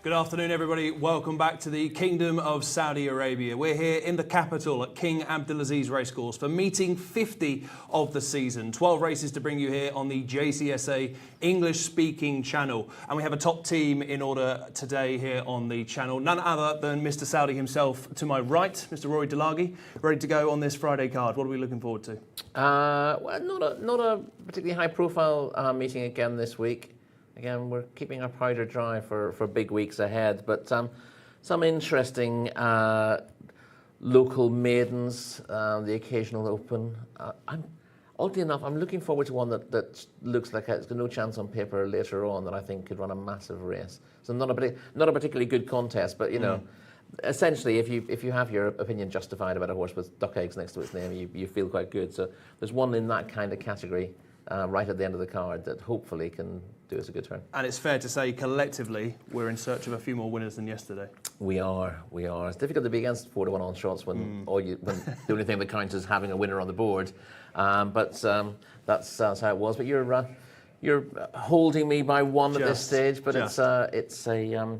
Good afternoon, everybody. Welcome back to the Kingdom of Saudi Arabia. We're here in the capital at King Abdulaziz Racecourse for meeting 50 of the season. 12 races to bring you here on the Jcsa English-speaking channel. And we have a top team in order today here on the channel. None other than Mr. Saudi himself to my right, Mr. Rory Delaghi, ready to go on this Friday card. What are we looking forward to? Well, not a particularly high-profile meeting again this week. Again, we're keeping our powder dry for big weeks ahead, but some interesting local maidens, the occasional Open. Oddly enough, I'm looking forward to one that looks like it's got no chance on paper later on that I think could run a massive race. So not a particularly good contest, but you know, essentially, if you have your opinion justified about a horse with duck eggs next to its name, you feel quite good. So there's one in that kind of category right at the end of the card that hopefully can do us a good turn. And it's fair to say, collectively, we're in search of a few more winners than yesterday. We are. It's difficult to be against 4-1 on shots when when the only thing that counts is having a winner on the board. But that's how it was. But you're holding me by one at this stage. But it's a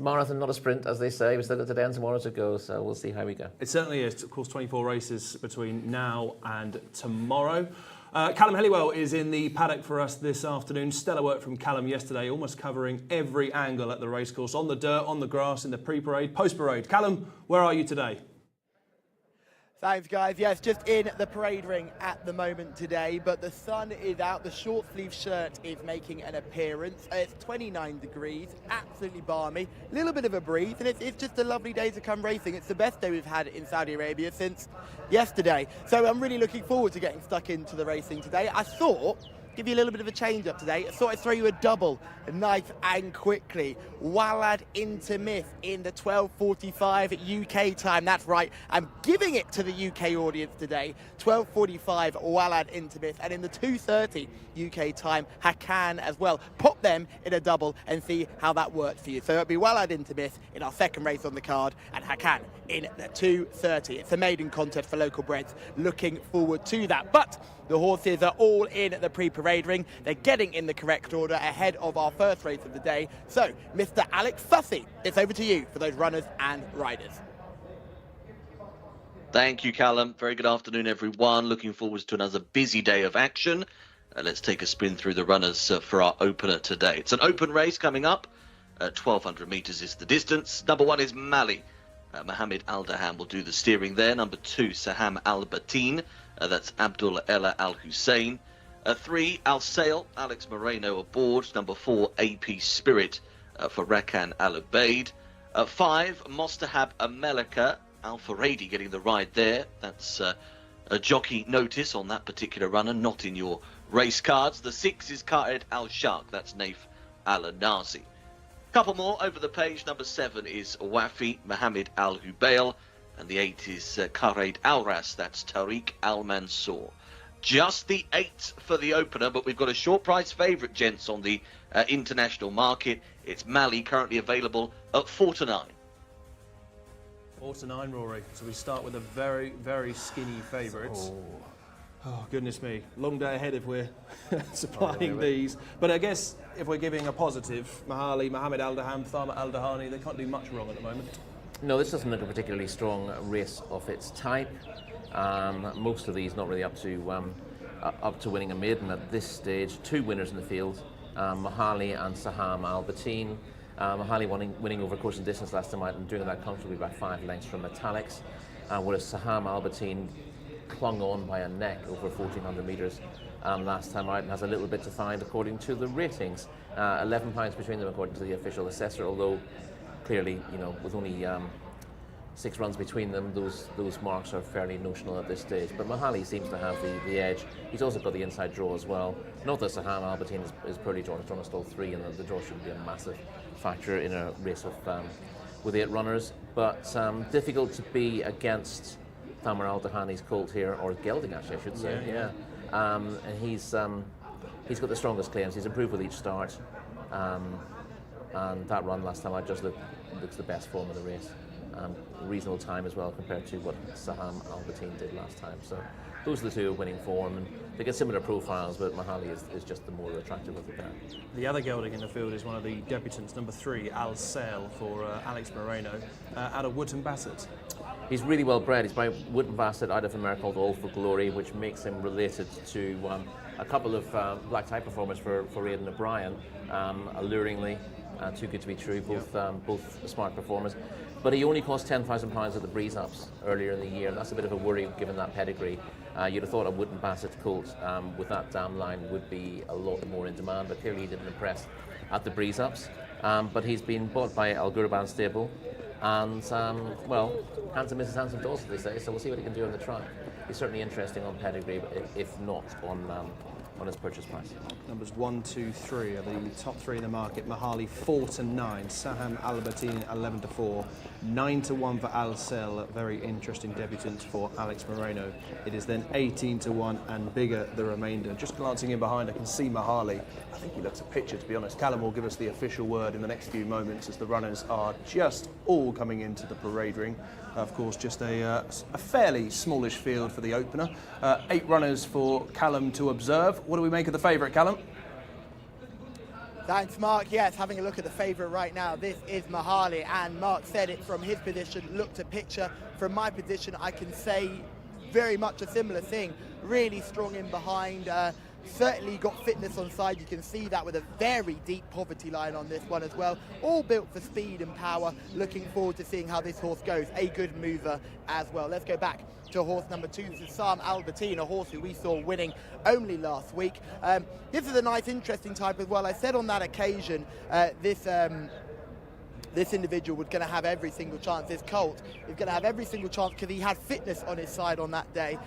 marathon, not a sprint, as they say. We said it today and tomorrow to go, so we'll see how we go. It certainly is. Of course, 24 races between now and tomorrow. Callum Helliwell is in the paddock for us this afternoon. Stellar work from Callum yesterday, almost covering every angle at the racecourse, on the dirt, on the grass, in the pre-parade, post-parade. Callum, where are you today? Thanks, guys. Yes, just in the parade ring at the moment today, but the sun is out. The short sleeve shirt is making an appearance. It's 29 degrees, absolutely balmy, a little bit of a breeze, and it's just a lovely day to come racing. It's the best day we've had in Saudi Arabia since yesterday. So I'm really looking forward to getting stuck into the racing today. I thought, give you a little bit of a change up today. I thought I'd throw you a double, nice and quickly. Walad into Myth in the 12:45 UK time. That's right, I'm giving it to the UK audience today. 12:45 Walad into Myth, and in the 2:30 UK time, Hakan as well. Pop them in a double and see how that works for you. So it'll be Walad into Myth in our second race on the card, and Hakan in the 2:30. It's a maiden contest for local breds. Looking forward to that. But the horses are all in the pre-parade ring. They're getting in the correct order ahead of our first race of the day. So, Mr. Alex Fussy, it's over to you for those runners and riders. Thank you, Callum. Very good afternoon, everyone. Looking forward to another busy day of action. Let's take a spin through the runners for our opener today. It's an open race coming up. 1,200 metres is the distance. Number 1 is Mali. Mohammed Al-Dahan will do the steering there. Number 2, Saham Al-Batin. That's Abdul Ella Al-Hussein. 3, Al-Sail, Alex Moreno aboard. Number 4, AP Spirit for Rakan Al-Ubaid. 5, Mostahab Amelika, Al-Faradi getting the ride there. That's a jockey notice on that particular runner, not in your race cards. The 6 is Qaed Al-Sharq, that's Naif Al-Nazi. Couple more over the page. Number 7 is Wafi Mohammed Al-Hubail. And the 8 is Qaed Al-Ras, that's Tariq Al-Mansour. Just the 8 for the opener, but we've got a short price favourite, gents, on the international market. It's Mali, currently available at 4-9. 4-9, Rory. So we start with a very, very skinny favourites. Oh, goodness me. Long day ahead if we're supplying these. But I guess if we're giving a positive, Mahali, Mohammed Al-Dahan, Thama Al-Dahani, they can't do much wrong at the moment. No, this doesn't look a particularly strong race of its type. Most of these not really up to winning a maiden at this stage. 2 winners in the field, Mahali and Saham Al-Batin. Mahali winning over course and distance last time out and doing that comfortably by 5 lengths from Metallics, whereas Saham Al-Batin clung on by a neck over 1,400 metres last time out and has a little bit to find according to the ratings. 11 points between them according to the official assessor, although clearly, you know, with only 6 runs between them, those marks are fairly notional at this stage. But Mahali seems to have the edge. He's also got the inside draw as well. Not that Saham Al-Batin is poorly drawn. He's drawn a stall 3, and the draw shouldn't be a massive factor in a race of with 8 runners. But difficult to be against Thamar Al-Dahani's colt here, or gelding actually, I should say. Yeah. And he's got the strongest claims. He's improved with each start. And that run last time out just looks the best form of the race. reasonable time as well compared to what Saham Albertine did last time. So those are the two winning form, and they get similar profiles, but Mahali is just the more attractive of the pair. The other gelding in the field is one of the debutants, number 3, Al Sail, for Alex Moreno, out of Wootton Bassett. He's really well bred. He's by Wootton Bassett out of a mare called All for Glory, which makes him related to a couple of black tie performers for Aidan O'Brien, alluringly, too good to be true, both smart performers. But he only cost £10,000 at the Breeze Ups earlier in the year, and that's a bit of a worry given that pedigree. You'd have thought a Wootton Bassett colt with that dam line would be a lot more in demand, but clearly he didn't impress at the Breeze Ups. But he's been bought by Al Ghuraban stable, and well, handsome Mrs. Handsome Dawes, as they say, so we'll see what he can do on the track. He's certainly interesting on pedigree, but if not on his purchase price. Numbers 1, 2, 3 are the top 3 in the market. Mahali 4-9, Saham Albertine 11-4, 9-1 for Al Sail, very interesting debutant for Alex Moreno. It is then 18-1 and bigger the remainder. Just glancing in behind, I can see Mahali. I think he looks a picture, to be honest. Callum will give us the official word in the next few moments as the runners are just all coming into the parade ring. Of course, just a fairly smallish field for the opener. 8 runners for Callum to observe. What do we make of the favourite, Callum? Thanks, Mark. Yes, having a look at the favourite right now, this is Mahali, and Mark said it from his position, looked a picture. From my position, I can say very much a similar thing. Really strong in behind, certainly got fitness on side. You can see that with a very deep poverty line on this one as well. All built for speed and power. Looking forward to seeing how this horse goes. A good mover as well. Let's go back to horse number 2. This is Saham Albertine, a horse who we saw winning only last week. This is a nice, interesting type as well. I said on that occasion, this individual was going to have every single chance. This colt is going to have every single chance because he had fitness on his side on that day.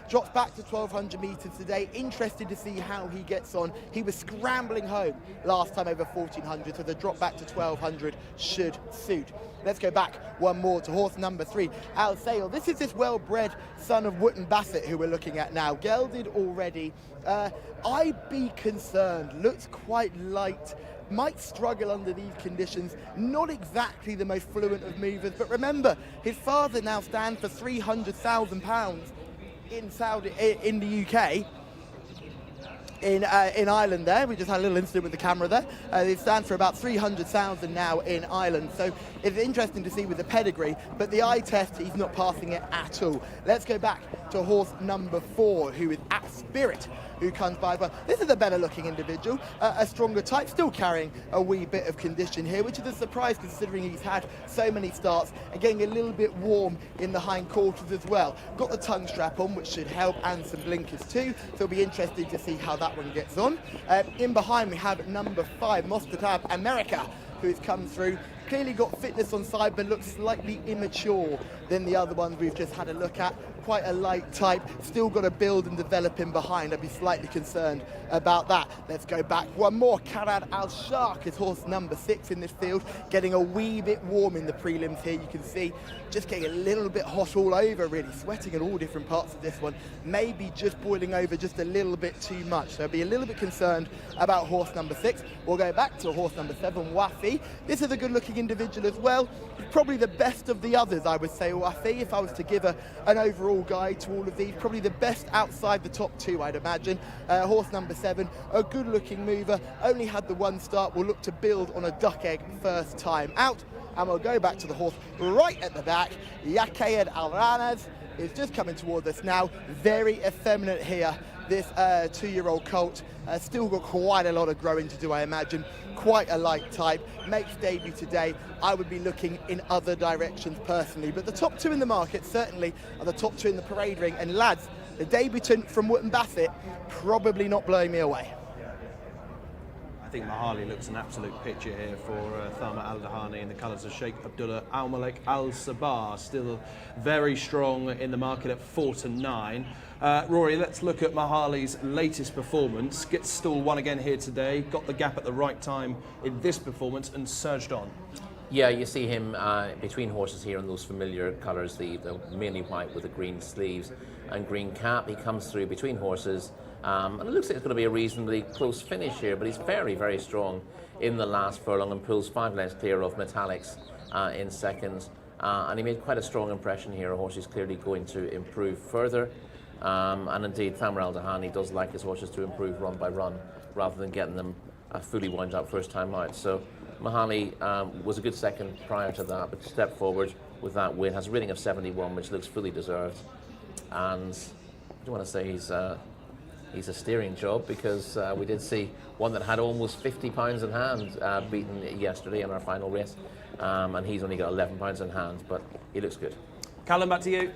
Drops back to 1,200 metres today. Interested to see how he gets on. He was scrambling home last time over 1,400, so the drop back to 1,200 should suit. Let's go back one more to horse number 3, Al Sail. This is this well-bred son of Wootton Bassett who we're looking at now. Gelded already. I'd be concerned. Looks quite light. Might struggle under these conditions. Not exactly the most fluent of movers, but remember, his father now stands for £300,000 in the UK. In Ireland there. We just had a little incident with the camera there. It stands for about 300,000 now in Ireland. So it's interesting to see with the pedigree, but the eye test, he's not passing it at all. Let's go back to horse number 4, who is At Spirit, who comes by. But this is a better looking individual, a stronger type, still carrying a wee bit of condition here, which is a surprise considering he's had so many starts and getting a little bit warm in the hindquarters as well. Got the tongue strap on, which should help, and some blinkers too, so it'll be interesting to see how that one gets on. In behind we have number 5, Mostatab America, who has come through. Clearly got fitness on side, but looks slightly immature than the other ones we've just had a look at. Quite a light type, still got to build and develop in behind. I'd be slightly concerned about that. Let's go back one more. Karad Al Shark is horse number 6 in this field, getting a wee bit warm in the prelims here. You can see just getting a little bit hot all over, really sweating in all different parts of this one. Maybe just boiling over just a little bit too much. So I'd be a little bit concerned about horse number 6. We'll go back to horse number 7, Wafi. This is a good looking individual as well. He's probably the best of the others, I would say, Wafi. If I was to give an overall guide to all of these, probably the best outside the top 2, I'd imagine. Horse number 7, a good looking mover, only had the one start, will look to build on a duck egg first time out. And we'll go back to the horse right at the back, Jcsa Alranaz is just coming towards us now, very effeminate here. This 2-year-old colt still got quite a lot of growing to do, I imagine. Quite a light type, makes debut today. I would be looking in other directions personally, but the top 2 in the market certainly are the top 2 in the parade ring. And lads, the debutant from Wootton Bassett probably not blowing me away. I think Mahali looks an absolute picture here for Thama Al Dahani in the colours of Sheikh Abdullah Al Malek Al Sabah. Still very strong in the market at 4-9. Rory, let's look at Mahali's latest performance. Gets stall 1 again here today. Got the gap at the right time in this performance and surged on. Yeah, you see him between horses here in those familiar colours, the mainly white with the green sleeves and green cap. He comes through between horses. And it looks like it's going to be a reasonably close finish here, but he's very, very strong in the last furlong and pulls 5 lengths clear of Metallics in seconds. and he made quite a strong impression here. A horse is clearly going to improve further. And indeed, Thamar Al Dahani does like his horses to improve run by run rather than getting them fully wound up first time out. So Mahali was a good second prior to that, but stepped forward with that win. Has a rating of 71, which looks fully deserved. And I don't want to say he's a steering job, because we did see one that had almost £50 in hand beaten yesterday in our final race. And he's only got £11 in hand, but he looks good. Callum, back to you.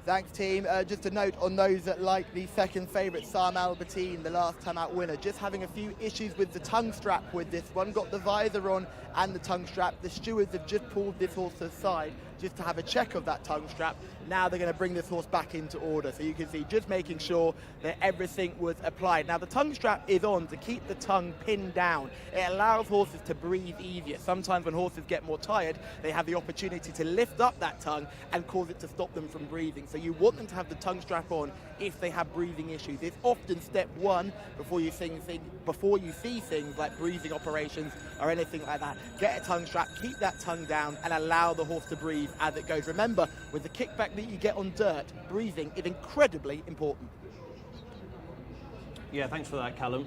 Thanks, team. Just a note on those that like the second favourite, Sam Albertine, the last time out winner, just having a few issues with the tongue strap with this one. Got the visor on and the tongue strap. The stewards have just pulled this horse aside just to have a check of that tongue strap. Now they're going to bring this horse back into order. So you can see just making sure that everything was applied. Now the tongue strap is on to keep the tongue pinned down. It allows horses to breathe easier. Sometimes when horses get more tired, they have the opportunity to lift up that tongue and cause it to stop them from breathing. So you want them to have the tongue strap on if they have breathing issues. It's often step one before you see things like breathing operations or anything like that. Get a tongue strap, keep that tongue down, and allow the horse to breathe as it goes. Remember, with the kickback that you get on dirt, breathing is incredibly important. Yeah, thanks for that, Callum.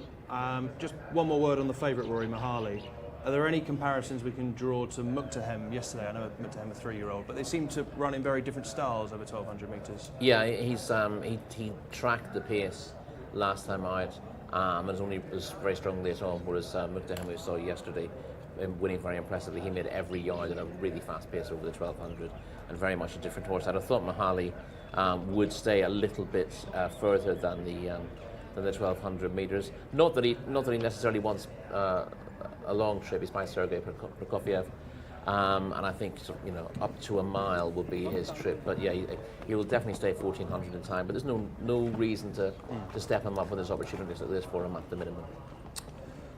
Just one more word on the favourite, Rory Mahali. Are there any comparisons we can draw to Muqtahem yesterday? I know Muqtahem, a 3-year-old, but they seem to run in very different styles over 1,200 metres. Yeah, he tracked the pace last time out, and was very strong later on, whereas Muqtahem, we saw yesterday, winning very impressively. He made every yard at a really fast pace over the 1,200, and very much a different horse. I'd have thought Mahali would stay a little bit further than the 1,200 metres. Not that he necessarily wants a long trip. He's by Sergei Prokofiev, and I think up to a mile will be his trip. But yeah, he will definitely stay 1,400 in time. But there's no reason to step him up when there's opportunities like this for him at the minimum.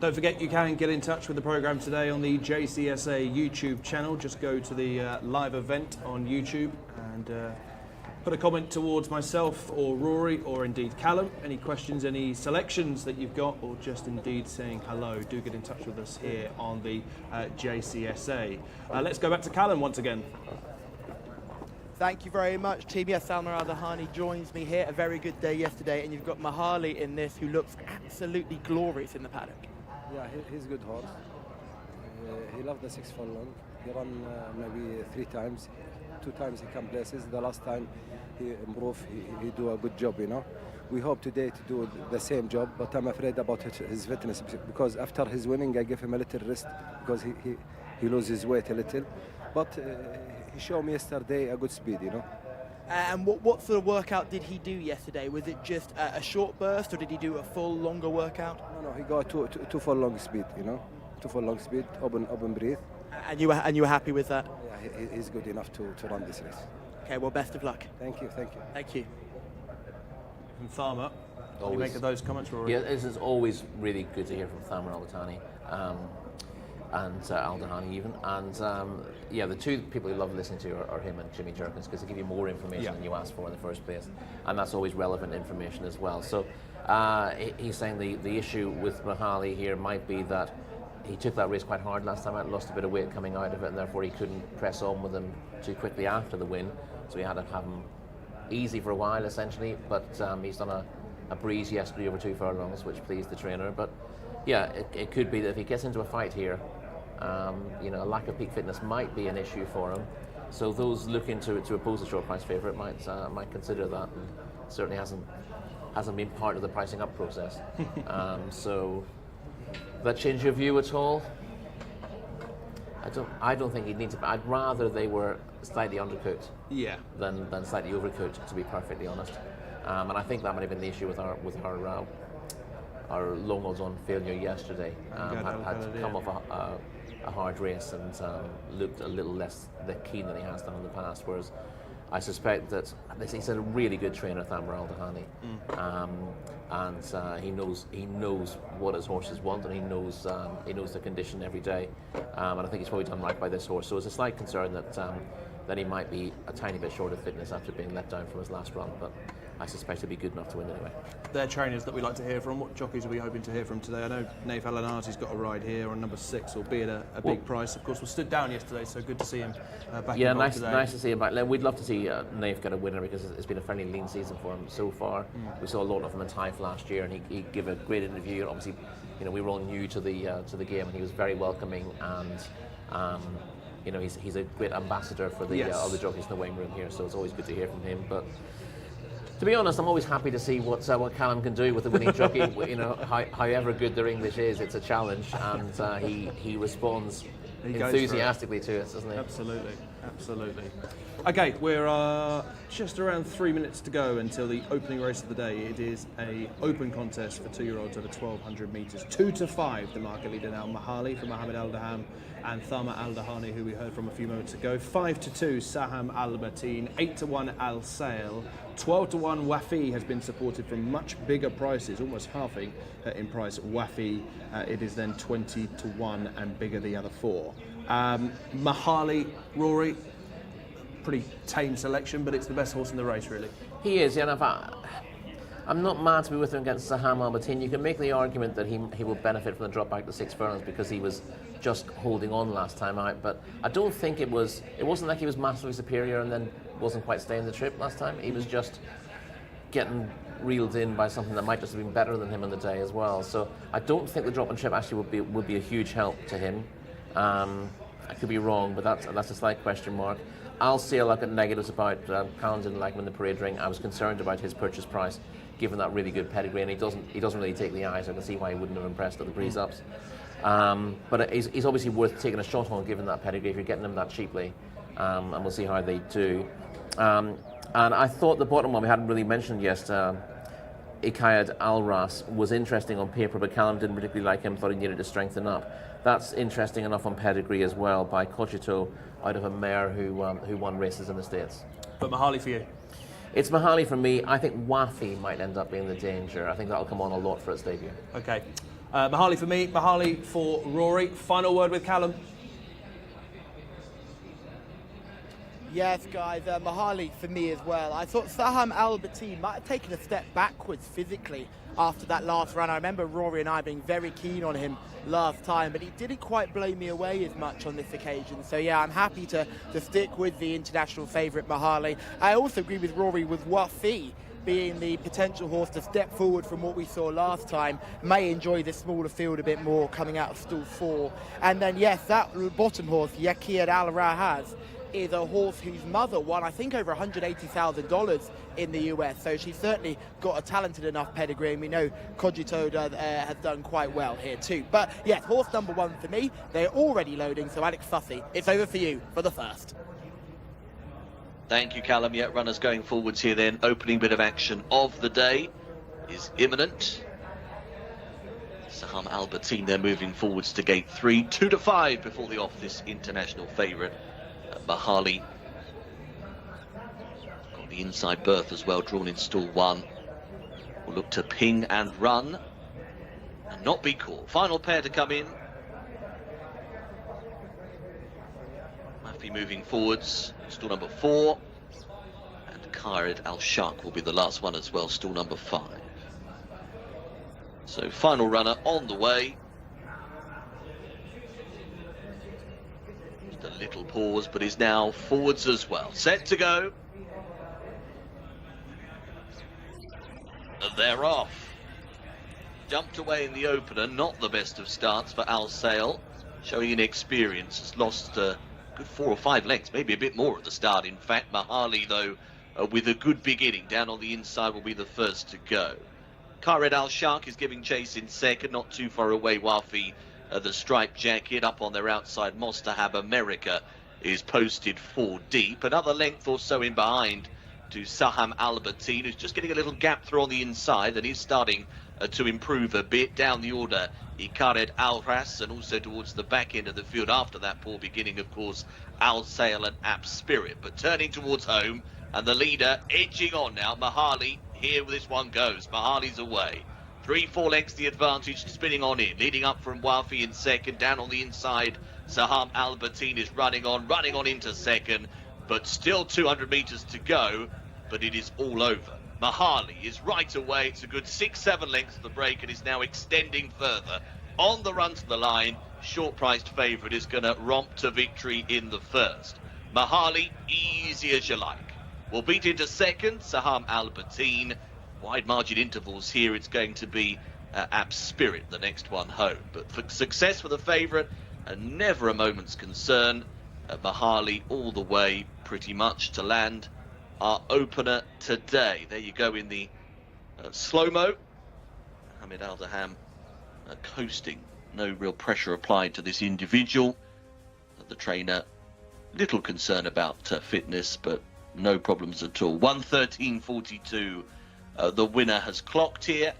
Don't forget, you can get in touch with the programme today on the Jcsa YouTube channel. Just go to the live event on YouTube and put a comment towards myself or Rory or indeed Callum. Any questions, any selections that you've got, or just indeed saying hello, do get in touch with us here on the Jcsa. Let's go back to Callum once again. Thank you very much, team. Yes, Thamar Al Dahani joins me here. A very good day yesterday, and you've got Mahali in this, who looks absolutely glorious in the paddock. Yeah, he's a good horse. He loved the 6 furlong. He ran maybe 3 times. 2 times he come places. The last time he improved, he do a good job, We hope today to do the same job, but I'm afraid about his fitness, because after his winning, I gave him a little rest because he loses weight a little. But he showed me yesterday a good speed, And what sort of workout did he do yesterday? Was it just a short burst, or did he do a full, longer workout? No, he got two furlong speed, 2 furlong speed, open breathe. And you were happy with that? Yeah, he's good enough to run this race. Okay, well, best of luck. Thank you. Thank you. From Thamar, what do you make of those comments, Rory? Yeah, it's always really good to hear from Thamar Al Dahani. And Al Dahani even, and the two people who love listening to are him and Jimmy Jerkins, because they give you more information than you asked for in the first place, and that's always relevant information as well. So he's saying the issue with Mahali here might be that he took that race quite hard last time out, lost a bit of weight coming out of it, and therefore he couldn't press on with him too quickly after the win, so he had to have him easy for a while essentially, but he's done a breeze yesterday over 2 furlongs, which pleased the trainer. But yeah, it could be that if he gets into a fight here, a lack of peak fitness might be an issue for him. So those looking to oppose the short price favourite might consider that. And certainly hasn't been part of the pricing up process. So that change your view at all? I don't think he'd need to. I'd rather they were slightly undercooked. Yeah. Than slightly overcooked, to be perfectly honest. And I think that might have been the issue with our long odds on failure yesterday. Had come off a hard race and looked a little less keen than he has done in the past. Whereas I suspect that he's a really good trainer, Thamar Al Dahani, and he knows what his horses want, and he knows the condition every day. And I think he's probably done right by this horse. So it's a slight concern that then he might be a tiny bit short of fitness after being let down from his last run, but I suspect he'll be good enough to win anyway. They're trainers that we like to hear from. What jockeys are we hoping to hear from today? I know Naif Alanati's got a ride here on number 6, albeit a big price. Of course, we stood down yesterday, so good to see him back involved today. Nice to see him back. We'd love to see Naif get a winner because it's been a fairly lean season for him so far. We saw a lot of him in Taif last year, and he gave a great interview. And obviously, we were all new to the game, and he was very welcoming, and he's a great ambassador for the other jockeys in the weighing room here. So it's always good to hear from him. But to be honest, I'm always happy to see what Callum can do with the winning jockey. However good their English is, it's a challenge, and he responds enthusiastically to it, doesn't he? Absolutely. Okay, we're just around 3 minutes to go until the opening race of the day. It is a open contest for 2-year-olds over 1,200 metres. 2 to 5, the market leader now, Mahali for Mohammed Al Daham and Thama Al Dahani, who we heard from a few moments ago. 5 to 2, Saham Al Batin. 8 to 1, Al Sail. 12 to 1, Wafi has been supported from much bigger prices, almost halving in price. Wafi, it is then 20 to 1 and bigger the other 4. Mahali, Rory, pretty tame selection, but it's the best horse in the race, really. He is, yeah. I'm not mad to be with him against Saham Al Batin. You can make the argument that he will benefit from the drop back to 6 furlongs because he was just holding on last time out, but I don't think it wasn't like he was massively superior and then wasn't quite staying the trip last time. He was just getting reeled in by something that might just have been better than him on the day as well. So I don't think the drop and trip actually would be a huge help to him. I could be wrong, but that's a slight question mark. I'll say I've got negatives about Callum didn't like him in the parade ring. I was concerned about his purchase price, given that really good pedigree, and he doesn't really take the eyes. I can see why he wouldn't have impressed at the breeze ups. But he's obviously worth taking a shot on, given that pedigree, if you're getting him that cheaply. And we'll see how they do. And I thought the bottom one we hadn't really mentioned yet, Ikayad Al-Ras, was interesting on paper, but Callum didn't particularly like him, thought he needed to strengthen up. That's interesting enough on pedigree as well, by Cogito, out of a mare who won races in the States. But Mahali for you? It's Mahali for me. I think Wafi might end up being the danger. I think that'll come on a lot for its debut. Okay. Mahali for me, Mahali for Rory. Final word with Callum. Yes, guys, Mahali for me as well. I thought Saham Al Batin might have taken a step backwards physically after that last run. I remember Rory and I being very keen on him last time, but he didn't quite blow me away as much on this occasion. So yeah, I'm happy to stick with the international favourite Mahali. I also agree with Rory with Wafi being the potential horse to step forward from what we saw last time. May enjoy the smaller field a bit more coming out of stall 4. And then yes, that bottom horse, Yakir Al-Rahaz, is a horse whose mother won, I think, over $180,000 in the US. So she's certainly got a talented enough pedigree, and we know Cogito has done quite well here too. But yes, horse number 1 for me. They're already loading, so Alex Fussy, it's over for you for the first. Thank you, Callum. Yeah, runners going forwards here then. Opening bit of action of the day is imminent. Saham Al Batin, they're moving forwards to gate 3. 2 to 5 before the off this international favourite. Mahali got the inside berth as well, drawn in stall 1. Will look to ping and run and not be caught. Final pair to come in. Mafi moving forwards, stall number 4, and Khalid Al-Shaq will be the last one as well, stall number 5. So final runner on the way. A little pause, but is now forwards as well. Set to go. And they're off. Jumped away in the opener, not the best of starts for Al Sail. Showing inexperience, has lost a good 4 or 5 lengths, maybe a bit more at the start. In fact, Mahali, though, with a good beginning, down on the inside, will be the first to go. Khalid Al-Shaq is giving chase in second, not too far away. Wafi, the striped jacket, up on their outside. Mostahab America is posted 4 deep. Another length or so in behind to Saham Al Batin, who's just getting a little gap through on the inside, and he's starting to improve a bit. Down the order, Ikared Al-Ras, and also towards the back end of the field after that poor beginning, of course, Al Sail and App Spirit. But turning towards home, and the leader edging on now. Mahali, here this one goes. Mahali's away. 3-4 lengths the advantage, spinning on in, leading up from Wafi in second. Down on the inside, Saham Al Batin is running on into second. but still 200 metres to go, but it is all over. Mahali is right away. It's a good 6-7 lengths of the break and is now extending further. On the run to the line, short-priced favourite is going to romp to victory in the first. Mahali, easy as you like. We'll beat into second, Saham Albertine. Wide margin intervals here, it's going to be App Spirit, the next one home. But for success for the favourite, and never a moment's concern. Mahali all the way, pretty much, to land our opener today. There you go in the slow-mo. Mohamed Al-Daham coasting. No real pressure applied to this individual. The trainer, little concern about fitness, but no problems at all. 1:13.42. The winner has clocked here.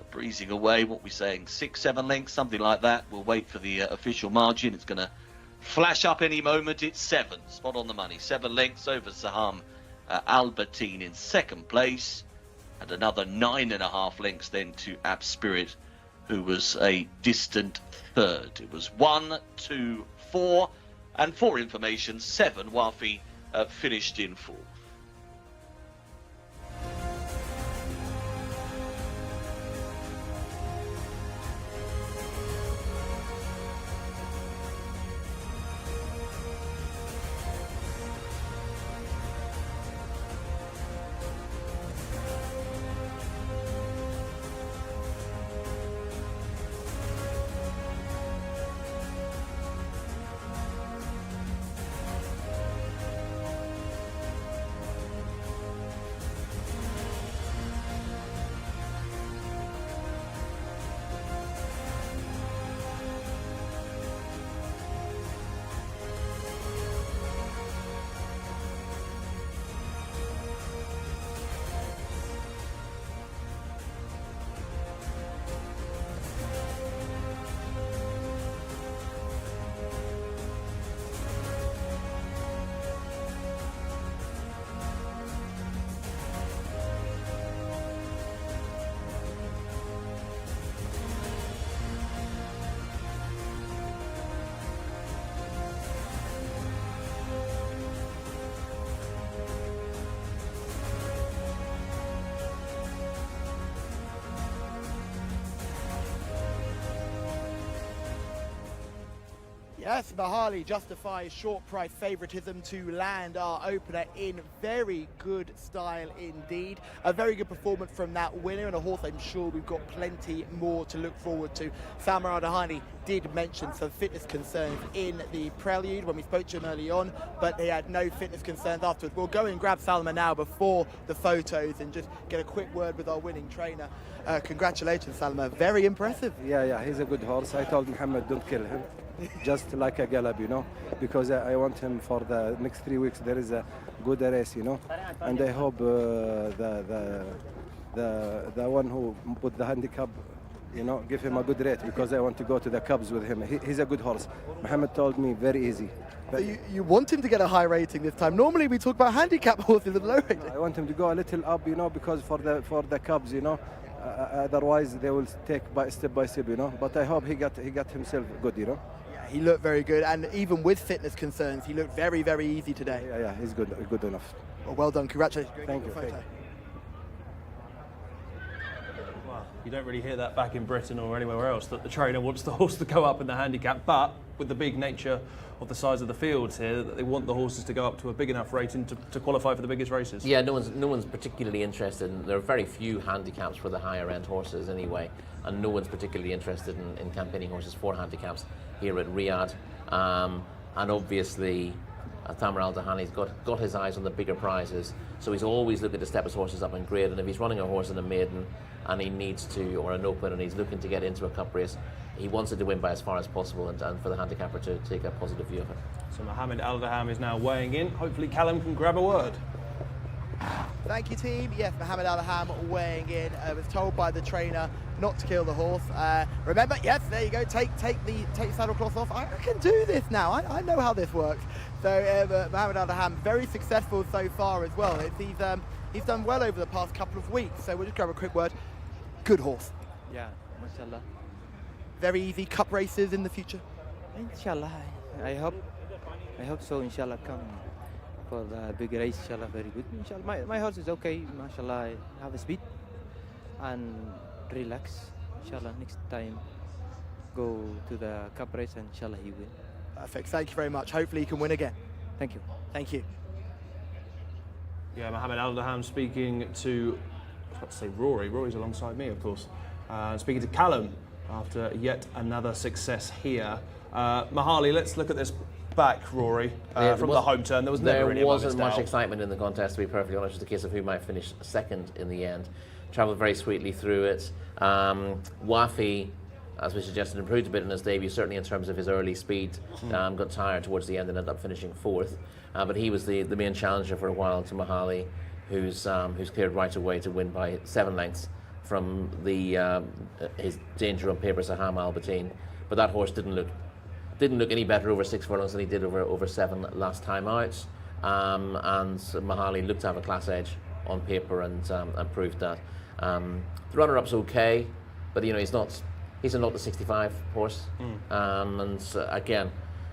Breezing away, what we're saying, 6-7 lengths, something like that. We'll wait for the official margin. It's going to flash up any moment. It's 7, spot on the money. 7 lengths over Saham Albertine in second place, and another 9.5 lengths then to App Spirit, who was a distant third. It was 1, 2, 4, and for information, 7. Wafi finished in 4th. Yes, Mahali justifies short price favouritism to land our opener in very good style indeed. A very good performance from that winner, and a horse I'm sure we've got plenty more to look forward to. Salman Al-Dahani did mention some fitness concerns in the prelude when we spoke to him early on, but he had no fitness concerns afterwards. We'll go and grab Salman now before the photos and just get a quick word with our winning trainer. Congratulations, Salman. Very impressive. Yeah, he's a good horse. I told Mohammed, don't kill him. Just like a gallop, because I want him for the next 3 weeks. There is a good race, and I hope the one who put the handicap, give him a good rate, because I want to go to the Cubs with him. He's a good horse. Mohammed told me very easy. So you want him to get a high rating this time. Normally we talk about handicap horses with low rating. I want him to go a little up, because for the Cubs, otherwise they will take step by step, But I hope he got himself good, He looked very good, and even with fitness concerns, he looked very, very easy today. Yeah, he's good enough. Well done, congratulations. Thank you. Well, you don't really hear that back in Britain or anywhere else, that the trainer wants the horse to go up in the handicap, but with the big nature of the size of the fields here, that they want the horses to go up to a big enough rating to qualify for the biggest races. Yeah, no one's particularly interested there are very few handicaps for the higher end horses anyway, and no one's particularly interested in campaigning horses for handicaps here at Riyadh. And obviously Thamar Al-Dahani's got his eyes on the bigger prizes, so he's always looking to step his horses up in grade, and if he's running a horse in a maiden and he needs to, or an open, and he's looking to get into a cup race, he wants it to win by as far as possible, and for the handicapper to take a positive view of it. So Mohamed Al-Daham is now weighing in. Hopefully Callum can grab a word. Thank you, team. Yes, Mohamed Al-Daham weighing in. Was told by the trainer not to kill the horse. Remember, yes, there you go. Take the saddlecloth off. I can do this now. I know how this works. So Mohamed Al-Daham very successful so far as well. He's done well over the past couple of weeks. So we'll just grab a quick word. Good horse. Yeah, mashallah. Very easy cup races in the future. Inshallah, I hope so. Inshallah, come. for the big race. Inshallah, very good. Inshallah, my horse is okay. Mashallah, I have a speed and relax. Inshallah, next time go to the cup race and inshallah he win. Perfect. Thank you very much. Hopefully he can win again. Thank you. Thank you. Yeah, Mohammed Al-Daham speaking to, I was about to say Rory. Rory's alongside me, of course. Speaking to Callum after yet another success here. Mahali, let's look at this back, Rory, from the home turn. There was never really wasn't much excitement in the contest, to be perfectly honest. It's the case of who might finish second in the end. Travelled very sweetly through it. Wafi, as we suggested, improved a bit in his debut, certainly in terms of his early speed. Got tired towards the end and ended up finishing fourth. But he was the main challenger for a while to Mahali, who's cleared right away to win by 7 lengths from his danger on paper, Saham Al-Bateen. But that horse didn't look any better over 6 furlongs than he did over 7 last time out. And Mahali looked to have a class edge on paper and proved that. The runner-up's okay, but he's not the 65 horse. And again,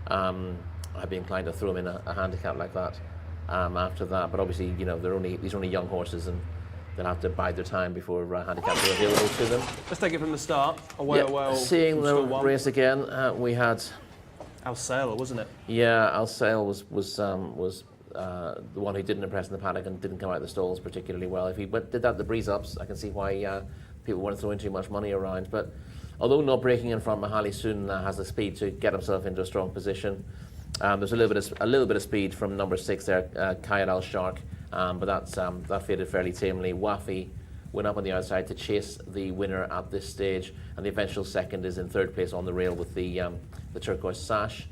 I'd be inclined to throw him in a handicap like that after that. But obviously, these are only young horses, and they'll have to bide their time before handicaps are available to them. Let's take it from the start. Seeing the race again, we had Al Sail, wasn't it? Yeah, Al Sail was the one who didn't impress in the paddock and didn't come out of the stalls particularly well. If he did that at the breeze ups, I can see why people weren't throwing too much money around. But although not breaking in front, Mahali soon has the speed to get himself into a strong position. There's a little bit of speed from number 6 there, Kayad Al Shark, but that faded fairly tamely. Wafi went up on the outside to chase the winner at this stage, and the eventual second is in third place on the rail with the turquoise sash.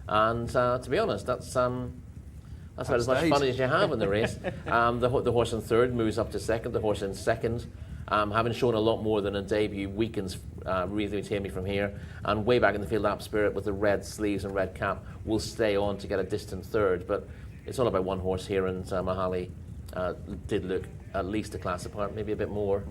And to be honest, that's about as much fun as you have in the race. The horse in third moves up to second. The horse in second, having shown a lot more than a debut, weakens really tamely from here. And way back in the field, App Spirit with the red sleeves and red cap will stay on to get a distant third. But it's all about one horse here, and Mahali did look at least a class apart, maybe a bit more.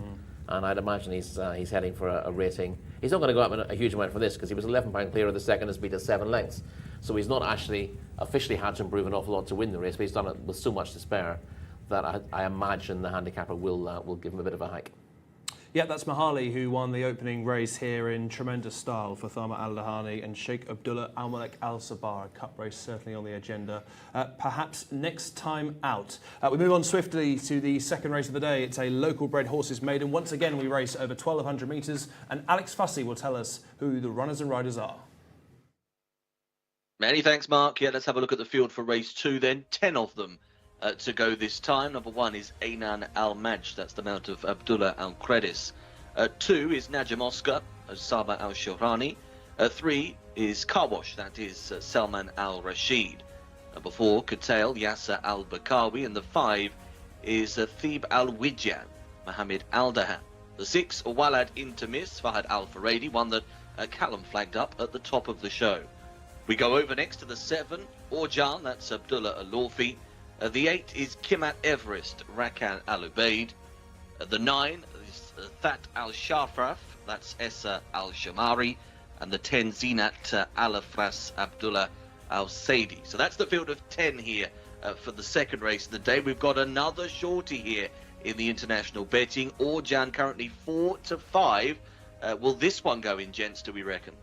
And I'd imagine he's heading for a rating. He's not going to go up in a huge amount for this because he was 11 pound clear of the second and has beat at 7 lengths. So he's not actually officially had to improve an awful lot to win the race, but he's done it with so much to spare that I imagine the handicapper will give him a bit of a hike. Yeah, that's Mahali, who won the opening race here in tremendous style for Thama Al-Dahani and Sheikh Abdullah Al-Malik Al-Sabar. Cup race certainly on the agenda. Perhaps next time out. We move on swiftly to the second race of the day. It's a local bred horses maiden. Once again, we race over 1,200 metres, and Alex Fussy will tell us who the runners and riders are. Many thanks, Mark. Yeah, let's have a look at the field for race 2 then. 10 of them to go this time. Number 1 is Aynan Al-Majd, that's the mount of Abdullah Al-Qredis. 2 is Najm Oscar, Saba Al-Shorani. 3 is Karwash, that is Salman Al-Rashid. Number 4, Katail, Yasser Al-Bakawi. And the 5 is Thib Al-Wijjan, Mohammed Al-Daham. The 6, Walad Intimis, Fahad Al-Faradi, one that Callum flagged up at the top of the show. We go over next to the 7, Orjan, that's Abdullah Al-Lawfi. The 8 is Kimat Everest, Rakan Al-Ubaid. The 9 is That Al-Sharfraf, that's Essa Al-Shamari. And the 10, Zinat Al-Afras Abdullah Al-Saidi. So that's the field of 10 here for the second race of the day. We've got another shorty here in the international betting. Orjan currently 4-5. Will this one go in, gents, do we reckon?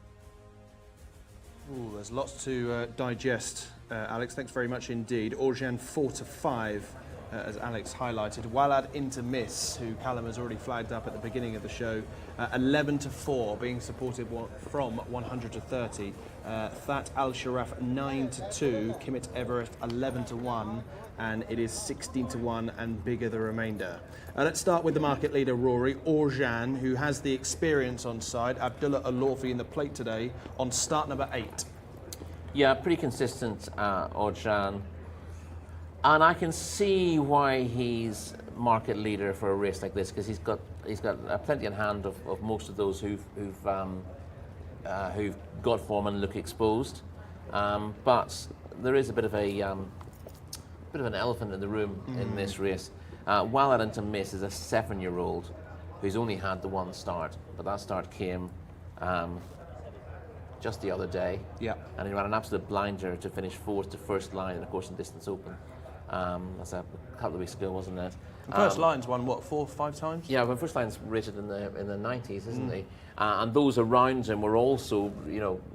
Ooh, there's lots to digest, Alex. Thanks very much indeed. Orjan 4-5, as Alex highlighted. Walad Intermiss, who Callum has already flagged up at the beginning of the show, 11-4, being supported from 100 to 30. That Al Sharaf 9-2, Kimmit Everest 11-1, and it is 16-1 and bigger the remainder. Let's start with the market leader, Rory. Orjan, who has the experience on side. Abdullah Al-Lawfi in the plate today on start number 8. Yeah, pretty consistent, Orjan. And I can see why he's market leader for a race like this, because he's got plenty in hand of most of those who've got form and look exposed. But there is a bit of an elephant in the room in this race. Walad Intermiss is a 7-year-old who's only had the one start, but that start came just the other day. Yeah. And he ran an absolute blinder to finish 4th to first line in a course and distance open. That's a couple of weeks ago, wasn't it? First Line's won, what, 4 or 5 times? Yeah, well, First Line's rated in the 90s, isn't he? And those around him were also,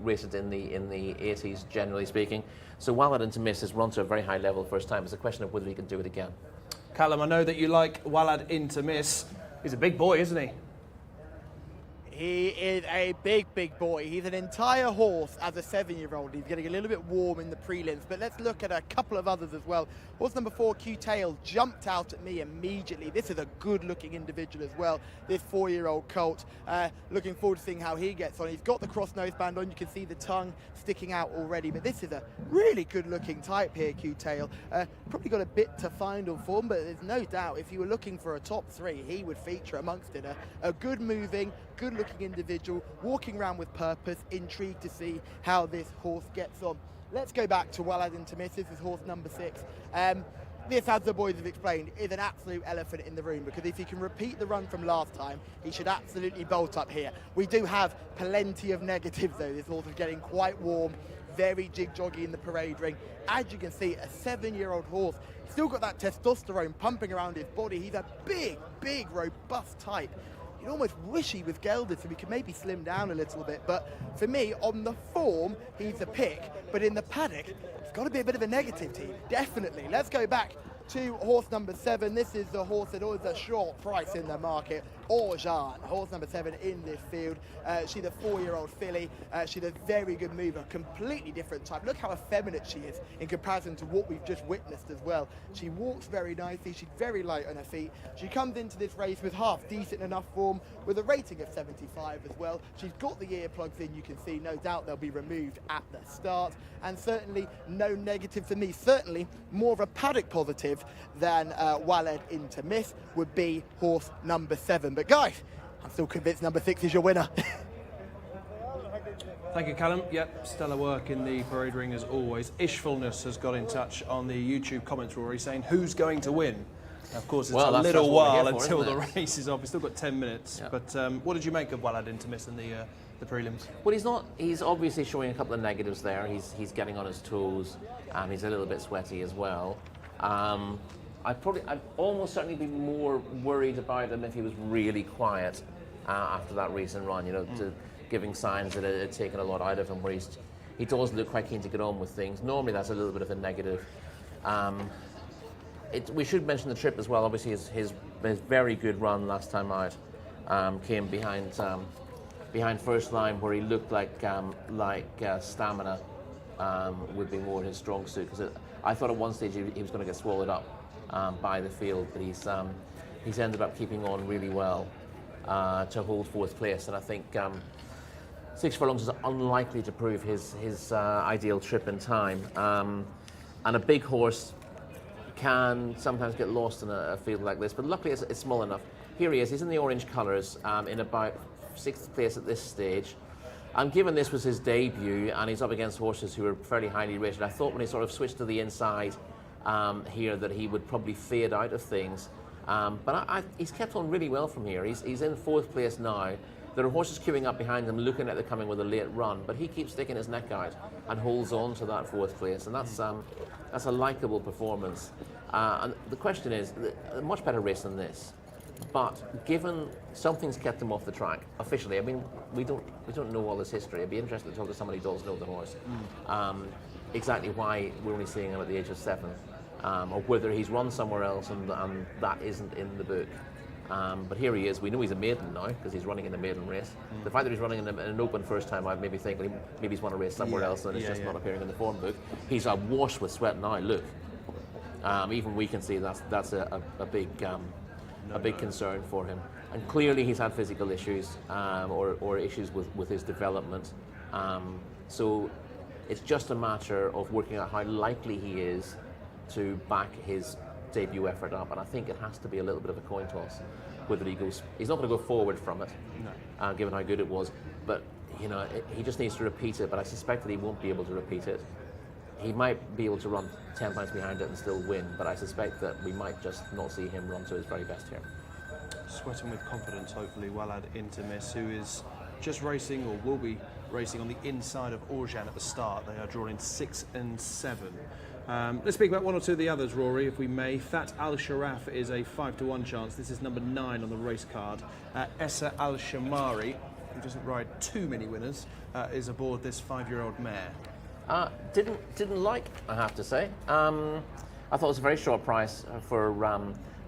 rated in the 80s, generally speaking. So Walad Into Miss has run to a very high level first time. It's a question of whether he can do it again. Callum, I know that you like Walad Into Miss. He's a big boy, isn't he? He is a big, big boy. He's an entire horse as a 7-year-old. He's getting a little bit warm in the prelims, but let's look at a couple of others as well. Horse number 4, Q-Tail, jumped out at me immediately. This is a good-looking individual as well, this 4-year-old colt. Looking forward to seeing how he gets on. He's got the cross noseband on. You can see the tongue sticking out already, but this is a really good-looking type here, Q-Tail. Probably got a bit to find on form, but there's no doubt if you were looking for a top 3, he would feature amongst it. A good-moving, good-looking individual, walking around with purpose, intrigued to see how this horse gets on. Let's go back to Walad Into Miss. This is horse number 6. This, as the boys have explained, is an absolute elephant in the room, because if he can repeat the run from last time, he should absolutely bolt up here. We do have plenty of negatives though. This horse is getting quite warm, very jig-joggy in the parade ring. As you can see, a 7-year-old horse, still got that testosterone pumping around his body. He's a big, big, robust type. You'd almost wish he was gelded so he could maybe slim down a little bit. But for me, on the form, he's a pick. But in the paddock, it's got to be a bit of a negative team, definitely. Let's go back to horse number 7. This is the horse that was a short price in the market, Orjan, horse number 7 in this field. She's a 4-year-old filly. She's a very good mover, completely different type. Look how effeminate she is in comparison to what we've just witnessed as well. She walks very nicely. She's very light on her feet. She comes into this race with half decent enough form, with a rating of 75 as well. She's got the earplugs in, you can see. No doubt they'll be removed at the start. And certainly no negative for me. Certainly more of a paddock positive than Walad Into Miss would be horse number 7. But guys, I'm still convinced number 6 is your winner. Thank you, Callum. Yep, stellar work in the parade ring as always. Ishfulness has got in touch on the YouTube comments, Rory, saying who's going to win. Of course, it's a little while until the race is off. We've still got 10 minutes. Yep. But what did you make of Walad Into Miss in the prelims? Well, he's obviously showing a couple of negatives there. He's getting on his toes. He's a little bit sweaty as well. I'd almost certainly be more worried about him if he was really quiet after that recent run, giving signs that it had taken a lot out of him, where he does look quite keen to get on with things. Normally that's a little bit of a negative. We should mention the trip as well. Obviously his very good run last time out came behind First Line, where he looked like stamina would be more his strong suit, because I thought at one stage he was going to get swallowed up by the field, but he's ended up keeping on really well to hold 4th place, and I think 6 furlongs is unlikely to prove his ideal trip in time. And a big horse can sometimes get lost in a field like this, but luckily it's small enough. Here he is, he's in the orange colours, in about 6th place at this stage. Given this was his debut and he's up against horses who are fairly highly rated, I thought when he sort of switched to the inside here that he would probably fade out of things. But he's kept on really well from here. He's in 4th place now. There are horses queuing up behind him looking at the coming with a late run, but he keeps sticking his neck out and holds on to that 4th place, and that's a likeable performance. And the question is, a much better race than this. But given something's kept him off the track officially, I mean, we don't know all this history. It'd be interesting to talk to somebody who does know the horse, exactly why we're only seeing him at the age of 7, or whether he's run somewhere else and that isn't in the book. But here he is. We know he's a maiden now because he's running in a maiden race. The fact that he's running in an open first time out made me think maybe he's won a race somewhere else and it's just not appearing in the form book. He's awash with sweat now. Look, even we can see that's a big concern for him. And clearly he's had physical issues or issues with his development. So it's just a matter of working out how likely he is to back his debut effort up, and I think it has to be a little bit of a coin toss whether he goes. He's not going to go forward from it, given how good it was, but he just needs to repeat it, but I suspect that he won't be able to repeat it. He might be able to run 10 points behind it and still win, but I suspect that we might just not see him run to his very best here. Sweating with confidence, hopefully, Walad Into Miss, who is just racing, or will be racing, on the inside of Orjan at the start. They are drawn in 6 and 7. Let's speak about one or two of the others, Rory, if we may. Fat Al Sharaf is a 5-1 chance. This is number 9 on the race card. Essa Al Shamari, who doesn't ride too many winners, is aboard this 5-year-old mare. Didn't like, I have to say. I thought it was a very short price for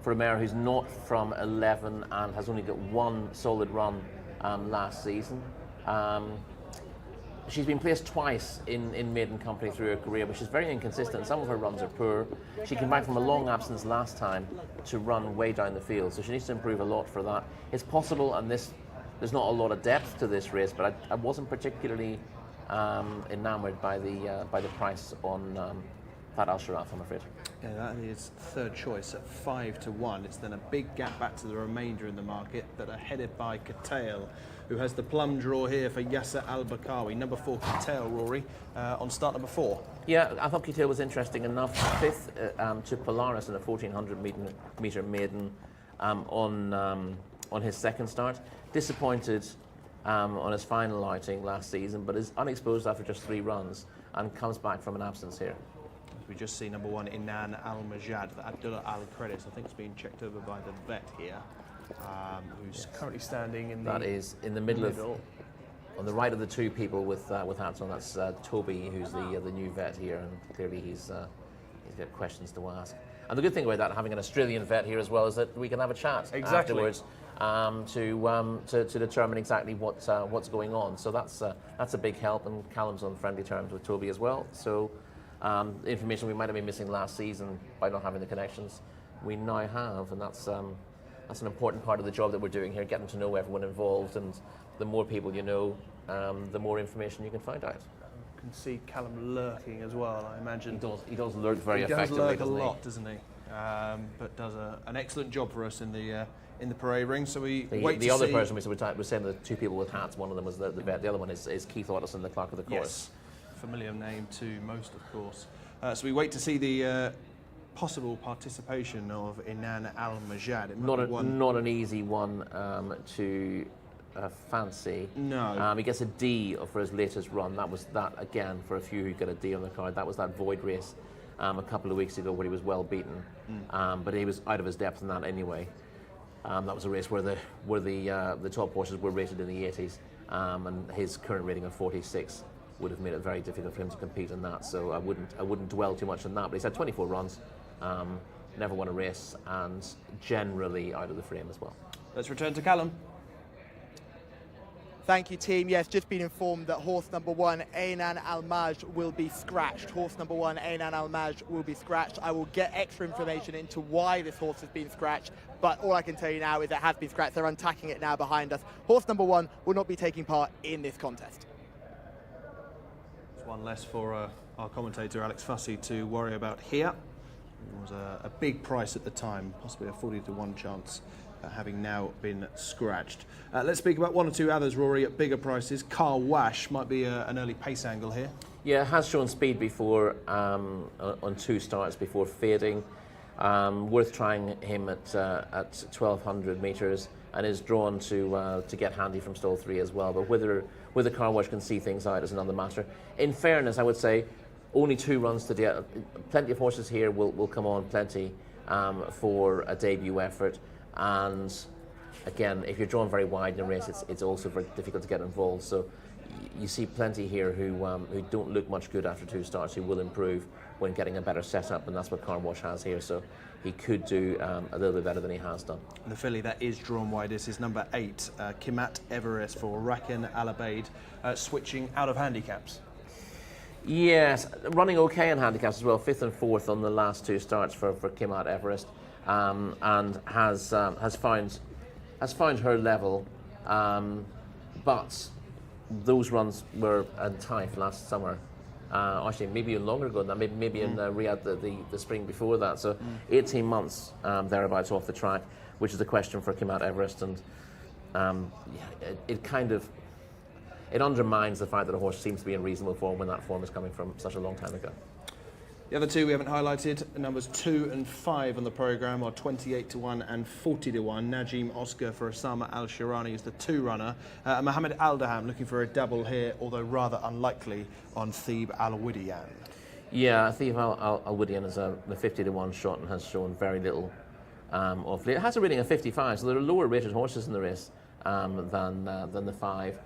a mare who's not from 11 and has only got one solid run last season. She's been placed twice in maiden company through her career, which is very inconsistent. Some of her runs are poor. She came back from a long absence last time to run way down the field, so she needs to improve a lot for that. It's possible, and there's not a lot of depth to this race, but I wasn't particularly enamoured by the price on Fat Al Sharaf, I'm afraid. Yeah, that is third choice at 5-1. It's then a big gap back to the remainder in the market that are headed by Katail, who has the plum draw here for Yasser Al-Bakawi. Number 4, Katail, Rory, on start number 4. Yeah, I thought Katail was interesting enough. 5th to Polaris in a 1400 metre maiden on his second start. Disappointed on his final outing last season, but is unexposed after just 3 runs and comes back from an absence here. We just see number 1, Inan Al-Majad, that Abdullah Al-Credis. I think it's being checked over by the vet here, who's currently standing in that is in the middle of, on the right of the 2 people with hats on. That's Toby, who's the new vet here, and clearly he's got questions to ask. And the good thing about that, having an Australian vet here as well, is that we can have a chat afterwards to determine exactly what's going on. So that's a big help, and Callum's on friendly terms with Toby as well. So information we might have been missing last season by not having the connections, we now have, and that's an important part of the job that we're doing here, getting to know everyone involved, and the more people you know, the more information you can find out. You can see Callum lurking as well, I imagine. He does lurk very effectively. He does lurk a lot, doesn't he? But does an excellent job for us in the parade ring. So we wait to see. The other person we're saying the 2 people with hats. One of them was the vet. The other one is Keith Otterson, the clerk of the course. Yes. Familiar name to most, of course. So we wait to see the possible participation of Inan Al-Majad. Not an easy one to fancy. No. He gets a D for his latest run. That was that again for a few who got a D on the card. That was that Void race a couple of weeks ago where he was well beaten, but he was out of his depth in that anyway. That was a race where the top horses were rated in the 80s, and his current rating of 46 would have made it very difficult for him to compete in that. So I wouldn't dwell too much on that. But he's had 24 runs, never won a race, and generally out of the frame as well. Let's return to Callum. Thank you, team. Yes, just been informed that horse number 1, Ainan Al-Majd, will be scratched. Horse number 1, Ainan Al-Majd, will be scratched. I will get extra information into why this horse has been scratched, but all I can tell you now is it has been scratched. They're untacking it now behind us. Horse number 1 will not be taking part in this contest. It's one less for our commentator, Alex Fussy, to worry about here. It was a big price at the time, possibly a 40-1 chance. Having now been scratched. Let's speak about one or two others, Rory, at bigger prices. Carl Wash might be an early pace angle here. Yeah, has shown speed before on 2 starts before fading. Worth trying him at 1,200 metres, and is drawn to get handy from stall 3 as well. But whether Carl Wash can see things out is another matter. In fairness, I would say only 2 runs today. Plenty of horses here will come on plenty for a debut effort. And again, if you're drawn very wide in a race, it's also very difficult to get involved. So you see plenty here who don't look much good after 2 starts, who will improve when getting a better setup, and that's what Carl Wash has here. So he could do a little bit better than he has done. The filly that is drawn wide is number 8, Kimat Everest for Rakan Al Abeid, switching out of handicaps. Yes, running okay in handicaps as well, 5th and 4th on the last 2 starts for Kimat Everest. And has found her level, but those runs were in Taif last summer. Actually, maybe even longer ago than that. Maybe in Riyadh the spring before that. So 18 months thereabouts off the track, which is a question for Kimat Everest, and it undermines the fact that a horse seems to be in reasonable form when that form is coming from such a long time ago. The other 2 we haven't highlighted, numbers 2 and 5 on the programme, are 28-1 and 40-1. Najim Oscar for Osama Al Shirani is the 2 runner. Mohammed Aldaham looking for a double here, although rather unlikely on Thebe Al Widiyan. Yeah, I think Al-Wudian is the 50-1 shot and has shown very little off late. It has a rating of 55, so there are lower rated horses in the race than the 5,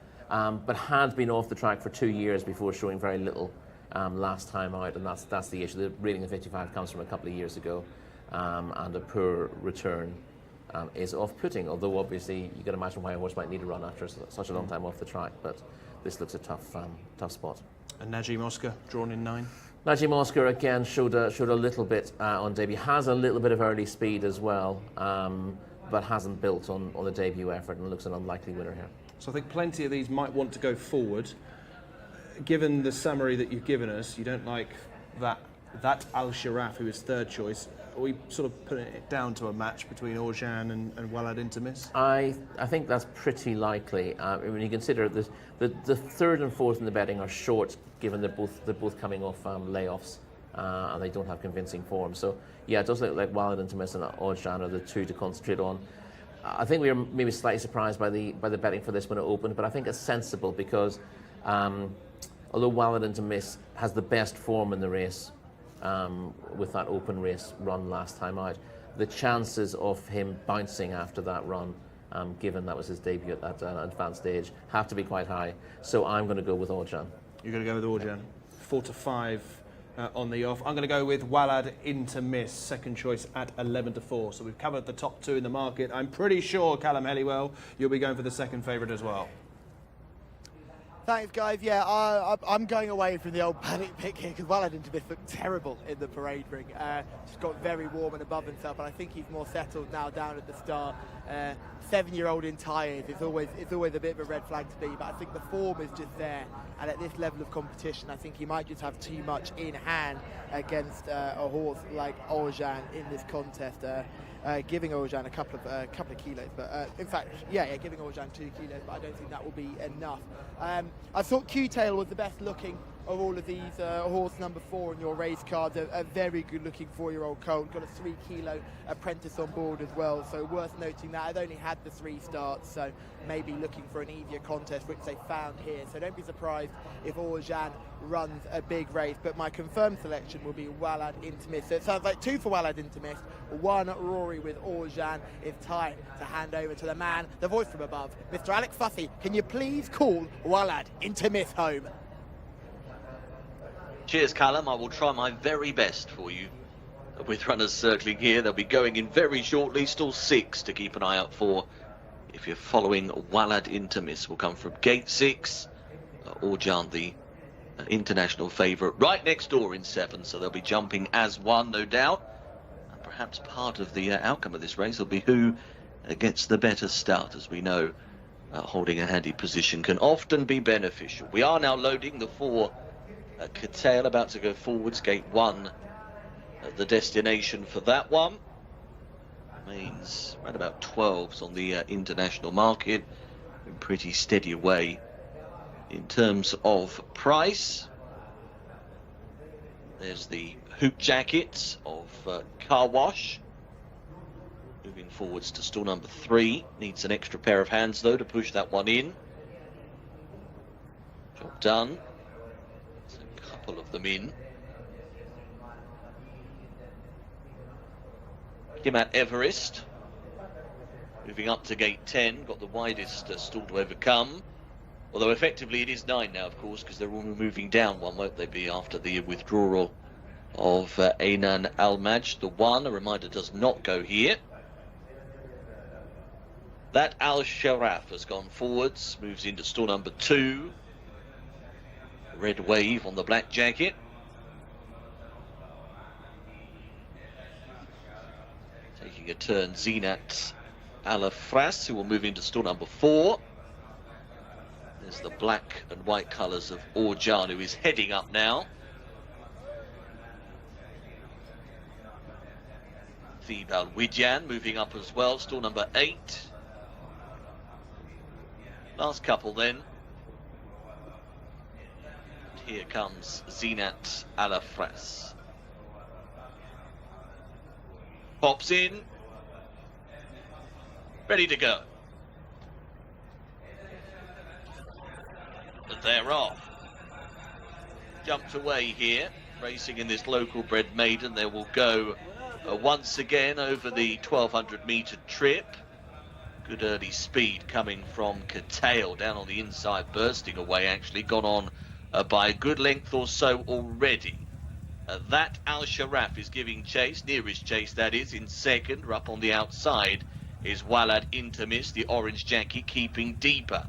but had been off the track for 2 years before showing very little last time out, and that's the issue. The rating of 55 comes from a couple of years ago, and a poor return is off-putting, although obviously you can imagine why a horse might need a run after such a long time off the track, but this looks a tough spot. And Najim Oscar, drawn in 9. Najim Oscar again showed a little bit on debut, has a little bit of early speed as well, but hasn't built on the debut effort and looks an unlikely winner here. So I think plenty of these might want to go forward. Given the summary that you've given us, you don't like that Al Sharaf, who is third choice. Are we sort of putting it down to a match between Orjan and Walad Intimis? I think that's pretty likely. When you consider the third and fourth in the betting are short, given they're both coming off layoffs and they don't have convincing form. So yeah, it does look like Walad Intimis and Orjan are the two to concentrate on. I think we were maybe slightly surprised by the betting for this when it opened, but I think it's sensible because although Walad Intimis has the best form in the race, with that open race run last time out, the chances of him bouncing after that run, given that was his debut at that advanced stage, have to be quite high. So I'm going to go with Orjan. You're going to go with Orjan. 4 to 5 on the off. I'm going to go with Walad Intimis, second choice at 11 to 4. So we've covered the top 2 in the market. I'm pretty sure, Callum Helliwell, you'll be going for the second favourite as well. Thanks, guys. Yeah, I'm going away from the old panic pick here because Walad Intimis looked terrible in the parade ring. Just got very warm and above himself, and I think he's more settled now down at the start. 7-year-old in tyres, it's always a bit of a red flag to be, but I think the form is just there, and at this level of competition, I think he might just have too much in hand against a horse like Orjan in this contest. Giving Orjan a couple of kilos, but in fact, giving Orjan 2 kilos, but I don't think that will be enough. I thought Q-Tail was the best looking of all of these. Horse number 4 in your race cards, a very good looking 4-year-old colt, got a 3 kilo apprentice on board as well, so worth noting that. I've only had the 3 starts, so maybe looking for an easier contest, which they found here, so don't be surprised if Orjan runs a big race, but my confirmed selection will be Walad Intimis. So it sounds like 2 for Walad Intimis, 1 Rory with Orjan. It's time to hand over to the man, the voice from above, Mr. Alex Fussy. Can you please call Walad Intimis home? Cheers, Callum. I will try my very best for you. With runners circling here, they'll be going in very shortly. Still 6 to keep an eye out for. If you're following Walad Intimis, will come from gate 6. Orjan, the international favourite, right next door in 7, so they'll be jumping as 1, no doubt. And perhaps part of the outcome of this race will be who gets the better start. As we know, holding a handy position can often be beneficial. We are now loading the 4 Curtail, about to go forwards, gate 1 at the destination for that one. Remains around about 12s on the international market, in pretty steady away in terms of price. There's the hoop jackets of Car Wash, moving forwards to stall number 3. Needs an extra pair of hands though to push that one in. Job done. Of them in. Kimat Everest moving up to gate 10, got the widest stall to overcome, although effectively it is 9 now, of course, because they're all moving down one, won't they be, after the withdrawal of Aynan Al-Majd. The 1, a reminder, does not go here. That Al Sharaf has gone forwards, moves into stall number 2. Red wave on the black jacket. Taking a turn, Zinat Alafras, who will move into stall number 4. There's the black and white colours of Orjan, who is heading up now. Thebe Al-Widyan moving up as well, stall number 8. Last couple then. Here comes Zinat Alafras. Pops in. Ready to go. And they're off. Jumped away here. racing in this local bred maiden. They will go once again over the 1200 metre trip. Good early speed coming from Curtail down on the inside, bursting away actually, gone on by a good length or so already. That Al Sharaf is giving chase, nearest chase that is, in second. Up on the outside is Walad Intermis, the orange jacket, keeping deeper.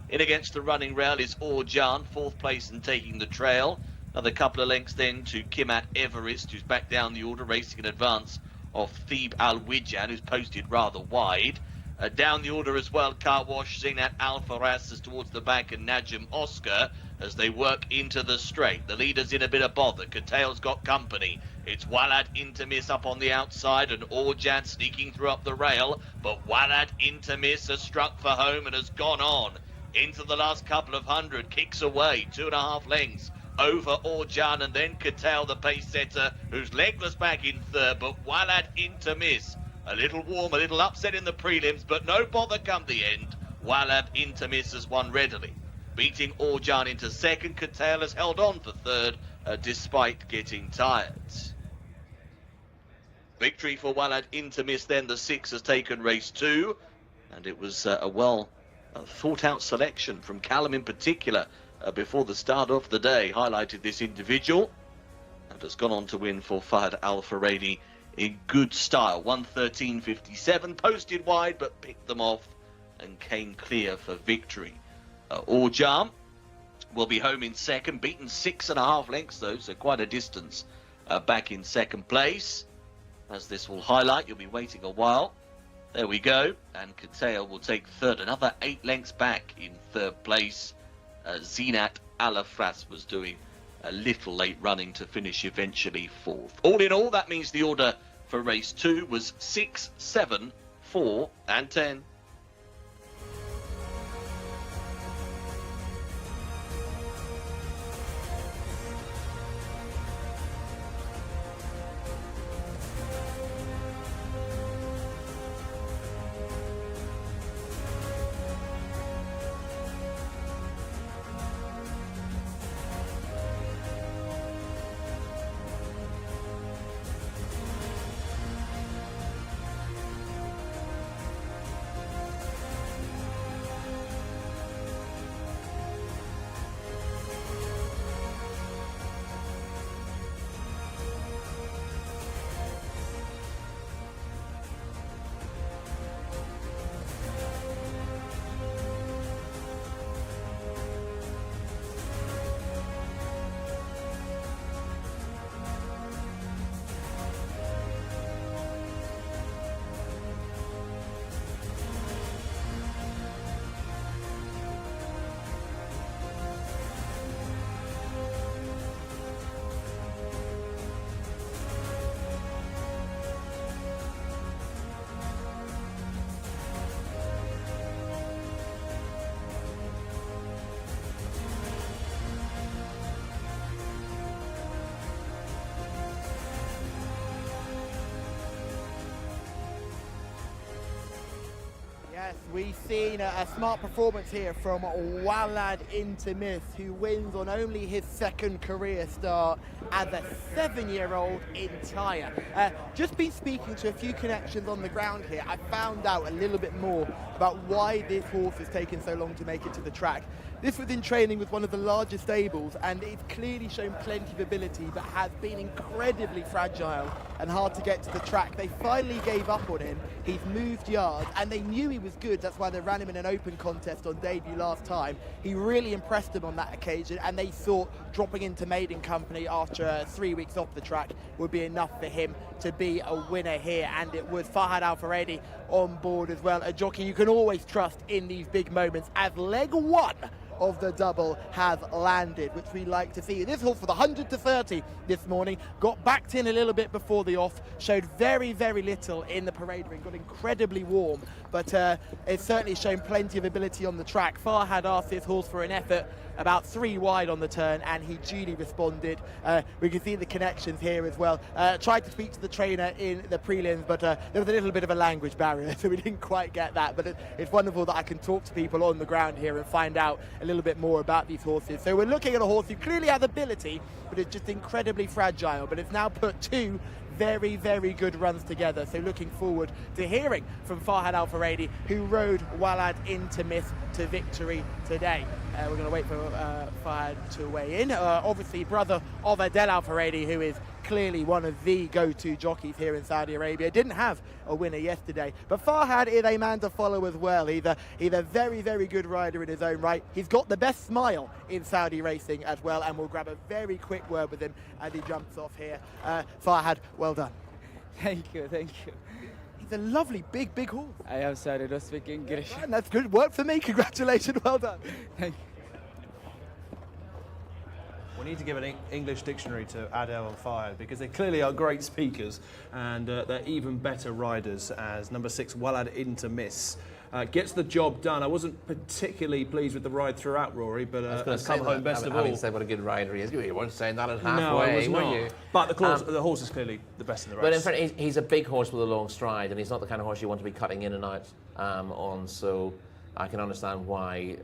In against the running rail is Orjan, fourth place and taking the trail. Another couple of lengths then to Kimat Everest, who's back down the order, racing in advance of Thebe Al Wijan, who's posted rather wide. Down the order as well, Carwash, Zinat Al Faras towards the back, and Najm Oscar as they work into the straight. The leader's in a bit of bother. Curtail's got company. It's Walad Intermis up on the outside and Orjan sneaking through up the rail. But Walad Intermis has struck for home and has gone on into the last couple of hundred. Kicks away 2.5 lengths over Orjan, and then Curtail, the pace setter, who's legless back in third. But Walad Intermis, a little warm, a little upset in the prelims, but no bother come the end. Walad Intermis has won readily, beating Orjan into second. Curtail has held on for third, despite getting tired. Victory for Walad Intermis then. The 6 has taken race 2, and it was a well thought out selection from Callum in particular before the start of the day. Highlighted this individual and has gone on to win for Fahad Al Faradi in good style. 1:13.57, posted wide but picked them off and came clear for victory. Orjan will be home in second, beaten 6.5 lengths though, so quite a distance back in second place. As this will highlight, you'll be waiting a while. There we go, and Curtail will take third, another 8 lengths back in third place. Zinat Alafras was doing a little late running to finish eventually fourth. All in all, that means the order for race 2 was 6, 7, 4 and 10. Yes, we've seen a smart performance here from Walad Intermis, who wins on only his second career start as a 7-year-old in Tyre. Just been speaking to a few connections on the ground here. I found out a little bit more about why this horse has taken so long to make it to the track. This was in training with one of the largest stables, and it's clearly shown plenty of ability, but has been incredibly fragile and hard to get to the track. They finally gave up on him. He's moved yards, and they knew he was good. That's why they ran him in an open contest on debut last time. He really impressed them on that occasion, and they thought dropping into maiden company after 3 weeks off the track would be enough for him to be a winner here. And it was Fahad Al Faradi on board as well, a jockey you can always trust in these big moments, as leg 1 of the double has landed, which we like to see. This horse for the 100 to 30 this morning got backed in a little bit before the off, showed very, very little in the parade ring, got incredibly warm, but it's certainly shown plenty of ability on the track. Farhad asked this horse for an effort about 3 wide on the turn, and he duly responded. We can see the connections here as well. Tried to speak to the trainer in the prelims, but there was a little bit of a language barrier, so we didn't quite get that. But it's wonderful that I can talk to people on the ground here and find out a little bit more about these horses. So we're looking at a horse who clearly has ability, but is just incredibly fragile, but it's now put two very, very good runs together. So looking forward to hearing from Farhad Al Faradi, who rode Walad into Miss to victory today. We're going to wait for Farhad to weigh in. Obviously, brother of Adel Al Faradi, who is clearly one of the go-to jockeys here in Saudi Arabia. Didn't have a winner yesterday, but Farhad is a man to follow as well. He's a very, very good rider in his own right. He's got the best smile in Saudi racing as well, and we'll grab a very quick word with him as he jumps off here. Farhad, well done. Thank you. He's a lovely, big horse. I am sorry, I don't speak English. And that's good work for me. Congratulations, well done. Thank you. We need to give an English dictionary to Adel and Farhad because they clearly are great speakers and they're even better riders, as number 6 Walad into Miss gets the job done. I wasn't particularly pleased with the ride throughout, Rory, but has come home best of all. Having said what a good rider he is, you weren't saying that at halfway, no, I was not. were you? But the horse is clearly the best in the race. But in fact, he's a big horse with a long stride, and he's not the kind of horse you want to be cutting in and out on, so I can understand why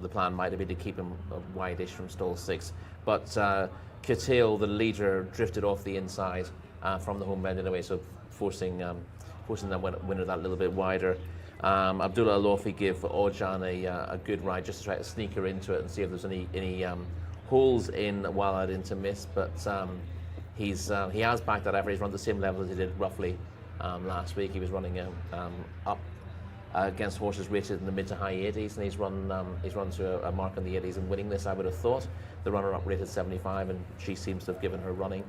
the plan might have been to keep him wide-ish from stall 6. But Katil, the leader, drifted off the inside from the home bend in a way, so forcing that winner that little bit wider. Abdullah Alofi give Ojan a good ride just to try to sneak her into it and see if there's any holes in Walad into Miss, but he has backed that effort. He's run the same level as he did roughly last week. He was running up against horses rated in the mid to high 80s, and he's run to a mark in the 80s and winning this, I would have thought. The runner-up rated 75, and she seems to have given her running.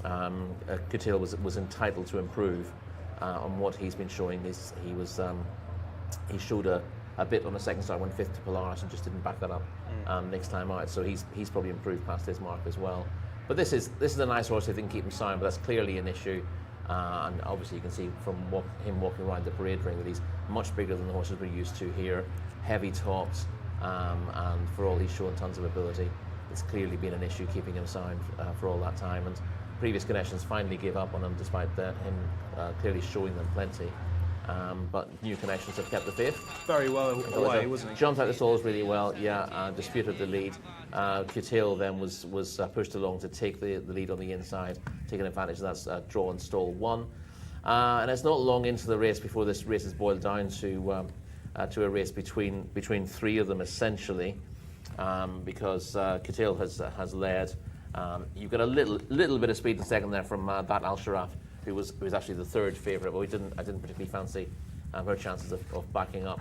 Katil was entitled to improve on what he's been showing. He showed a bit on the second start, went 5th to Polaris and just didn't back that up next time out. So he's probably improved past his mark as well. But this is a nice horse if they can keep him sound, but that's clearly an issue. And obviously you can see from him walking around the parade ring that he's much bigger than the horses we're used to here. Heavy tops, and for all he's shown tons of ability, it's clearly been an issue keeping him sound for all that time. And previous connections finally gave up on him despite him clearly showing them plenty. But new connections have kept the faith. Very well away, wasn't he? Jumped out the stalls really well, disputed the lead. Katil then was pushed along to take the lead on the inside, taking advantage of that draw in stall 1. And it's not long into the race before this race is boiled down to a race between 3 of them essentially, because Katil has led. You've got a little bit of speed in second there from that Al Sharaf, who was actually the 3rd favourite, but I didn't particularly fancy her chances of backing up.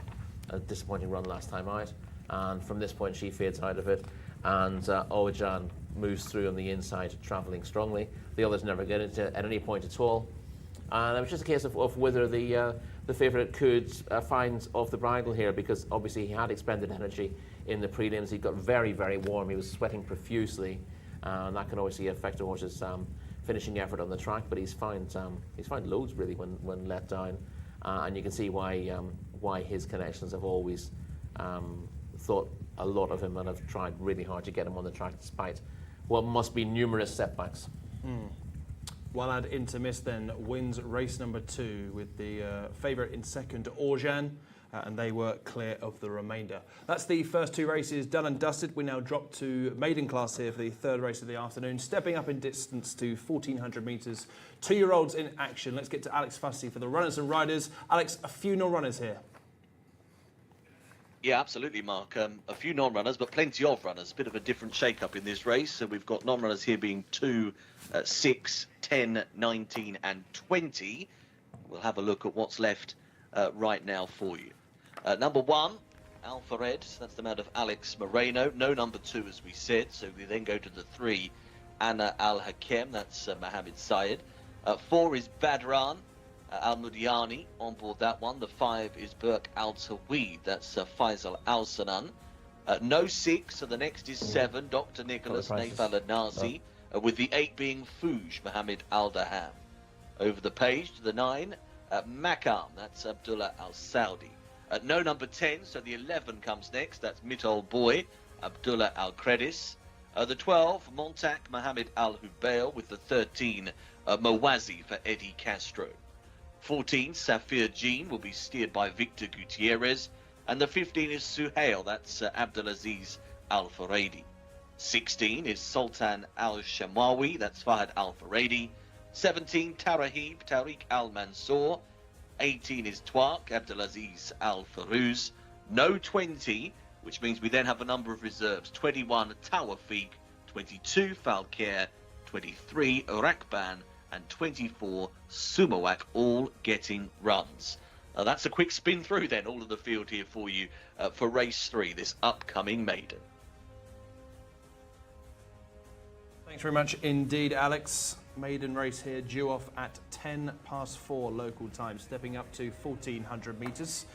A disappointing run last time out, and from this point she fades out of it, and Owajan moves through on the inside, travelling strongly. The others never get into at any point at all, and it was just a case of whether the favourite could find off the bridle here, because obviously he had expended energy in the prelims. He got very, very warm. He was sweating profusely, and that can obviously affect a horse's finishing effort on the track. But he's found loads really when let down, and you can see why his connections have always thought a lot of him and have tried really hard to get him on the track despite what must be numerous setbacks. Walad into Miss then wins race number 2 with the favourite in second, Orjan, and they were clear of the remainder. That's the first 2 races done and dusted. We now drop to maiden class here for the 3rd race of the afternoon, stepping up in distance to 1,400 metres. 2-year-olds in action. Let's get to Alex Fassi for the runners and riders. Alex, a few non-runners here. Yeah, absolutely, Mark. A few non-runners, but plenty of runners. A bit of a different shake-up in this race. So we've got non-runners here being 2, 6, 10, 19 and 20. We'll have a look at what's left right now for you. Number 1, Alpha Red. That's the man of Alex Moreno. No number 2, as we said. So we then go to the 3, Anna Al-Hakem. That's Mohammed Syed. 4 is Badran Al-Mudiani on board that one. The 5 is Burke Al-Taweed. That's Faisal Al-Sanan. No 6, so the next is 7, Dr. Nicholas Naif Al-Nazi, with the 8 being Fouj, Mohammed Al-Daham. Over the page to the 9, Makam, that's Abdullah Al-Saudi. No number 10, so the 11 comes next, that's Mitol Boy, Abdullah Al-Credis. The 12, Montac, Mohammed Al-Hubail, with the 13, Mawazi for Eddie Castro. 14, Safir Jean will be steered by Victor Gutierrez. And the 15 is Suhail, that's Abdulaziz Al Faradi. 16 is Sultan Al Shamawi, that's Fahad Al Faradi. 17 Tarahib, Tariq Al Mansour. 18 is Twark, Abdulaziz Al Farouz. No 20, which means we then have a number of reserves. 21 Tawfiq, 22 Falkir, 23 Rakban, and 24 Sumawak, all getting runs. That's a quick spin through then, all of the field here for you for race 3, this upcoming maiden. Thanks very much indeed, Alex. Maiden race here due off at 4:10 local time, stepping up to 1400 metres.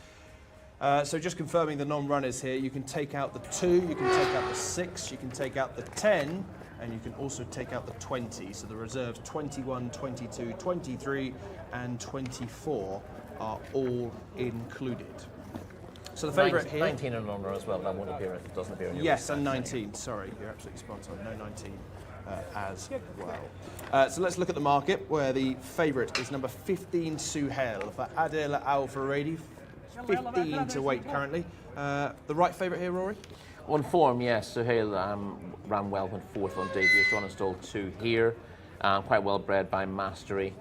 So just confirming the non-runners here, you can take out the 2, you can take out the 6, you can take out the 10, and you can also take out the 20. So the reserves 21, 22, 23 and 24 are all included. So the favourite here... 19 and non-runner as well, that won't appear, it doesn't appear in your Yes, and 19, sorry, you're absolutely spot on, no 19. As well. So let's look at the market, where the favourite is number 15 Suhail for Adil Al Faradi, 15 to weight currently. The right favourite here, Rory? On form, yes. Suhail ran well, went fourth on debut. John installed 2 here, quite well bred by Mastery,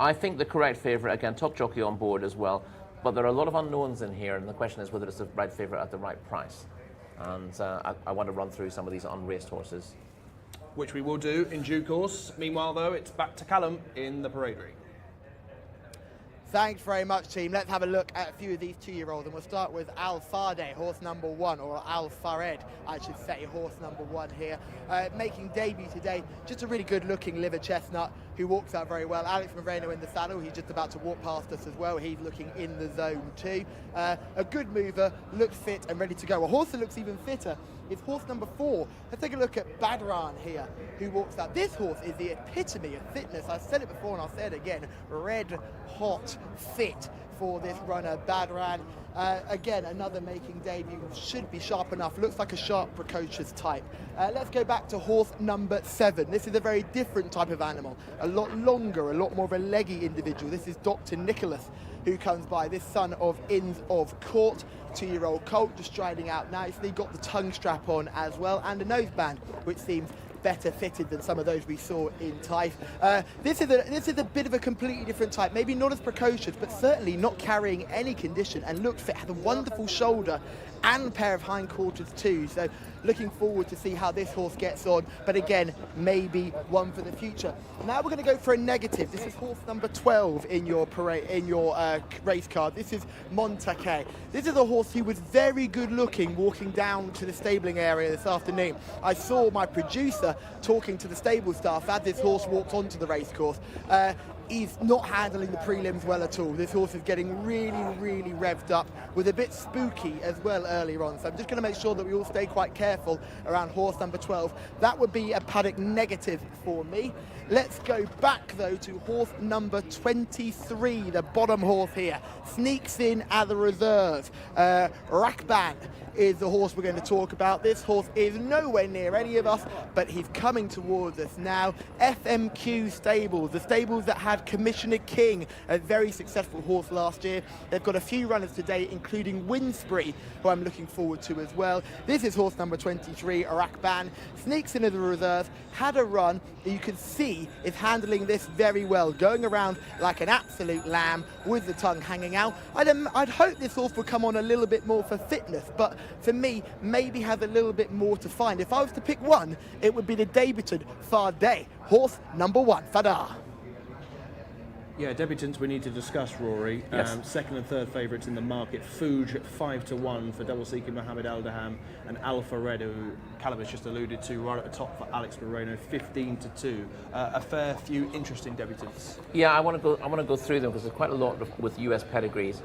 I think the correct favourite, again, top jockey on board as well, but there are a lot of unknowns in here, and the question is whether it's the right favourite at the right price. And I want to run through some of these unraced horses. Which we will do in due course. Meanwhile, though, it's back to Callum in the parade ring. Thanks very much, team. Let's have a look at a few of these 2-year-olds, and we'll start with Al Fardeh, horse number 1, or Al Fared, I should say, horse number 1 here. Making debut today, just a really good-looking liver chestnut who walks out very well. Alex Moreno in the saddle, he's just about to walk past us as well. He's looking in the zone too. A good mover, looks fit and ready to go. A horse that looks even fitter is horse number 4. Let's take a look at Badran here, who walks out. This horse is the epitome of fitness. I've said it before and I'll say it again. Red hot fit for this runner, Badran. Again, another making debut, should be sharp enough, looks like a sharp, precocious type. Let's go back to horse number 7. This is a very different type of animal, a lot longer, a lot more of a leggy individual. This is Dr. Nicholas, who comes by, this son of Inns of Court, 2-year-old colt, just striding out nicely, got the tongue strap on as well, and a noseband, which seems better fitted than some of those we saw in Taif. This is a bit of a completely different type, maybe not as precocious, but certainly not carrying any condition, and looks fit, has a wonderful shoulder and pair of hindquarters too. So looking forward to see how this horse gets on, but again, maybe one for the future. Now we're going to go for a negative. This is horse number 12 in your parade, in your race card. This is Montake. This is a horse who was very good looking walking down to the stabling area this afternoon. I saw my producer talking to the stable staff as this horse walked onto the race course. He's not handling the prelims well at all. This horse is getting really, really revved up, with a bit spooky as well earlier on. So I'm just going to make sure that we all stay quite careful around horse number 12. That would be a paddock negative for me. Let's go back though to horse number 23, the bottom horse here. Sneaks in at the reserve. Rakban is the horse we're going to talk about. This horse is nowhere near any of us, but he's coming towards us now. FMQ Stables, the stables that had Commissioner King, a very successful horse last year. They've got a few runners today, including Winspree, who I'm looking forward to as well. This is horse number 23, Rakban. Sneaks into the reserve, had a run, you can see is handling this very well, going around like an absolute lamb with the tongue hanging out. I'd hope this horse would come on a little bit more for fitness, but for me, maybe has a little bit more to find. If I was to pick one, it would be the debutant Fardeh, horse number 1, Fadar. Yeah, debutants we need to discuss, Rory. Yes. Second and third favourites in the market. Fouge 5-1 for double seeker Mohammed Aldaham, and Alfaredo, Callum has just alluded to, right at the top for Alex Moreno, 15-2. A fair few interesting debutants. Yeah, I want to go through them because there's quite a lot with US pedigrees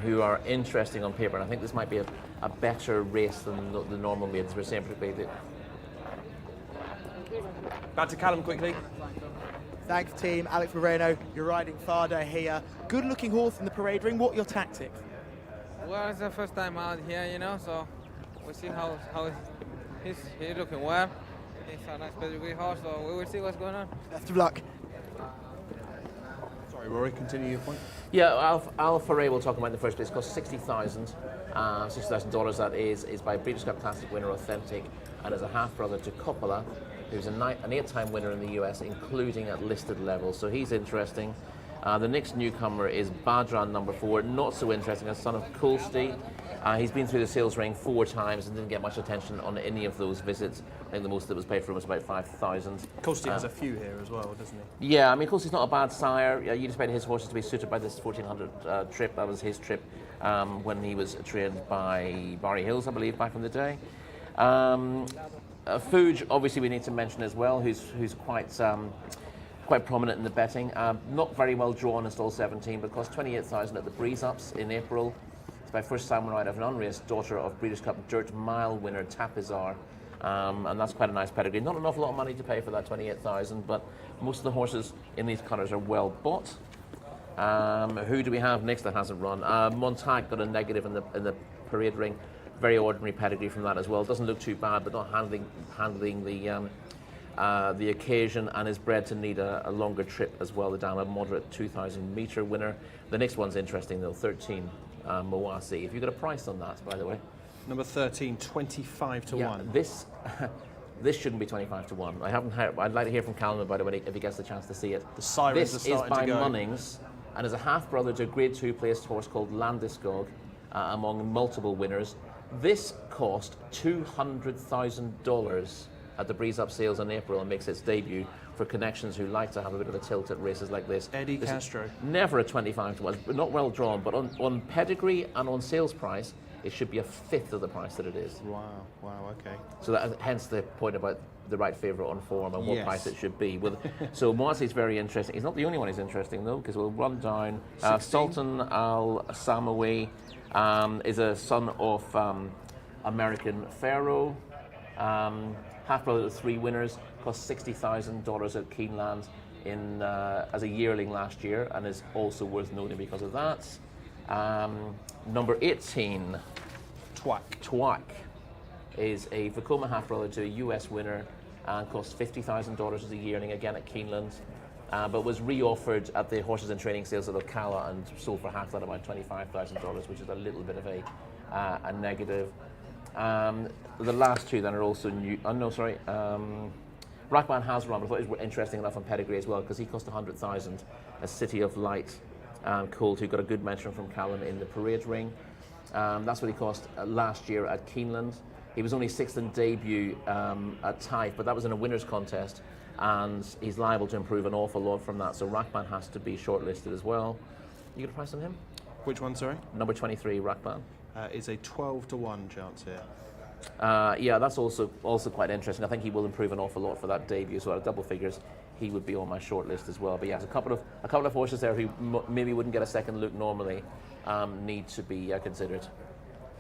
who are interesting on paper, and I think this might be a better race than the normal maids we're saying, particularly. Back to Callum quickly. Thanks, team. Alex Moreno, you're riding Fardeh here. Good-looking horse in the parade ring. What are your tactics? Well, it's the first time out here, you know, so we'll see how he's looking well. He's a nice pedigree horse, so we will see what's going on. Best of luck. Sorry, Rory, continue your point. Yeah, Alpha Ray we'll talk about in the first place. It costs $60,000. That is by Breeders' Cup Classic winner Authentic, and is a half brother to Coppola, who's an 8-time winner in the US, including at listed levels. So he's interesting. The next newcomer is Badran, number 4. Not so interesting, a son of Kulsti. He's been through the sales ring 4 times and didn't get much attention on any of those visits. I think the most that was paid for him was about 5,000. Kulsti has a few here as well, doesn't he? Yeah, I mean, Kulsti's not a bad sire. You'd expect his horses to be suited by this 1400 trip. That was his trip when he was trained by Barry Hills, I believe, back in the day. Fuge, obviously, we need to mention as well, who's quite prominent in the betting. Not very well drawn in stall 17, but cost 28,000 at the Breeze Ups in April. It's my first time ride of an unraced daughter of Breeders' Cup Dirt Mile winner Tapizar, and that's quite a nice pedigree. Not an awful lot of money to pay for that 28,000, but most of the horses in these cutters are well bought. Who do we have next that hasn't run? Montag got a negative in the parade ring. Very ordinary pedigree from that as well. Doesn't look too bad, but not handling the occasion, and is bred to need a longer trip as well. The down a moderate 2,000 metre winner. The next one's interesting though, 13 Moasi. Have you got a price on that, by the way? Number 13, 25 to 1. This shouldn't be 25 to 1. I haven't heard. I'd like to hear from Callum about it if he gets the chance to see it. The sirens this are starting to go. This is by Munnings, and is a half brother to a Grade 2 placed horse called Landeskog, among multiple winners. This cost $200,000 at the Breeze Up sales in April and makes its debut for connections who like to have a bit of a tilt at races like this. Eddie Castro. Never a 25 to 1, but not well drawn, but on pedigree and on sales price, it should be a fifth of the price that it is. Wow, okay. So hence the point about the right favourite on form and what Yes. price it should be. So Moasi is very interesting. He's not the only one who's interesting though, because we'll run down Sultan Al Samawi is a son of American Pharaoh. Half brother to 3 winners, cost $60,000 at Keeneland as a yearling last year, and is also worth noting because of that. Number 18, Twack, is a Vekoma half brother to a US winner and cost $50,000 as a yearling, again at Keeneland, but was re-offered at the horses and training sales at Ocala and sold for half that, about $25,000, which is a little bit of a negative. The last 2 then are also new. Rackman has run, but I thought it was interesting enough on pedigree as well, because he cost $100,000. A City of Light colt who got a good mention from Callum in the parade ring. That's what he cost last year at Keeneland. He was only 6th in debut at Type, but that was in a winners contest, and he's liable to improve an awful lot from that. So Rackman has to be shortlisted as well. You got a price on him? Which one, sorry? Number 23, Rackman. Is a 12 to 1 chance here. Yeah, that's also quite interesting. I think he will improve an awful lot for that debut. So at double figures, he would be on my short list as well. But yes, a couple of horses there who maybe wouldn't get a second look normally need to be considered.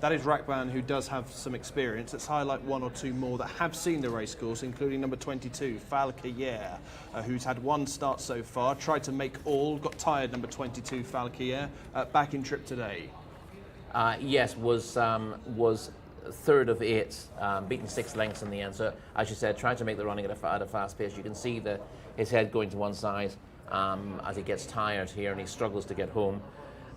That is Rackman, who does have some experience. Let's highlight 1 or 2 more that have seen the racecourse, including number 22, Falcayer, who's had 1 start so far. Tried to make all, got tired. Number 22, Falcayer, back in trip today. Yes, was 3rd of 8, beaten 6 lengths in the end. So, as you said, tried to make the running at a fast pace. You can see his head going to one side as he gets tired here, and he struggles to get home.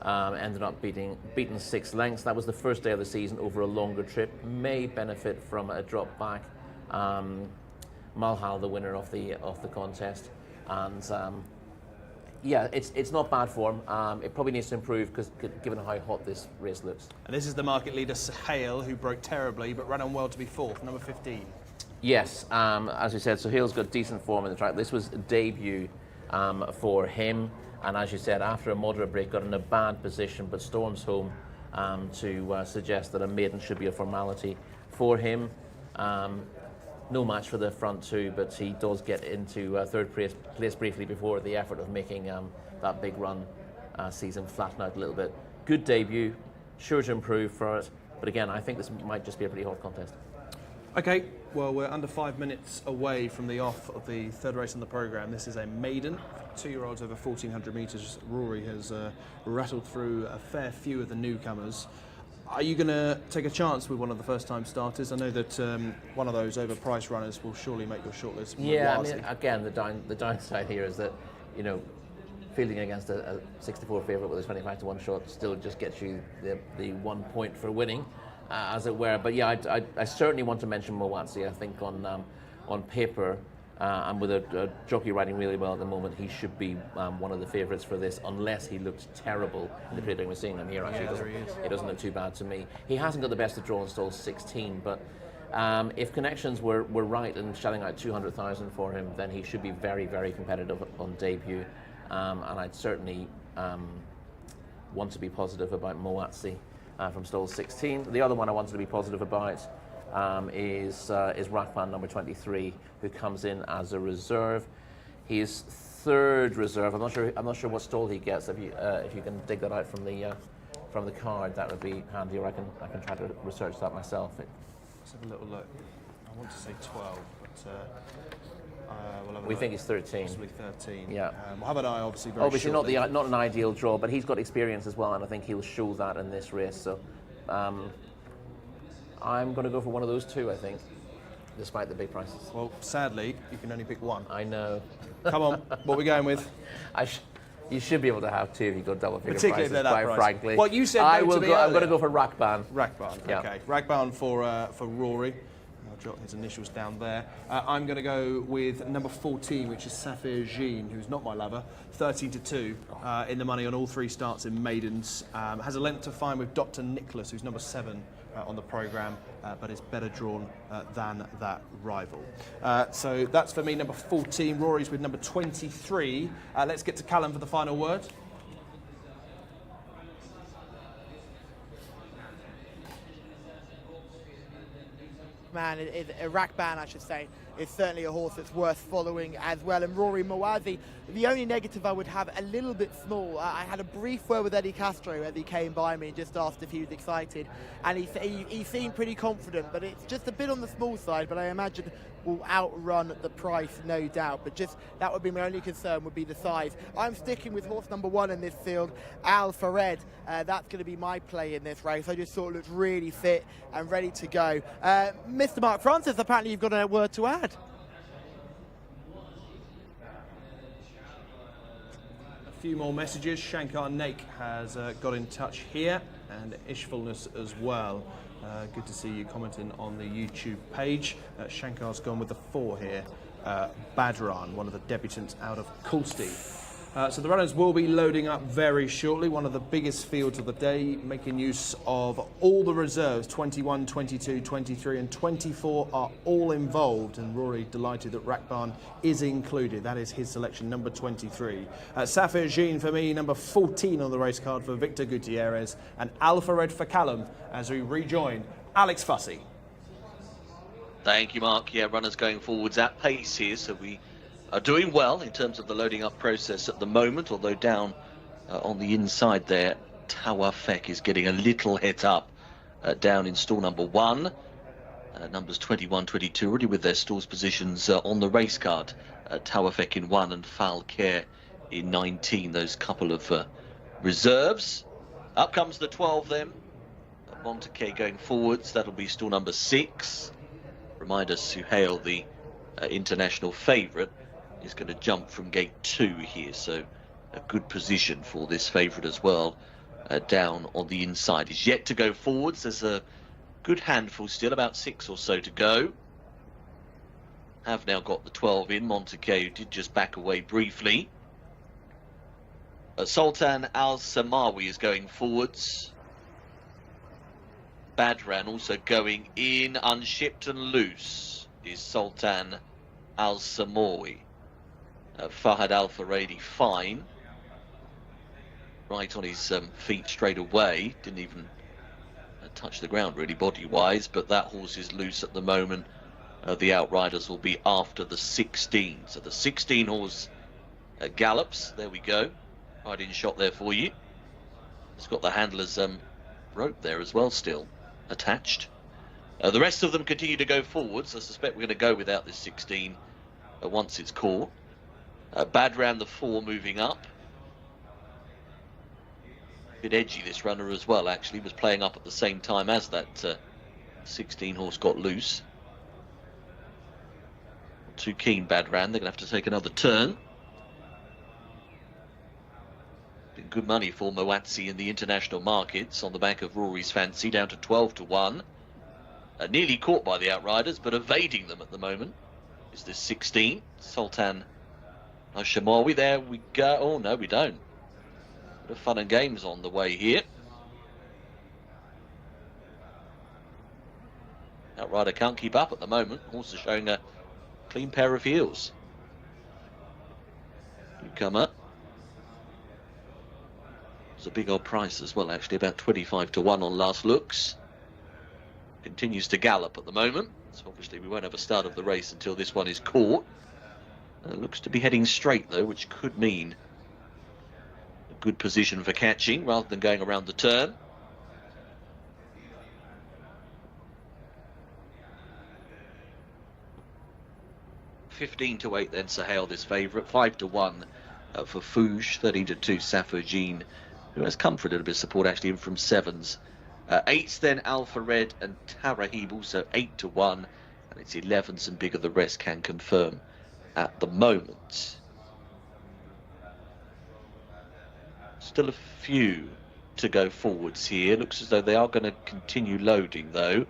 Ended up beaten 6 lengths. That was the first day of the season over a longer trip. May benefit from a drop back. Malhal, the winner of the contest, and yeah, it's not bad form. It probably needs to improve, because given how hot this race looks. And this is the market leader, Sahale, who broke terribly but ran on well to be 4th, number 15. Yes, as we said, Sahale's got decent form in the track. This was a debut for him, and as you said, after a moderate break, got in a bad position, but storms home to suggest that a maiden should be a formality for him. No match for the front 2, but he does get into 3rd place briefly before the effort of making that big run season flatten out a little bit. Good debut, sure to improve for it, but again, I think this might just be a pretty hot contest. Okay, well, we're under 5 minutes away from the off of the 3rd race on the programme. This is a maiden, 2-year-olds over 1,400 metres. Rory has rattled through a fair few of the newcomers. Are you going to take a chance with one of the first-time starters? I know that one of those overpriced runners will surely make your shortlist. Yeah, I mean, again, the downside here is that, fielding against a 64 favourite with a 25 to 1 shot still just gets you the 1 point for winning, as it were. But yeah, I certainly want to mention Moatsi. I think on paper, and with a jockey riding really well at the moment, he should be one of the favourites for this, unless he looks terrible in the period we're seeing him here. Actually, it doesn't look too bad to me. He hasn't got the best of draw in stall 16, but if connections were right and shelling out 200,000 for him, then he should be very, very competitive on debut. And I'd certainly want to be positive about Moatsi from stall 16. The other one I wanted to be positive about is Rakban number 23, who comes in as a reserve. He is third reserve. I'm not sure what stall he gets. If you can dig that out from the card, that would be handy. Or I can try to research that myself. Let's have a little look. I want to say 12, but we'll have a we look. think it's 13. Possibly 13. Yeah. We'll have an eye, obviously. Obviously not an ideal draw, but he's got experience as well, and I think he'll show that in this race. So I'm going to go for one of those two, I think, despite the big prices. Well, sadly, you can only pick one. I know. Come on, what are we going with? You should be able to have two if you go double figure Particularly prices, if they're that quite price. frankly. Well, you said I'm no to me going to earlier. go for Rakban. Rakban, Yeah. okay. Rakban for Rory. I'll jot his initials down there. I'm going to go with number 14, which is Safir Jean, who's not my lover. 13 to 2 in the money on all three starts in maidens. Has a length to find with Dr. Nicholas, who's number 7 on the programme, but is better drawn than that rival. So that's for me, number 14. Rory's with number 23. Let's get to Callum for the final word. Man, Rakban, I should say, is certainly a horse that's worth following as well. And Rory Mowazi, the only negative I would have, a little bit small. I had a brief word with Eddie Castro as he came by me and just asked if he was excited, and he seemed pretty confident, but it's just a bit on the small side, but I imagine will outrun the price, no doubt. But just that would be my only concern, would be the size. I'm sticking with horse number 1 in this field, Al Fared. That's going to be my play in this race. I just thought it looked really fit and ready to go. Mr. Mark Francis, apparently you've got a word to add. A few more messages. Shankar Naik has got in touch here, and Ishfulness as well. Good to see you commenting on the YouTube page. Shankar's gone with the 4 here. Badran, one of the debutants out of Kulsti. So the runners will be loading up very shortly. One of the biggest fields of the day, making use of all the reserves. 21, 22, 23 and 24 are all involved, and Rory delighted that Rakban is included. That is his selection, number 23. Safir Jean for me, number 14 on the race card for Victor Gutierrez, and Alpha Red for Callum as we rejoin Alex Fussy. Thank you, Mark. Yeah, runners going forwards at pace here, so we are doing well in terms of the loading up process at the moment, although down on the inside there, Tawafek is getting a little hit up down in stall number 1. Numbers 21, 22 already with their stalls positions on the race card. Tawafek in 1 and Falcare in 19, those couple of reserves. Up comes the 12 then. Montaque going forwards, that'll be stall number 6. Remind us, Suhail, the international favourite, is going to jump from gate 2 here, so a good position for this favourite as well. Down on the inside, is yet to go forwards. There's a good handful still, about 6 or so to go. Have now got the 12 in. Montague, who did just back away briefly. Sultan Al Samawi is going forwards. Badran also going in. Unshipped and loose is Sultan Al Samawi. Fahad Al Faradi fine. Right on his feet straight away. Didn't even touch the ground really body-wise, but that horse is loose at the moment. The outriders will be after the 16. So the 16 horse gallops. There we go. Right in shot there for you. It's got the handler's rope there as well still attached. The rest of them continue to go forwards. I suspect we're going to go without this 16 once it's caught. Badran the 4 moving up. Bit edgy this runner as well, actually. Was playing up at the same time as that 16 horse got loose. Too keen, Badran. They're going to have to take another turn. Been good money for Moatzi in the international markets on the back of Rory's fancy, down to 12-1. Nearly caught by the outriders, but evading them at the moment. Is this 16? Sultan Al-Shamawi, there we go. Oh, no, we don't. Bit of fun and games on the way here. Outrider can't keep up at the moment. Also showing a clean pair of heels. Newcomer. It's a big old price as well, actually, about 25-1 on last looks. Continues to gallop at the moment. So obviously we won't have a start of the race until this one is caught. Looks to be heading straight though, which could mean a good position for catching rather than going around the turn. $15-8 then Sahel, this favourite. 5-1 for Fouge. 13-2 Safo Jean, who has come for a little bit of support actually in from sevens. 8s then Alpha Red and Tarahib, also 8-1, and it's 11s and bigger the rest can confirm at the moment. Still a few to go forwards here. Looks as though they are going to continue loading though.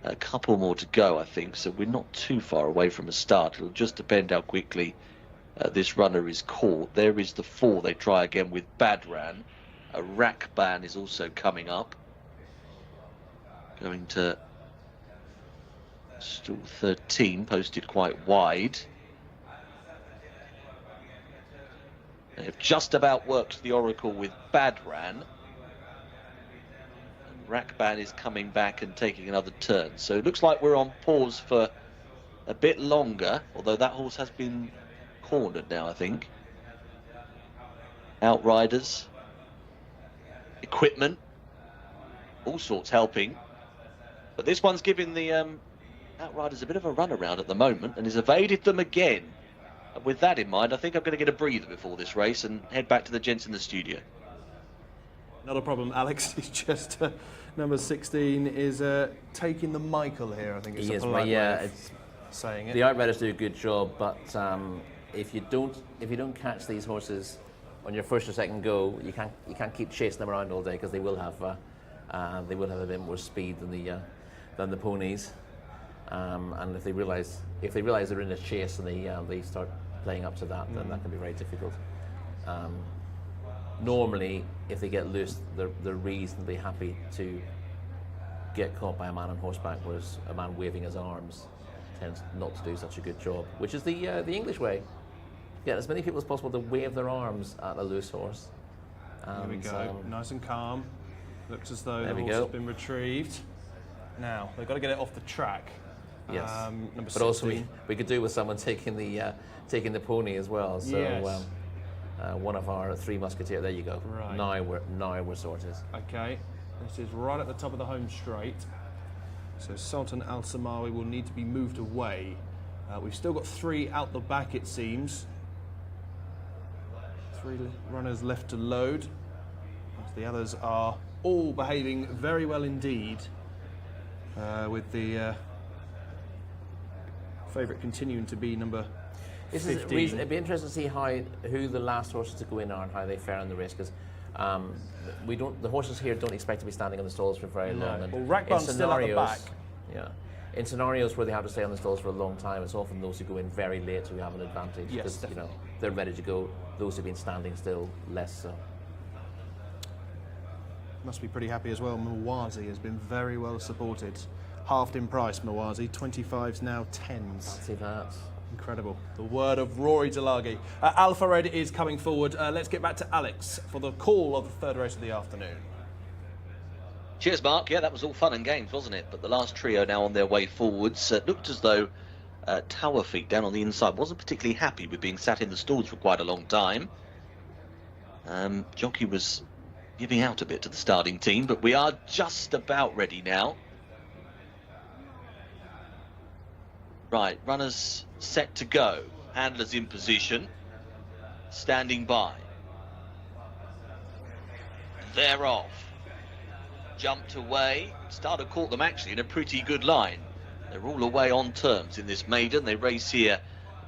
A couple more to go, I think, so we're not too far away from a start. It'll just depend how quickly this runner is caught. There is the 4. They try again with Badran. A Rakban is also coming up. Going to stall 13, posted quite wide. They have just about worked the Oracle with Badran. And Rakban is coming back and taking another turn. So it looks like we're on pause for a bit longer, although that horse has been cornered now, I think. Outriders, equipment, all sorts helping. But this one's giving the Outriders a bit of a runaround at the moment and has evaded them again. And with that in mind, I think I'm going to get a breather before this race and head back to the gents in the studio. Not a problem, Alex. He's just number 16 is taking the Michael here. I think it's a polite way of saying it. The Outriders do a good job, but if you don't catch these horses on your first or second go, you can't keep chasing them around all day because they will have a bit more speed than the ponies. And if they realize they're in a chase and they start playing up to that, then that can be very difficult. Normally, if they get loose, they're reasonably happy to get caught by a man on horseback, whereas a man waving his arms tends not to do such a good job, which is the English way. Get as many people as possible to wave their arms at a loose horse. Here we go, nice and calm. Looks as though the horse has been retrieved. Now, they've got to get it off the track. Yes, number but 16. also we could do with someone taking the pony as well. So yes. One of our 3 musketeers. There you go. Right. Now we're sorted. Okay, this is right at the top of the home straight. So Sultan Al Samawi will need to be moved away. We've still got 3 out the back, it seems. 3 runners left to load. The others are all behaving very well indeed. With the favourite continuing to be number 15. It'd be interesting to see who the last horses to go in are and how they fare in the race, because the horses here don't expect to be standing on the stalls for very long. And well, Rakban's still at the back. Yeah. In scenarios where they have to stay on the stalls for a long time, it's often those who go in very late who have an advantage, because they're ready to go. Those who've been standing still, less so. Must be pretty happy as well. Mawazi has been very well supported. Halved in price, Mawazi. 25s now 10s. See that. Incredible. The word of Rory Delagi. Alpha Red is coming forward. Let's get back to Alex for the call of the third race of the afternoon. Cheers, Mark. Yeah, that was all fun and games, wasn't it? But the last trio now on their way forwards. Looked as though Tower Feet down on the inside wasn't particularly happy with being sat in the stalls for quite a long time. Jockey was giving out a bit to the starting team, but we are just about ready now. Right, runners set to go. Handlers in position. Standing by. They're off. Jumped away. Starter caught them actually in a pretty good line. They're all away on terms in this maiden. They race here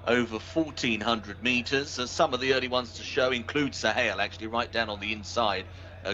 over 1,400 metres. Some of the early ones to show include Sahel, actually right down on the inside.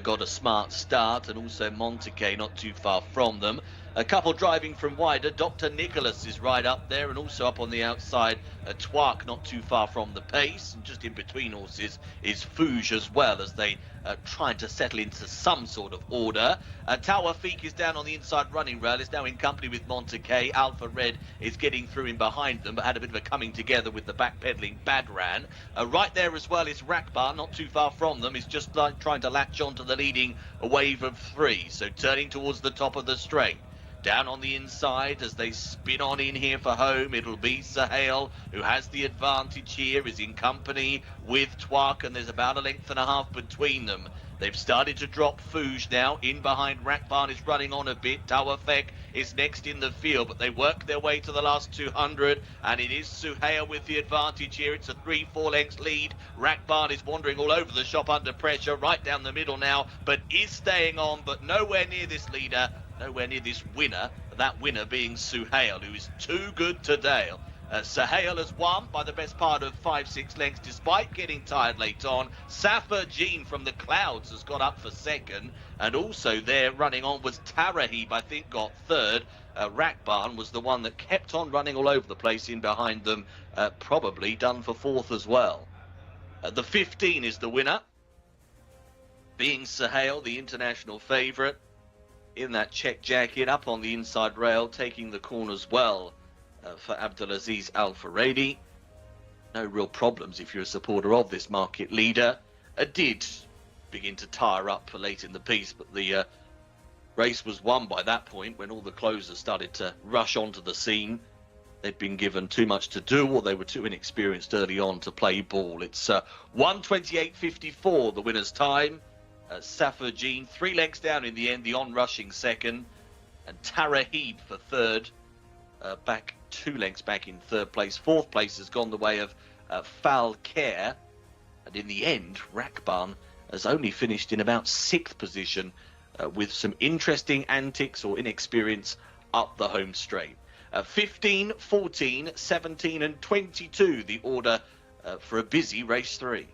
Got a smart start, and also Montague not too far from them. A couple driving from wider. Dr. Nicholas is right up there, and also up on the outside, Twark not too far from the pace. And just in between horses is Fouge as well, as they trying to settle into some sort of order. Tawafik is down on the inside running rail, is now in company with Montague. Alpha Red is getting through in behind them, but had a bit of a coming together with the backpedaling Badran. Right there as well is Rakbar, not too far from them, is just like trying to latch onto the leading wave of 3. So turning towards the top of the straight. Down on the inside as they spin on in here for home, it'll be Sahel who has the advantage here, is in company with Twark, and there's about a length and a half between them. They've started to drop Fouge now. In behind, Rakbar is running on a bit. Tawafek is next in the field, but they work their way to the last 200, and it is Suhail with the advantage here. It's a 3-4 lengths lead. Rakbar is wandering all over the shop under pressure, right down the middle now, but is staying on, but nowhere near this leader, nowhere near this winner, that winner being Suhail, who is too good to Dale. Sahel has won by the best part of 5-6 lengths, despite getting tired late on. Safa Jean from the clouds has got up for second, and also there running on was Tarahib, I think, got third. Rakbarn was the one that kept on running all over the place in behind them, probably done for fourth as well. The 15 is the winner, being Sahel, the international favourite, in that check jacket, up on the inside rail, taking the corners well. For Abdulaziz Al Faradi. No real problems if you're a supporter of this market leader. Did begin to tire up for late in the piece, but the race was won by that point when all the closers started to rush onto the scene. They'd been given too much to do, or they were too inexperienced early on to play ball. It's 1:28.54 the winner's time. Safa Jean 3 lengths down in the end, the on-rushing second, and Tarahib for third. Back 2 lengths back in third place. Fourth place has gone the way of Falcare, and in the end Rakbarn has only finished in about 6th position, with some interesting antics or inexperience up the home straight. 15, 14, 17 and 22 the order for a busy race 3.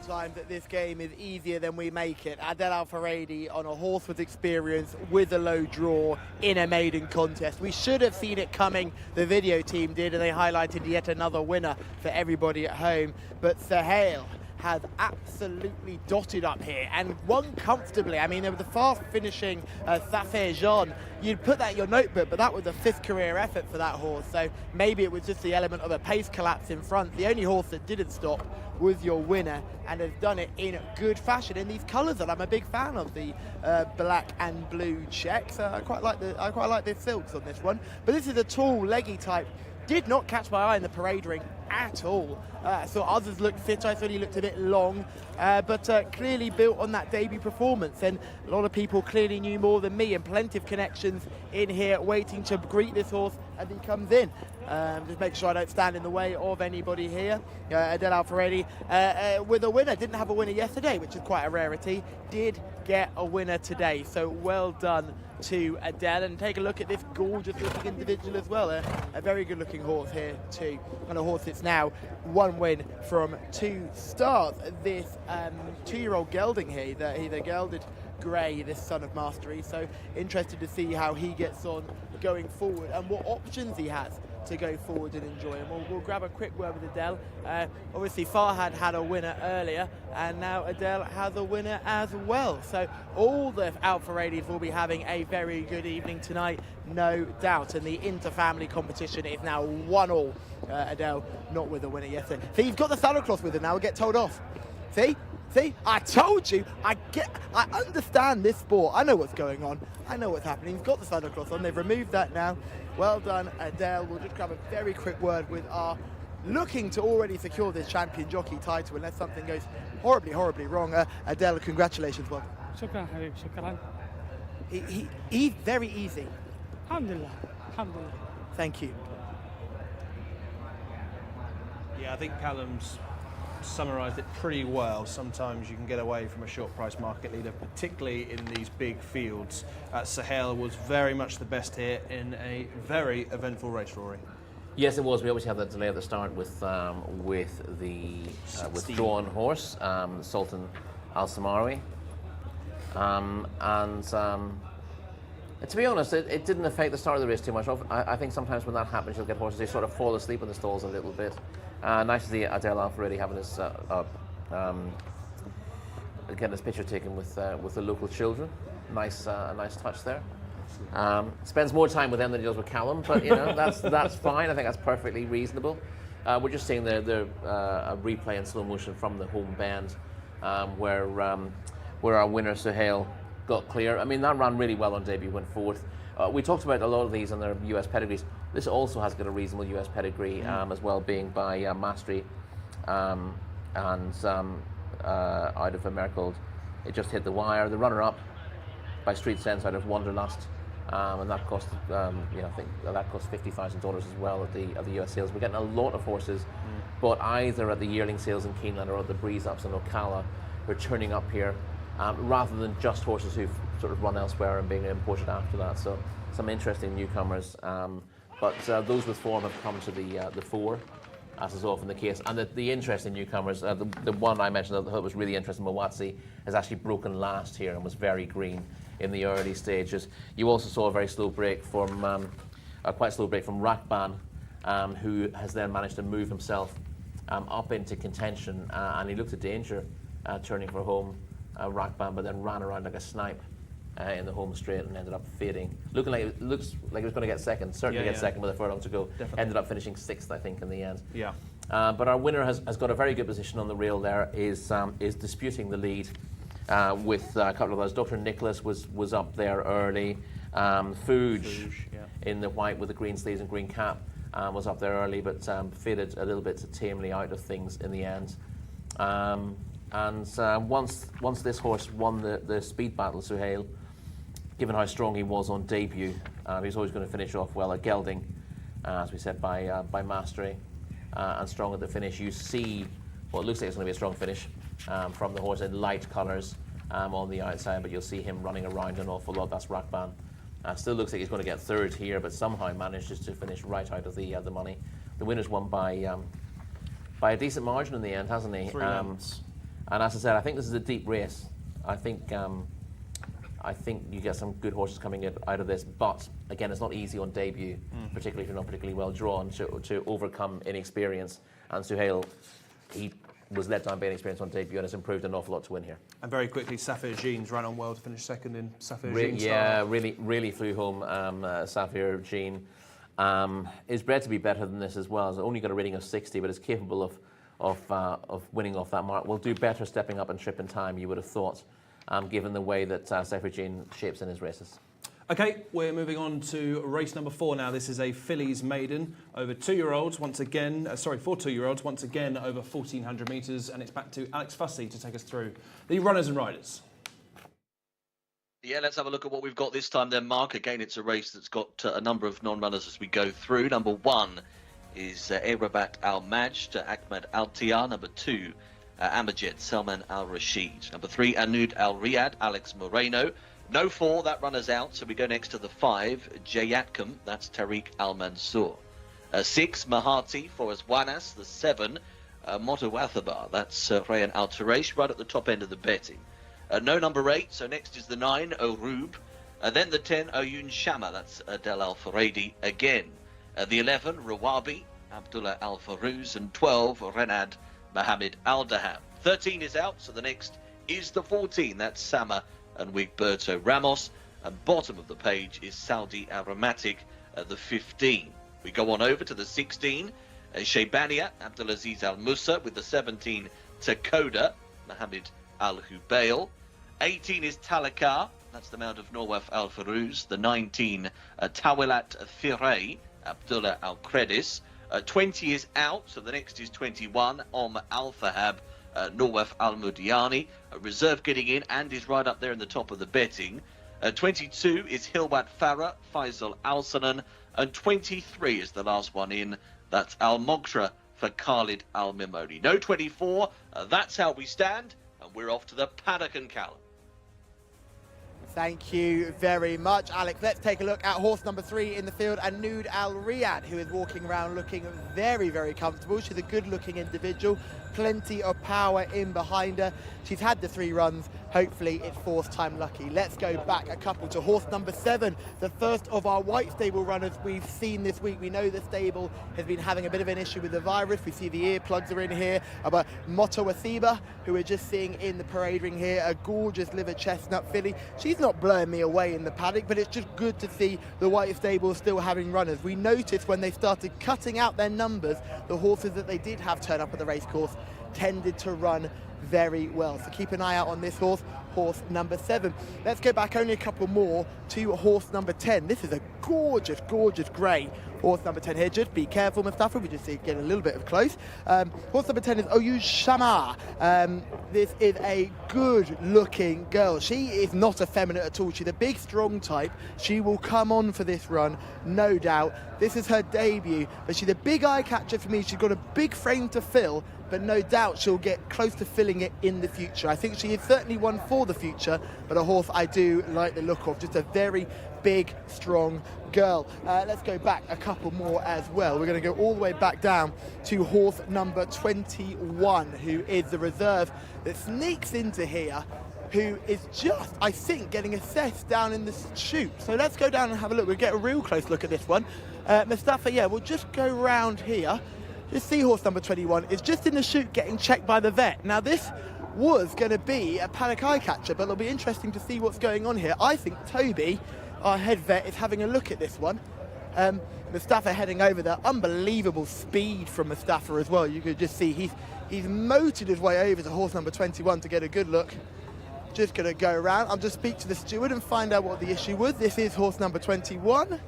Sometimes that this game is easier than we make it. Adel Al Faradi on a horse with experience, with a low draw in a maiden contest. We should have seen it coming. The video team did, and they highlighted yet another winner for everybody at home. But Sahel has absolutely dotted up here and won comfortably. I mean, there was a fast finishing Safa Jean. You'd put that in your notebook, but that was a 5th career effort for that horse. So maybe it was just the element of a pace collapse in front. The only horse that didn't stop was your winner, and has done it in good fashion in these colours that I'm a big fan of, the black and blue checks. I quite like the silks on this one. But this is a tall, leggy type. Did not catch my eye in the parade ring at all. I saw others look fit. I thought he looked a bit long, but clearly built on that debut performance. And a lot of people clearly knew more than me, and plenty of connections in here waiting to greet this horse as he comes in. Just make sure I don't stand in the way of anybody here. Adel Al Faradi with a winner. Didn't have a winner yesterday, which is quite a rarity. Did get a winner today, so well done to Adel. And take a look at this gorgeous looking individual as well. A very good looking horse here too, and a horse that's now 1 win from 2 starts. This 2-year-old gelding here, he's a gelded Gray, this son of Mastery. So interested to see how he gets on going forward and what options he has to go forward and enjoy. And we'll grab a quick word with Adele. Obviously Farhad had a winner earlier, and now Adele has a winner as well. So all the Alpha Radies will be having a very good evening tonight, no doubt. And the inter-family competition is now 1-1. Adele not with a winner yesterday. See, you've got the Santa Claus with her now, we'll get told off. See, I told you, I understand this sport. I know what's going on. I know what's happening. He's got the Santa Claus on. They've removed that now. Well done, Adele. We'll just grab a very quick word with our looking to already secure this champion jockey title unless something goes horribly, horribly wrong. Adele, congratulations. Welcome. Shukran, Habib. Shukran. He's very easy. Alhamdulillah. Alhamdulillah. Thank you. Yeah, I think Callum's summarised it pretty well. Sometimes you can get away from a short price market leader, particularly in these big fields. Sahel was very much the best here in a very eventful race, Rory. Yes, it was. We obviously had that delay at the start with the withdrawn horse, Sultan Al Samawi. To be honest, it didn't affect the start of the race too much. I think sometimes when that happens, you'll get horses, they sort of fall asleep in the stalls a little bit. Nice to see Adele Alfredi having his getting his picture taken with the local children. Nice touch there. Spends more time with them than he does with Callum, but you know that's fine. I think that's perfectly reasonable. We're just seeing the replay in slow motion from the home bend, where our winner Suhail got clear. I mean, that ran really well on debut, went fourth. We talked about a lot of these and their US pedigrees. This also has got a reasonable US pedigree as well, being by Mastery and out of America. It just hit the wire. The runner-up by Street Sense out of Wanderlust, and that cost I think that cost $50,000 as well at the US sales. We're getting a lot of horses, but either at the yearling sales in Keeneland or at the Breeze Ups in Ocala, who are turning up here, rather than just horses who've sort of run elsewhere and being imported after that. So some interesting newcomers, but those with form have come to the fore, as is often the case. And the interesting newcomers, the one I mentioned that I thought was really interesting, Mawatsi, has actually broken last here and was very green in the early stages. You also saw a very slow break from, quite slow break from Rakban, who has then managed to move himself up into contention, and he looked at danger turning for home, Rakban, but then ran around like a snipe in the home straight and ended up fading. Looks like he was going to get second, certainly get second with a furlong to go. Definitely. Ended up finishing sixth, I think, in the end. Yeah. But our winner has got a very good position on the rail there, is disputing the lead with a couple of others. Dr. Nicholas was up there early. Fuge in the white with the green sleeves and green cap was up there early, but faded a little bit tamely out of things in the end. Once this horse won the speed battle, Suhail, given how strong he was on debut, he was always going to finish off well at gelding, as we said, by Mastery, and strong at the finish. You see what looks like it's going to be a strong finish from the horse in light colours on the outside, but you'll see him running around an awful lot. That's Rakban. Still looks like he's going to get third here, but somehow manages to finish right out of the money. The winner's won by a decent margin in the end, hasn't he? 3 lengths. And as I said, I think this is a deep race. I think you get some good horses coming out of this, but again, it's not easy on debut, particularly if you're not particularly well drawn, to overcome inexperience. And Suhail, he was let down by inexperience on debut and has improved an awful lot to win here. And very quickly, Saphir Jeans ran on well to finish second in Saphir Jeans. Yeah, really flew home. Saphir Jean is bred to be better than this as well. It's only got a rating of 60, but is capable of winning off that mark. Will do better stepping up and trip in time, you would have thought, given the way that Saphir Jean shapes in his races. Okay, we're moving on to race number 4 now. This is a fillies maiden over 2-year-olds once again. For 2-year-olds once again over 1,400 metres, and it's back to Alex Fussy to take us through the runners and riders. Yeah, let's have a look at what we've got this time then, Mark. Again, it's a race that's got a number of non-runners as we go through. Number 1 is Arabat Al-Majd, Ahmed Al-Tiyar. Number 2, Amajed Salman Al-Rashid. Number 3, Anud Al-Riyadh, Alex Moreno. No 4, that runner's out, so we go next to the 5, Jayatkum, that's Tariq Al-Mansour. 6, Mahati for Aswanas. The 7, Motawathaba, that's Rayan Al-Taresh, right at the top end of the betting. No number 8, so next is the 9, Orub. Then the 10, Oyun Shama, that's Del Al-Faradi again. The 11, Rawabi, Abdullah Al-Farouz, and 12, Renad Mohammed Al-Daham. 13 is out, so the next is the 14, that's Sama and Wigberto Ramos. And bottom of the page is Saudi Aromatic, the 15. We go on over to the 16, Shaybania, Abdulaziz Al-Musa, with the 17, Takoda, Mohammed Al-Hubail. 18 is Talakar, that's the mount of Nawaf Al-Farouz. The 19, Tawilat Firay, Abdullah Al-Credis. 20 is out, so the next is 21, Al-Fahab, Nawaf Al-Mudiani. Reserve getting in and is right up there in the top of the betting. 22 is Hilwat Farah, Faisal Al-Sanan. And 23 is the last one in. That's Al-Moghra for Khalid Al-Mimoni. No 24, that's how we stand. And we're off to the paddock and Callum. Thank you very much, Alex. Let's take a look at horse number 3 in the field, Anud Al Riyadh, who is walking around looking very, very comfortable. She's a good-looking individual, plenty of power in behind her. She's had the 3 runs. Hopefully it's 4th time lucky. Let's go back a couple to horse number 7, the first of our white stable runners we've seen this week. We know the stable has been having a bit of an issue with the virus. We see the earplugs are in here. But Motowathiba, who we're just seeing in the parade ring here, a gorgeous liver chestnut filly. She's not blowing me away in the paddock, but it's just good to see the white stable still having runners. We noticed when they started cutting out their numbers, the horses that they did have turn up at the racecourse tended to run very well. So keep an eye out on this horse, horse number 7. Let's go back only a couple more to horse number 10. This is a gorgeous, gorgeous grey horse number 10 here. Just be careful, Mustafa. We just see it getting a little bit of close. Horse number 10 is Oyun Shama. This is a good-looking girl. She is not effeminate at all. She's a big, strong type. She will come on for this run, no doubt. This is her debut, but she's a big eye catcher for me. She's got a big frame to fill, but no doubt she'll get close to filling it in the future. I think she is certainly one for the future, but a horse I do like the look of. Just a very big, strong girl. Let's go back a couple more as well. We're going to go all the way back down to horse number 21, who is the reserve that sneaks into here, who is just, I think, getting assessed down in the chute. So let's go down and have a look. We'll get a real close look at this one. Mustafa, yeah, we'll just go round here. This seahorse number 21 is just in the chute getting checked by the vet. Now this was going to be a paddock eye catcher, but it'll be interesting to see what's going on here. I think Toby, our head vet, is having a look at this one. Mustafa heading over there. Unbelievable speed from Mustafa as well. You could just see he's motored his way over to horse number 21 to get a good look. Just going to go around. I'll just speak to the steward and find out what the issue was. This is horse number 21.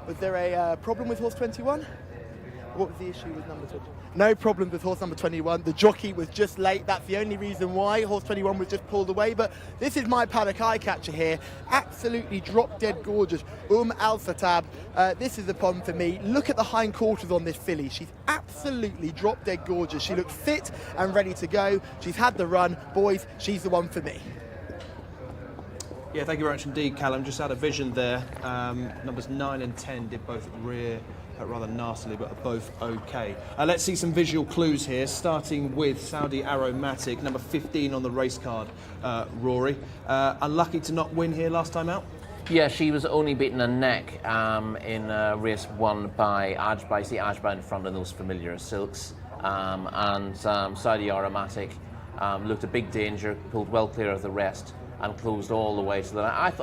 Was there a problem with horse 21? What was the issue with number 21? No problem with horse number 21. The jockey was just late. That's the only reason why. Horse 21 was just pulled away. But this is my paddock eye catcher here. Absolutely drop dead gorgeous. Al-Satab. This is the pond for me. Look at the hindquarters on this filly. She's absolutely drop dead gorgeous. She looks fit and ready to go. She's had the run. Boys, she's the one for me. Yeah, thank you very much indeed, Callum. Just out of vision there. Numbers 9 and 10 did both rear rather nastily, but are both okay. Let's see some visual clues here, starting with Saudi Aromatic, number 15 on the race card, Rory. Unlucky to not win here last time out? Yeah, she was only beaten a neck in race 1 by Ajba. You see Ajba in front of those familiar silks. Saudi Aromatic looked a big danger, pulled well clear of the rest, and closed all the way to the line.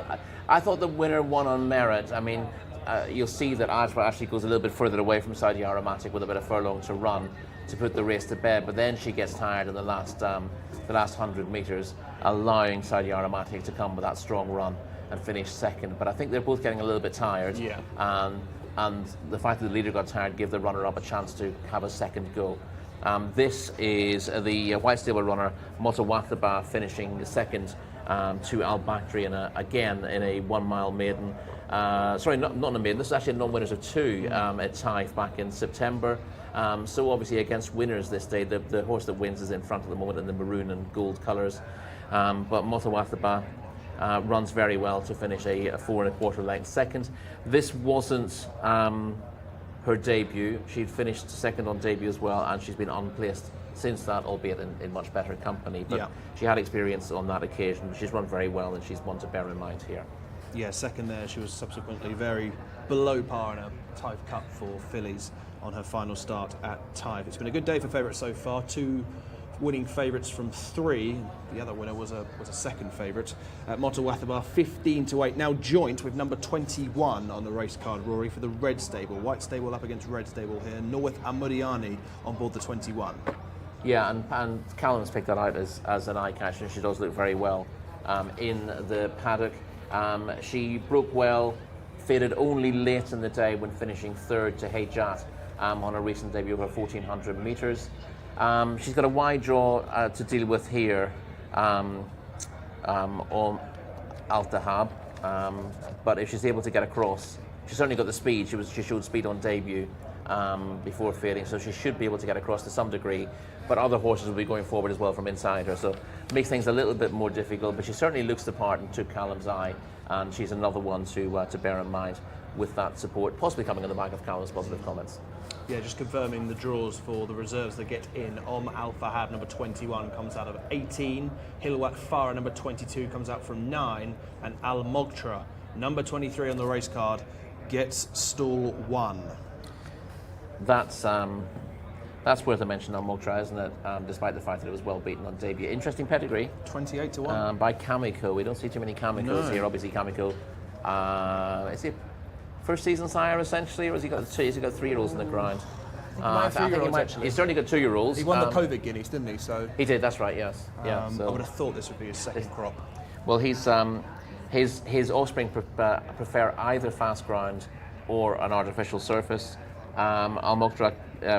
I thought the winner won on merit. I mean, you'll see that Ajba actually goes a little bit further away from Saudi Aromatic with a bit of furlong to run to put the race to bed, but then she gets tired in the last 100 metres, allowing Saudi Aromatic to come with that strong run and finish second. But I think they're both getting a little bit tired, yeah. And the fact that the leader got tired gave the runner-up a chance to have a second go. This is the white stable runner Motawathaba finishing second to Al Bakri again in a 1 mile maiden. Sorry, not in a maiden. This is actually a non-winners of 2 at Taif back in September. So obviously against winners this day, the horse that wins is in front at the moment in the maroon and gold colours. But Motawathaba runs very well to finish a 4 1/4 length second. This wasn't her debut. She'd finished second on debut as well, and she's been unplaced since that, albeit in much better company. But Yeah. she had experience on that occasion. She's run very well, and she's one to bear in mind here. Yeah, second there. She was subsequently very below par in a Type Cup for fillies on her final start at Type. It's been a good day for favourites so far. 2 winning favourites from 3. The other winner was a second favourite at Motawathabar, 15-8. Now joint with number 21 on the race card, Rory, for the Red Stable. White Stable up against Red Stable here. North Amuriani on board the 21. Yeah, and Callum's picked that out as an eye catch, and she does look very well in the paddock. She broke well, faded only late in the day when finishing third to Jcsa on a recent debut over 1,400 metres. She's got a wide draw to deal with here on Al-Tahab, but if she's able to get across, she's certainly got the speed. She showed speed on debut before fading, so she should be able to get across to some degree. But other horses will be going forward as well from inside her, so it makes things a little bit more difficult. But she certainly looks the part and took Callum's eye, and she's another one to bear in mind with that support, possibly coming on the back of Callum's positive comments. Yeah, just confirming the draws for the reserves that get in. Al Fahad, number 21, comes out of 18. Hilwat Farah, number 22, comes out from 9. And Al Mogtra, number 23 on the race card, gets stall 1. That's worth a mention on Mogtra, isn't it? Despite the fact that it was well beaten on debut. Interesting pedigree. 28-1. By Kamiko. We don't see too many Kamikos here. Obviously, Kamiko. Is he first season sire essentially, or has he got 3-year-olds in the ground? He's certainly got 2-year-olds. He won the COVID Guineas, didn't he? So he did. That's right. Yes. Yeah. I would have thought this would be his second crop. Well, his offspring prefer either fast ground or an artificial surface. Al Mogtra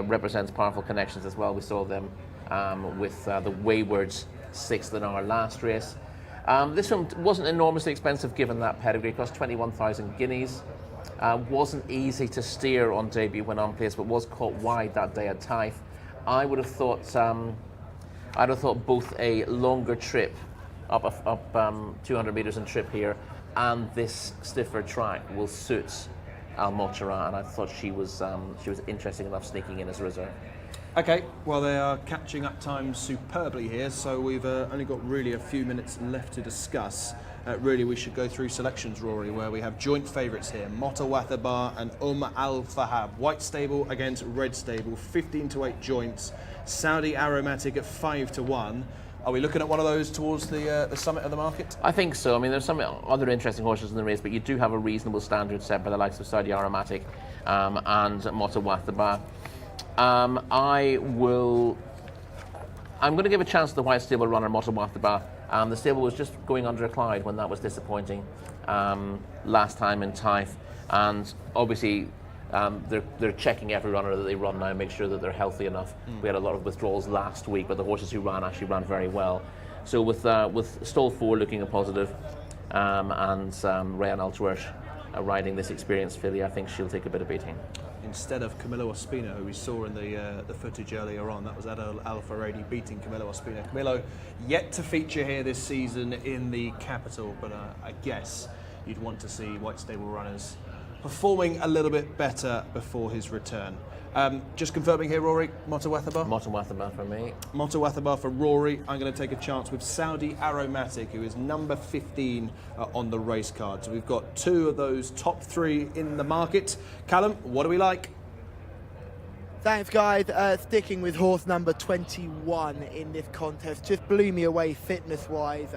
represents powerful connections as well. We saw them with the Waywards 6th in our last race. This one wasn't enormously expensive given that pedigree. It cost 21,000 guineas. Wasn't easy to steer on debut when on place, but was caught wide that day at Taif. I would have thought both a longer trip up 200 metres and trip here, and this stiffer track will suit Al Mogtra, and I thought she was interesting enough sneaking in as a reserve. Okay, well, they are catching up time superbly here, so we've only got really a few minutes left to discuss. Really, we should go through selections, Rory, where we have joint favourites here, Motawathabar and Al Fahab. White Stable against Red Stable, 15-8 joints. Saudi Aromatic at 5-1. Are we looking at one of those towards the summit of the market? I think so. I mean, there's some other interesting horses in the race, but you do have a reasonable standard set by the likes of Saudi Aromatic and Motawathabar. I'm going to give a chance to the White Stable runner, Motawathabar. The stable was just going under a cloud when that was disappointing last time in Taif, and obviously they're checking every runner that they run now, make sure that they're healthy enough. We had a lot of withdrawals last week, but the horses who ran actually ran very well. So with stall 4 looking a positive, and Rayan Al-Twersh riding this experienced filly, I think she'll take a bit of beating. Instead of Camilo Ospina, who we saw in the footage earlier on. That was Adel Al-Faradi beating Camilo Ospina. Camilo yet to feature here this season in the capital, but I guess you'd want to see White Stable runners performing a little bit better before his return. Just confirming here, Rory, Motawathabar? Motawathabar for me. Motawathabar for Rory. I'm going to take a chance with Saudi Aromatic, who is number 15 on the race card. So we've got 2 of those top 3 in the market. Callum, what do we like? Thanks, guys. Sticking with horse number 21 in this contest. Just blew me away fitness-wise.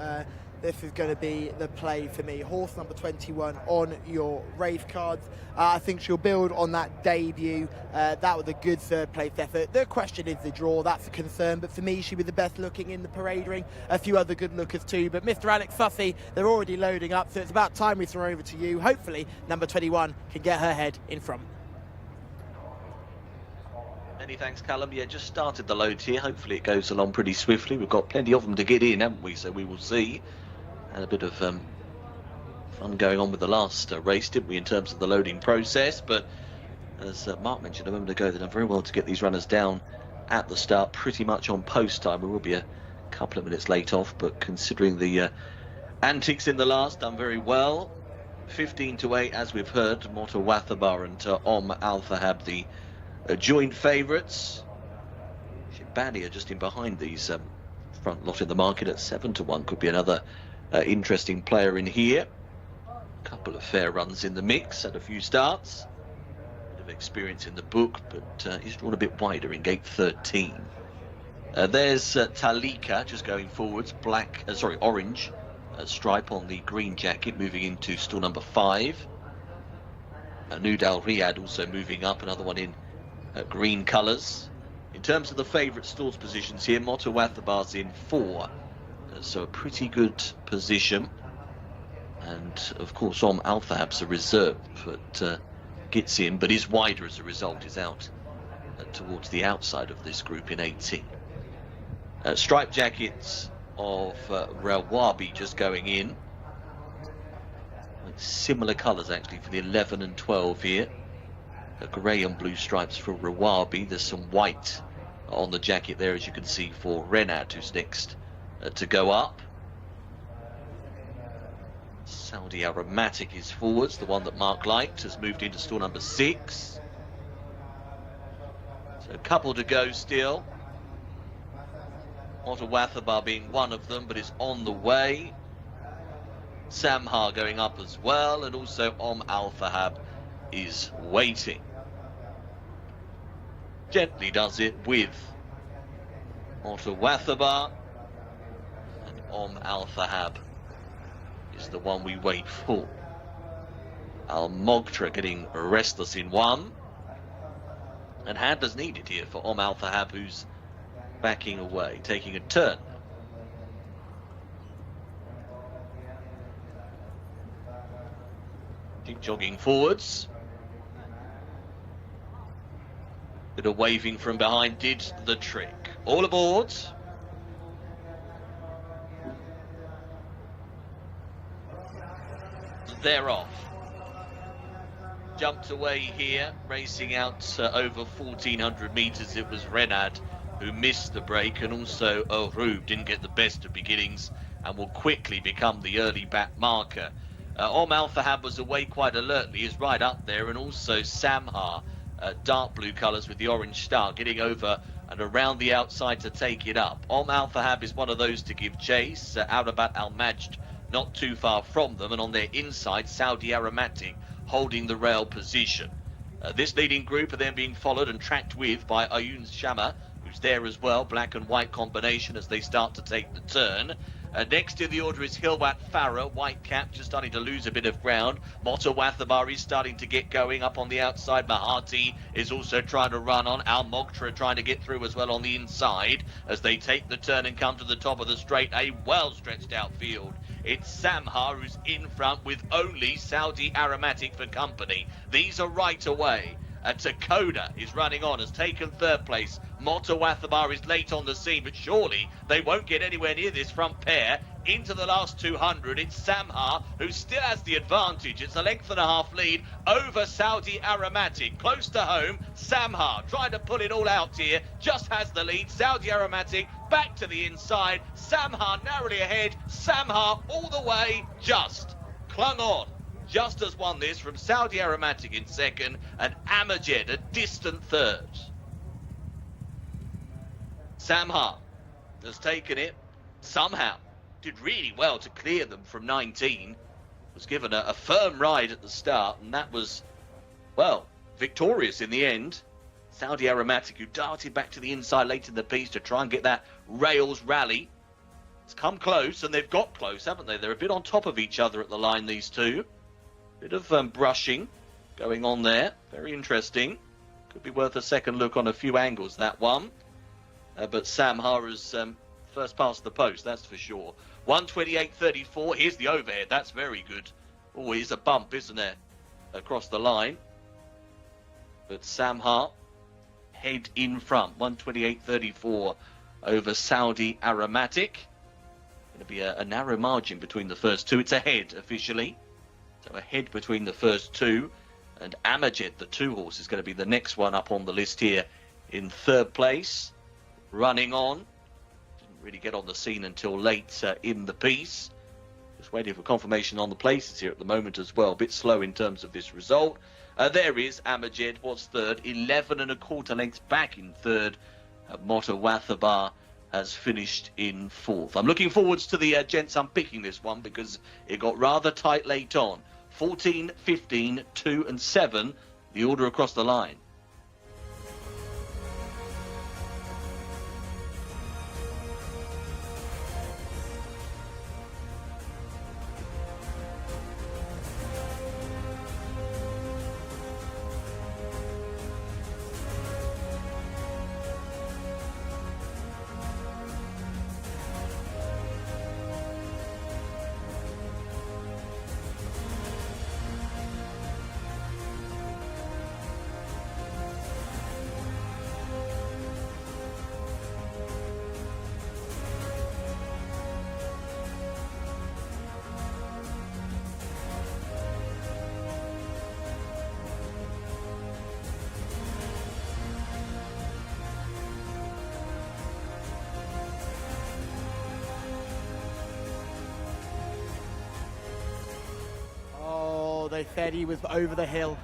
This is going to be the play for me. Horse number 21 on your race cards. I think she'll build on that debut. That was a good third place effort. The question is the draw. That's a concern. But for me, she was the best looking in the parade ring. A few other good lookers too. But Mr. Alex Sussy, they're already loading up. So it's about time we throw over to you. Hopefully, number 21 can get her head in front. Many thanks, Callum. Yeah, just started the loads here. Hopefully it goes along pretty swiftly. We've got plenty of them to get in, haven't we? So we will see. Had a bit of fun going on with the last race, didn't we, in terms of the loading process? But as Mark mentioned a moment ago, they've done very well to get these runners down at the start, pretty much on post time. We will be a couple of minutes late off, but considering the antics in the last, done very well. 15-8, as we've heard, Motawathabar and Al Fahab, the joint favourites. Should Albania just in behind these front lot in the market at 7-1. Could be another interesting player in here. A couple of fair runs in the mix and a few starts. Bit of experience in the book, but he's drawn a bit wider in gate 13. There's Talika just going forwards, orange stripe on the green jacket, moving into stall number 5. Nudal Riyadh also moving up, another one in green colours. In terms of the favourite stalls positions here, Motawathabar's in 4, so a pretty good position. And of course, Alfahab's a reserve, but gets in, but is wider as a result, is out towards the outside of this group in 18. Striped jackets of Rawabi just going in. With similar colours actually for the 11 and 12 here. Grey and blue stripes for Rawabi. There's some white on the jacket there, as you can see, for Renat, who's next to go up. Saudi Aromatic is forwards. The one that Mark liked has moved into stall number 6. So a couple to go still. Motawathabar being one of them, but is on the way. Samha going up as well, and also Alfahab is waiting. Gently does it with Motawathabar, and Alfahab is the one we wait for. Al Mogtra getting restless in 1, and handlers needed here for Alfahab, who's backing away, taking a turn. Keep jogging forwards. Bit of waving from behind did the trick. All aboard. They're off. Jumped away here, racing out over 1,400 metres. It was Renad who missed the break, and also Orub didn't get the best of beginnings and will quickly become the early back marker. Alfahab was away quite alertly, is right up there, and also Samha, dark blue colours with the orange star, getting over and around the outside to take it up. Alfahab is one of those to give chase. Arabat Al-Majd not too far from them, and on their inside, Saudi Aromatic holding the rail position. This leading group are then being followed and tracked with by Ayun Shama, who's there as well, black and white combination as they start to take the turn. Next in the order is Hilwat Farah, white cap, just starting to lose a bit of ground. Motawathabar is starting to get going up on the outside. Mahati is also trying to run on. Al Mogtra trying to get through as well on the inside as they take the turn and come to the top of the straight. A well stretched out field. It's Samha who's in front with only Saudi Aromatic for company. These are right away. Takoda is running on, has taken 3rd place. Motawathabar is late on the scene, but surely they won't get anywhere near this front pair. Into the last 200, it's Samha who still has the advantage. It's a length and a half lead over Saudi Aromatic. Close to home, Samha trying to pull it all out here, just has the lead. Saudi Aromatic back to the inside. Samha narrowly ahead. Samha all the way, just clung on. Just has won this from Saudi Aromatic in 2nd, and Amajed a distant 3rd. Samha has taken it somehow. Did really well to clear them from 19. Was given a firm ride at the start, and that was, well, victorious in the end. Saudi Aromatic, who darted back to the inside late in the piece to try and get that rails rally. It's come close, and they've got close, haven't they? They're a bit on top of each other at the line, these two. Bit of brushing going on there. Very interesting. Could be worth a second look on a few angles, that one. But Samha has first past the post, that's for sure. 1:28.34. Here's the overhead. That's very good. Oh, here's a bump, isn't there? Across the line. But Samha head in front. 1:28.34 over Saudi Aromatic. Going to be a narrow margin between the first two. It's ahead officially. So ahead between the first two, and Amajed, the 2 horse, is going to be the next one up on the list here in 3rd place. Running on. Didn't really get on the scene until late in the piece. Just waiting for confirmation on the places here at the moment as well. A bit slow in terms of this result. There is Amajed, was 3rd, 11 1/4 lengths back in 3rd. Motawathabar has finished in 4th. I'm looking forwards to the gents unpicking this one because it got rather tight late on. 14, 15, 2 and 7, the order across the line. They said he was over the hill.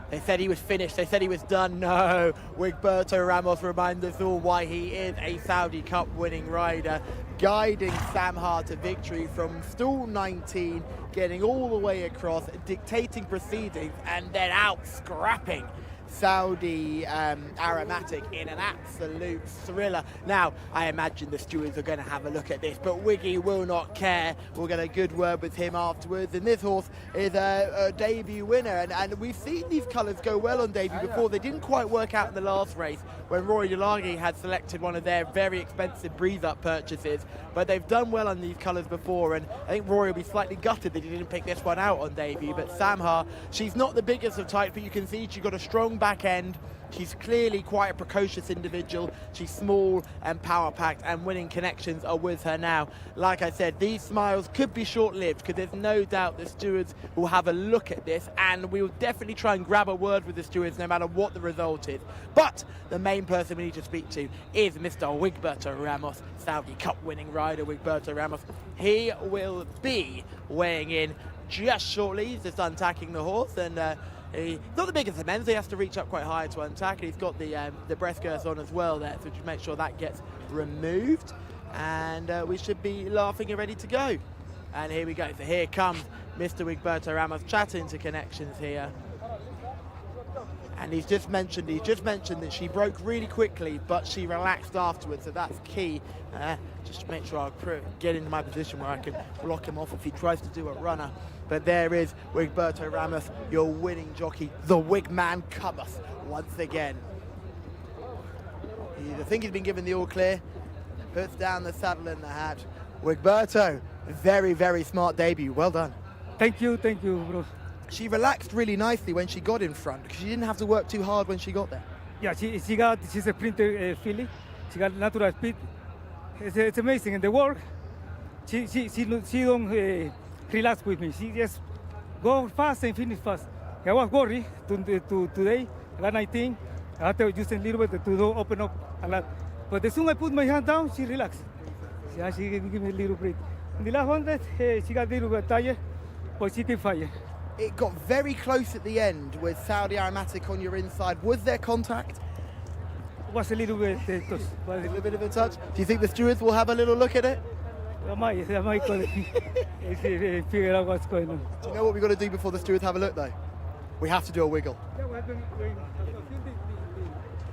They said he was finished. They said he was done. No. Wigberto Ramos reminds us all why he is a Saudi Cup winning rider, guiding Samha to victory from stall 19, getting all the way across, dictating proceedings, and then out scrapping Saudi Aromatic in an absolute thriller. Now, I imagine the stewards are going to have a look at this, but Wiggy will not care. We'll get a good word with him afterwards. And this horse is a debut winner. And we've seen these colours go well on debut before. They didn't quite work out in the last race when Roy Delagi had selected one of their very expensive breeze-up purchases. But they've done well on these colours before. And I think Roy will be slightly gutted that he didn't pick this one out on debut. But Samha, she's not the biggest of types, but you can see she's got a strong back end. She's clearly quite a precocious individual. She's small and power-packed, and winning connections are with her now. Like I said, these smiles could be short-lived because there's no doubt the stewards will have a look at this, and we will definitely try and grab a word with the stewards no matter what the result is. But the main person we need to speak to is Mr. Wigberto Ramos, Saudi Cup winning rider Wigberto Ramos. He will be weighing in just shortly. He's just untacking the horse, and he's not the biggest of men, so he has to reach up quite high to untack, and he's got the breast girth on as well there, so just make sure that gets removed, and we should be laughing and ready to go. And here we go. So here comes Mr. Wigberto Ramos chatting to connections here. And he's just mentioned that she broke really quickly, but she relaxed afterwards, so that's key. Just to make sure I get into my position where I can block him off if he tries to do a runner. But there is Wigberto Ramos, your winning jockey. The Wigman cometh once again. I think he's been given the all clear. Puts down the saddle and the hat. Wigberto, very, very smart debut. Well done. Thank you, bro. She relaxed really nicely when she got in front because she didn't have to work too hard when she got there. Yeah, she's a sprinter filly. She got natural speed. It's amazing. And the work, she don't relax with me. She just go fast and finish fast. I was worried today. I got 19. I had to use a little bit to open up a lot. But as soon as I put my hand down, she relaxed. She gave me a little break. In the last 100, she got a little bit tired, but she kept fire. It got very close at the end with Saudi Aromatic on your inside. Was there contact? Was a little bit touch. A little bit of a touch. Do you think the stewards will have a little look at it? I might figure out what's going on. Do you know what we've got to do before the stewards have a look, though? We have to do a wiggle. Yeah, we have to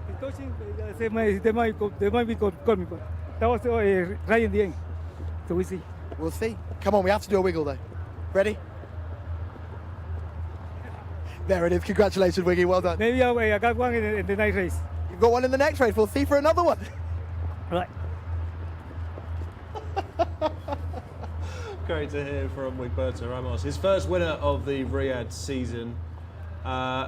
the touching. They might be call me, but that was right in the end. So we see. We'll see. Come on, we have to do a wiggle, though. Ready? There it is. Congratulations, Wiggy. Well done. Maybe I got one in the next race. You've got one in the next race. We'll see for another one. Right. Great to hear from Wigberto Ramos. His first winner of the Riyadh season.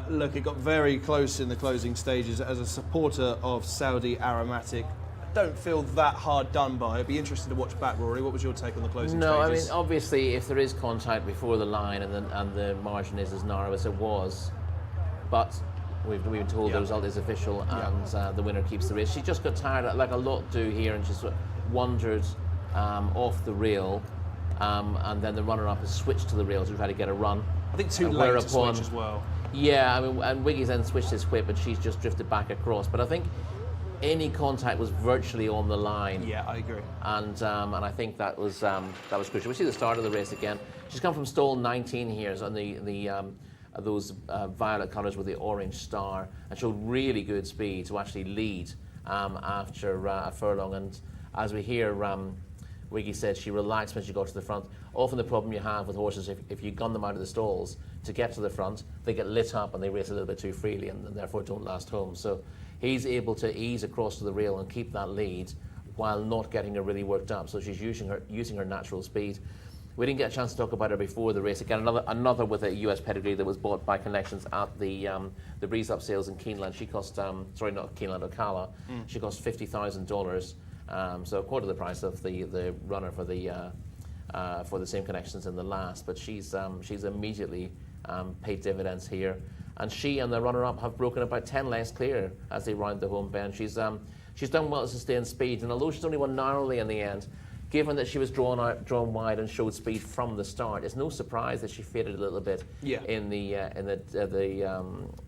Look, it got very close in the closing stages. As a supporter of Saudi Aromatic, I don't feel that hard done by. It'd be interesting to watch back, Rory. What was your take on the closing stages? No, I mean, obviously, if there is contact before the line and the margin is as narrow as it was, but we've been told the result is official and the winner keeps the race. She just got tired, like a lot do here, and just wandered off the rail, and then the runner-up has switched to the rail to try to get a run. I think too late to switch as well. Yeah, I mean, and Wiggy's then switched his whip, and she's just drifted back across. But I think any contact was virtually on the line. Yeah, I agree. And I think that was crucial. We see the start of the race again. She's come from stall 19 here on those violet colours with the orange star, and showed really good speed to actually lead after a furlong. And as we hear, Wiggy said she relaxed when she got to the front. Often the problem you have with horses, if you gun them out of the stalls to get to the front, they get lit up and they race a little bit too freely and therefore don't last home. So he's able to ease across to the rail and keep that lead while not getting her really worked up. So she's using her natural speed. We didn't get a chance to talk about her before the race. Again, another with a US pedigree that was bought by connections at the Breeze Up sales in Keeneland. She cost, sorry, not Keeneland, Ocala. She cost $50,000. So a quarter of the price of the runner for the same connections in the last. But she's immediately paid dividends here. And she and the runner-up have broken about 10 lengths clear as they round the home bend. She's done well to sustain speed, and although she's only won narrowly in the end, given that she was drawn wide and showed speed from the start, it's no surprise that she faded a little bit in the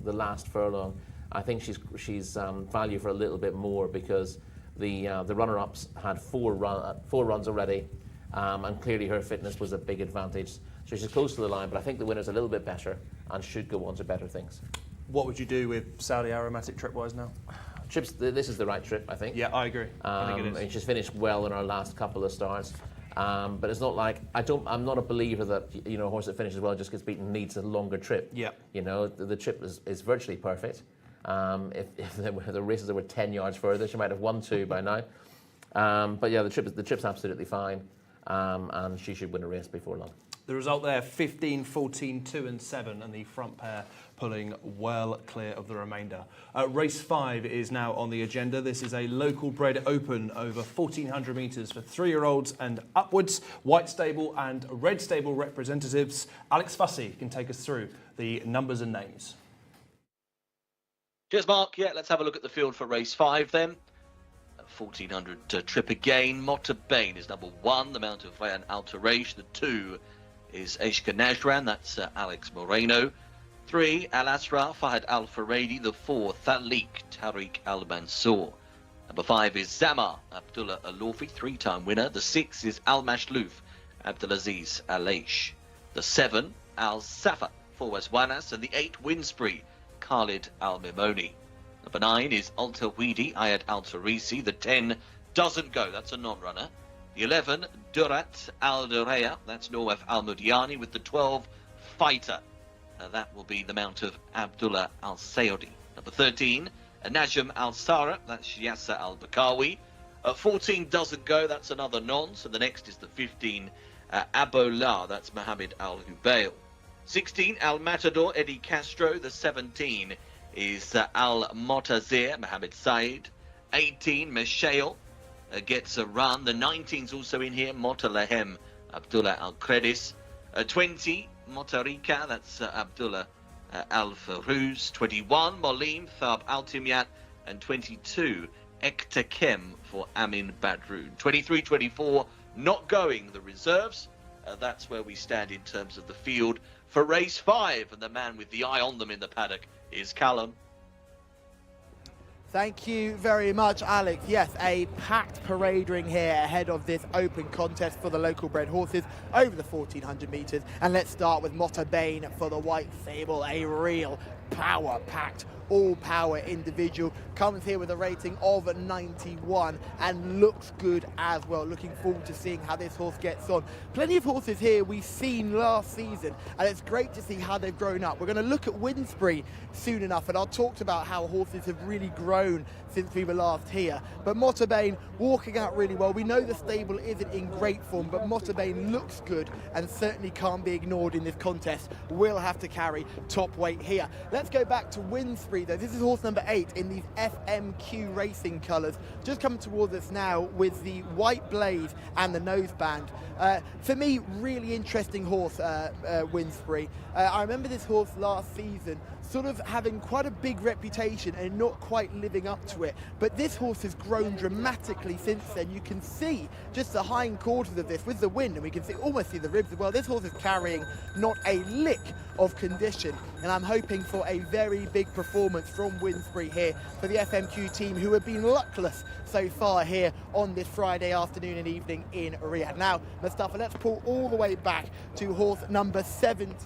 last furlong. I think she's value for a little bit more because the runner-ups had four runs already, and clearly her fitness was a big advantage. So she's close to the line, but I think the winner's a little bit better and should go on to better things. What would you do with Saudi Aromatic trip-wise now? Trips. This is the right trip, I think. Yeah, I agree. I think it is. And she's finished well in our last couple of starts, but it's not like I'm not a believer that a horse that finishes well just gets beaten needs a longer trip. Yeah. The trip is virtually perfect. If the races were 10 yards further, she might have won 2 by now. But yeah, the trip's absolutely fine, and she should win a race before long. The result there, 15, 14, 2 and 7, and the front pair pulling well clear of the remainder. Race 5 is now on the agenda. This is a local bred open over 1,400 metres for 3-year-olds and upwards. White stable and red stable representatives. Alex Fussy can take us through the numbers and names. Cheers, Mark. Yeah, let's have a look at the field for race 5 then. 1,400 trip again. Motta Bain is number 1, the Mount of Rayan Altarage. The 2 is Eshka Najran, that's Alex Moreno. 3, Al Asra, Fahad Al Faradi. The 4, Thalik, Tariq Al Mansour. Number 5 is Zama, Abdullah Alofi, 3-time winner. The 6 is Al Mashlouf, Abdulaziz Aleish. The 7, Al Safa, Fawaz Wanas. And the 8, Winspree, Khalid Al Mimoni. Number 9 is Alta Weedy, Ayad Al Tarisi. The 10, Doesn't Go, that's a non-runner. The 11, Durat Al Dureya, that's Nawaf Al Mudiani. With the 12, Fighter, that will be the Mount of Abdullah Al Sayodi. Number 13, Najm Al Sara, that's Jcsa Al Bakawi. 14, Doesn't Go, that's another non. So the next is the 15, Abola, that's Mohammed Al Hubail. 16, Al Matador, Eddie Castro. The 17 is Al Motazir, Mohammed Said. 18, Meshail gets a run. The 19's also in here, Motalahem, Abdullah Al Credis. 20, Motarika, that's Abdullah Al Farouz. 21, Molim, Thab Al Timyat. And 22, Ektakem for Amin Badroun. 23, 24, not going, the reserves. That's where we stand in terms of the field for race 5, and the man with the eye on them in the paddock is Callum. Thank you very much, Alex. Yes, a packed parade ring here ahead of this open contest for the local bred horses over the 1,400 metres. And let's start with Motta Bain for the white sable, a real power-packed all-power individual. Comes here with a rating of 91 and looks good as well. Looking forward to seeing how this horse gets on. Plenty of horses here we've seen last season, and it's great to see how they've grown up. We're going to look at Winspree soon enough, and I'll talk about how horses have really grown since we were last here. But Motta Bain walking out really well. We know the stable isn't in great form, but Motta Bain looks good and certainly can't be ignored in this contest. We'll have to carry top weight here. Let's go back to Winspree though. This is horse number 8 in these FMQ racing colours. Just coming towards us now with the white blaze and the noseband. For me, really interesting horse, Winspree. I remember this horse last season sort of having quite a big reputation and not quite living up to it. But this horse has grown dramatically since then. You can see just the hindquarters of this with the wind, and we can almost see the ribs as well. This horse is carrying not a lick of condition, and I'm hoping for a very big performance from Winsbury here for the FMQ team, who have been luckless so far here on this Friday afternoon and evening in Riyadh. Now, Mustafa, let's pull all the way back to horse number 17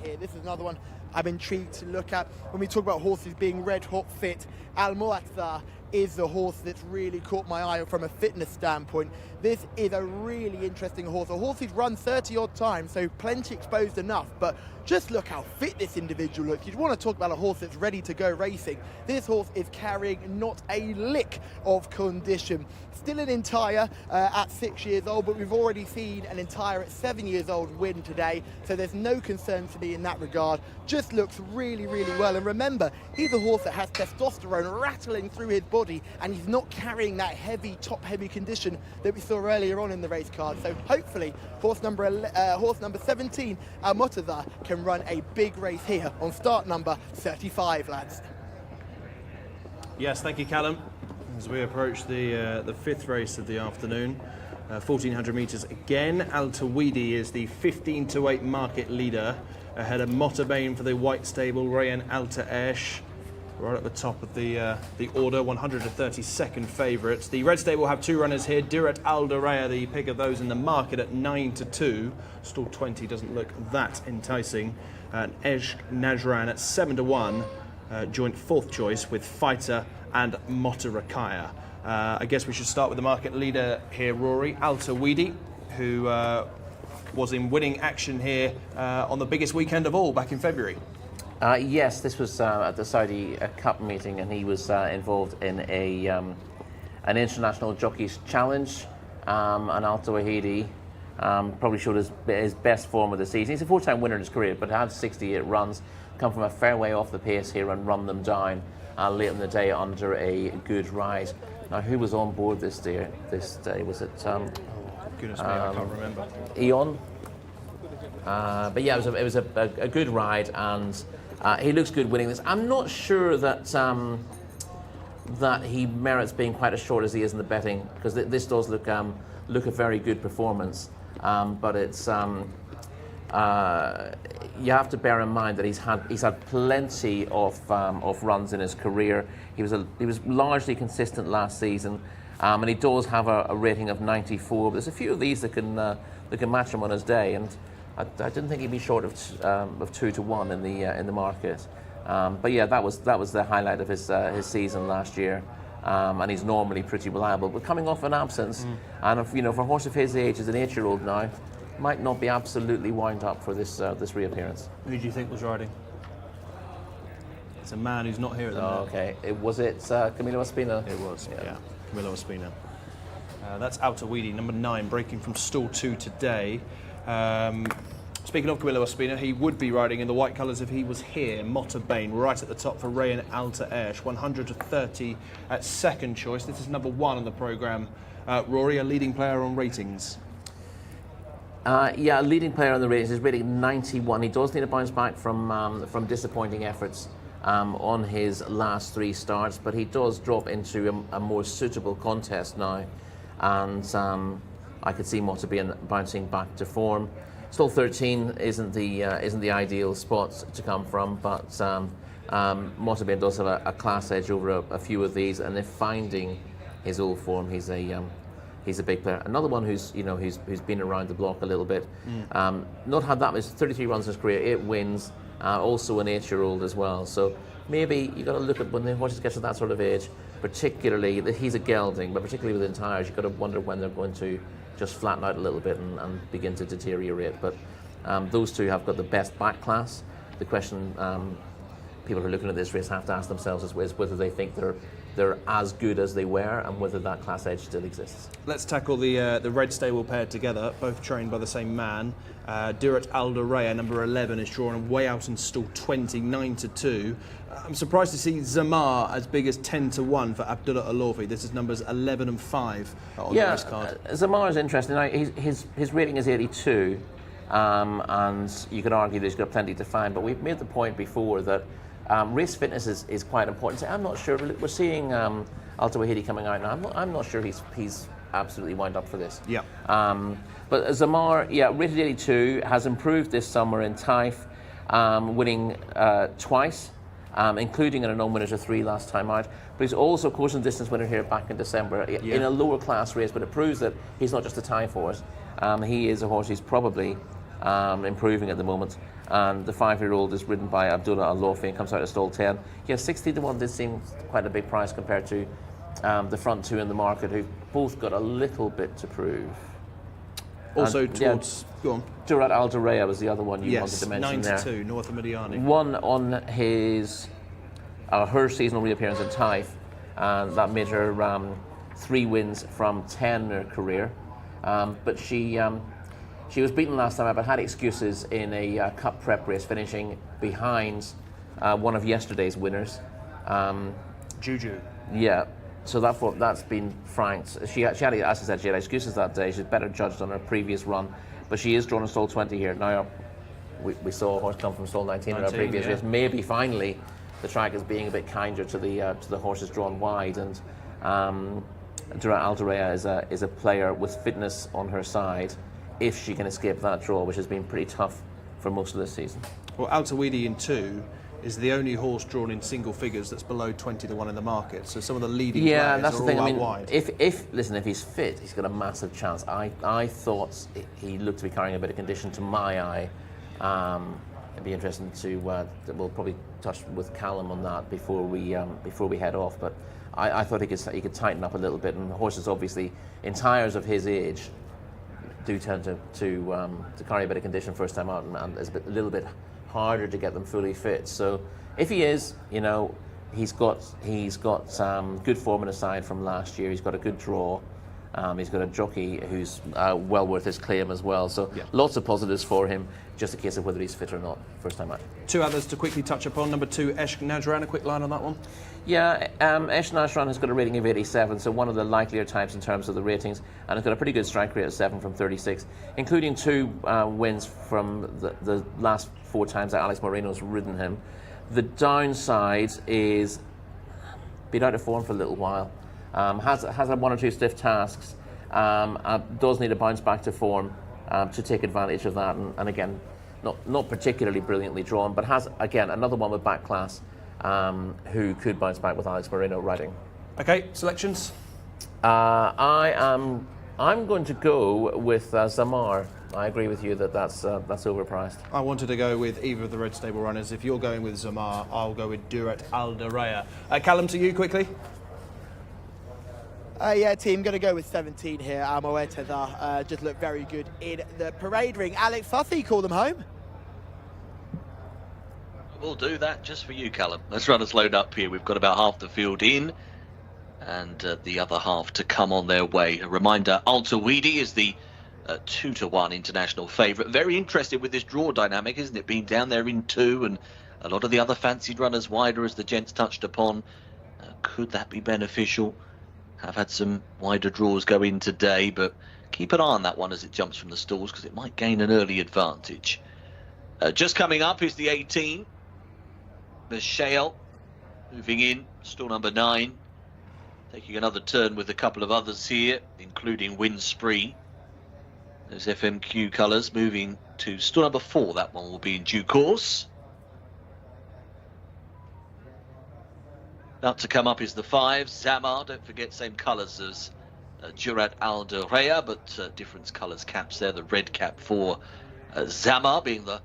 here. This is another one I'm intrigued to look at. When we talk about horses being red hot fit, Al Mu'athar is the horse that's really caught my eye from a fitness standpoint. This is a really interesting horse. A horse who's run 30 odd times, so plenty exposed enough, but just look how fit this individual looks. You'd want to talk about a horse that's ready to go racing. This horse is carrying not a lick of condition. Still an entire at 6 years old, but we've already seen an entire at 7 years old win today, so there's no concern to me in that regard. Just looks really, really well. And remember, he's a horse that has testosterone rattling through his body, and he's not carrying that heavy, top-heavy condition that we saw earlier on in the race card. So hopefully, horse number 17, Al Mu'athar, can run a big race here on start number 35, lads. Yes, thank you, Callum. As we approach the fifth race of the afternoon, 1400 metres again. Al Tawidi is the 15-8 market leader, ahead of Motorbane for the white stable, Rayan Alta Esh, right at the top of the order, 132nd favourites. The red stable have two runners here. Dirat Al Daraya, the pick of those in the market, at 9-2. Stall 20 doesn't look that enticing. And Esh Najran at 7-1, joint fourth choice with Fighter and Motorakaya. I guess we should start with the market leader here, Rory, Al Tawidi, who was in winning action here on the biggest weekend of all back in February. Yes, this was at the Saudi Cup meeting, and he was involved in an international jockeys challenge. And Al Tawidi probably showed his best form of the season. He's a four-time winner in his career, but had 68 runs, come from a fair way off the pace here and run them down late in the day under a good ride. Now, who was on board this day? Was it? Goodness me, I can't remember. Eon. But yeah, it was a good ride, and he looks good winning this. I'm not sure that that he merits being quite as short as he is in the betting, because this does look a very good performance. But it's you have to bear in mind that he's had plenty of runs in his career. He was largely consistent last season, and he does have a rating of 94. But there's a few of these that can match him on his day, and I didn't think he'd be short of 2-1 in the market. But yeah, that was the highlight of his season last year. And he's normally pretty reliable, but coming off an absence, and for a horse of his age, as an 8-year-old now, might not be absolutely wound up for this reappearance. Who do you think was riding? It's a man who's not here at the moment. Okay, was it Camilo Espina? It was, yeah. Camilo Espina. That's Al Tawidi, number 9, breaking from stall 2 today. Speaking of Camilo Espina, he would be riding in the white colours if he was here. Motorbane right at the top for Rayan Alta Esh, 100-30 at second choice. This is number 1 on the programme. Rory, a leading player on ratings. Yeah, a leading player on the ratings. Is rating 91. He does need a bounce back from disappointing efforts on his last 3 starts, but he does drop into a more suitable contest now, and I could see Motorbane bouncing back to form. Stall 13 isn't the ideal spot to come from, but Motorbane does have a class edge over a few of these, and if finding his old form, he's a big player. Another one who's been around the block a little bit. Not had that much, 33 runs in his career, 8 wins, also an 8-year-old as well. So maybe you got to look at when the horses get to that sort of age, particularly that he's a gelding, but particularly with tires, you've got to wonder when they're going to just flatten out a little bit and begin to deteriorate. But those two have got the best back class. The question people who are looking at this race have to ask themselves is whether they think they're as good as they were, and whether that class edge still exists. Let's tackle the red stable pair together, both trained by the same man. Dirat Al Daraya, number 11, is drawn way out in stall 20, 9-2. I'm surprised to see Zamar as big as 10-1 for Abdullah Alofi. This is numbers 11 and 5 on the race card. Zamar is interesting. Now, his rating is 82, and you could argue that he's got plenty to find, but we've made the point before that race fitness is quite important. So I'm not sure. We're seeing Alta Wahidi coming out now. I'm not sure he's absolutely wound up for this. Yeah. But Zamar, yeah, rated 82, has improved this summer in Taif, winning twice, including in a non-winner to 3 last time out. But he's also course and distance winner here back in December in a lower class race. But it proves that he's not just a Taif horse. He is a horse who's probably improving at the moment. And the 5-year-old is ridden by Abdullah Al-Lofi and comes out of stall 10. Yeah, 60 to 1 did seem quite a big price compared to the front two in the market, who've both got a little bit to prove. Also and, towards, go on. Jurat Al Dureya was the other one you wanted to mention 92, there. North of Mediani. Won on her seasonal reappearance in Taif, and that made her 3 wins from 10 in her career. But she was beaten last time, but had excuses in a cup prep race, finishing behind one of yesterday's winners. Juju. Yeah, so that's been franked. She had, as I said, she had excuses that day. She's better judged on her previous run, but she is drawn in stall 20 here. Now, we saw a horse come from stall 19 in our previous race. Maybe finally the track is being a bit kinder to the horses drawn wide, and Durat Al Dureya is a player with fitness on her side if she can escape that draw, which has been pretty tough for most of this season. Well, Al Tawidi in 2 is the only horse drawn in single figures that's below 20 to 1 in the market. So some of the leading players that's are the thing. all I out mean, wide. if he's fit, he's got a massive chance. I thought he looked to be carrying a bit of condition to my eye. It'd be interesting to we'll probably touch with Callum on that before we head off. But I thought he could tighten up a little bit. And horses, obviously, in tyres of his age, do tend to carry a bit of condition first time out, and it's a little bit harder to get them fully fit. So if he is, he's got good form in his side from last year. He's got a good draw. He's got a jockey who's well worth his claim as well. So lots of positives for him. Just a case of whether he's fit or not first time out. 2 others to quickly touch upon. Number 2, Esh Najran. A quick line on that one. Yeah, Esh Najran has got a rating of 87, so one of the likelier types in terms of the ratings, and it's got a pretty good strike rate of 7 from 36, including 2 wins from the last 4 times that Alex Moreno's ridden him. The downside is been out of form for a little while. Has had 1 or 2 stiff tasks. Does need a bounce back to form to take advantage of that, and again, not particularly brilliantly drawn, but has again another one with back class who could bounce back with Alex Moreno riding. Okay, selections. I'm going to go with Zamar. I agree with you that's overpriced. I wanted to go with either of the Red Stable runners. If you're going with Zamar, I'll go with Durat Al Dureya. Callum, to you quickly. Yeah, team, going to go with 17 here. Amoeta just looked very good in the parade ring. Alex Fussy, call them home. We'll do that just for you, Callum. Let's run us load up here. We've got about half the field in, and the other half to come on their way. A reminder, Alta Weedy is the 2 to 1 international favourite. Very interested with this draw dynamic, isn't it? Being down there in 2, and a lot of the other fancied runners wider, as the gents touched upon. Could that be beneficial? Have had some wider draws go in today, but keep an eye on that one as it jumps from the stalls, because it might gain an early advantage. Just coming up is the 18. Michelle moving in, stall number 9. Taking another turn with a couple of others here, including Wind Spree. Those FMQ colours moving to stall number 4. That one will be in due course. About to come up is the 5, Zamar. Don't forget, same colours as Durat Al Dureya, but different colours caps there. The red cap for Zamar being the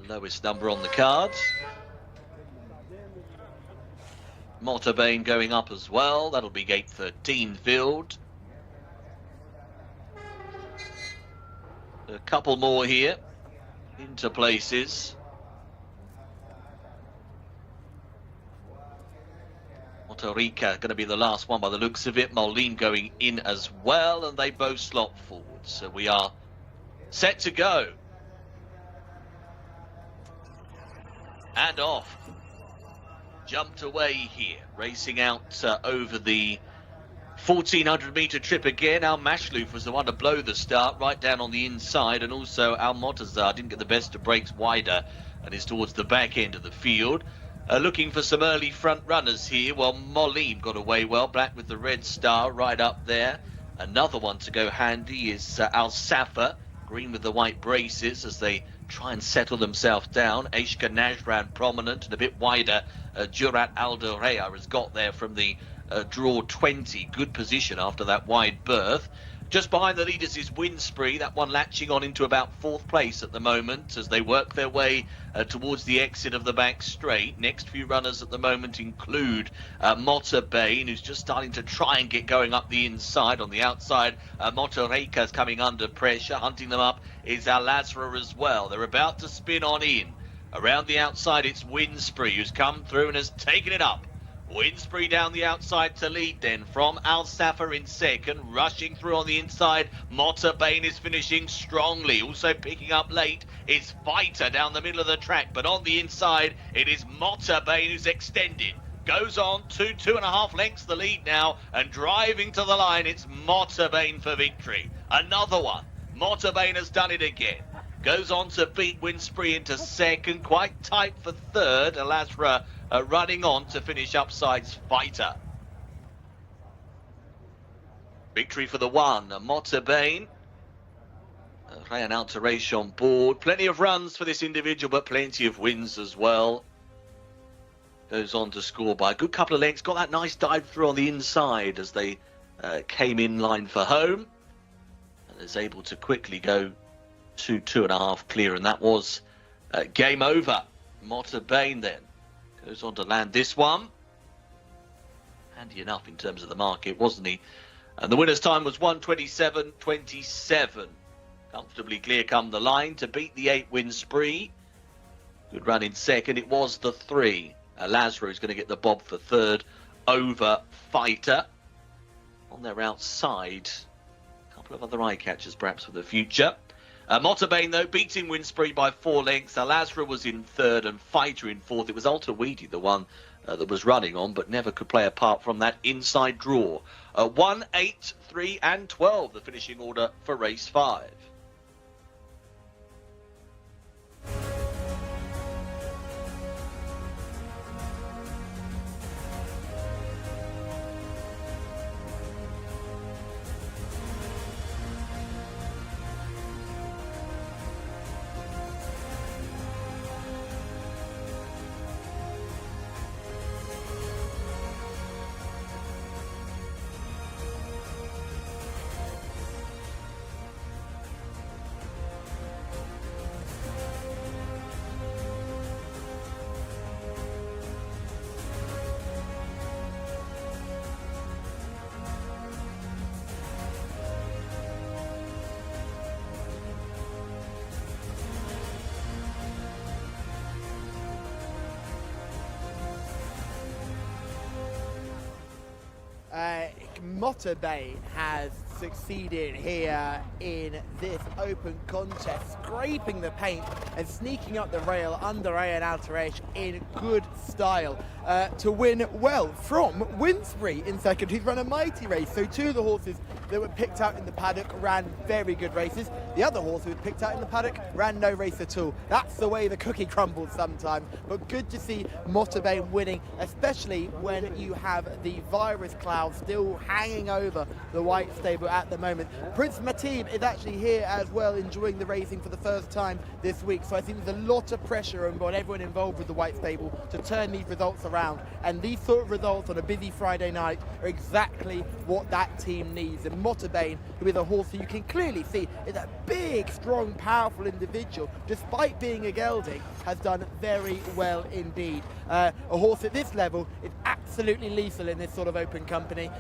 lowest number on the cards. Motorbane going up as well. That'll be gate 13 filled. A couple more here into places. Rica going to be the last one by the looks of it. Moline going in as well, and they both slot forward. So we are set to go. And off. Jumped away here. Racing out over the 1400 metre trip again. Al Mashlouf was the one to blow the start right down on the inside, and also Al Motazar didn't get the best of breaks wider and is towards the back end of the field. looking for some early front runners here. Well, Molim got away well, black with the red star right up there. Another one to go handy is Al Safa, green with the white braces as they try and settle themselves down. Aishka Najran prominent and a bit wider. Jurat Aldorea has got there from the draw 20. Good position after that wide berth. Just behind the leaders is Windspree, that one latching on into about 4th place at the moment as they work their way towards the exit of the back straight. Next few runners at the moment include Motta Bain, who's just starting to try and get going up the inside. On the outside, Motoreka's coming under pressure. Hunting them up is Al Azra as well. They're about to spin on in. Around the outside, it's Windspree, who's come through and has taken it up. Windspree down the outside to lead then from Al Safa in second. Rushing through on the inside, Motta Bain is finishing strongly. Also picking up late is Fighter down the middle of the track, but on the inside it is Motta Bain who's extended. Goes on 2.5 lengths the lead now, and driving to the line it's Motta Bain for victory. Another one. Motta Bain has done it again. Goes on to beat Windspree into second, quite tight for third. Al Azra running on to finish upside's Fighter. Victory for the one, Motta Bain. Ryan Altaresh on board. Plenty of runs for this individual, but plenty of wins as well. Goes on to score by a good couple of lengths. Got that nice dive through on the inside as they came in line for home. And is able to quickly go 2.5 clear, and that was game over. Motta Bain then goes on to land this one. Handy enough in terms of the market, wasn't he? And the winner's time was 1:27.27. Comfortably clear come the line to beat the 8 Windspree. Good run in second. It was the 3. Al Azra is going to get the bob for third over Fighter. On their outside, a couple of other eye catchers perhaps for the future. Motta Bain, though, beating Windspree by 4 lengths. Al Azra was in third and Fighter in fourth. It was Altaweedy, the one that was running on, but never could play apart from that inside draw. 1, 8, 3 and 12, the finishing order for race 5. Motta Bain has succeeded here in this open contest, scraping the paint and sneaking up the rail under Ryan Altaresh in good style to win well from Windspree in second, who's run a mighty race. So 2 of the horses that were picked out in the paddock ran very good races. The other horse who was picked out in the paddock ran no race at all. That's the way the cookie crumbles sometimes. But good to see Motta Bain winning, especially when you have the virus cloud still hanging over the white stable at the moment. Prince Matib is actually here as well, enjoying the racing for the first time this week. So I think there's a lot of pressure on everyone involved with the white stable to turn these results around. And these sort of results on a busy Friday night are exactly what that team needs. And Motta Bain, who is a horse who you can clearly see is a big, strong, powerful individual, despite being a gelding, has done very well indeed. A horse at this level is absolutely lethal in this sort of open company.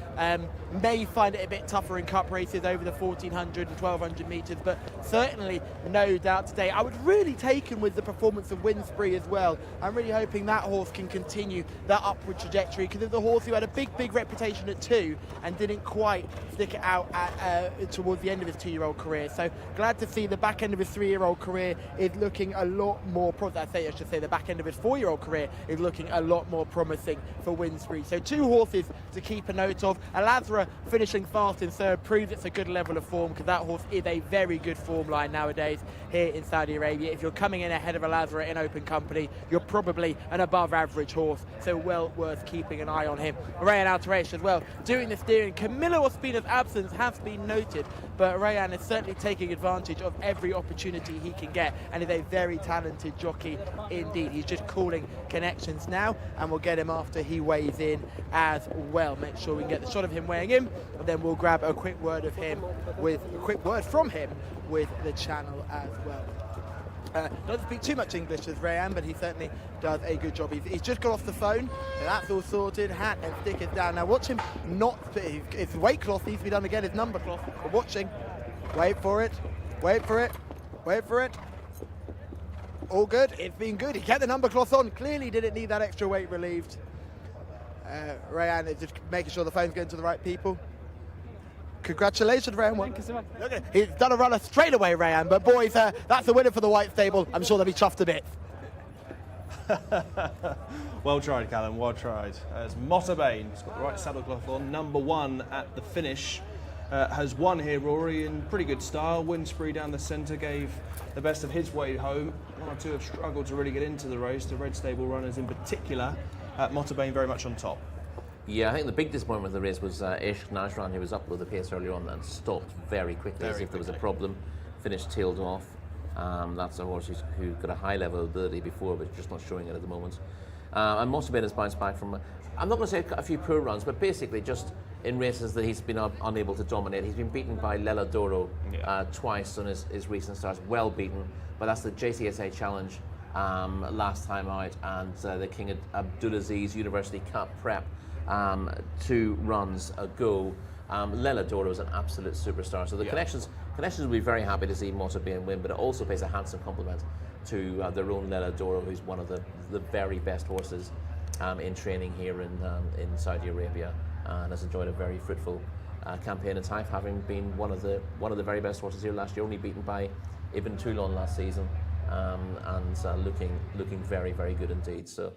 May find it a bit tougher in cup races over the 1400 and 1200 metres, but certainly no doubt today. I was really taken with the performance of Windspree as well. I'm really hoping that horse can continue that upward trajectory, because it's a horse who had a big reputation at 2 and didn't quite stick it out at, towards the end of his 2-year-old career. So glad to see the back end of his 3-year-old career is looking a lot more promising. I should say the back end of his 4-year-old career is looking a lot more promising for Windspree. Winsbury. So 2 horses to keep a note of. Alazra finishing fast in third proves it's a good level of form, because that horse is a very good form line nowadays here in Saudi Arabia. If you're coming in ahead of Alazra in open company, you're probably an above average horse, so well worth keeping an eye on him. Rayan Altaresh as well doing the steering. Camilo Ospina's absence has been noted, but Rayan is certainly taking advantage of every opportunity he can get, and is a very talented jockey indeed. He's just calling connections now, and we'll get him after he weighs in as well. Make sure we can get the shot of him weighing in, and then we'll grab a quick word from him with the channel as well. Doesn't speak too much English as Rayan, but he certainly does a good job. He's just got off the phone, and that's all sorted. Hat and stickers down. Now watch him not, his weight cloth needs to be done again, his number cloth. We're watching. Wait for it. Wait for it. Wait for it. All good. It's been good. He kept the number cloth on. Clearly didn't need that extra weight relieved. Rayan is just making sure the phone's going to the right people. Congratulations, Rayan. Thank you so much. Look at it. He's done a runner straight away, Rayan. But boys, that's a winner for the White Stable. I'm sure they'll be chuffed a bit. Well tried, Callum, well tried. As Motterbain has got the right saddle cloth on, number 1 at the finish. Has won here, Rory, in pretty good style. Winsbury down the centre gave the best of his way home. 1 or 2 have struggled to really get into the race, the Red Stable runners in particular. Motterbain very much on top. Yeah, I think the big disappointment of the race was Ishq Najran, who was up with the pace earlier on and stopped very quickly as if there was a problem. Finished tailed off. That's a horse who got a high level of ability before, but just not showing it at the moment. And Motterbain has bounced back from, I'm not going to say a few poor runs, but basically just in races that he's been unable to dominate. He's been beaten by Lela Doro twice on his recent starts, well beaten, but that's the Jcsa Challenge last time out, and the King Abdulaziz University Cup Prep 2 runs ago. Lela Doro is an absolute superstar, so the connections will be very happy to see Motterbain win, but it also pays a handsome compliment to their own Lela Doro, who's one of the very best horses in training here in Saudi Arabia, and has enjoyed a very fruitful campaign in Taif, having been one of the very best horses here last year, only beaten by Ibn Toulon last season, and looking very, very good indeed. So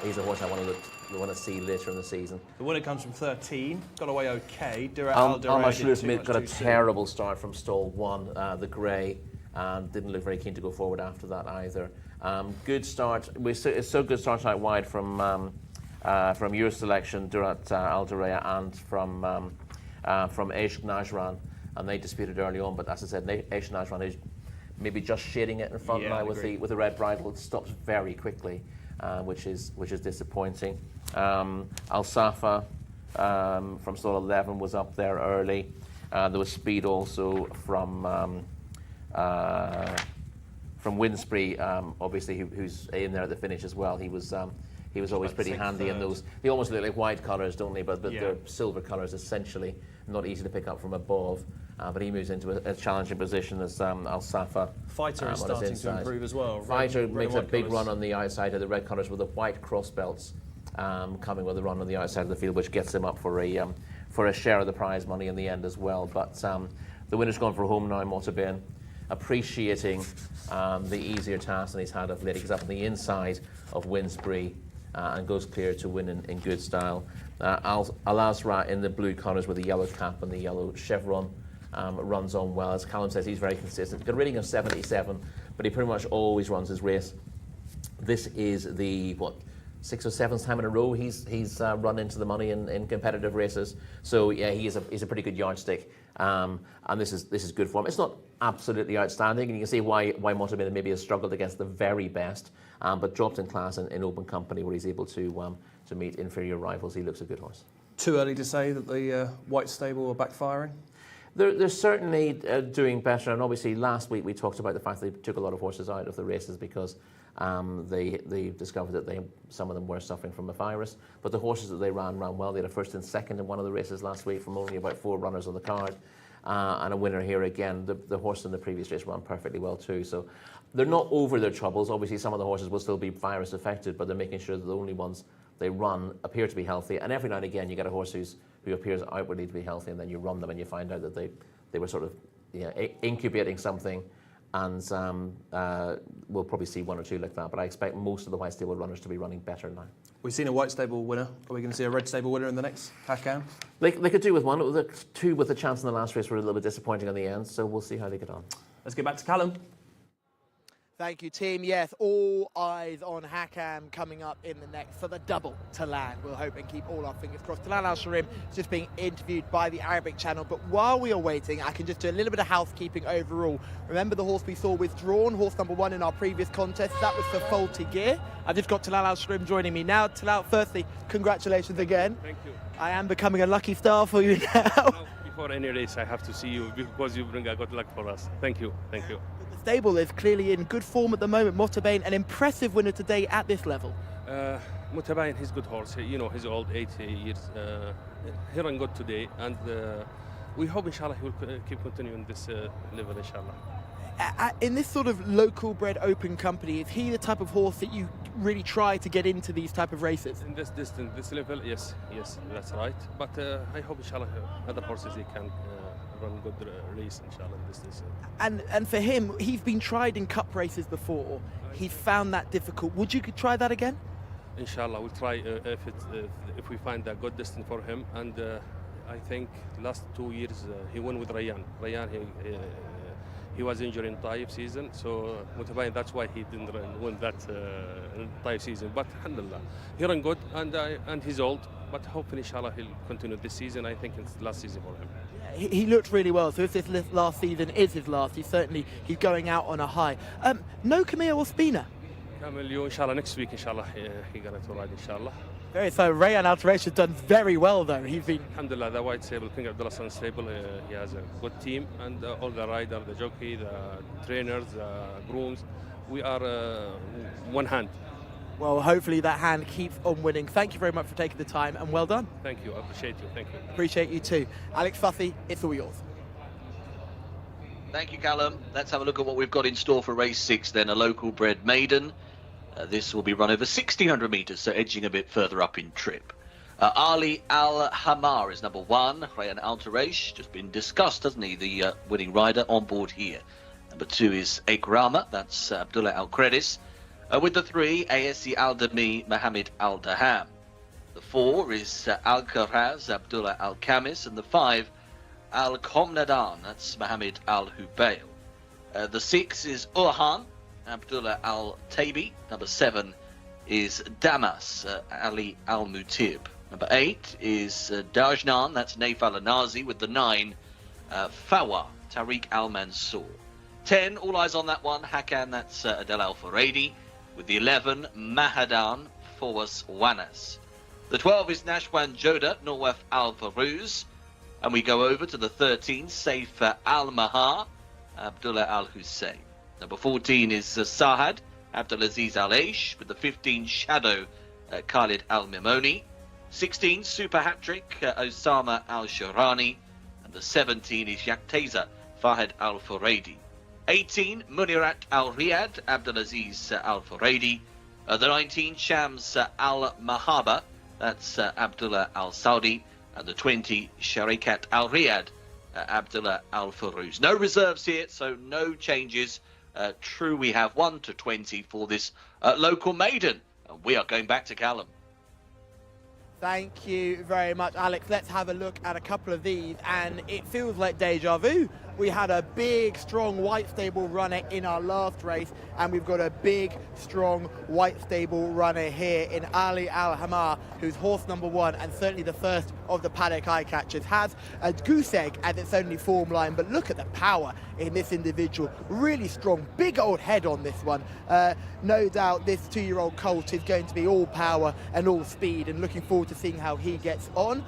he's a horse I want to see later in the season. The winner comes from 13, got away okay. Al-Mashlouf got a terrible start from stall 1, the grey, and didn't look very keen to go forward after that either. Good start. It's so good start out wide from your selection, Durat Al Dureya, and from Ishq Najran, and they disputed early on. But as I said, Ishq Najran is maybe just shading it in front now with the red bridle. It stops very quickly, which is disappointing. Al Safa from stall 11 was up there early. There was speed also from Winsbury, obviously, who's in there at the finish as well. He was always pretty handy in those. They almost look like white colours, don't they? But they're silver colours, essentially. Not easy to pick up from above. But he moves into a challenging position as Al Safa. Fighter is starting to improve as well. Fighter makes a big run on the outside of the red colours with the white cross belts, coming with a run on the outside of the field, which gets him up for a share of the prize money in the end as well. But the winner's gone for home now, Motterbain, appreciating the easier task that he's had of late. He's up on the inside of Winsbury and goes clear to win in good style. Al-Azra in the blue colours with the yellow cap and the yellow chevron runs on well. As Callum says, he's very consistent. He's got a rating of 77, but he pretty much always runs his race. This is the, 6th or 7th time in a row he's run into the money in competitive races. So yeah, he's a pretty good yardstick, and this is good for him. It's not absolutely outstanding, and you can see why Motterbain maybe has struggled against the very best, but dropped in class in open company where he's able to meet inferior rivals. He looks a good horse. Too early to say that the White Stable are backfiring? They're certainly doing better, and obviously last week we talked about the fact that they took a lot of horses out of the races because they discovered that some of them were suffering from a virus. But the horses that they ran well. They had a first and second in one of the races last week from only about 4 runners on the card, and a winner here again. The horse in the previous race ran perfectly well too. So they're not over their troubles. Obviously some of the horses will still be virus affected, but they're making sure that the only ones they run appear to be healthy. And every now and again you get a horse who appears outwardly to be healthy, and then you run them and you find out that they were sort of incubating something, and we'll probably see 1 or 2 like that. But I expect most of the White Stable runners to be running better now. We've seen a white stable winner. Are we going to see a red stable winner in the next Hakan? They could do with one. The two with a chance in the last race were a little bit disappointing on the end, so we'll see how they get on. Let's get back to Callum. Thank you, team. Yes, all eyes on Hakan coming up in the next for the double to land. We'll hope and keep all our fingers crossed. Talal Al-Sharim is just being interviewed by the Arabic channel. But while we are waiting, I can just do a little bit of housekeeping overall. Remember the horse we saw withdrawn, horse number 1 in our previous contest? That was for faulty gear. I've just got Talal Al-Sharim joining me now. Talal, firstly, congratulations again. Thank you. I am becoming a lucky star for you now. Before any race, I have to see you because you bring a good luck for us. Thank you. Thank you. The stable is clearly in good form at the moment. Motabain, an impressive winner today at this level. Motabain, he's good horse. You know, he's old, 80 years. He ran good today, and we hope, inshallah, he will keep continuing this level, inshallah. In this sort of local bred open company, is he the type of horse that you really try to get into these type of races? In this distance, this level, yes, that's right. But I hope, inshallah, other horses he can run good race, inshallah, in this distance. And for him, he's been tried in cup races before. He's found that difficult. Would you try that again? Inshallah, we'll try if we find a good distance for him. And I think last 2 years he won with Rayyan. Rayyan, he was injured in Taif season, so Motabain, that's why he didn't win that Taif season. But alhamdulillah, he ran good, and he's old. But hopefully, inshallah, he'll continue this season. I think it's the last season for him. Yeah, he looked really well. So if this last season is his last, he's going out on a high. No Camille or Spina? Camille, inshallah, next week, inshallah, he's going to ride, inshallah. So Rayyan Al-Taraish has done very well, though. He's been... Alhamdulillah, the white stable, King Abdullah Son stable, he has a good team, and all the rider, the jockey, the trainers, the grooms, we are one hand. Well, hopefully that hand keeps on winning. Thank you very much for taking the time, and well done. Thank you, I appreciate you, thank you. Appreciate you too. Alex Fussy, it's all yours. Thank you, Callum. Let's have a look at what we've got in store for race 6 then, a local bred maiden. This will be run over 1,600 metres, so edging a bit further up in trip. Ali Al-Hamar is number 1. Rayyan Al-Taraish, just been discussed, hasn't he, the winning rider on board here. Number 2 is Ikrama, that's Abdullah Al-Kredis. With the 3, ASC Al-Dami, Mohammed Al-Daham. The 4 is Al-Karaz, Abdullah Al-Kamis, and the 5, Al-Komnadan, that's Mohammed Al-Hubayl. The 6 is Urhan, Abdullah Al-Taibi. Number 7 is Damas, Ali Al-Mutib. Number 8 is Dajnan, that's Naif Al-Anazi, with the 9, Fawa, Tariq Al-Mansour. 10, all eyes on that one, Hakan, that's Adel Al-Faradi, with the 11, Mahadan, Fawaz Wanas. The 12 is Nashwan Joda, Nawaf Al-Faruz, and we go over to the 13, Saif Al-Mahar, Abdullah Al-Hussein. Number 14 is Sahad, Abdulaziz Al-Aish, with the 15, Shadow, Khalid Al-Mimoni. 16, Super Hat-Trick, Osama Al-Shirani. And the 17 is Yakteza, Fahad Al-Furedi. 18, Munirat Al-Riyad, Abdulaziz Al-Furedi. The 19, Shams Al-Mahaba, that's Abdullah Al-Saudi. And the 20, Sharikat Al-Riyad, Abdullah Al-Furuz. No reserves here, so no changes. True, we have 1 to 20 for this local maiden. And we are going back to Callum. Thank you very much, Alex. Let's have a look at a couple of these, and it feels like deja vu. We had a big, strong white stable runner in our last race, and we've got a big, strong white stable runner here in Ali Al-Hamar, who's horse number 1 and certainly the first of the paddock eye catchers. Has a goose egg as its only form line, but look at the power in this individual. Really strong, big old head on this one. No doubt this 2-year-old colt is going to be all power and all speed, and looking forward to seeing how he gets on.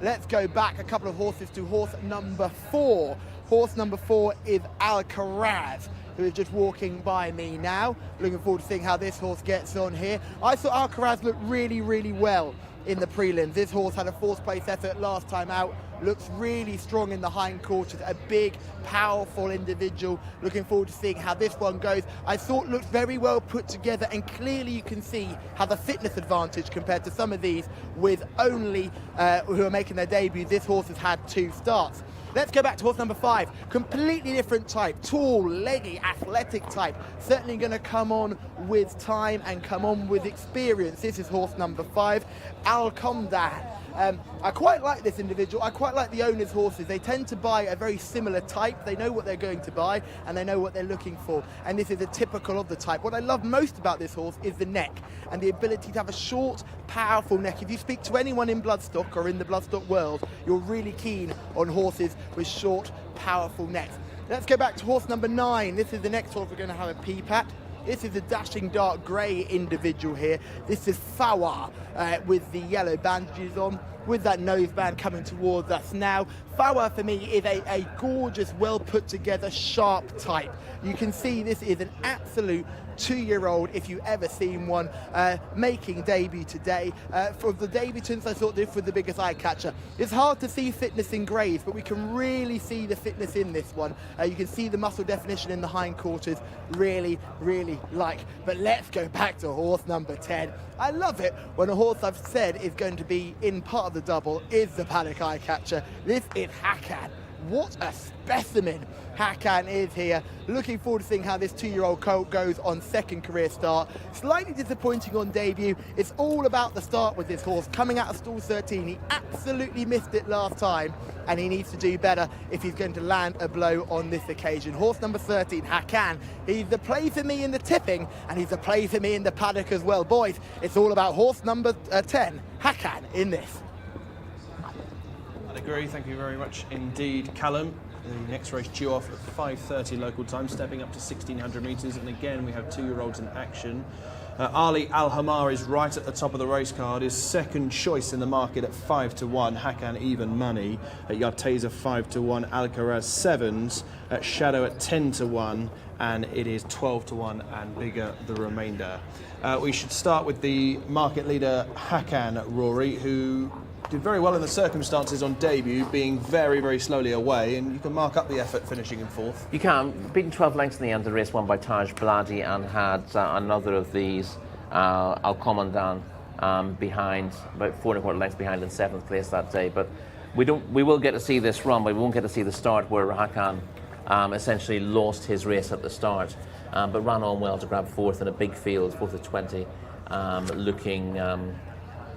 Let's go back a couple of horses to horse number 4. Horse number 4 is Al-Karaz, who is just walking by me now. Looking forward to seeing how this horse gets on here. I thought Al-Karaz looked really, really well in the prelims. This horse had a 4th place effort last time out. Looks really strong in the hindquarters. A big, powerful individual. Looking forward to seeing how this one goes. I thought looked very well put together, and clearly you can see how the fitness advantage compared to some of these with only who are making their debut. This horse has had 2 starts. Let's go back to horse number 5. Completely different type. Tall, leggy, athletic type. Certainly going to come on with time and come on with experience. This is horse number 5, Al-Qamdah. I quite like this individual. I quite like the owner's horses. They tend to buy a very similar type. They know what they're going to buy and they know what they're looking for. And this is a typical of the type. What I love most about this horse is the neck and the ability to have a short, powerful neck. If you speak to anyone in bloodstock or in the bloodstock world, you're really keen on horses with short, powerful necks. Let's go back to horse number 9. This is the next horse we're going to have a peep at. This is a dashing dark grey individual here. This is Fawa with the yellow bandages on, with that noseband coming towards us now. Fawa for me is a gorgeous, well put together, sharp type. You can see this is an absolute 2-year-old, if you've ever seen one, making debut today. For the debutants, I thought this was the biggest eye catcher. It's hard to see fitness in greys, but we can really see the fitness in this one. You can see the muscle definition in the hindquarters, really, really like. But let's go back to horse number 10. I love it when a horse I've said is going to be in part of the double is the paddock eye catcher. This is Hakan. What a specimen Hakan is here. Looking forward to seeing how this 2-year-old colt goes on second career start. Slightly disappointing on debut. It's all about the start with this horse. Coming out of stall 13, he absolutely missed it last time, and he needs to do better if he's going to land a blow on this occasion. Horse number 13, Hakan. He's the play for me in the tipping, and he's the play for me in the paddock as well. Boys, it's all about horse number 10, Hakan, in this. I'd agree, thank you very much indeed, Callum. The next race due off at 5:30 local time, stepping up to 1,600 metres, and again we have 2-year-olds in action. Ali Al-Hamar is right at the top of the race card, is second choice in the market at 5-1, Hakan even money, at Jcsa 5-1, Alcaraz 7s, at Shadow at 10-1, and it is 12-1 and bigger the remainder. We should start with the market leader Hakan, Rory, who did very well in the circumstances on debut, being very, very slowly away, and you can mark up the effort finishing in 4th. You can. Beaten 12 lengths in the end, the race won by Taj Bladi, and had another of these, Al-Qamdah, behind, about 4¼ lengths behind in 7th place that day. But we will get to see this run, but we won't get to see the start where Hakan essentially lost his race at the start, but ran on well to grab 4th in a big field, 4th at 20,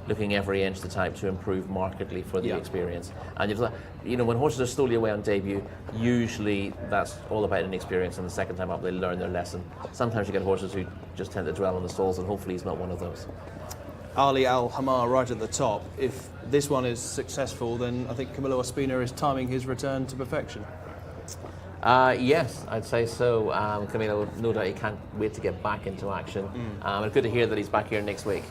looking every inch the type to improve markedly for the experience. And you know, when horses are slowly away on debut, usually that's all about inexperience, and the second time up they learn their lesson. Sometimes you get horses who just tend to dwell on the stalls, and hopefully he's not one of those. Ali Al-Hamar right at the top. If this one is successful, then I think Camilo Ospina is timing his return to perfection. Yes, I'd say so. Camilo, no doubt he can't wait to get back into action. It's good to hear that he's back here next week.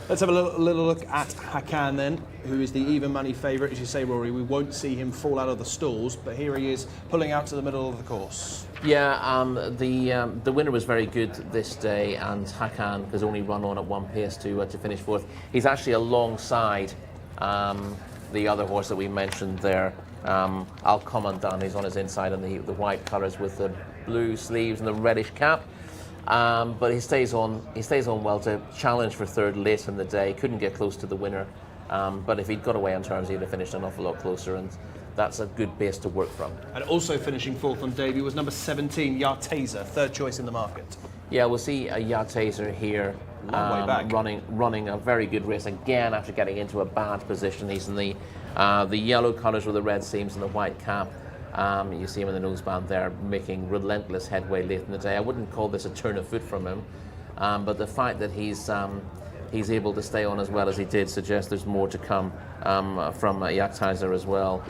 Let's have a little look at Hakan then, who is the even money favourite. As you say, Rory, we won't see him fall out of the stalls, but here he is pulling out to the middle of the course. Yeah, the winner was very good this day, and Hakan has only run on at one pace to finish 4th. He's actually alongside the other horse that we mentioned there, Al-Qamdah. He's on his inside in the white colours with the blue sleeves and the reddish cap. But he stays on well to challenge for 3rd late in the day. Couldn't get close to the winner, but if he'd got away on terms, he'd have finished an awful lot closer, and that's a good base to work from. And also finishing 4th on debut was number 17, Jcsa, 3rd choice in the market. Yeah, we'll see a Jcsa here running a very good race again after getting into a bad position. He's in the yellow colours with the red seams and the white cap. You see him in the noseband there, making relentless headway late in the day. I wouldn't call this a turn of foot from him, but the fact that he's able to stay on as well as he did suggests there's more to come from Jcsa as well.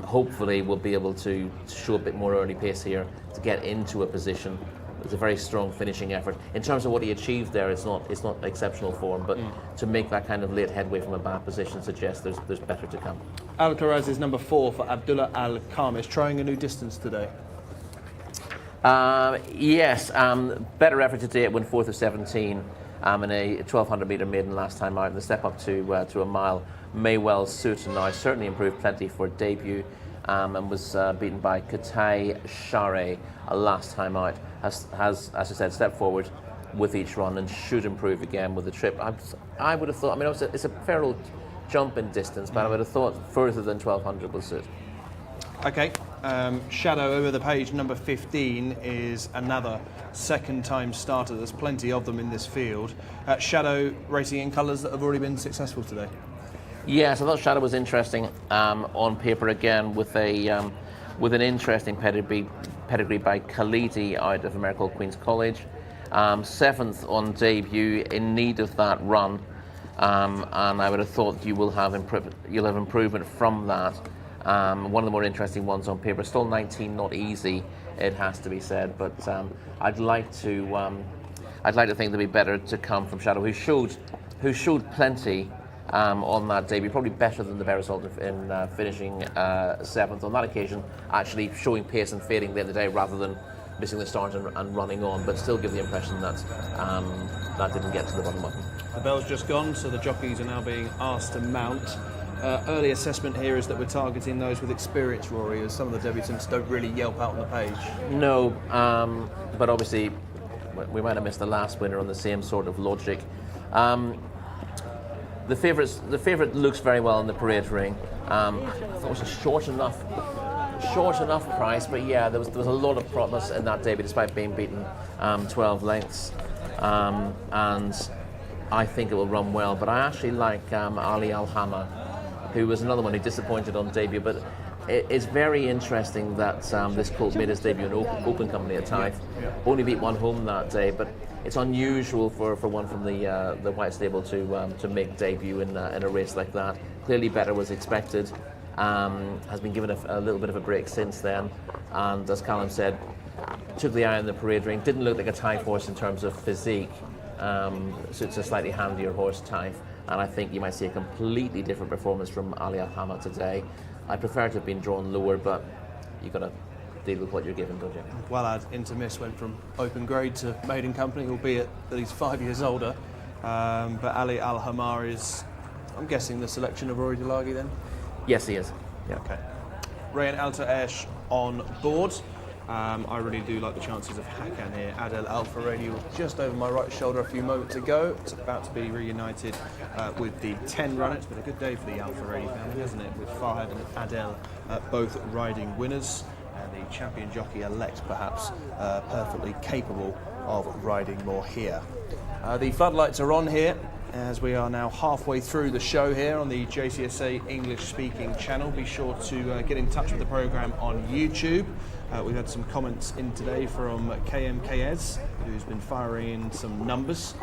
Hopefully we'll be able to show a bit more early pace here to get into a position. It's a very strong finishing effort. In terms of what he achieved there, it's not exceptional form, but to make that kind of late headway from a bad position suggests there's better to come. Alcaraz is number 4 for Abdullah Al-Khamis, trying a new distance today. Yes, better effort today. It went 4th of 17 in a 1,200 metre maiden last time out, and the step up to a mile may well suit, and now certainly improved plenty for debut, and was beaten by Katai Share last time out. Has, as I said, stepped forward with each run and should improve again with the trip. I would have thought, I mean, it's a fair old jump in distance, but I would have thought further than 1,200 will suit. Okay, Shadow over the page, number 15, is another second-time starter. There's plenty of them in this field. Shadow racing in colours that have already been successful today. Yes, I thought Shadow was interesting on paper again with an interesting pedigree by Khalidi out of American Queen's College. 7th on debut, in need of that run, and I would have thought you'll have improvement from that. One of the more interesting ones on paper. Still 19, not easy, it has to be said, but I'd like to think there'll be better to come from Shadow, who showed plenty on that debut, probably better than the better result in finishing 7th on that occasion, actually showing pace and fading the other day rather than missing the start and running on, but still give the impression that that didn't get to the bottom button. The bell's just gone, so the jockeys are now being asked to mount. Early assessment here is that we're targeting those with experience, Rory, as some of the debutants don't really yelp out on the page. No, but obviously we might have missed the last winner on the same sort of logic. The favourite looks very well in the parade ring. I thought it was a short enough price, but yeah, there was a lot of promise in that debut despite being beaten 12 lengths, and I think it will run well. But I actually like Ali Al-Hama, who was another one who disappointed on debut, but it's very interesting that this colt made his debut in Open Company at Taif. Only beat one home that day, but it's unusual for one from the White Stable to make debut in a race like that. Clearly better was expected. Has been given a little bit of a break since then, and as Callum said, took the eye on the parade ring. Didn't look like a Taif horse in terms of physique, so it's a slightly handier horse, Taif, and I think you might see a completely different performance from Ali Al-Hama today. I prefer to have been drawn lower, but you've got to deal with what you're given, don't you? Wellad Intermiss went from open grade to maiden company, albeit that he's 5 years older, but Ali Al-Hama is, I'm guessing, the selection of Rory Delagi then? Yes, he is. Yeah. Okay. Rayan Alta Esh on board. I really do like the chances of Hakan here. Adel Al-Faradi just over my right shoulder a few moments ago. It's about to be reunited with the 10 runner. It's been a good day for the Al-Faradi family, hasn't it? With Farhad and Adel both riding winners. And the champion jockey-elect perhaps perfectly capable of riding more here. The floodlights are on here, as we are now halfway through the show here on the Jcsa English speaking channel. Be sure to get in touch with the programme on YouTube. We've had some comments in today from KMKS, who's been firing in some numbers.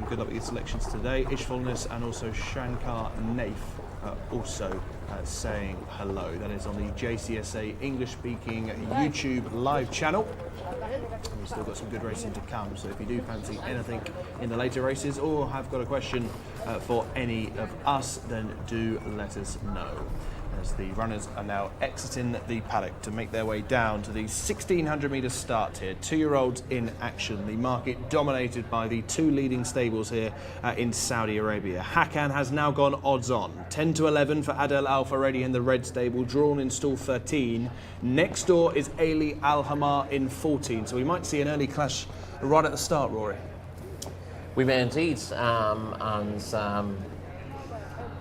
Good luck with your selections today. Ishfulness and also Shankar Naif also saying hello. That is on the Jcsa English speaking YouTube live channel. We've still got some good racing to come, so if you do fancy anything in the later races or have got a question for any of us, then do let us know. As the runners are now exiting the paddock to make their way down to the 1600 metre start here. 2-year-olds in action. The market dominated by the two leading stables here in Saudi Arabia. Hakan has now gone odds on. 10 to 11 for Adel Al-Faradi in the red stable, drawn in stall 13. Next door is Ali Al-Hama in 14. So we might see an early clash right at the start, Rory. We may indeed,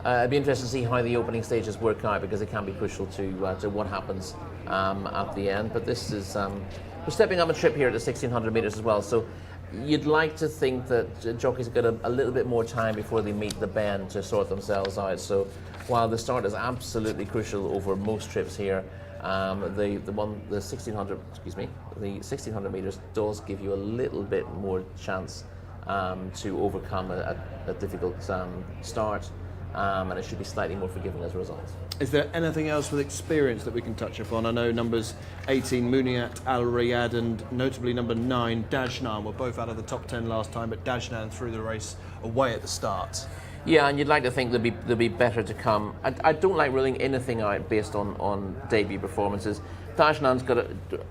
it'd be interesting to see how the opening stages work out, because it can be crucial to what happens at the end. But this is we're stepping up a trip here at the 1600 metres as well, so you'd like to think that jockeys have got a little bit more time before they meet the bend to sort themselves out. So while the start is absolutely crucial over most trips here, the 1600 metres does give you a little bit more chance to overcome a difficult start. And it should be slightly more forgiving as a result. Is there anything else with experience that we can touch upon? I know numbers 18, Muniat Al Riyadh, and notably number 9, Dajnan, were both out of the top 10 last time, but Dajnan threw the race away at the start. Yeah, and you'd like to think there'll be better to come. I don't like ruling anything out based on debut performances. Dajnan's got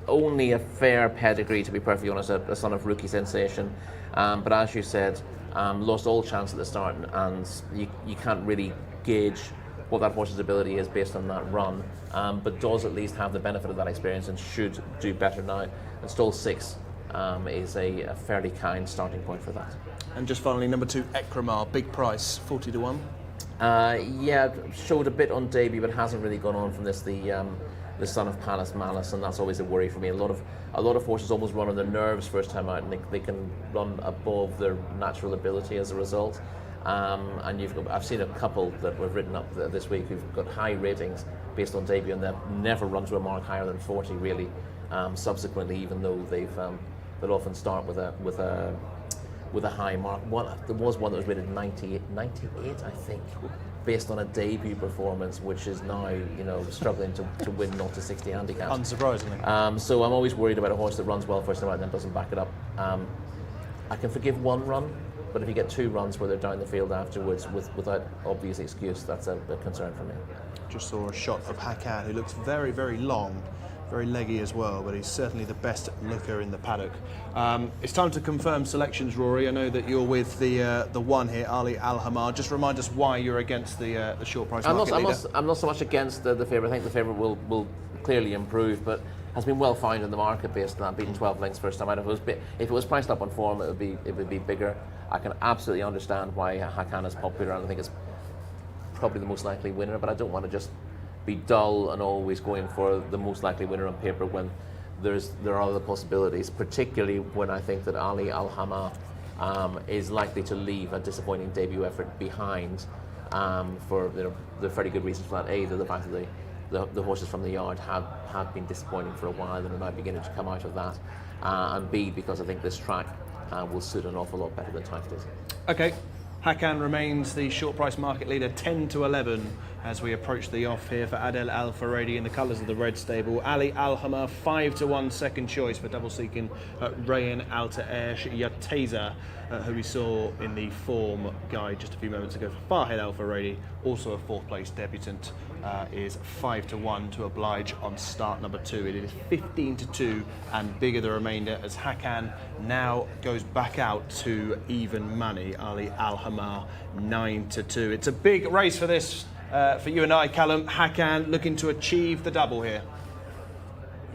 only a fair pedigree, to be perfectly honest, a son of rookie sensation. But as you said, lost all chance at the start, and you can't really gauge what that horse's ability is based on that run, but does at least have the benefit of that experience and should do better now. And stall 6 is a fairly kind starting point for that. And just finally, number 2, Ekramar, big price, 40 to 1. Yeah, showed a bit on debut, but hasn't really gone on from this. The the son of Palace Malice, and that's always a worry for me. A lot of horses almost run on their nerves first time out, and they can run above their natural ability as a result. And I've seen a couple that we've written up this week who've got high ratings based on debut, and they've never run to a mark higher than 40 really. Subsequently, even though they'll often start with a high mark. There was one that was rated 98, I think, based on a debut performance, which is now, struggling to win 0 to 60 handicaps. Unsurprisingly. So I'm always worried about a horse that runs well first time out and then doesn't back it up. I can forgive one run, but if you get 2 runs where they're down the field afterwards without obvious excuse, that's a concern for me. Just saw a shot of Hakan, who looks very, very long, very leggy as well, but he's certainly the best looker in the paddock. It's time to confirm selections, Rory. I know that you're with the one here, Ali Al Hamar. Just remind us why you're against the short price market leader. I'm not so much against the favourite. I think the favourite will clearly improve, but has been well found in the market based on that, beating 12 lengths first time out. If it was priced up on form, it would be bigger. I can absolutely understand why Hakan is popular, and I think it's probably the most likely winner, but I don't want to just be dull and always going for the most likely winner on paper when there are other possibilities, particularly when I think that Ali Al Hamar is likely to leave a disappointing debut effort behind for the fairly good reasons for that. A, the fact that the horses from the yard have been disappointing for a while and are now beginning to come out of that, and B, because I think this track will suit an awful lot better than Taft is. Okay. Hakan remains the short price market leader, 10 to 11 as we approach the off here for Adel Al Faradi in the colours of the red stable. Ali Al Hamar 5 to 1 second choice for double seeking Rayan Altair Jcsa, who we saw in the form guide just a few moments ago for Farhed Al Faradi, also a 4th place debutant, is 5 to 1 to oblige on start number 2. It is 15 to 2 and bigger the remainder as Hakan now goes back out to even money. Ali Al Hamar 9 to 2. It's a big race for this. For you and I, Callum. Hakan looking to achieve the double here.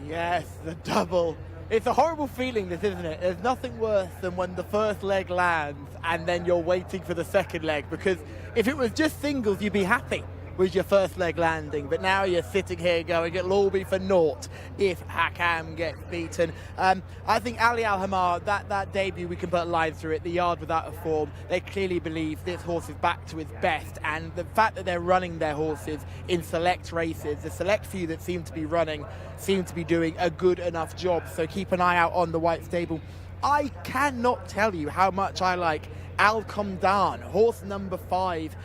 Yes, the double. It's a horrible feeling, this, isn't it? There's nothing worse than when the first leg lands and then you're waiting for the second leg, because if it was just singles, you'd be happy with your first leg landing, but now you're sitting here going, it'll all be for naught if Hakan gets beaten. I think Ali Al Hamar, that debut, we can put a line through it. The yard without a form, they clearly believe this horse is back to his best, and the fact that they're running their horses in select races, the select few that seem to be running seem to be doing a good enough job, so keep an eye out on the white stable. I cannot tell you how much I like Al Komdan, horse number 5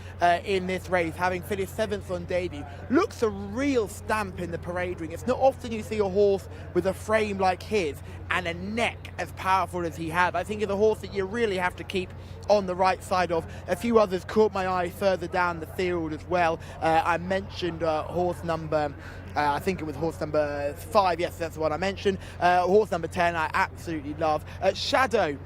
in this race, having finished 7th on debut. Looks a real stamp in the parade ring. It's not often you see a horse with a frame like his and a neck as powerful as he had. I think it's a horse that you really have to keep on the right side of. A few others caught my eye further down the field as well. I mentioned horse number I think it was horse number 5, yes, that's the one I mentioned. Horse number 10, I absolutely love. Shadow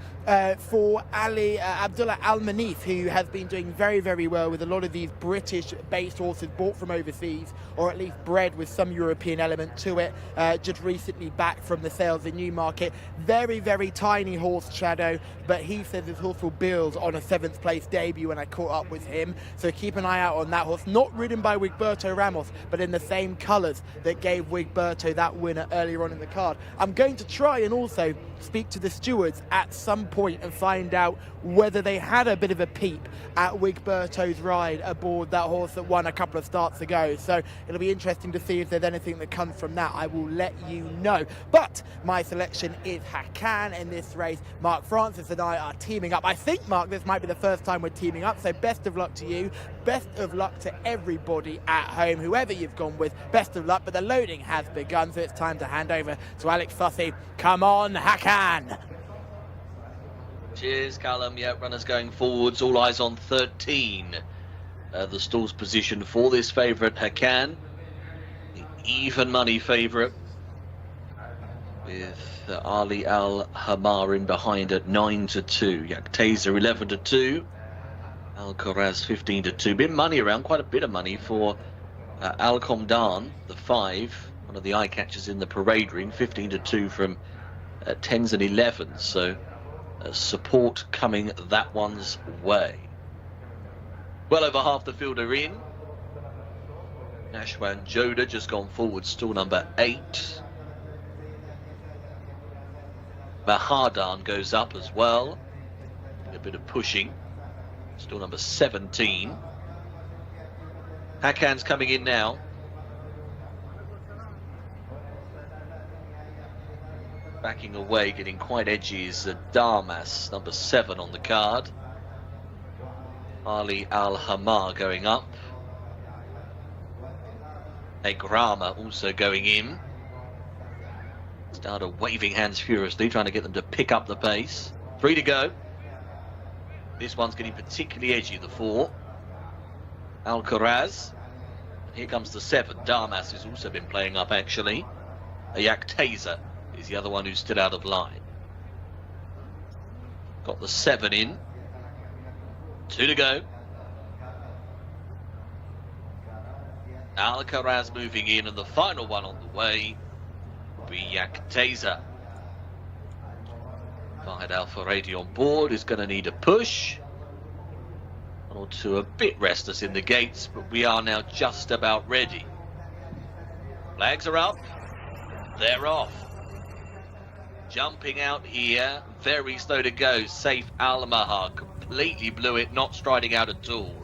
for Ali Abdullah Al Manif, who has been doing very, very well with a lot of these British-based horses bought from overseas, or at least bred with some European element to it, just recently back from the sales in Newmarket. Very, very tiny horse, Shadow, but he says his horse will build on a 7th place debut when I caught up with him, so keep an eye out on that horse. Not ridden by Wigberto Ramos, but in the same colours that gave Wigberto that winner earlier on in the card. I'm going to try and also speak to the stewards at some point and find out whether they had a bit of a peep at Wigberto's ride aboard that horse that won a couple of starts ago. So it'll be interesting to see if there's anything that comes from that. I will let you know. But my selection is Hakan in this race. Mark Francis and I are teaming up. I think, Mark, this might be the first time we're teaming up, so best of luck to you. Best of luck to everybody at home, whoever you've gone with. Best of luck, but the loading has begun, so it's time to hand over to Alex Sussy. Come on, Hakan! Cheers, Callum. Yeah, runners going forwards. All eyes on 13. The stall's position for this favourite, Hakan. The even money favourite, with Ali Al Hamar in behind at 9 to 2. Jcsa 11 to 2. Al Khoraz 15 to 2. Been money around, quite a bit of money for Al Komdan, the 5, one of the eye catchers in the parade ring. 15 to 2 from 10s and 11s. So support coming that one's way. Well over half the field are in. Nashwan Joda just gone forward, stall number 8. Mahadan goes up as well. A bit of pushing. Stall number 17. Hakan's coming in now. Backing away, getting quite edgy is Darmas, number 7 on the card. Ali Al-Hamar going up. Egrama also going in. Started waving hands furiously, trying to get them to pick up the pace. 3 to go. This one's getting particularly edgy, the 4. Alcaraz. Here comes the 7. Darmas, who's also been playing up, actually. Jcsa is the other one who's still out of line. Got the 7 in. 2 to go. Alcaraz moving in, and the final one on the way will be Jcsa. Fahad Al-Faradi on board is going to need a push. 1 or 2 a bit restless in the gates, but we are now just about ready. Flags are up. They're off. Jumping out here, very slow to go. Saif Al-Mahar completely blew it, not striding out at all.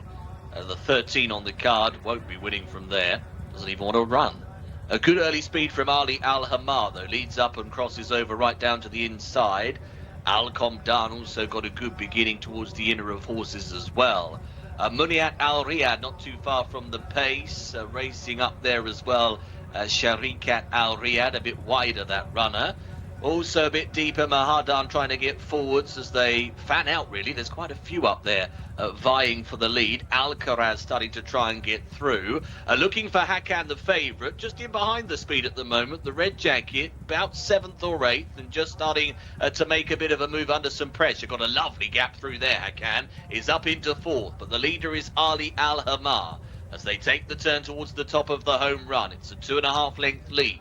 The 13 on the card won't be winning from there. Doesn't even want to run. A good early speed from Ali Al-Hamar, though. Leads up and crosses over right down to the inside. Al-Komdan also got a good beginning towards the inner of horses as well. Muniat Al-Riyadh not too far from the pace. Racing up there as well. Sharikat Al-Riyadh a bit wider, that runner. Also a bit deeper, Mahadan trying to get forwards as they fan out, really. There's quite a few up there vying for the lead. Alcaraz starting to try and get through. Looking for Hakan, the favourite, just in behind the speed at the moment. The red jacket, about 7th or 8th, and just starting to make a bit of a move under some pressure. Got a lovely gap through there, Hakan. Is up into 4th, but the leader is Ali Al-Hamar as they take the turn towards the top of the home run. It's a 2.5 length lead.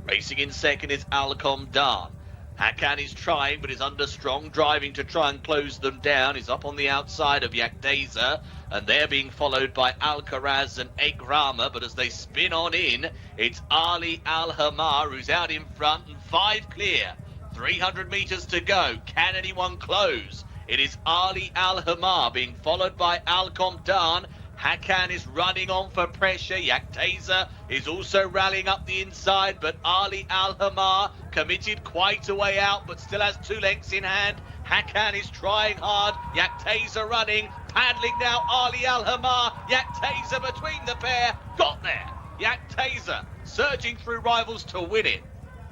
Racing in second is Al-Komdan. Hakan is trying, but is under strong driving to try and close them down. He's up on the outside of Jcsa, and they're being followed by Alcaraz and Egrama. But as they spin on in, it's Ali Al-Hamar who's out in front, and 5 clear. 300 metres to go. Can anyone close? It is Ali Al-Hamar being followed by Al-Komdan. Hakan is running on for pressure. Jcsa is also rallying up the inside, but Ali Al-Hamar committed quite a way out, but still has 2 lengths in hand. Hakan is trying hard. Jcsa running, paddling now. Ali Al-Hamar, Jcsa between the pair, got there. Jcsa surging through rivals to win it.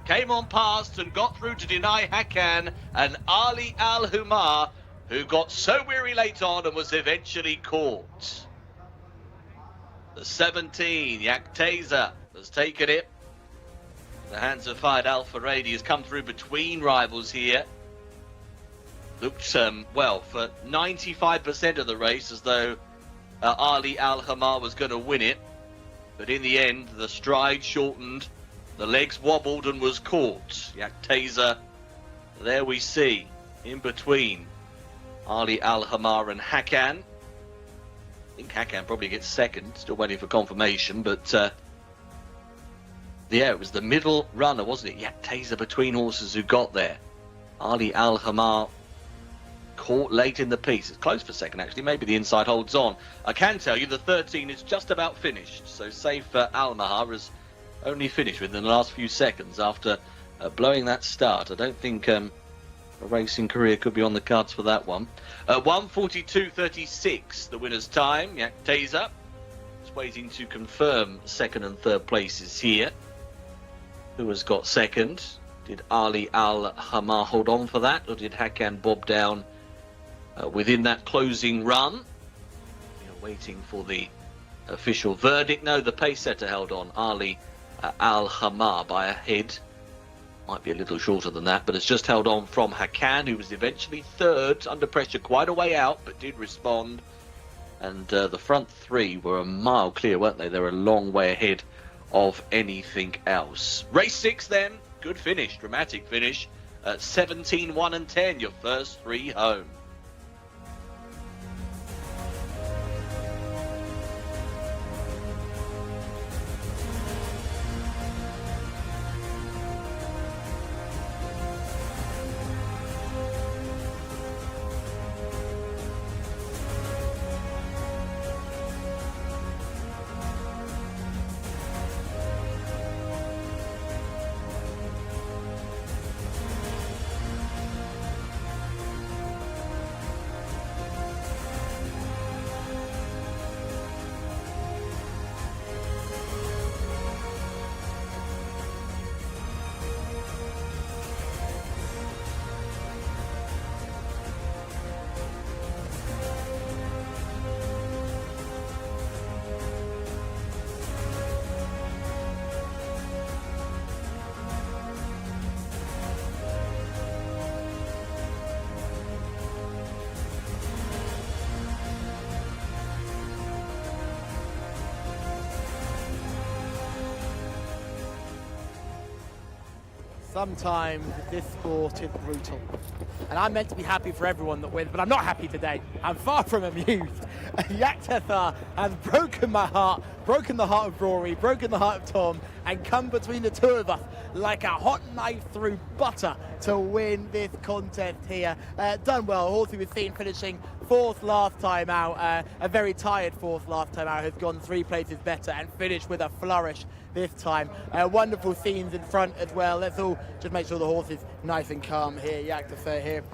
Came on past and got through to deny Hakan, and Ali Al-Hamar, who got so weary late on and was eventually caught. The 17, Jcsa, has taken it. The hands of Fahad Al-Faradi has come through between rivals here. Looked, well, for 95% of the race as though Ali Al-Hamar was going to win it. But in the end, the stride shortened, the legs wobbled and was caught. Jcsa, there we see, in between Ali Al-Hamar and Hakan. I think Hakan probably gets second, still waiting for confirmation, but yeah, it was the middle runner, wasn't it? Jcsa between horses who got there. Ali Al-Hamar caught late in the piece. It's close for second, actually. Maybe the inside holds on. I can tell you the 13 is just about finished, so Saif Al-Mahar has only finished within the last few seconds after blowing that start. I don't think a racing career could be on the cards for that one. 1:42.36, the winner's time. Jcsa is waiting to confirm second and third places here. Who has got second? Did Ali Al-Hamar hold on for that, or did Hakan bob down within that closing run? We are waiting for the official verdict. No, the pace setter held on. Ali Al-Hamar by a head. Might be a little shorter than that, but it's just held on from Hakan, who was eventually third, under pressure quite a way out, but did respond. And the front 3 were a mile clear, weren't they? They were a long way ahead of anything else. Race 6 then, good finish, dramatic finish. 17, 1 and 10, your first 3 home. Sometimes this sport is brutal. And I'm meant to be happy for everyone that wins, but I'm not happy today. I'm far from amused. Jcsa has broken my heart, broken the heart of Rory, broken the heart of Tom, and come between the two of us like a hot knife through butter to win this contest here. Done well. Horse who was seen finishing 4th last time out, a very tired 4th last time out, has gone 3 places better and finished with a flourish this time. Wonderful scenes in front as well. Let's all just make sure the horse is nice and calm here. Jcsa here.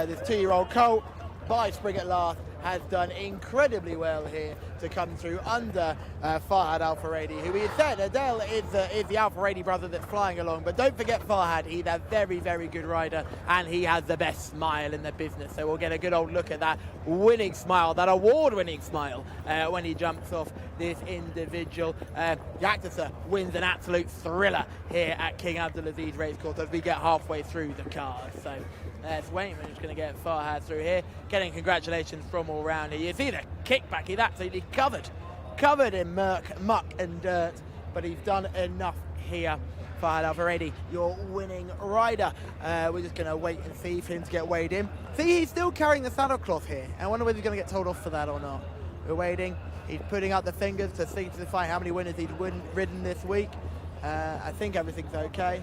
This 2-year-old colt by Spring at Last has done incredibly well here to come through under Farhad Al Faradi, who he said Adele is the Al Faradi brother that's flying along. But don't forget Farhad, he's a very, very good rider, and he has the best smile in the business. So we'll get a good old look at that winning smile, that award-winning smile, when he jumps off this individual. Jcsa wins an absolute thriller here at King Abdulaziz Racecourse as we get halfway through the card. So there's Wayman who's going to get Farhad through here, getting congratulations from all round here. You see the kickback, he's absolutely covered in muck and dirt, but he's done enough here. Farhad Al Faradi, your winning rider. We're just going to wait and see for him to get weighed in. See, he's still carrying the saddle cloth here. I wonder whether he's going to get told off for that or not. We're waiting. He's putting up the fingers to see to find how many winners he's ridden this week. I think everything's okay.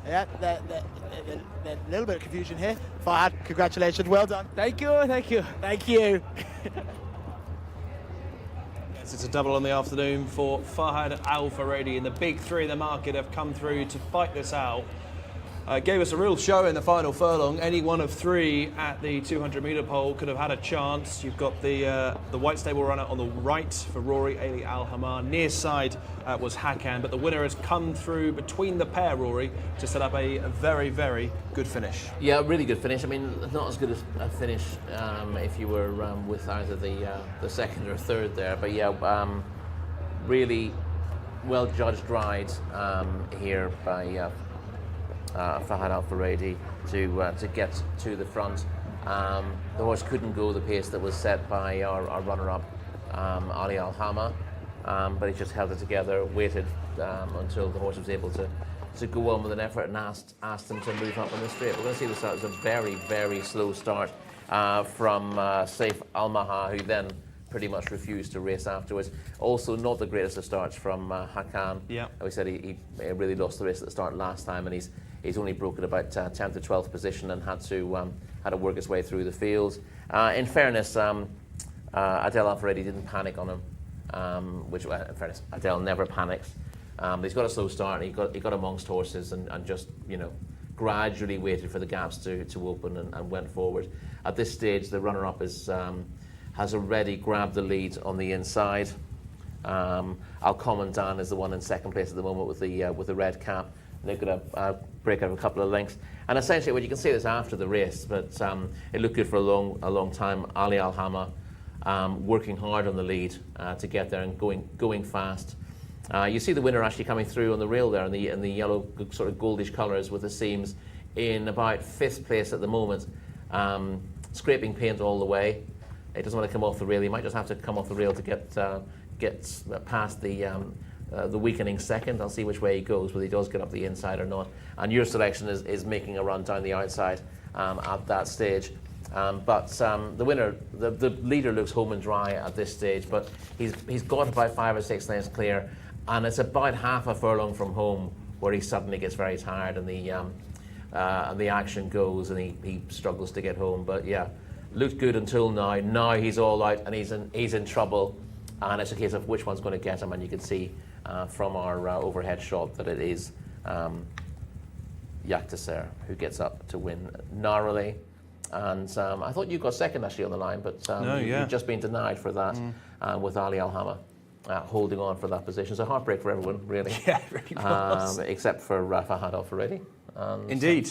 Yeah, there's a little bit of confusion here. Farhad, congratulations, well done. Thank you, thank you. Thank you. Yes, it's a double on the afternoon for Farhad Al Faradi, and the big 3 in the market have come through to fight this out. Gave us a real show in the final furlong. Any one of 3 at the 200-metre pole could have had a chance. You've got the white stable runner on the right for Rory, Ali Al Hamar. Near side was Hakan, but the winner has come through between the pair, Rory, to set up a very, very good finish. Yeah, really good finish. I mean, not as good as a finish if you were with either the second or third there, but yeah, really well judged ride here by Farhad Al Faradi to get to the front. The horse couldn't go the pace that was set by our runner-up, Ali Al Hamar, but he just held it together, waited until the horse was able to go on with an effort, and asked him to move up on the straight. We're going to see the start. It was a very, very slow start from Saif Al Maha, who then pretty much refused to race afterwards. Also, not the greatest of starts from Hakan. Yeah. We said he really lost the race at the start last time, and he's only broken about 10th to 12th position and had to work his way through the field. In fairness, Adele Al Faradi didn't panic on him, which, in fairness, Adele never panics. He's got a slow start, and he got amongst horses and just, gradually waited for the gaps to open and went forward. At this stage, the runner-up has already grabbed the lead on the inside. Al Commandant is the one in second place at the moment with the red cap. They've got a break out of a couple of lengths. And essentially, well, you can see this after the race, but it looked good for a long time. Ali Al Hamar working hard on the lead to get there and going fast. You see the winner actually coming through on the rail there in the yellow sort of goldish colours with the seams in about 5th place at the moment, scraping paint all the way. He doesn't want to come off the rail. He might just have to come off the rail to get past the weakening second. I'll see which way he goes, whether he does get up the inside or not. And your selection is making a run down the outside at that stage. But the winner, the leader, looks home and dry at this stage, but he's got about 5 or 6 lengths clear, and it's about half a furlong from home where he suddenly gets very tired and the action goes and he struggles to get home. But yeah, looked good until now. Now he's all out and he's in trouble, and it's a case of which one's going to get him. And you can see from our overhead shot that it is Jcsa who gets up to win narrowly. And I thought you got second actually on the line, but you've just been denied for that with Ali Al Hamar holding on for that position. So heartbreak for everyone, really. Yeah, it really was. Except for Farhad Al Faradi. Indeed.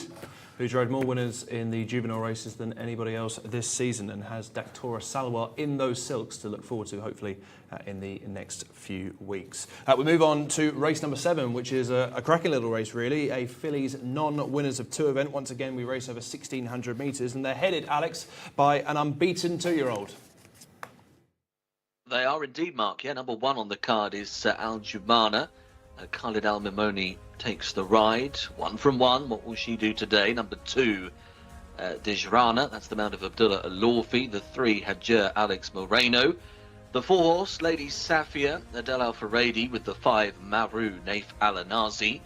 Who's rode more winners in the juvenile races than anybody else this season, and has Daktora Salwa in those silks to look forward to, hopefully, in the next few weeks. We move on to race number 7, which is a cracking little race, really. A fillies non-winners of 2 event. Once again, we race over 1,600 metres, and they're headed, Alex, by an unbeaten 2-year-old. They are indeed, Mark. Yeah, number 1 on the card is Al Jumana. Khalid Al Mimoni takes the ride. 1 from 1. What will she do today? Number 2, Dejrana. That's the mount of Abdullah Al-Lawfi. The 3, Hajjah Alex Moreno. The 4 horse, Lady Safia, Adel Al-Faradi, with the 5, Maru Naif Al-Anazi.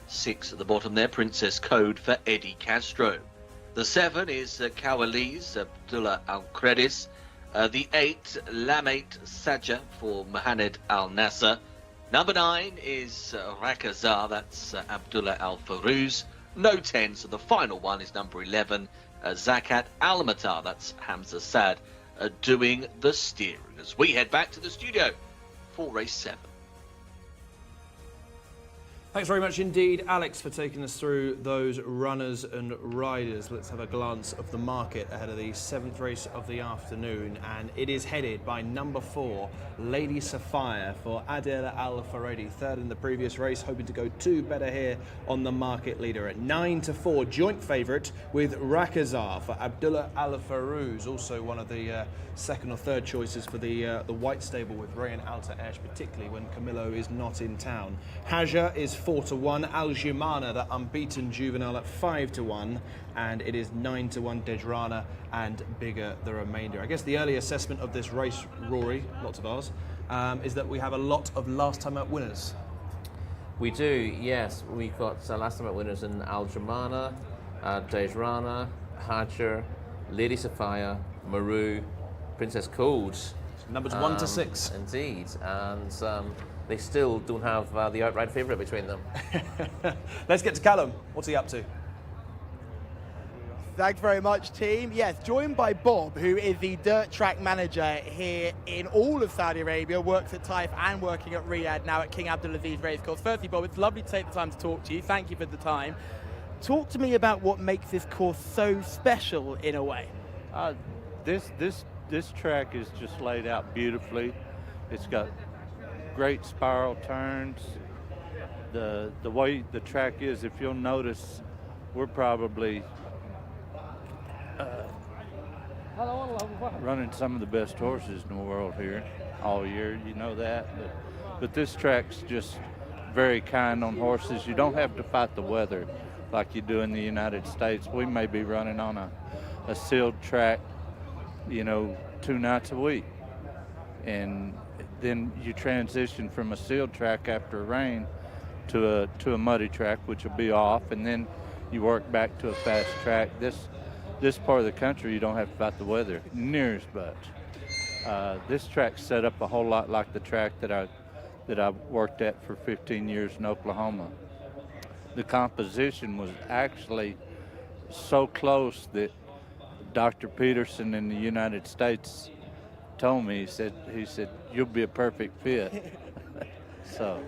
6 at the bottom there, Princess Code for Eddie Castro. The 7 is Kawaliz, Abdullah Al-Credis. The 8, Lamate Sajja for Mohamed Al-Nasser. Number 9 is Rakazar, that's Abdullah Al-Faruz. No 10, so the final one is number 11, Zakat Al-Matar, that's Hamza Sad, doing the steering. As we head back to the studio for race 7. Thanks very much indeed, Alex, for taking us through those runners and riders. Let's have a glance of the market ahead of the 7th race of the afternoon, and it is headed by number 4, Lady Sapphire, for Adel Al-Faradi, 3rd in the previous race, hoping to go 2 better here on the market leader at 9-4, joint favourite with Rakazar for Abdullah Al-Faruz, also one of the 2nd or 3rd choices for the white stable with Rayan Alta Esh, particularly when Camillo is not in town. Hajjah is 4-1, Al Jumana, the unbeaten juvenile, at 5-1, and it is 9-1 Dejrana and bigger the remainder. I guess the early assessment of this race, Rory, lots of ours, is that we have a lot of last time out winners. We do, yes. We've got last time out winners in Al Jumana, Dejrana, Hajjah, Lady Sapphire, Maru, Princess Code. Numbers 1 to 6. Indeed, and they still don't have the outright favourite between them. Let's get to Callum. What's he up to? Thanks very much, team. Yes, joined by Bob, who is the dirt track manager here in all of Saudi Arabia, works at Taif and working at Riyadh, now at King Abdulaziz Racecourse. Firstly, Bob, it's lovely to take the time to talk to you. Thank you for the time. Talk to me about what makes this course so special in a way. This track is just laid out beautifully. It's got great spiral turns. The way the track is, if you'll notice, we're probably running some of the best horses in the world here all year. You know that, but this track's just very kind on horses. You don't have to fight the weather like you do in the United States. We may be running on a sealed track, 2 nights a week, and then you transition from a sealed track after rain to a muddy track, which will be off, and then you work back to a fast track. This part of the country, you don't have to fight the weather near as much. This track's set up a whole lot like the track that I worked at for 15 years in Oklahoma. The composition was actually so close that Dr. Peterson in the United States told me, he said, you'll be a perfect fit. So.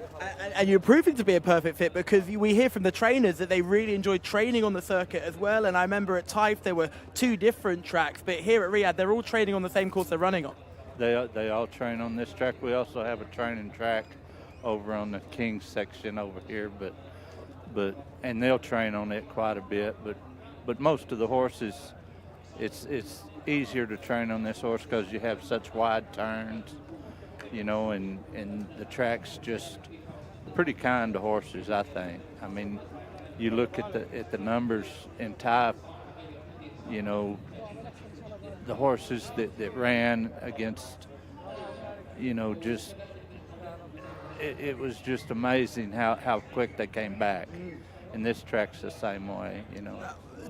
And you're proving to be a perfect fit, because we hear from the trainers that they really enjoyed training on the circuit as well. And I remember at Taif there were 2 different tracks, but here at Riyadh they're all training on the same course they're running on. They all train on this track. We also have a training track over on the Kings section over here, and they'll train on it quite a bit. But most of the horses, it's easier to train on this horse because you have such wide turns, and the track's just pretty kind to horses, I think. I mean, you look at the numbers in Taif, the horses that ran against, just it was just amazing how quick they came back. And this track's the same way,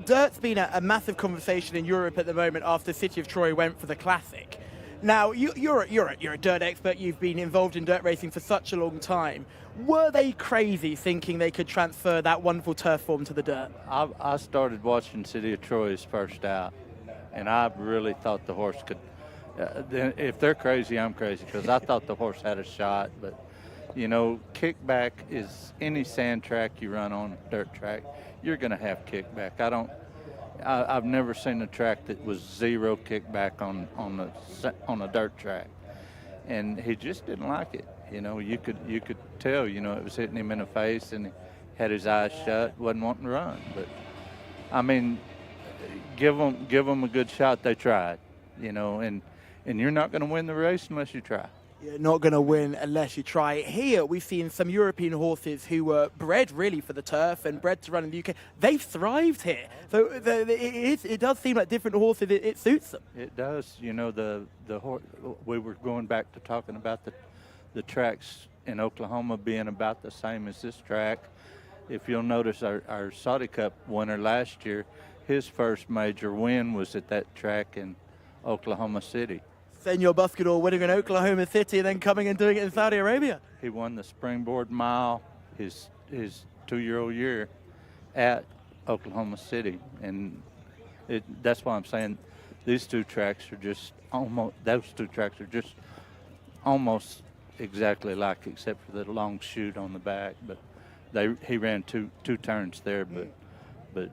Dirt's been a massive conversation in Europe at the moment after City of Troy went for the Classic. Now, you're a dirt expert. You've been involved in dirt racing for such a long time. Were they crazy thinking they could transfer that wonderful turf form to the dirt? I started watching City of Troy's first out, and I really thought the horse could. If they're crazy, I'm crazy, because I thought the horse had a shot. But, kickback is any sand track you run on, dirt track, you're going to have kickback. I've never seen a track that was 0 kickback on a dirt track, and he just didn't like it. You could tell. It was hitting him in the face, and he had his eyes shut, wasn't wanting to run. But I mean, give them a good shot. They tried, and you're not going to win the race unless you try. You're not going to win unless you try. Here, we've seen some European horses who were bred really for the turf and bred to run in the UK. They've thrived here. So it does seem like different horses, it suits them. It does. You know, we were going back to talking about the tracks in Oklahoma being about the same as this track. If you'll notice, our Saudi Cup winner last year, his first major win was at that track in Oklahoma City. Senor Buscador winning in Oklahoma City and then coming and doing it in Saudi Arabia. He won the Springboard Mile his 2-year-old year at Oklahoma City, and that's why I'm saying these two tracks are just almost exactly like, except for the long chute on the back. But he ran two turns there, but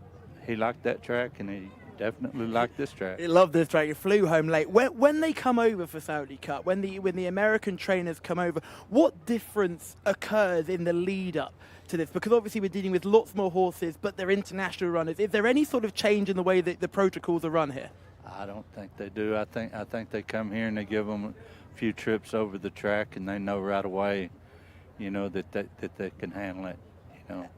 he liked that track, and he definitely liked this track. He loved this track. He flew home late. When they come over for Saudi Cup, when the American trainers come over, what difference occurs in the lead up to this? Because obviously we're dealing with lots more horses, but they're international runners. Is there any sort of change in the way that the protocols are run here? I don't think they do. I think they come here and they give them a few trips over the track, and they know right away, you know, that they can handle it. You know.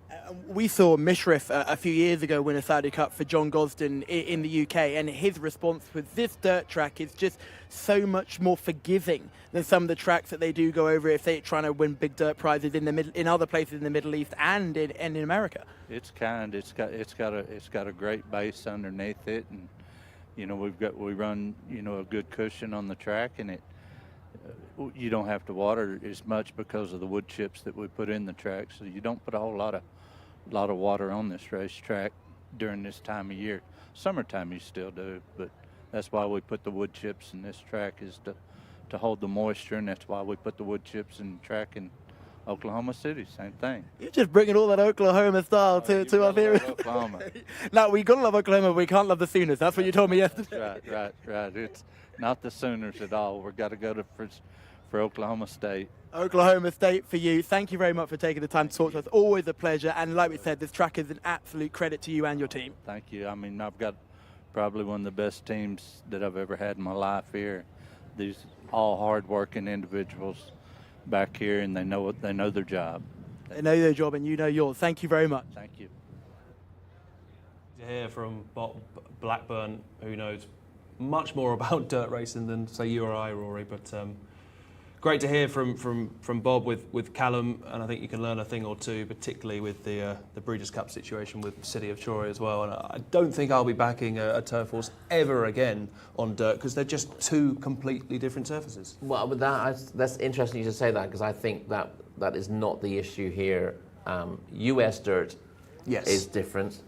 We saw Mishrif a few years ago win a Saudi Cup for John Gosden in the UK, and his response with this dirt track is just so much more forgiving than some of the tracks that they do go over if they're trying to win big dirt prizes in other places in the Middle East and in America. It's got a great base underneath it, and you know we run a good cushion on the track, and you don't have to water as much because of the wood chips that we put in the track, so you don't put a whole lot of water on this racetrack during this time of year. Summertime you still do, but that's why we put the wood chips in this track, is to hold the moisture, and that's why we put the wood chips in the track in Oklahoma City. Same thing. You're just bringing all that Oklahoma style to up here. Oklahoma. No, we got to love Oklahoma, but we can't love the Sooners. That's what you told me yesterday. Right. It's not the Sooners at all. We've got to go for Oklahoma State. Oklahoma State for you. Thank you very much for taking the time to talk to us. Always a pleasure. And like we said, this track is an absolute credit to you and your team. Thank you. I mean, I've got probably one of the best teams that I've ever had in my life here. These all hard-working individuals back here, and they know their job. They know their job, and you know yours. Thank you very much. Thank you. To hear from Bob Blackburn, who knows much more about dirt racing than, say, you or I, Rory, but great to hear from Bob with Callum, and I think you can learn a thing or two, particularly with the Breeders' Cup situation with City of Troy as well. And I don't think I'll be backing a turf horse ever again on dirt, because they're just two completely different surfaces. Well, with that's interesting you should say that, because I think that is not the issue here. US dirt is different.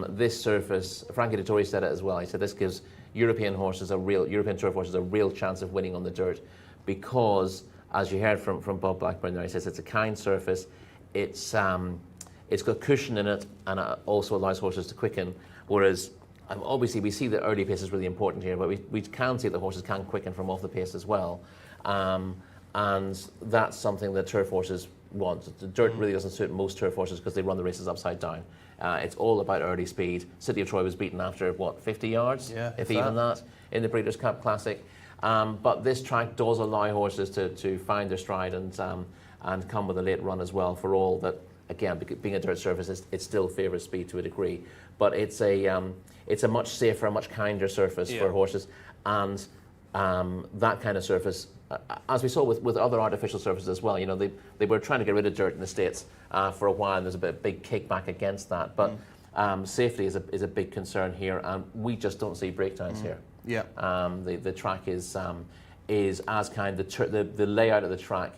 This surface, Frankie Dettori said it as well. He said this gives European turf horses a real chance of winning on the dirt, because, as you heard from Bob Blackburn there, he says it's a kind surface, it's got cushion in it, and it also allows horses to quicken, whereas obviously we see the early pace is really important here, but we can see that horses can quicken from off the pace as well, and that's something that turf horses want. The dirt really doesn't suit most turf horses because they run the races upside down. It's all about early speed. City of Troy was beaten after, 50 yards? Yeah, if even that, in the Breeders' Cup Classic. But this track does allow horses to find their stride and come with a late run as well, for all that, again, being a dirt surface, it still favours speed to a degree. But it's a much safer, a much kinder surface for horses, and that kind of surface, as we saw with other artificial surfaces as well, they were trying to get rid of dirt in the States for a while, and there's a big kickback against that. But safety is a big concern here, and we just don't see breakdowns here. Yeah. The track is as kind. The layout of the track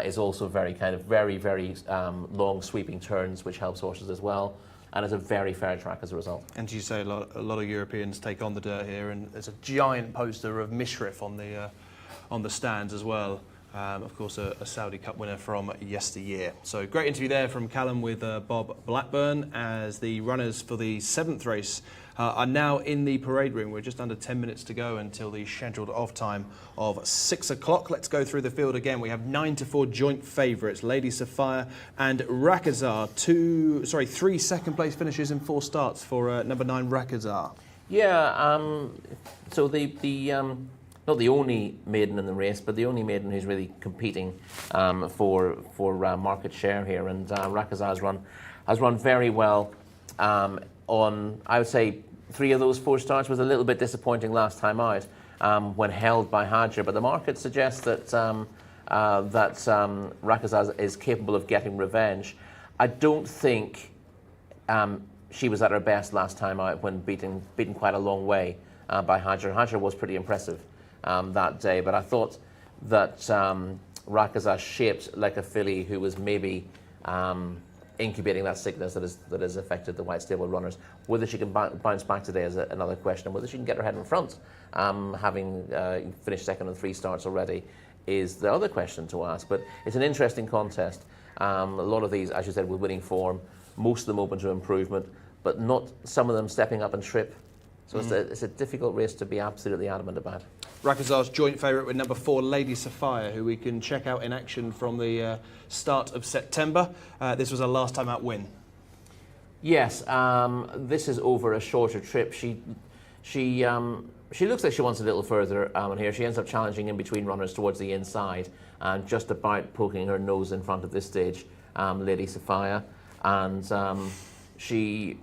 is also very long sweeping turns, which helps horses as well, and it's a very fair track as a result. And you say a lot of Europeans take on the dirt here, and there's a giant poster of Mishrif on the stands as well. Of course, a Saudi Cup winner from yesteryear. So great interview there from Callum with Bob Blackburn, as the runners for the 7th race are now in the parade ring. We're just under 10 minutes to go until the scheduled off time of 6 o'clock. Let's go through the field again. We have 9-4 joint favourites, Lady Sapphire and Rakazar. 3 second place finishes in 4 starts for number 9 Rakazar. Yeah. So the not the only maiden in the race, but the only maiden who's really competing for market share here. And Riyadh has run very well on, I would say, 3 of those 4 starts. Was a little bit disappointing last time out when held by Hadja, but the market suggests that Riyadh is capable of getting revenge. I don't think she was at her best last time out when beaten quite a long way by Hadja. Hadja was pretty impressive that day, but I thought that Riyadh shaped like a filly who was maybe incubating that sickness that has affected the white stable runners. Whether she can bounce back today is another question, and whether she can get her head in front, having finished second on 3 starts already, is the other question to ask. But it's an interesting contest. A lot of these, as you said, with winning form, most of them open to improvement, but not some of them stepping up and trip. So it's a difficult race to be absolutely adamant about. Riyadh's joint favourite with number 4, Lady Sophia, who we can check out in action from the start of September. This was a last time out win. Yes, this is over a shorter trip. She looks like she wants a little further here. She ends up challenging in between runners towards the inside and just about poking her nose in front of this stage, Lady Sophia. And she's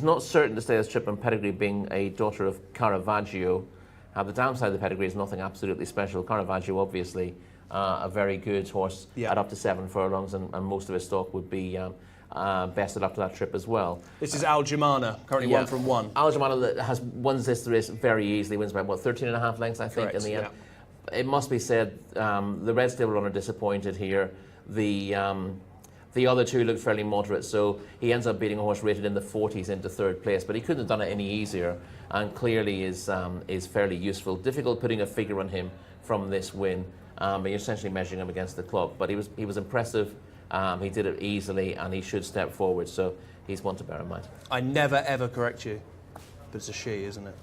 not certain to stay this trip on pedigree, being a daughter of Caravaggio. The downside of the pedigree is nothing absolutely special. Caravaggio, obviously, a very good horse at up to 7 furlongs, and most of his stock would be bested up to that trip as well. This is Al Jumana, currently 1 from 1. Al Jumana has won this race very easily, wins by, 13.5 lengths, I think, in the end. It must be said, the red stable runner disappointed here. The other 2 looked fairly moderate, so he ends up beating a horse rated in the 40s into 3rd place, but he couldn't have done it any easier, and clearly is fairly useful. Difficult putting a figure on him from this win, but you're essentially measuring him against the clock. But he was impressive. He did it easily, and he should step forward, so he's one to bear in mind. I never ever correct you, but it's a she, isn't it?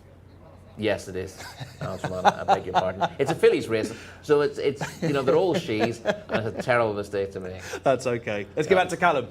Yes, it is. I beg your pardon. It's a fillies race, so it's they're all she's, and it's a terrible mistake to make. That's okay. Let's get back to Callum.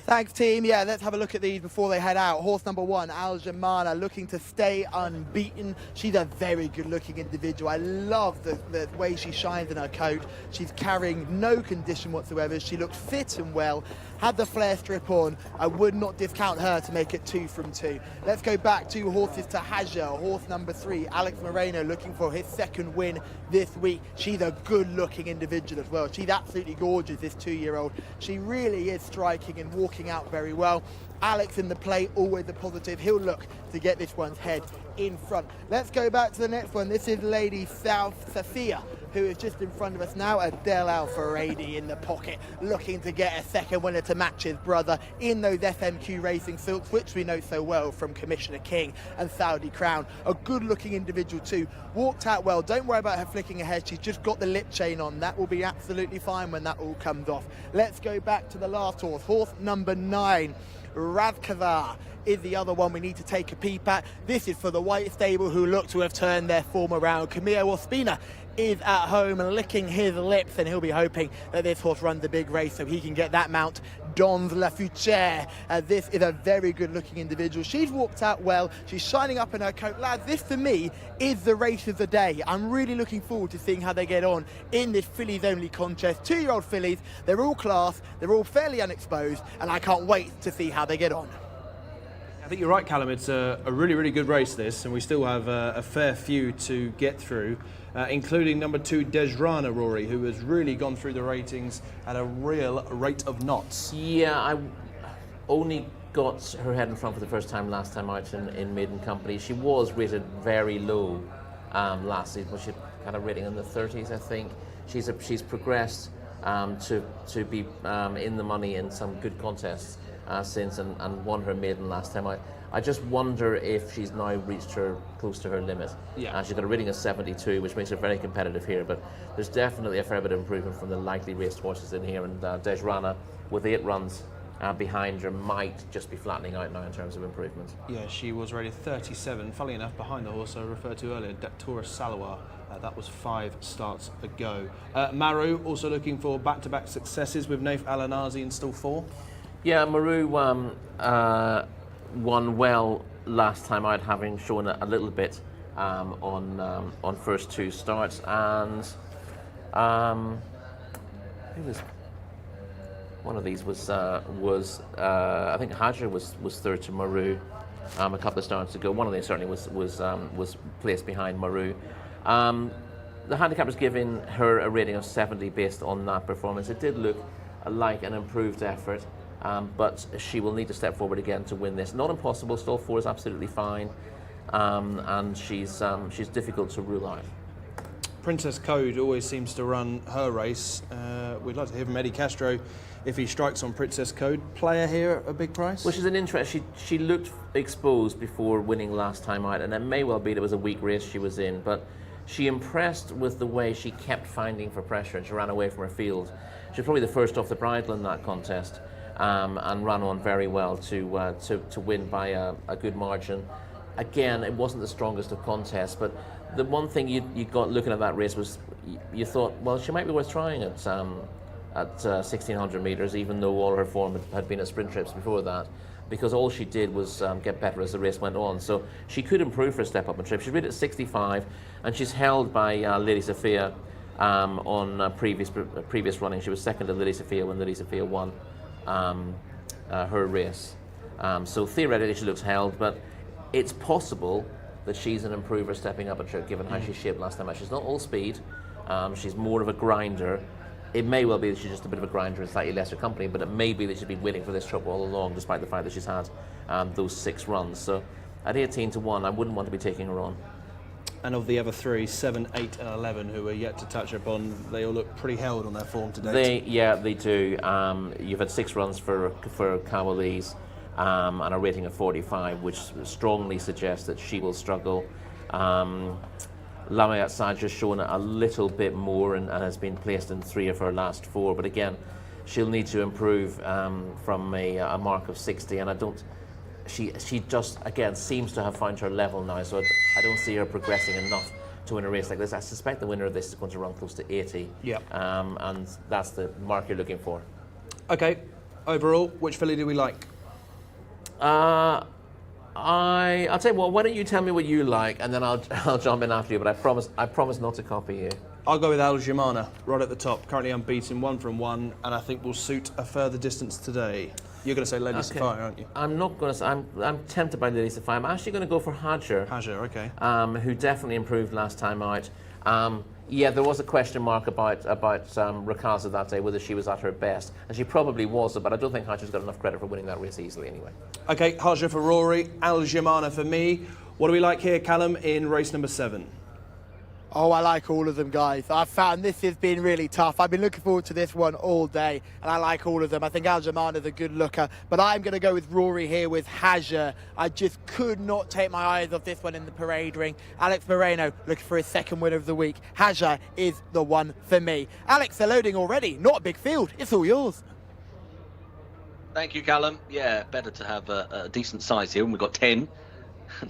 Thanks, team. Yeah, let's have a look at these before they head out. Horse number 1, Al Jumana, looking to stay unbeaten. She's a very good-looking individual. I love the way she shines in her coat. She's carrying no condition whatsoever. She looks fit and well. Had the flare strip on. I would not discount her to make it 2 from 2. Let's go back to horses to Hadja. Horse number 3, Alex Moreno, looking for his 2nd win this week. She's a good-looking individual as well. She's absolutely gorgeous, this 2-year-old. She really is striking and walking out very well. Alex in the play, always a positive. He'll look to get this one's head in front. Let's go back to the next one. This is Lady Sophia, who is just in front of us now. Adele Alfaradi in the pocket, looking to get a 2nd winner to match his brother in those FMQ Racing silks, which we know so well from Commissioner King and Saudi Crown. A good-looking individual too. Walked out well. Don't worry about her flicking her head. She's just got the lip chain on. That will be absolutely fine when that all comes off. Let's go back to the last horse. Horse number 9. Riyadh is the other one we need to take a peep at. This is for the white stable, who look to have turned their form around. Camillo Ospina is at home and licking his lips, and he'll be hoping that this horse runs a big race so he can get that mount. Dons La Future. This is a very good looking individual. She's walked out well. She's shining up in her coat. Lads, this for me is the race of the day. I'm really looking forward to seeing how they get on in this fillies only contest. 2-year-old fillies, they're all class, they're all fairly unexposed, and I can't wait to see how they get on. I think you're right, Callum. It's a really, really good race, this, and we still have a fair few to get through, including number 2, Dejrana, Rory, who has really gone through the ratings at a real rate of knots. Yeah, I only got her head in front for the first time last time out in maiden company. She was rated very low last season, but she had a rating in the 30s, I think. She's progressed to be in the money in some good contests since, and won her maiden last time out. I just wonder if she's now reached close to her limit. Yeah. She's got a rating of 72, which makes her very competitive here, but there's definitely a fair bit of improvement from the likely raced horses in here, and Dejrana, with 8 runs behind her, might just be flattening out now in terms of improvement. Yeah, she was rated 37, funnily enough, behind the horse I referred to earlier, Datura Salawar. That was 5 starts ago. Maru also looking for back-to-back successes with Naif Al-Anazi in still 4. Yeah, Maru won well last time out, having shown a little bit on first 2 starts, and who was one of these was I think Hajar was third to Maru a couple of starts ago. One of them certainly was placed behind Maru. The handicap was giving her a rating of 70 based on that performance. It did look like an improved effort, but she will need to step forward again to win this. Not impossible. Stall 4 is absolutely fine, and she's difficult to rule out. Princess Code always seems to run her race. We'd like to hear from Eddie Castro if he strikes on Princess Code. Player here at a big price? Which is an interest. She looked exposed before winning last time out, and it may well be that it was a weak race she was in, but she impressed with the way she kept finding for pressure, and she ran away from her field. She was probably the first off the bridle in that contest, and ran on very well to win by a good margin. Again, it wasn't the strongest of contests, but the one thing you got looking at that race was you thought, well, she might be worth trying at 1,600 metres, even though all her form had been at sprint trips before that, because all she did was get better as the race went on. So she could improve her step up and trip. She's rid at 65, and she's held by Lady Sophia on previous running. She was second to Lady Sophia when Lady Sophia won her race. So theoretically she looks held, but it's possible that she's an improver stepping up a trip, given how she shaped last time out. She's not all speed. She's more of a grinder. It may well be that she's just a bit of a grinder in slightly lesser company, but it may be that she's been waiting for this trip all along, despite the fact that she's had those 6 runs. So at 18 to 1, I wouldn't want to be taking her on. And of the other 3, 7, 8 and 11, who are yet to touch upon, they all look pretty held on their form today. They do. You've had 6 runs for Cowalese, and a rating of 45, which strongly suggests that she will struggle. Lamayat Saj has shown a little bit more and has been placed in 3 of her last 4, but again, she'll need to improve from a mark of 60, and she just, again, seems to have found her level now, so I don't see her progressing enough to win a race like this. I suspect the winner of this is going to run close to 80, and that's the mark you're looking for. Okay, overall, which filly do we like? I'll tell you what. Why don't you tell me what you like, and then I'll jump in after you. But I promise not to copy you. I'll go with Al Jumana, right at the top. Currently unbeaten, 1 from 1, and I think will suit a further distance today. You're going to say Lady Sapphire, aren't you? I'm not going to. I'm tempted by Lady Sapphire. I'm actually going to go for Hajar. Hajar, okay. Who definitely improved last time out. Yeah, there was a question mark about Rakaza that day, whether she was at her best, and she probably was, but I don't think Hajar's got enough credit for winning that race easily anyway. Okay, Hajar for Rory, Al Jumana for me. What do we like here, Callum, in race number 7? Oh, I like all of them, guys. I've found this has been really tough. I've been looking forward to this one all day, and I like all of them. I think Al Jumana's a good looker, but I'm going to go with Rory here with Hajar. I just could not take my eyes off this one in the parade ring. Alex Moreno looking for his 2nd winner of the week. Hajar is the one for me. Alex, they're loading already. Not a big field. It's all yours. Thank you, Callum. Yeah, better to have a decent size here, and we've got 10.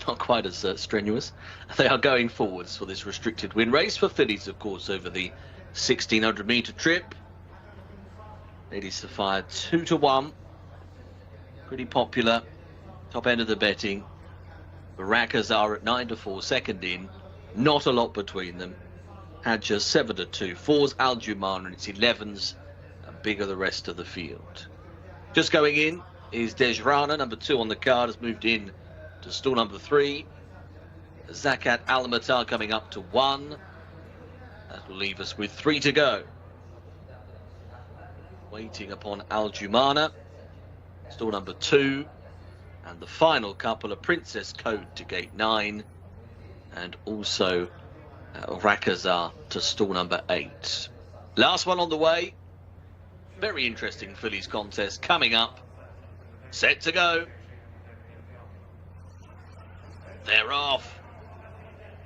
Not quite as strenuous. They are going forwards for this restricted win race for fillies, of course, over the 1,600 metre trip. Lady Sapphire 2 to 1. Pretty popular. Top end of the betting. Baracas are at 9 to 4, second in. Not a lot between them. Hajar 7 to 2. 4's Al Jumana, and it's 11's, and bigger the rest of the field. Just going in is Dejrana, number 2 on the card, has moved in to stall number 3. Zakat Al-Matar coming up to 1. That will leave us with 3 to go. Waiting upon Al Jumana, stall number 2. And the final couple are Princess Code to gate 9. And also Rakazar to stall number 8. Last one on the way. Very interesting fillies contest coming up. Set to go. They're off.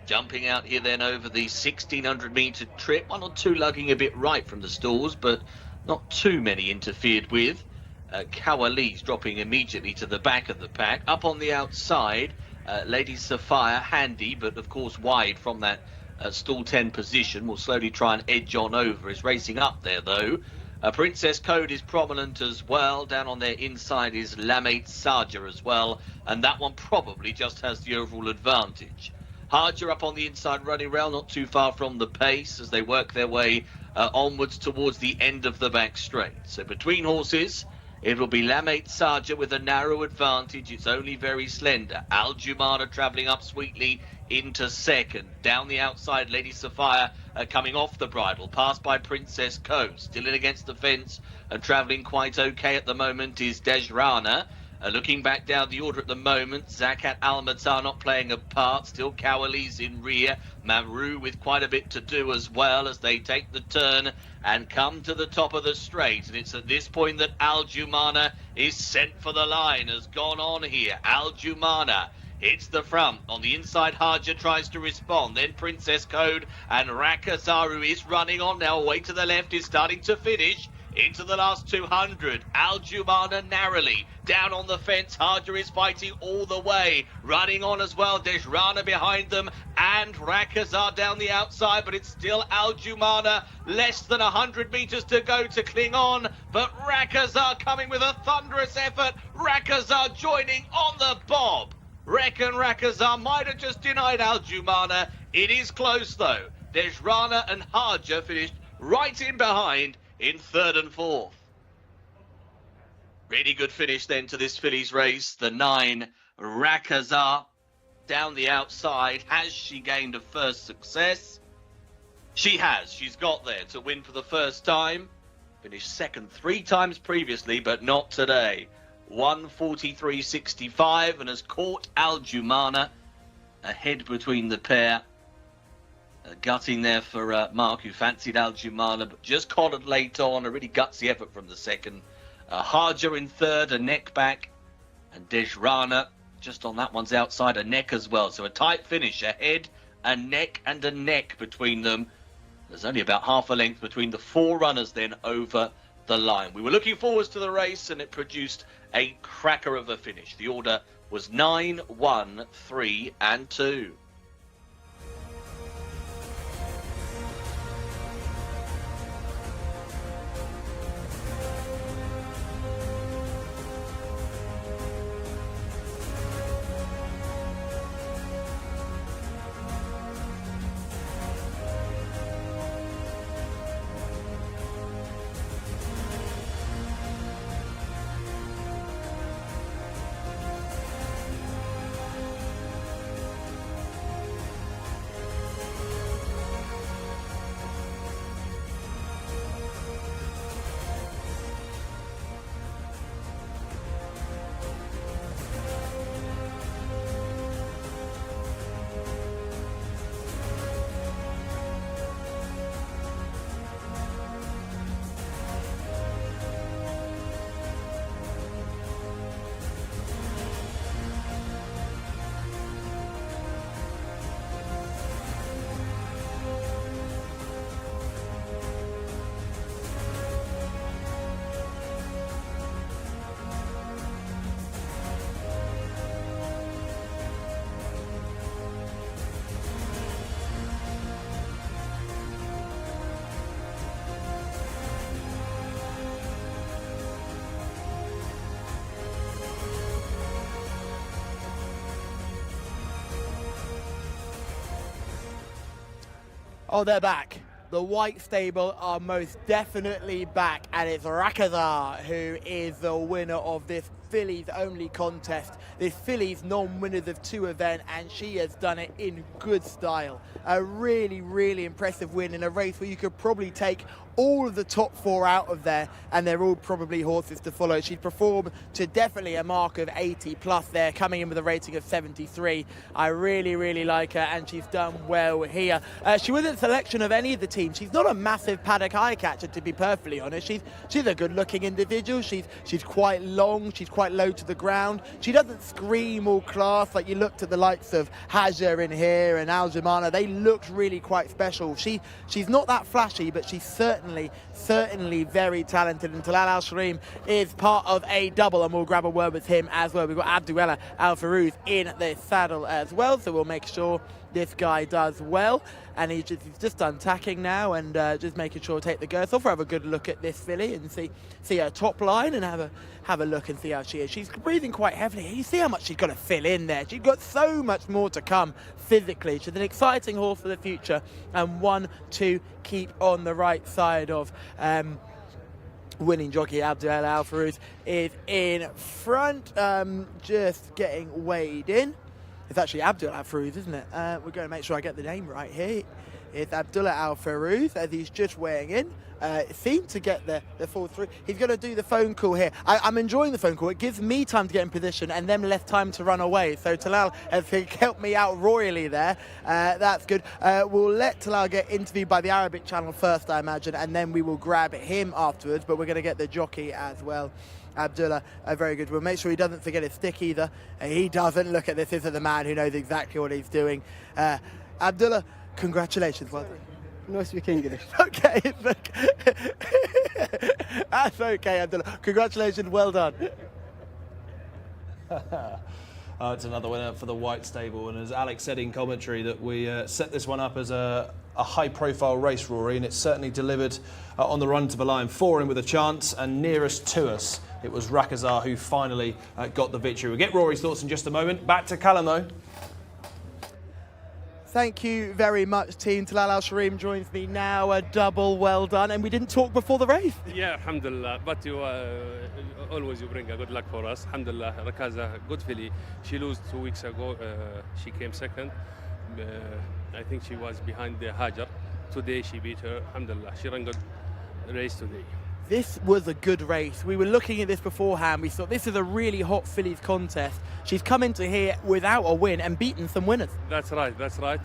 Jumping out here then over the 1,600 metre trip. 1 or 2 lugging a bit right from the stalls, but not too many interfered with. Cowalese dropping immediately to the back of the pack. Up on the outside, Lady Sapphire, handy, but of course wide from that stall 10 position. Will slowly try and edge on over. Is racing up there though. Princess Code is prominent as well. Down on their inside is Lamayat Saja as well. And that one probably just has the overall advantage. Harger up on the inside running rail, not too far from the pace as they work their way onwards towards the end of the back straight. So between horses, it will be Lamate Sarja with a narrow advantage. It's only very slender. Al Jumana travelling up sweetly into second. Down the outside, Lady Sophia coming off the bridle. Passed by Princess Co. Still in against the fence and travelling quite okay at the moment is Dejrana. Looking back down the order at the moment, Zakat Al-Matar not playing a part. Still Cowali's in rear. Mamrou with quite a bit to do as well as they take the turn and come to the top of the straight. And it's at this point that Al Jumana is sent for the line. Has gone on here. Al Jumana hits the front. On the inside, Harja tries to respond. Then Princess Code and Rakazaru is running on now. Away to the left is starting to finish. Into the last 200. Al Jumana narrowly. Down on the fence. Harja is fighting all the way. Running on as well. Dejrana behind them. And Rakazar down the outside. But it's still Al Jumana. Less than 100 metres to go to cling on. But Rakazar coming with a thunderous effort. Rakazar joining on the bob. Reckon Rakazar might have just denied Al Jumana. It is close though. Dejrana and Harja finished right in behind in third and fourth. Really good finish then to this fillies race. The 9, Rakazar, down the outside. Has she gained a first success? She has. She's got there to win for the first time. Finished second 3 times previously, but not today. 1:43.65 and has caught Al Jumana ahead between the pair. Gutting there for Mark, who fancied Al Jumana, but just collared late on. A really gutsy effort from the second. Harja in third, a neck back. And Dejrana just on that one's outside, a neck as well. So a tight finish, a head, a neck and a neck between them. There's only about half a length between the 4 runners then over the line. We were looking forward to the race and it produced a cracker of a finish. The order was 9, 1, 3 and 2. Oh, they're back. The White Stable are most definitely back, and it's Rakazar who is the winner of this fillies only contest. This fillies non-winners of 2 event, and she has done it in good style. A really, really impressive win in a race where you could probably take all of the top 4 out of there, and they're all probably horses to follow. She's performed to definitely a mark of 80 plus there, coming in with a rating of 73. I really, really like her, and she's done well here. She wasn't selection of any of the teams. She's not a massive paddock eye catcher, to be perfectly honest. She's a good-looking individual. She's quite long. She's quite low to the ground. She doesn't scream all class like you looked at the likes of Haja in here and Al Jumana. They looked really quite special. She's not that flashy, but she's certainly very talented. And Talal Al-Shreem is part of a double, and we'll grab a word with him as well. We've got Abduella Al-Farouz in the saddle as well, so we'll make sure this guy does well, and he's just untacking now and just making sure to take the girth off. We'll have a good look at this filly and see her top line and have a look and see how she is. She's breathing quite heavily. You see how much she's got to fill in there. She's got so much more to come physically. She's an exciting horse for the future, and one to keep on the right side of. Winning jockey Abdul Al Farouz is in front, just getting weighed in. It's actually Abdul Al Farouz, isn't it? We're going to make sure I get the name right here. It's Abdullah Al Farouz as he's just weighing in. Seemed to get the full through. He's going to do the phone call here. I'm enjoying the phone call. It gives me time to get in position and them less time to run away. So Talal has helped me out royally there. That's good. We'll let Talal get interviewed by the Arabic channel first, I imagine, and then we will grab him afterwards. But we're going to get the jockey as well. Abdullah, very good. We'll make sure he doesn't forget his stick either. He doesn't. Look at this. This is the man who knows exactly what he's doing. Abdullah, congratulations. Well done. No speak English. Okay, that's okay, Abdullah. Congratulations, well done. It's another winner for the White Stable, and as Alex said in commentary, that we set this one up as a high-profile race, Rory, and it's certainly delivered on the run to the line. 4 in with a chance, and nearest to us, it was Rakazar who finally got the victory. We'll get Rory's thoughts in just a moment. Back to Callum, though. Thank you very much, team. Talal Al-Sharim joins me now. A double well done. And we didn't talk before the race. Yeah, alhamdulillah. But you always you bring a good luck for us. Alhamdulillah. Rakaza, good filly. She lost 2 weeks ago. She came second. I think she was behind the Hajar. Today she beat her. Alhamdulillah. She ran good race today. This was a good race. We were looking at this beforehand. We thought this is a really hot fillies contest. She's come into here without a win and beaten some winners. That's right.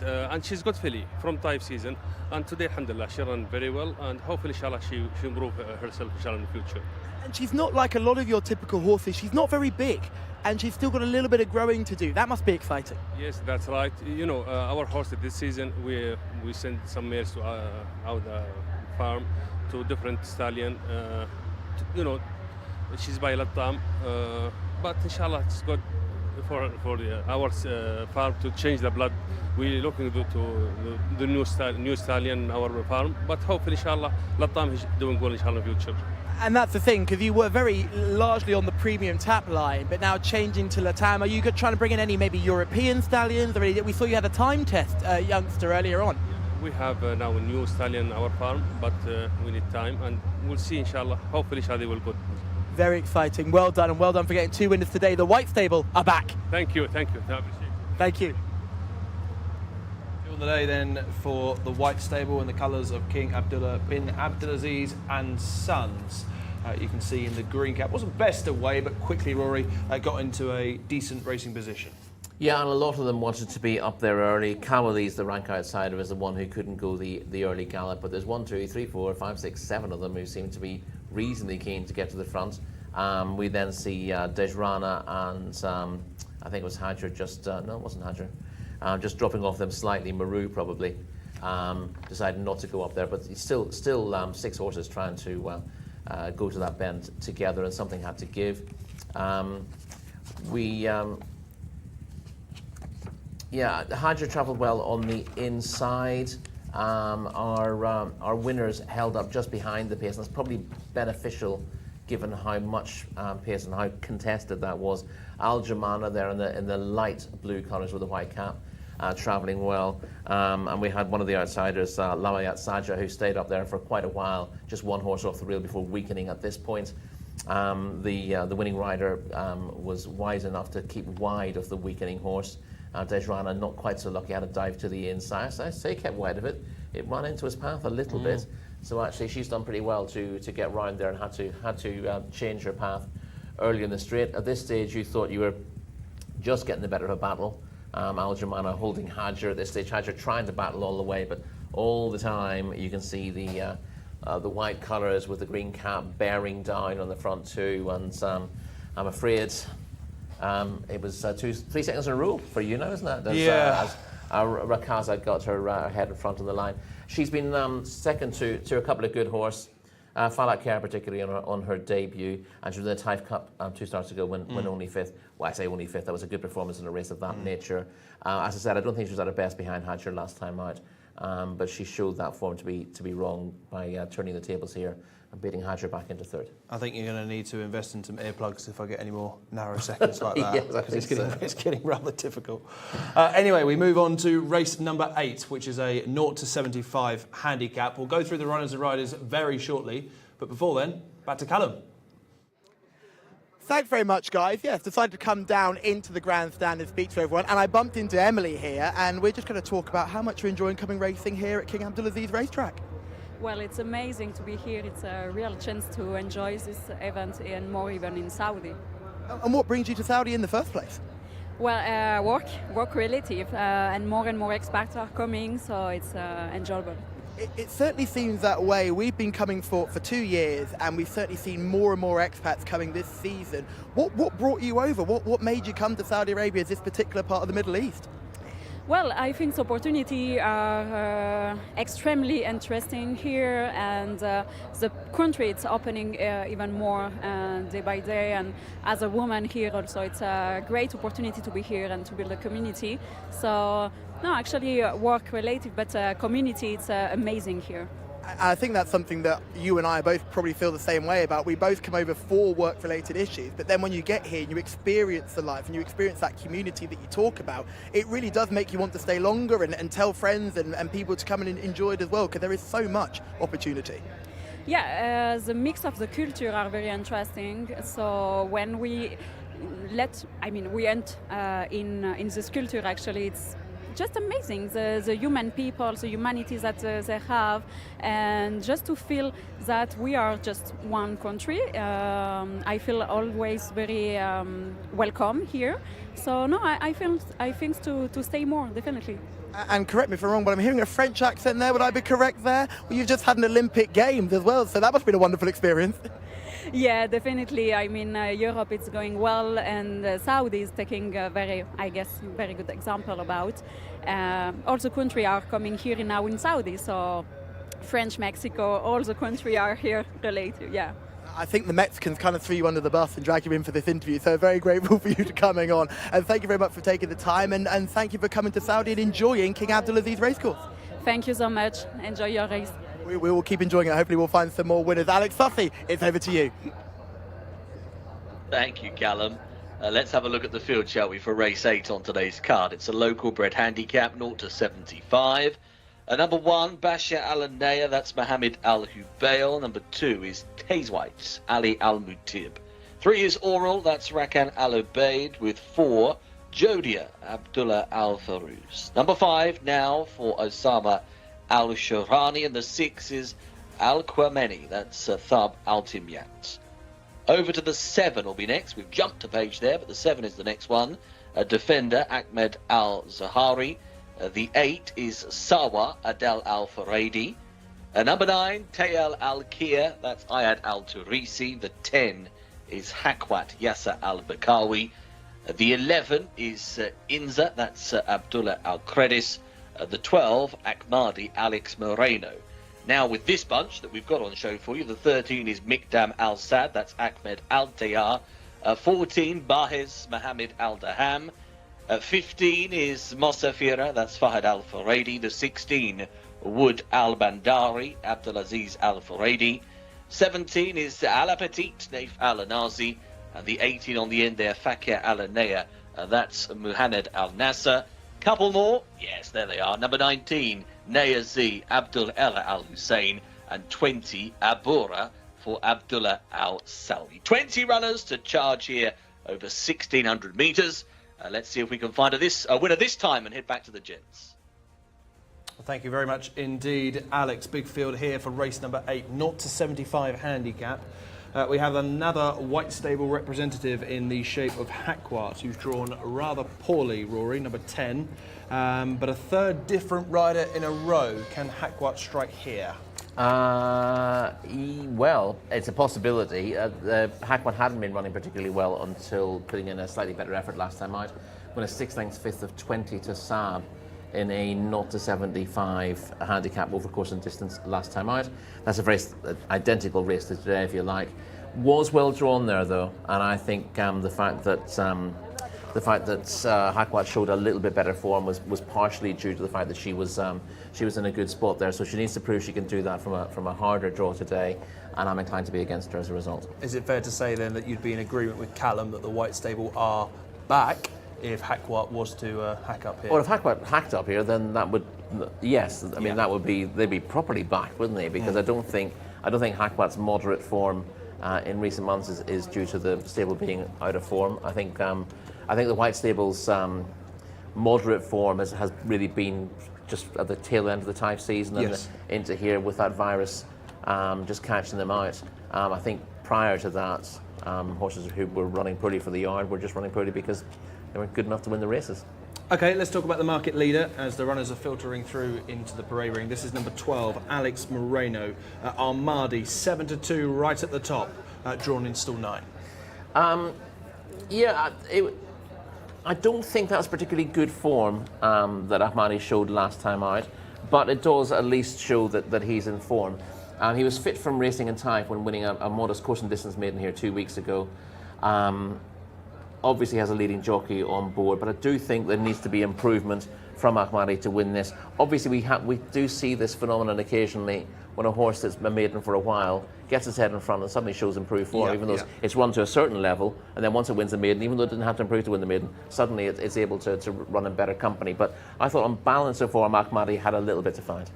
And she's got filly from type season. And today, alhamdulillah, she ran very well. And hopefully, inshallah, she improve herself inshallah, in the future. And she's not like a lot of your typical horses. She's not very big. And she's still got a little bit of growing to do. That must be exciting. Yes, that's right. You know, our horse this season, we sent some mares to our farm to different stallion. You know, she's by Latam, but inshallah it's good for our farm to change the blood. We're looking to the new stallion in our farm, but hopefully inshallah Latam is doing well inshallah in the future. And that's the thing, because you were very largely on the premium tap line, but now changing to Latam. Are you trying to bring in any maybe European stallions? We saw you had a time test youngster earlier on. We have now a new stallion in our farm, but we need time, and we'll see inshallah. Hopefully Shadi will good. Very exciting. Well done, and well done for getting 2 winners today. The White Stable are back. Thank you. I appreciate it. Thank you. On the day then for the White Stable in the colours of King Abdullah bin Abdulaziz and Sons. You can see in the green cap, wasn't best away, but quickly Rory got into a decent racing position. Yeah, and a lot of them wanted to be up there early. Cowley's the rank outsider, is the one who couldn't go the early gallop, but there's 1, 2, 3, 4, 5, 6, 7 of them who seem to be reasonably keen to get to the front. We then see Dejrana and I think it was Hajar just, no it wasn't Hajar, just dropping off them slightly. Maru probably decided not to go up there, but still 6 horses trying to go to that bend together, and something had to give. Yeah, Hajar travelled well on the inside. Our winners held up just behind the pace, and that's probably beneficial given how much pace and how contested that was. Al Jamana there in the light blue colours with the white cap, travelling well. And we had one of the outsiders, Lamayat Saja, who stayed up there for quite a while, just 1 horse off the rail before weakening at this point. The winning rider was wise enough to keep wide of the weakening horse. Dejrana not quite so lucky, had a dive to the inside. So I say kept wide of it. It ran into his path a little bit. So actually she's done pretty well to get round there and had to change her path early in the straight. At this stage you thought you were just getting the better of a battle. Al Jamana holding Hajar at this stage. Hajar trying to battle all the way, but all the time you can see the white colours with the green cap bearing down on the front too. And I'm afraid it was 3 seconds in a row for you now, isn't it? As Rakaza got her head in front of the line. She's been second to a couple of good horse. Falak Kerr, particularly on her debut, and she was in the Taif Cup 2 starts ago, when only 5th. Well, I say only 5th. That was a good performance in a race of that nature. As I said, I don't think she was at her best behind Hatcher last time out, but she showed that form to be wrong by turning the tables here and beating Hatcher back into 3rd. I think you're going to need to invest in some earplugs if I get any more narrow seconds like that. Yes, I because it's getting rather difficult. Anyway, we move on to race number 8, which is a 0 to 75 handicap. We'll go through the runners and riders very shortly, but before then, back to Callum. Thanks very much, guys. Yes, decided to come down into the grandstand and speak to everyone. And I bumped into Emily here, and we're just going to talk about how much you're enjoying coming racing here at King Abdulaziz racetrack. Well, it's amazing to be here. It's a real chance to enjoy this event and more even in Saudi. And what brings you to Saudi in the first place? Well, work relative, and more expats are coming, so it's enjoyable. It certainly seems that way. We've been coming for 2 years, and we've certainly seen more and more expats coming this season. What brought you over? What made you come to Saudi Arabia, this particular part of the Middle East? Well, I think the opportunity are extremely interesting here, and the country it's opening even more day by day. And as a woman here also, it's a great opportunity to be here and to build a community. So, no, actually work related, but community, it's amazing here. I think that's something that you and I both probably feel the same way about. We both come over for work-related issues, but then when you get here and you experience the life and you experience that community that you talk about, it really does make you want to stay longer and tell friends and people to come and enjoy it as well, because there is so much opportunity. Yeah, the mix of the culture are very interesting. So when we enter in this culture, actually, it's just amazing, the human people, the humanity that they have, and just to feel that we are just one country. I feel always very welcome here. So no, I think to stay more, definitely. And correct me if I'm wrong, but I'm hearing a French accent there. Would I be correct there? Well, you've just had an Olympic Games as well, so that must have been a wonderful experience. Yeah, definitely. I mean, Europe is going well, and Saudi is taking a very good example about. All the countries are coming here now in Saudi, so French, Mexico, all the countries are here related, yeah. I think the Mexicans kind of threw you under the bus and dragged you in for this interview, so very grateful for you to coming on. And thank you very much for taking the time, and thank you for coming to Saudi and enjoying King Abdulaziz Racecourse. Thank you so much. Enjoy your race. We will keep enjoying it. Hopefully we'll find some more winners. Alex Sussy, it's over to you. Thank you, Callum. Let's have a look at the field, shall we, for race 8 on today's card. It's a local bred handicap, 0 to 75. Number 1, Basha Al-Naya, that's Mohammed Al-Hubail. Number 2 is Tazewite, Ali Al-Mutib. 3 is Oral, that's Rakan Al-Ubaid, with 4, Jodia, Abdullah Al-Farouz. Number 5 now for Osama Al-Shorani, and the 6 is Al-Qameni, that's Thab Al-Timyat. Over to the 7 will be next. We've jumped a page there, but the 7 is the next one. Defender, Ahmed Al-Zahari. The 8 is Sawa, Adel Al-Faradi. Number 9, Tayal Al-Kia, that's Ayad Al-Turisi. The 10 is Hakwat Yasser Al-Bakawi. The 11 is Inza, that's Abdullah Al-Credis. The 12, Akmadi Alex Moreno. Now with this bunch that we've got on show for you, the 13 is Mikdam Al-Sad, that's Ahmed Al-Tayar. 14, Bahez Mohammed Al-Daham. 15 is Mosafira, that's Fahad Al-Faradi. The 16, Wood Al-Bandari, Abdulaziz Al-Faradi. 17 is Al-Apetit, Naif Al-Anazi. And the 18 on the end there, Fakir Al-Anaya, that's Muhammad Al-Nasser. Couple more, yes, there they are. Number 19, Nayazi Abdul Ella Al-Hussein, and 20, Abura for Abdullah Al-Salwi. 20 runners to charge here over 1,600 metres. Let's see if we can find a winner this time and head back to the gents. Thank you very much indeed, Alex. Big field here for race number 8, 0 to 75 handicap. We have another white stable representative in the shape of Hakwat, who's drawn rather poorly, Rory, number 10. But a third different rider in a row. Can Hakwat strike here? Well, it's a possibility. Hakwat hadn't been running particularly well until putting in a slightly better effort last time out, when a 6 lengths fifth of 20 to Saab in a 0 to 75 handicap over course and distance last time out. That's a very identical race to today, if you like. Was well drawn there though, and I think the fact that Hakwat showed a little bit better form was partially due to the fact that she was in a good spot there. So she needs to prove she can do that from a harder draw today, and I'm inclined to be against her as a result. Is it fair to say then that you'd be in agreement with Callum that the White Stable are back if Hakwat was to hack up here? Well, if Hakwat hacked up here, then that would, yes, I mean that would be, they'd be properly back, wouldn't they? Because I don't think Hakwat's moderate form in recent months is due to the stable being out of form. I think the White Stable's moderate form has really been just at the tail end of the type season and into here with that virus just catching them out. I think prior to that, horses who were running poorly for the yard were just running poorly because they weren't good enough to win the races. Okay, let's talk about the market leader as the runners are filtering through into the parade ring. This is number 12, Alex Moreno. Armadi, 7-2, right at the top, drawn in stall 9. I don't think that's particularly good form that Ahmadi showed last time out, but it does at least show that he's in form. He was fit from racing in type when winning a modest course and distance maiden here 2 weeks ago. Obviously has a leading jockey on board, but I do think there needs to be improvement from Ahmadi to win this. Obviously we do see this phenomenon occasionally when a horse that's been maiden for a while gets its head in front and suddenly shows improved form, even though it's run to a certain level, and then once it wins the maiden, even though it didn't have to improve to win the maiden, suddenly it's able to run in better company. But I thought on balance of form, Ahmadi had a little bit to find.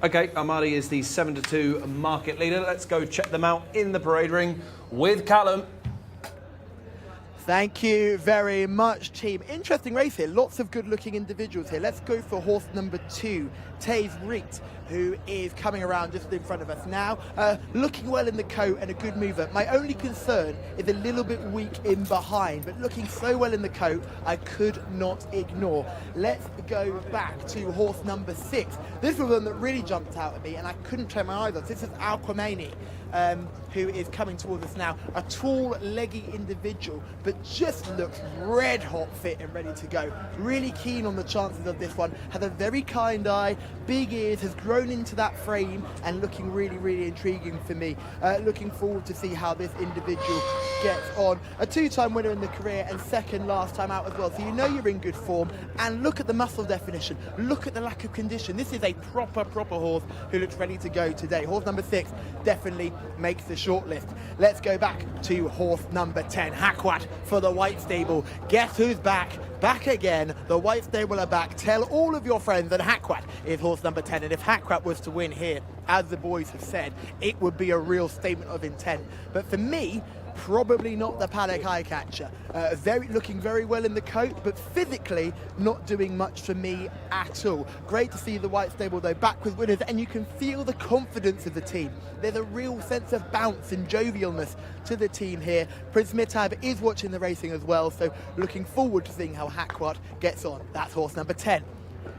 Okay, Armadi is the 7-2 market leader. Let's go check them out in the parade ring with Callum. Thank you very much, team. Interesting race here. Lots of good-looking individuals here. Let's go for horse number 2, Taze Reet, who is coming around just in front of us now. Looking well in the coat and a good mover. My only concern is a little bit weak in behind, but looking so well in the coat, I could not ignore. Let's go back to horse number 6. This was one that really jumped out at me, and I couldn't turn my eyes off. This is Aquamani. Who is coming towards us now. A tall, leggy individual, but just looks red hot fit and ready to go. Really keen on the chances of this one. Has a very kind eye, big ears, has grown into that frame and looking really, really intriguing for me. Looking forward to see how this individual gets on. A 2-time winner in the career and second last time out as well. So you know you're in good form. And look at the muscle definition. Look at the lack of condition. This is a proper horse who looks ready to go today. Horse number 6 definitely makes the shortlist. Let's go back to horse number 10, Hakwat for the White Stable. Guess who's back? Back again. The White Stable are back. Tell all of your friends that Hakwat is horse number 10, and if Hakwat was to win here, as the boys have said, it would be a real statement of intent. But for me, probably not the paddock eye catcher. Looking very well in the coat, but physically not doing much for me at all. Great to see the White Stable though back with winners, and you can feel the confidence of the team. There's a real sense of bounce and jovialness to the team here. Prince Mitab is watching the racing as well, so looking forward to seeing how Hakwat gets on. That's horse number 10.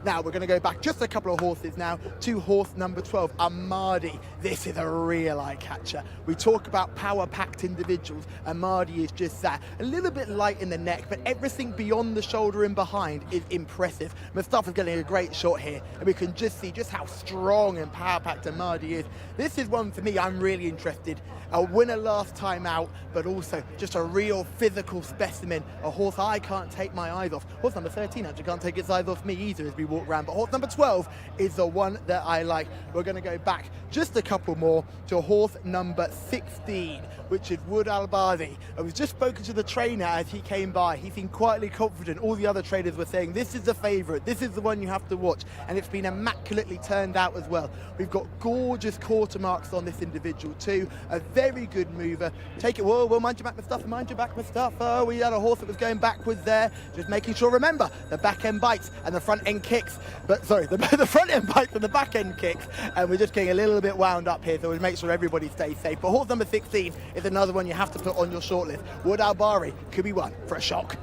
Now we're going to go back just a couple of horses now to horse number 12, Armadi. This is a real eye catcher. We talk about power-packed individuals. Armadi is just that. A little bit light in the neck, but everything beyond the shoulder and behind is impressive. Mustafa's getting a great shot here, and we can just see just how strong and power-packed Armadi is. This is one for me I'm really interested. A winner last time out, but also just a real physical specimen. A horse I can't take my eyes off. Horse number 13 actually can't take its eyes off me either as we walk around, but horse number 12 is the one that I like. We're going to go back just a couple more to horse number 16, which is Wood Albazi. I was just spoken to the trainer as he came by. He seemed quietly confident. All the other traders were saying this is the favourite, this is the one you have to watch, and it's been immaculately turned out as well. We've got gorgeous quarter marks on this individual too. A very good mover. Take it, whoa, mind your back, Mustafa, mind your back, Mustafa. We had a horse that was going backwards there, just making sure, remember, the back end bites and the front end kicks, but sorry, the front end bites and the back end kicks, and we're just getting a little bit wound up here, so we'll make sure everybody stays safe. But horse number 16 is another one you have to put on your shortlist. Wood Albari could be one for a shock.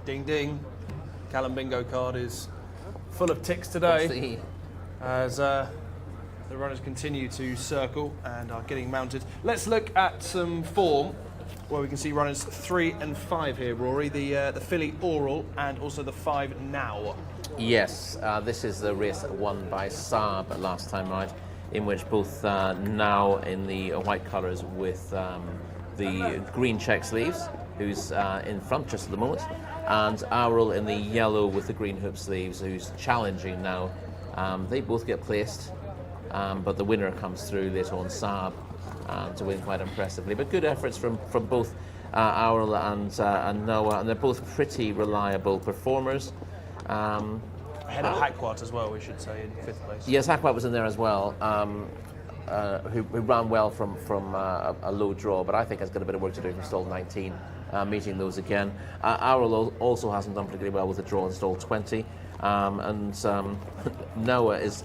Ding ding. Callum bingo card is full of ticks today as the runners continue to circle and are getting mounted. Let's look at some form Well, we can see runners 3 and 5 here, Rory. The filly Oral and also the 5 Now. Yes, this is the race won by Saab last time out, in which both Now in the white colours with the green check sleeves, who's in front just at the moment, and Oral in the yellow with the green hoop sleeves, who's challenging Now. They both get placed, but the winner comes through later on, Saab, to win quite impressively. But good efforts from both Oral and Noah, and they're both pretty reliable performers. Ahead of Hakwat as well, we should say, in 5th place. Yes, Hakwat was in there as well, who ran well from a low draw, but I think has got a bit of work to do from stall 19, meeting those again. Oral also hasn't done particularly well with the draw in stall 20, and Noah is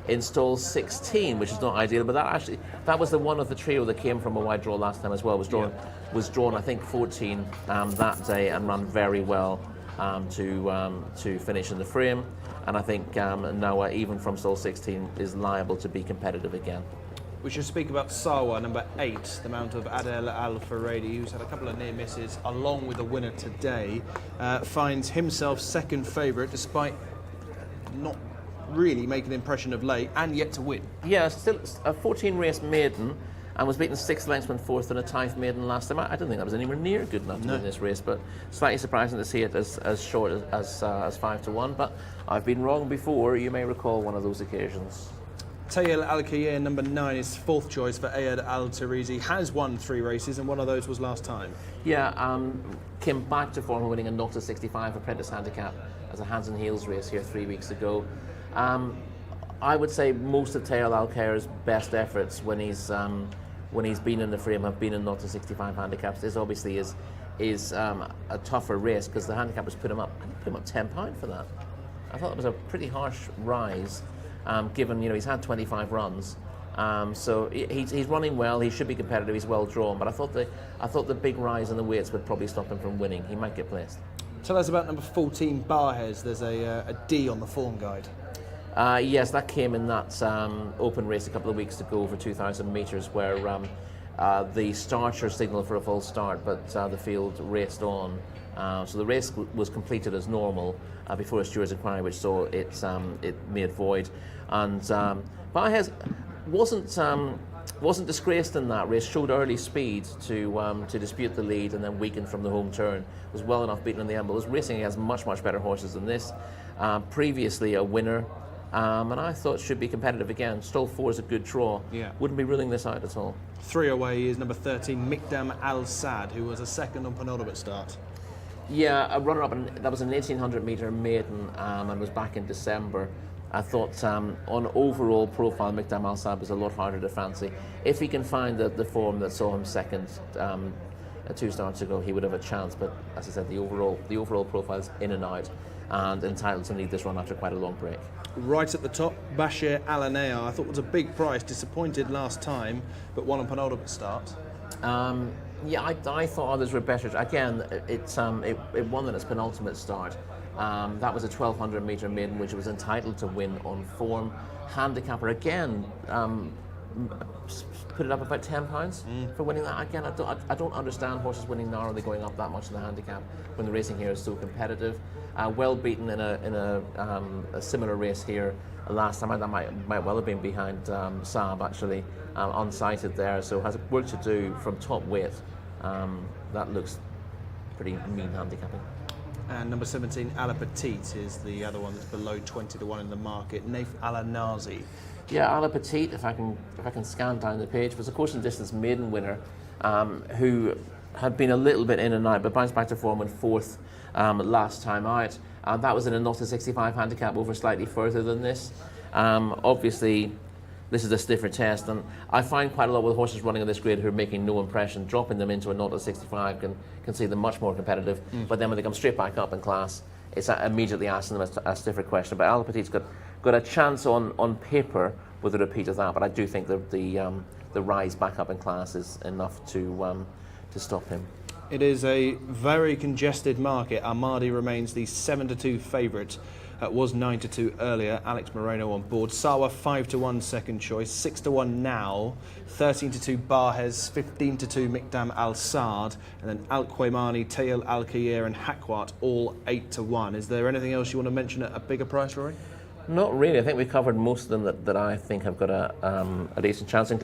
in stall 16, which is not ideal, but that was the one of the trio that came from a wide draw last time as well. Was drawn I think 14 that day and ran very well to finish in the frame, and I think Noah, even from stall 16, is liable to be competitive again. We should speak about Sawa, number 8, the mount of Adel Al-Faradi, who's had a couple of near misses along with the winner today. Finds himself second favourite despite not really making an impression of late and yet to win. Yeah, still a 14 race maiden, and was beaten 6 lengths when 4th in a Tithe maiden last time. I don't think that was anywhere near good enough to win this race, but slightly surprising to see it as short as 5 to 1. But I've been wrong before. You may recall one of those occasions. Tayel Al-Khayyar, number 9, is 4th choice for Ayad Al-Tarizi. Has won 3 races, and one of those was last time. Yeah, came back to form, winning a 0-65 apprentice handicap as a hands and heels race here 3 weeks ago. I would say most of Tayel Al-Khayyar's best efforts when he's been in the frame have been in 0-65 handicaps. This obviously is a tougher race because the handicappers put him up £10 for that. I thought that was a pretty harsh rise, given he's had 25 runs. So he's running well. He should be competitive. He's well drawn. But I thought the big rise in the weights would probably stop him from winning. He might get placed. Tell us about number 14, Barhez. There's a D on the form guide. Yes, that came in that open race a couple of weeks ago for 2,000 metres, where the starter signalled for a full start, but the field raced on. So the race was completed as normal before a steward's inquiry, which saw it made void. And Barhez wasn't disgraced in that race. Showed early speed to dispute the lead, and then weakened from the home turn. Was well enough beaten in the end, but was racing against much better horses than this. Previously a winner. And I thought should be competitive again. Stall 4 is a good draw. Yeah. Wouldn't be ruling this out at all. 3 away is number 13, Mikdam Al-Sad, who was a second on penultimate start. Yeah, a runner-up, and that was an 1,800 metre maiden, and was back in December. I thought on overall profile, Mikdam Al-Sad was a lot harder to fancy. If he can find the form that saw him second 2 starts ago, he would have a chance. But as I said, the overall profile is in and out, and entitled to lead this run after quite a long break. Right at the top, Bashir Alanea, I thought was a big price, disappointed last time, but won a penultimate start. Yeah, I thought others were better. Again, it won in its penultimate start. That was a 1,200 metre maiden, which it was entitled to win on form. Handicapper again put it up about £10 for winning that. Again, I don't understand horses winning narrowly going up that much in the handicap when the racing here is so competitive. Well beaten in a similar race here last time. That might well have been behind Saab, actually, unsighted there. So has work to do from top weight. That looks pretty mean handicapping. And number 17, Ala Petite, is the other one that's below 20 to 1 in the market. Naif Al-Nazi. Yeah, Ala Petite, if I can scan down the page, was a course and distance maiden winner who had been a little bit in and out, but bounced back to form in 4th last time out. That was in a 0-65 handicap, over slightly further than this. Obviously, this is a stiffer test, and I find quite a lot with horses running on this grade who are making no impression. Dropping them into a 0-65 can see them much more competitive, but then when they come straight back up in class, it's immediately asking them a stiffer question. But Ala Petite's got a chance on paper with a repeat of that, but I do think the rise back up in class is enough to stop him. It is a very congested market. Armadi remains the 7-2 favourite was 9-2 earlier. Alex Moreno on board. Sawa 5-1 second choice, 6-1 now, 13-2 Barhez, 15-2 Mikdam Al Saad, and then Al Quaymani, Tayel Al Khair, and Hakwat all 8-1. Is there anything else you want to mention at a bigger price, Rory? Not really. I think we've covered most of them that I think have got a decent chance, and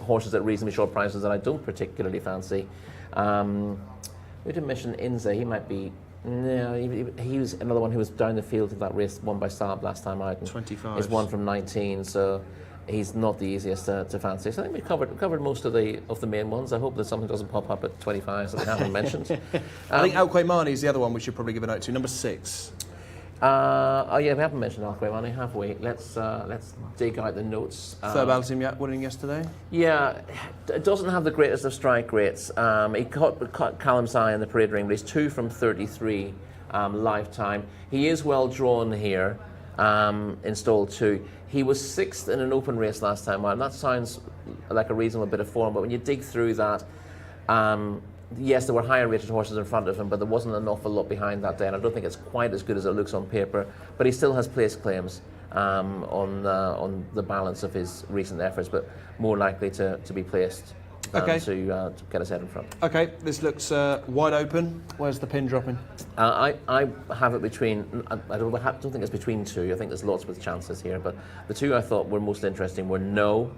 horses at reasonably short prices that I don't particularly fancy. We didn't mention Inza. He might be. No, he was another one who was down the field in that race won by Saab last time out. 25. He's one from 19, so he's not the easiest to fancy. So I think we've covered most of the main ones. I hope that something doesn't pop up at 25 that we haven't mentioned. I think Al Quaymani is the other one we should probably give a note to. Number 6. Oh yeah, we haven't mentioned Al Quaymani, have we? Let's dig out the notes. Third Altimyat winning yesterday. Yeah, it doesn't have the greatest of strike rates. He caught Callum's eye in the parade ring, but he's 2 from 33 lifetime. He is well drawn here in stall 2. He was 6th in an open race last time out, and that sounds like a reasonable bit of form, but when you dig through that, yes, there were higher rated horses in front of him, but there wasn't an awful lot behind that day, and I don't think it's quite as good as it looks on paper. But he still has place claims on the balance of his recent efforts, but more likely to be placed than to get his head in front. Okay, this looks wide open. Where's the pin dropping? I have it between. I don't think it's between 2. I think there's lots of chances here, but the 2 I thought were most interesting were No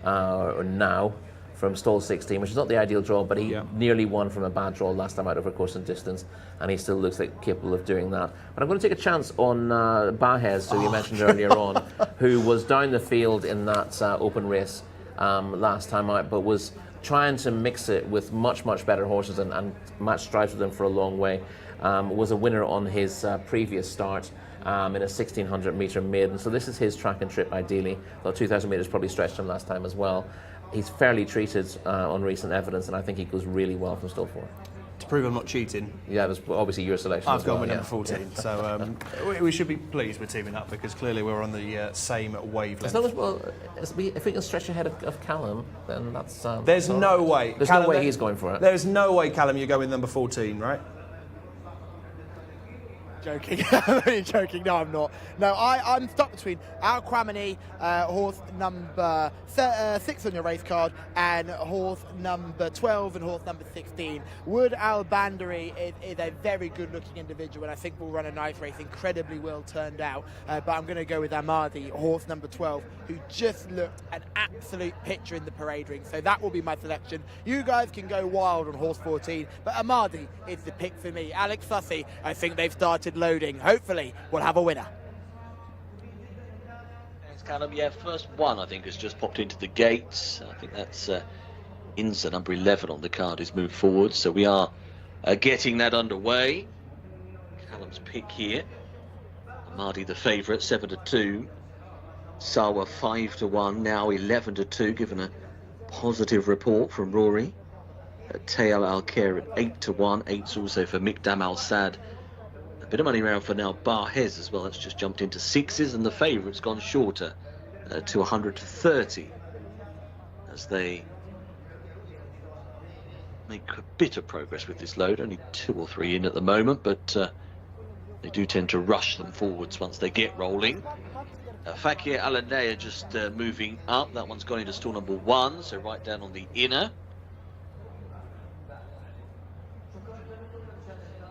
or Now from stall 16, which is not the ideal draw, but he nearly won from a bad draw last time out over course and distance, and he still looks like capable of doing that. But I'm going to take a chance on Barhez, who you mentioned earlier on, who was down the field in that open race last time out, but was trying to mix it with much better horses and match strides with them for a long way. Was a winner on his previous start in a 1600 metre maiden, so this is his track and trip ideally, though 2000 metres probably stretched him last time as well. He's fairly treated on recent evidence, and I think he goes really well from stall 4. To prove I'm not cheating. Yeah, it was obviously your selection. I've gone with number 14, so we should be pleased with teaming up because clearly we're on the same wavelength. As long as, well, if we can stretch ahead of Callum, then that's. There's no way. There's Callum, no way he's going for it. There's no way, Callum, you go with number 14, right? Joking. You're joking. No, I'm not. No, I'm stuck between Al Quaymani, horse number 6 on your race card, and horse number 12 and horse number 16. Wood Al Bandari is a very good-looking individual, and I think will run a nice race, incredibly well turned out. But I'm going to go with Amadi, horse number 12, who just looked an absolute picture in the parade ring. So that will be my selection. You guys can go wild on horse 14, but Amadi is the pick for me. Alex Sussy, I think they've started loading. Hopefully we'll have a winner. Thanks, Callum. Yeah, first one I think has just popped into the gates. I think that's Inza, number 11 on the card, is moved forward, so we are getting that underway. Callum's pick here. Amadi the favourite, 7-2. Sawa 5-1, now 11-2, given a positive report from Rory. Tayal Al Khair at 8-1. 8's also for Mikdam Al Saad. A bit of money around for now Barhez as well. That's just jumped into 6s, and the favourite's gone shorter to 100-30 as they make a bit of progress with this load. Only 2 or 3 in at the moment, but they do tend to rush them forwards once they get rolling. Fakir Alanea just moving up. That one's gone into stall number 1, so right down on the inner.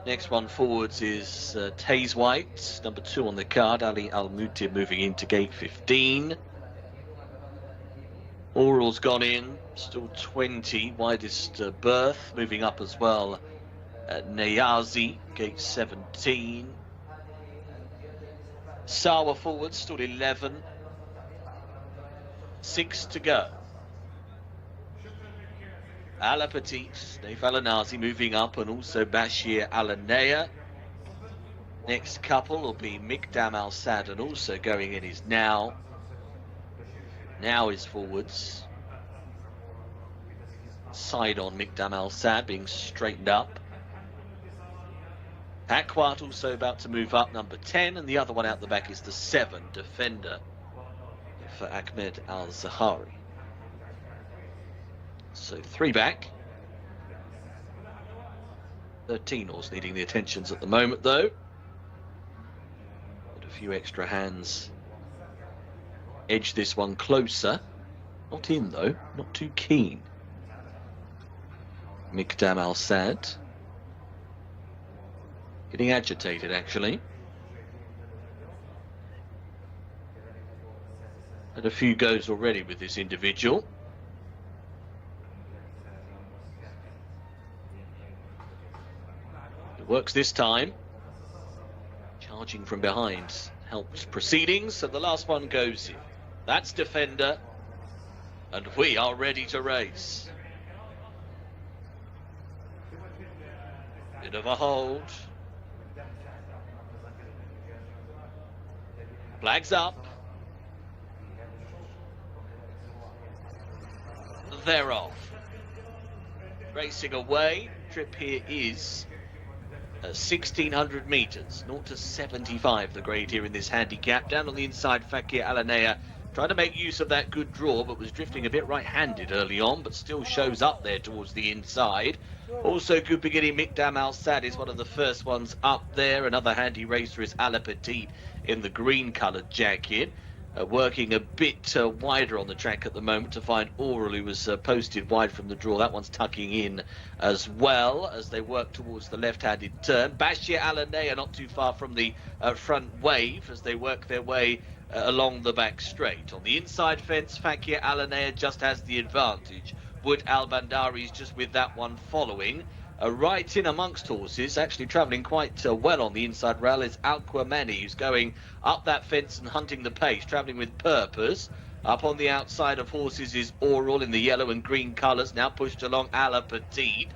Next one forwards is Taze White, number 2 on the card. Ali Al Mutir moving into gate 15. Oral's gone in, still 20. Widest berth moving up as well. Nayazi, gate 17. Sawa forwards, still 11. 6 to go. Ala Petit, Naif Alanazi moving up, and also Bashir Alanea. Next couple will be Mikdam Al Saad, and also going in is Now. Now is forwards. Side on Mikdam Al Saad being straightened up. Hakwat also about to move up, number 10, and the other one out the back is the 7, Defender, for Ahmed Al Zahari. So 3 back. 13 horse needing the attentions at the moment, though. few extra hands edge this one closer. Not in though, not too keen. Mikdam Al-Sad getting agitated actually. Had a few goes already with this individual. It works this time. Charging from behind helped proceedings, so the last one goes in. That's Defender, and we are ready to race. Bit of a hold. Flags up. They're off. Racing away. Trip here is 1,600 metres, 0 to 75 the grade here in this handicap. Down on the inside, Fakir Alanea trying to make use of that good draw, but was drifting a bit right-handed early on, but still shows up there towards the inside. Also good beginning, Mikdam Al-Sad is one of the first ones up there. Another handy racer is Ala Petit in the green-coloured jacket. Working a bit wider on the track at the moment to find Oral, who was posted wide from the draw. That one's tucking in as well as they work towards the left-handed turn. Bashir Alanea not too far from the front wave as they work their way along the back straight. On the inside fence, Fakir Alanea just has the advantage. Wood Al-Bandari is just with that one following. Right in amongst horses, actually travelling quite well on the inside rail is Alquamani, who's going up that fence and hunting the pace, travelling with purpose. Up on the outside of horses is Oral in the yellow and green colours, now pushed along Ala Petit.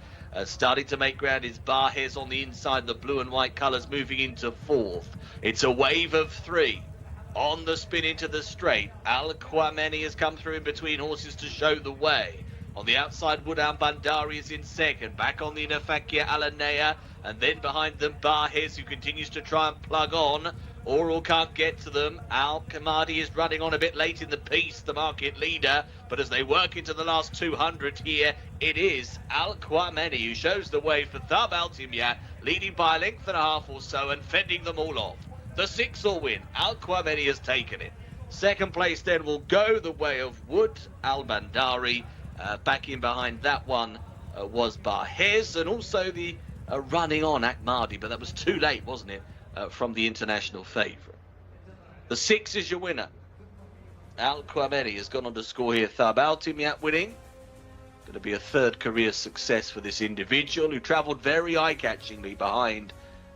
Starting to make ground is Barhes on the inside, the blue and white colours moving into fourth. It's a wave of three. On the spin into the straight, Alquamani has come through in between horses to show the way. On the outside, Wood Al-Bandari is in second. Back on the inner, Fakir Alanea. And then behind them, Barhes, who continues to try and plug on. Oral can't get to them. Al-Kamadi is running on a bit late in the piece, the market leader. But as they work into the last 200 here, it is Alquamani who shows the way for Thab Altimya, leading by a length and a half or so and fending them all off. The 6-all win. Alquamani has taken it. Second place then will go the way of Wood Al-Bandari. Back in behind that one was Barhes, and also the running on Akmadi, but that was too late, wasn't it, from the international favourite. The 6 is your winner. Alquamani has gone on to score here. Thab Altimyat winning. Going to be a third career success for this individual who travelled very eye-catchingly behind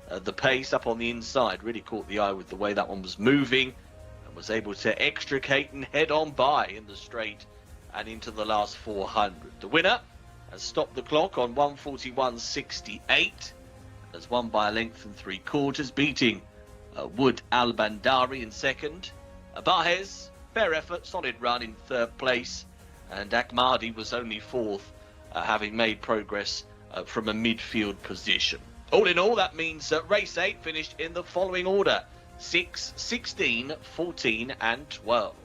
the pace up on the inside. Really caught the eye with the way that one was moving and was able to extricate and head on by in the straight and into the last 400. The winner has stopped the clock on 141.68. Has won by a length and 3/4, beating Wood Al-Bandari in second. Barhes, fair effort, solid run in third place. And Akmadi was only fourth, having made progress from a midfield position. All in all, that means race 8 finished in the following order: 6, 16, 14 and 12.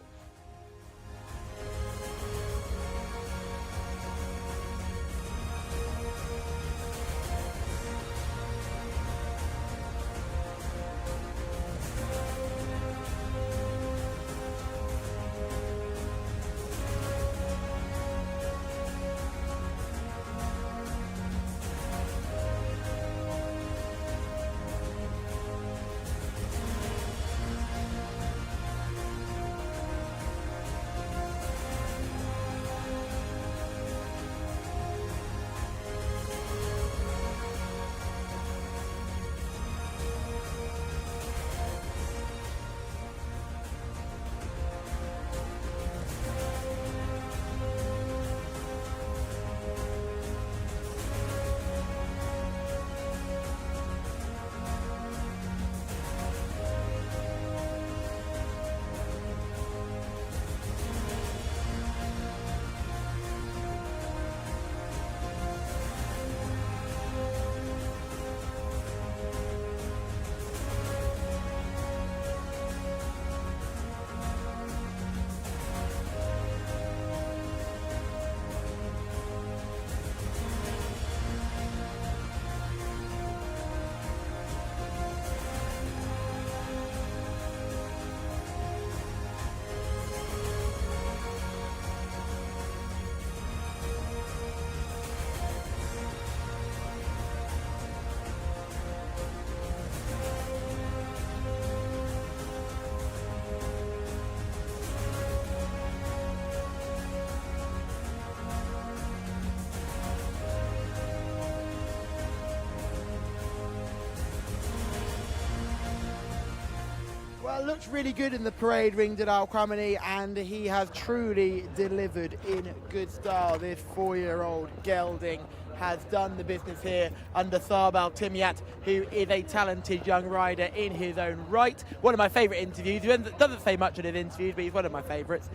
Looked really good in the parade ring, did Al Kwamani, and he has truly delivered in good style. This 4-year-old gelding has done the business here under Saab Al Timyat, who is a talented young rider in his own right. One of my favourite interviews. He doesn't say much in his interviews, but he's one of my favourites.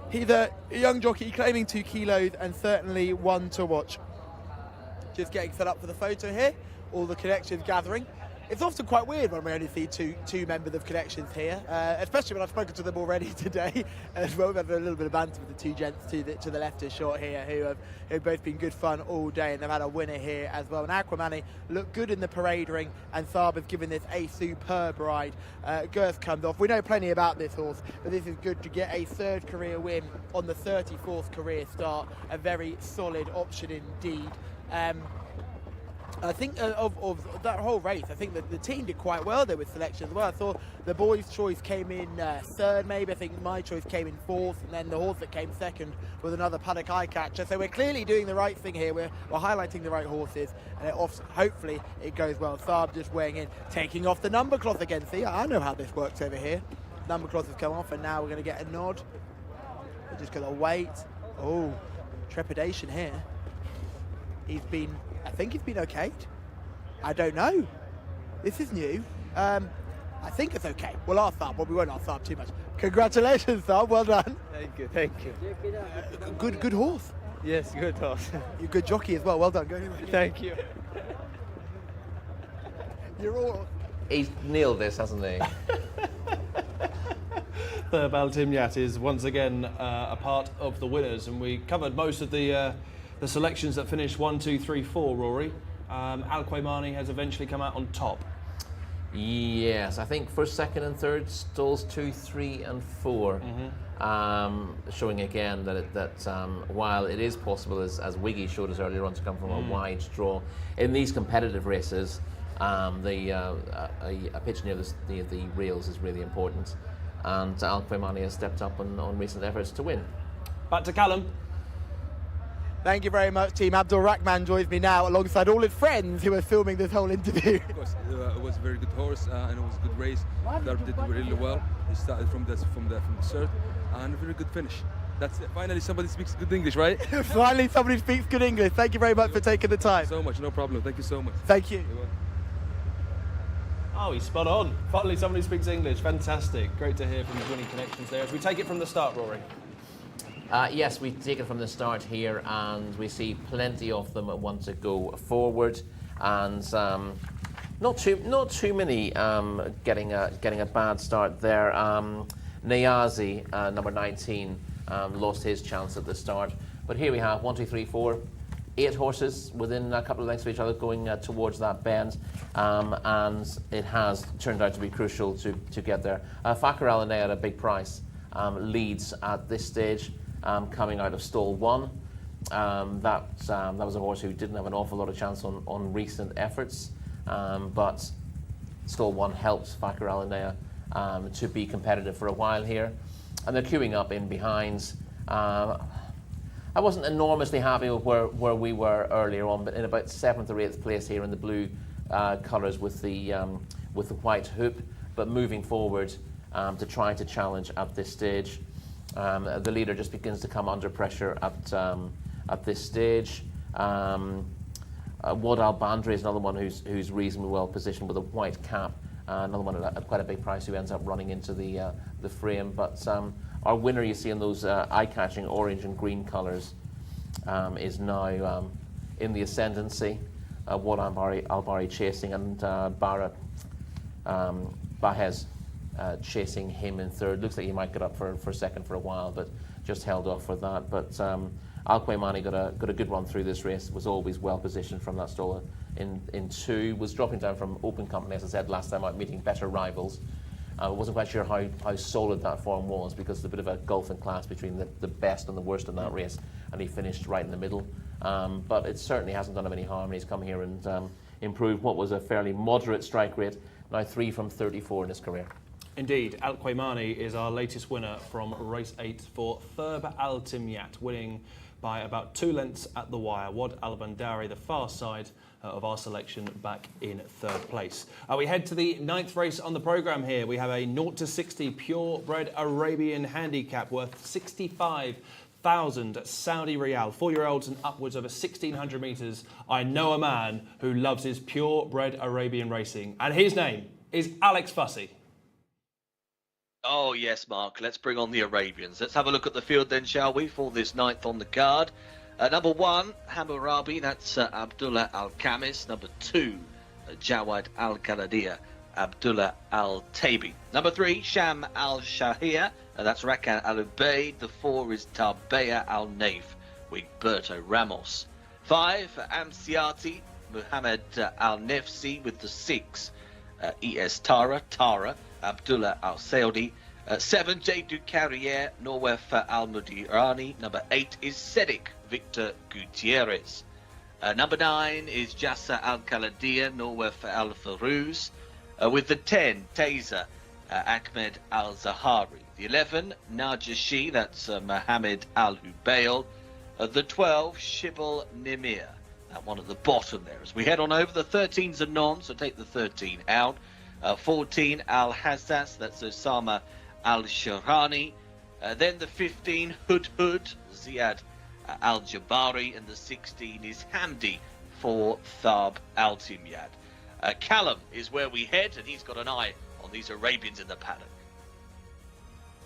He's a young jockey claiming 2 kilos and certainly one to watch. Just getting set up for the photo here. All the connections gathering. It's often quite weird when we only see two members of connections here, especially when I've spoken to them already today as well. We've had a little bit of banter with the 2 gents to the left of short here who have both been good fun all day, and they've had a winner here as well. And Al Kwamani looked good in the parade ring, and Saab has given this a superb ride. Girth comes off. We know plenty about this horse, but this is good to get a 3rd career win on the 34th career start. A very solid option indeed. I think of that whole race, I think that the team did quite well there with selection as well. I thought the boys' choice came in 3rd maybe. I think my choice came in 4th, and then the horse that came 2nd was another paddock eye catcher. So we're clearly doing the right thing here. We're highlighting the right horses, and hopefully it goes well. Saab just weighing in, taking off the number cloth again. See, I know how this works over here. Number cloth has come off, and now we're going to get a nod. We're just going to wait. Oh, trepidation here. I think he's been okayed. I don't know. This is new. I think it's okay. We'll ask Saab, but we won't ask Saab too much. Congratulations, Saab. Well done. Thank you. Good horse. Yes, good horse. You're a good jockey as well. Well done. Go ahead. Thank you. You're all... He's nailed this, hasn't he? Saab Al Timyat is once again a part of the winners, and we covered most of the selections that finished 1, 2, 3, 4, Rory. Al Kwamani has eventually come out on top. Yes, I think 1st, 2nd and 3rd, stalls 2, 3 and 4. Showing again that while it is possible, as Wiggy showed us earlier on, to come from a wide draw, in these competitive races, a pitch near the rails is really important. And Al Kwamani has stepped up on recent efforts to win. Back to Callum. Thank you very much, team. Abdul Rahman joins me now alongside all his friends who are filming this whole interview. Of course, it was a very good horse and it was a good race. Darby did really well. He started from the start and a very good finish. That's it. Finally somebody speaks good English, right? Finally somebody speaks good English. Thank you very much for taking the time. So much, no problem. Thank you so much. Thank you. Oh, he's spot on. Finally somebody who speaks English. Fantastic. Great to hear from his winning connections there. As we take it from the start, Rory. Yes, we take it from the start here, and we see plenty of them want to go forward, and not too many getting a bad start there. Niazi, number 19, lost his chance at the start, but here we have 1, 2, 3, 4, 8 horses within a couple of lengths of each other going towards that bend, and it has turned out to be crucial to get there. Fakir Al-Anea at a big price leads at this stage. Coming out of stall 1. That was a horse who didn't have an awful lot of chance on recent efforts, but stall 1 helps Fakir Al-Anea to be competitive for a while here. And they're queuing up in behind. I wasn't enormously happy with where we were earlier on, but in about 7th or 8th place here in the blue colours with the white hoop, but moving forward to try to challenge at this stage. The leader just begins to come under pressure at this stage. Wad Al Bandri is another one who's reasonably well positioned with a white cap. Another one at quite a big price who ends up running into the frame. But our winner, you see in those eye-catching orange and green colours, is now in the ascendancy. Wad Al Bari chasing, and Bahez chasing him in 3rd. Looks like he might get up for 2nd for a while, but just held off for that. But Al Kwamani got a good run through this race, was always well positioned from that stall in 2, was dropping down from open company, as I said last time out, meeting better rivals. I wasn't quite sure how solid that form was, because there's a bit of a gulf in class between the best and the worst in that race, and he finished right in the middle. But it certainly hasn't done him any harm, and he's come here and improved what was a fairly moderate strike rate, now 3 from 34 in his career. Indeed, Al Kwamani is our latest winner from race 8 for Saab Al Timyat, winning by about 2 lengths at the wire. Wad Al Bandari, the far side of our selection, back in 3rd place. We head to the 9th race on the programme here. We have a 0 to 60 purebred Arabian handicap worth 65,000 Saudi Riyal. 4-year-olds and upwards over 1,600 metres. I know a man who loves his purebred Arabian racing, and his name is Alex Fussy. Oh, yes, Mark. Let's bring on the Arabians. Let's have a look at the field then, shall we, for this 9th on the card. Number 1, Hammurabi, that's Abdullah Al-Khamis. Number 2, Jawad Al-Kaladia, Abdullah Al-Tabi. Number 3, Sham Al-Shahir, that's Rakan Al-Ubaid. The 4 is Tarbeya Al-Naif, Wigberto Ramos. 5, Amsiati, Muhammad Al-Nefsi, with the 6, ES Tara, Abdullah Al-Saudi. 7, Jadu Carrier, Norwef Al-Mudirani. Number 8 is Sedik, Victor Gutierrez. Number 9 is Jcsa Al-Kaladia, Norwef Al-Farouz. With the 10, Taser, Ahmed Al-Zahari. The 11, Najashi, that's Mohammed Al-Hubayl. The 12, Shibal Nimir, that one at the bottom there. As we head on over, the 13's a non, so take the 13 out. 14, Al-Hassas, that's Osama Al-Shirani. Then the 15, Hudhud, Ziad Al-Jabari. And the 16 is Hamdi for Thab Al-Timyad. Callum is where we head, and he's got an eye on these Arabians in the paddock.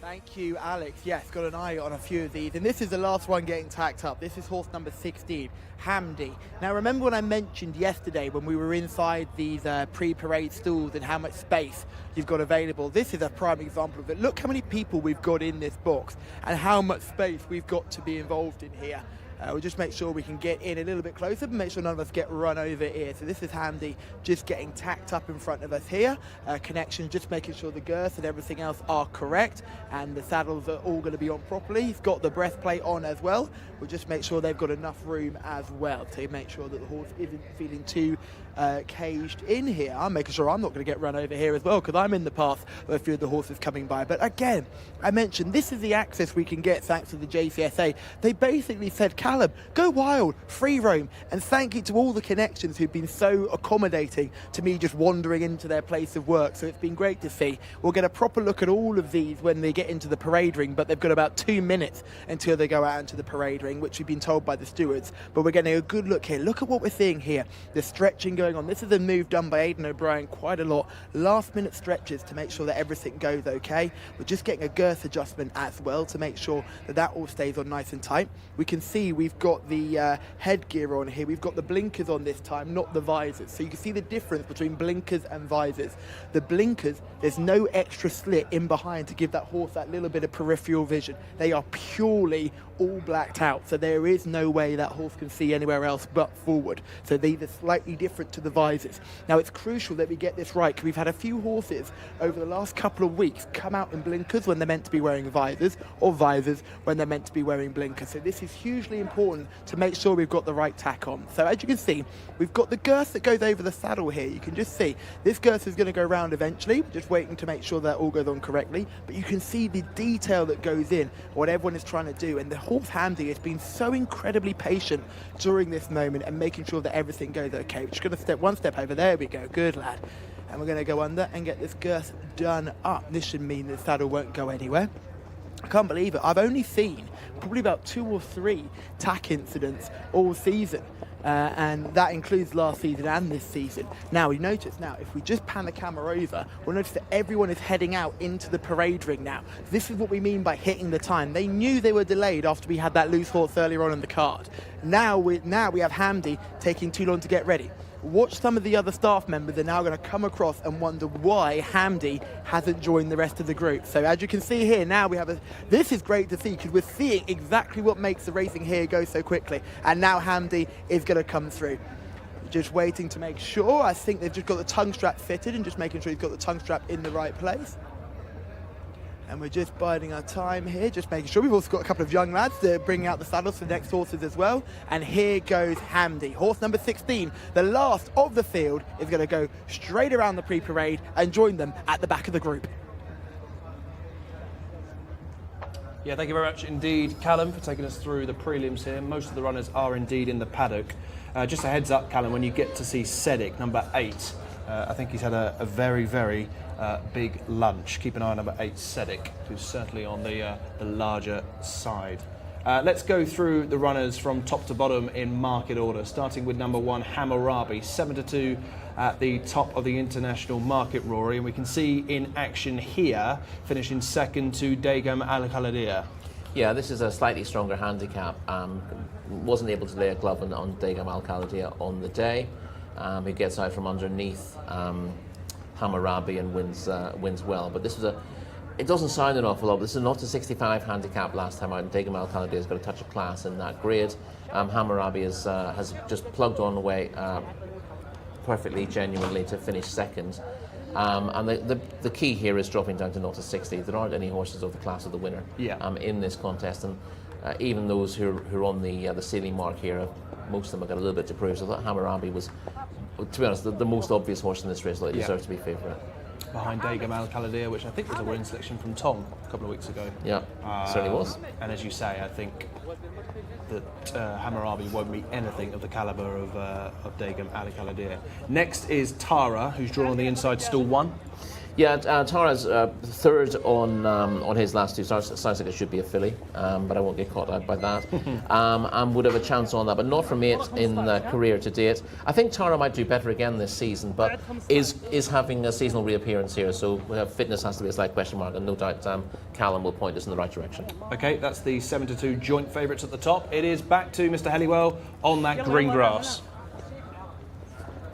Thank you, Alex. Yes, got an eye on a few of these. And this is the last one getting tacked up. This is horse number 16, Hamdi. Now, remember when I mentioned yesterday when we were inside these pre-parade stalls and how much space you've got available? This is a prime example of it. Look how many people we've got in this box and how much space we've got to be involved in here. We'll just make sure we can get in a little bit closer and make sure none of us get run over here. So this is Hamdi just getting tacked up in front of us here. Connection, just making sure the girth and everything else are correct and the saddles are all going to be on properly. He's got the breastplate on as well. We'll just make sure they've got enough room as well to make sure that the horse isn't feeling too caged in here. I'm making sure I'm not going to get run over here as well because I'm in the path of a few of the horses coming by. But again, I mentioned this is the access we can get thanks to the Jcsa. They basically said, Callum, go wild, free roam, and thank you to all the connections who've been so accommodating to me just wandering into their place of work. So it's been great to see. We'll get a proper look at all of these when they get into the parade ring, but they've got about 2 minutes until they go out into the parade ring, which we've been told by the stewards. But we're getting a good look here. Look at what we're seeing here. The stretching going on. This is a move done by Aidan O'Brien quite a lot. Last minute stretches to make sure that everything goes okay. We're just getting a girth adjustment as well to make sure that that all stays on nice and tight. We can see we've got the headgear on here. We've got the blinkers on this time, not the visors. So you can see the difference between blinkers and visors. The blinkers, there's no extra slit in behind to give that horse that little bit of peripheral vision. They are purely all blacked out, so there is no way that horse can see anywhere else but forward. So these are slightly different to the visors. Now it's crucial that we get this right because we've had a few horses over the last couple of weeks come out in blinkers when they're meant to be wearing visors, or visors when they're meant to be wearing blinkers. So this is hugely important to make sure we've got the right tack on. So as you can see, we've got the girth that goes over the saddle here. You can just see this girth is going to go round eventually. We're just waiting to make sure that all goes on correctly, but you can see the detail that goes in, what everyone is trying to do. And the horse Hamdi has been so incredibly patient during this moment and making sure that everything goes okay. We're just going to step one step over. There we go. Good lad. And we're going to go under and get this girth done up. This should mean the saddle won't go anywhere. I can't believe it. I've only seen probably about 2 or 3 tack incidents all season. And that includes last season and this season. Now, you notice now, if we just pan the camera over, we'll notice that everyone is heading out into the parade ring now. This is what we mean by hitting the time. They knew they were delayed after we had that loose horse earlier on in the card. Now we have Hamdi taking too long to get ready. Watch some of the other staff members are now going to come across and wonder why Hamdi hasn't joined the rest of the group. So as you can see here, now we have this is great to see because we're seeing exactly what makes the racing here go so quickly. And now Hamdi is going to come through. Just waiting to make sure. I think they've just got the tongue strap fitted and just making sure he's got the tongue strap in the right place. And we're just biding our time here, just making sure. We've also got a couple of young lads bringing out the saddles for the next horses as well. And here goes Hamdi. Horse number 16, the last of the field, is going to go straight around the pre-parade and join them at the back of the group. Yeah, thank you very much indeed, Callum, for taking us through the prelims here. Most of the runners are indeed in the paddock. Just a heads up, Callum, when you get to see Cedric, number 8, I think he's had a very, very big lunch. Keep an eye on number 8, Cedric, who's certainly on the larger side. Let's go through the runners from top to bottom in market order, starting with number 1, Hammurabi, 7-2 at the top of the international market, Rory, and we can see in action here, finishing second to Degam Al Khaladia. Yeah, this is a slightly stronger handicap. Wasn't able to lay a glove on Degam Al Khaladia on the day. He gets out from underneath Hammurabi and wins well, but this was it doesn't sound an awful lot, but this is not a 65 handicap last time out, and Degam Al Khaladia has got a touch of class in that grade. Hammurabi has just plugged on away perfectly, genuinely, to finish second. And the key here is dropping down to 0-60. There aren't any horses of the class of the winner in this contest, and even those who are on the ceiling mark here, most of them have got a little bit to prove. So I thought Hammurabi was, to be honest, the most obvious horse in this race. Like, deserves to be favourite. Behind Degam Al Khaladia, which I think was a winning selection from Tom a couple of weeks ago. Yeah, certainly was. And as you say, I think that Hammurabi won't meet anything of the calibre of Degam Al Khaladia. Next is Tara, who's drawn on the inside, still 1. Yeah, Tara's third on his last 2 starts. Sounds like it should be a filly, but I won't get caught out by that. And would have a chance on that, but not from 8 in career to date. I think Tara might do better again this season, but is having a seasonal reappearance here, so fitness has to be a slight question mark, and no doubt Callum will point us in the right direction. Okay, that's the 7-2 joint favourites at the top. It is back to Mr. Helliwell on that green grass.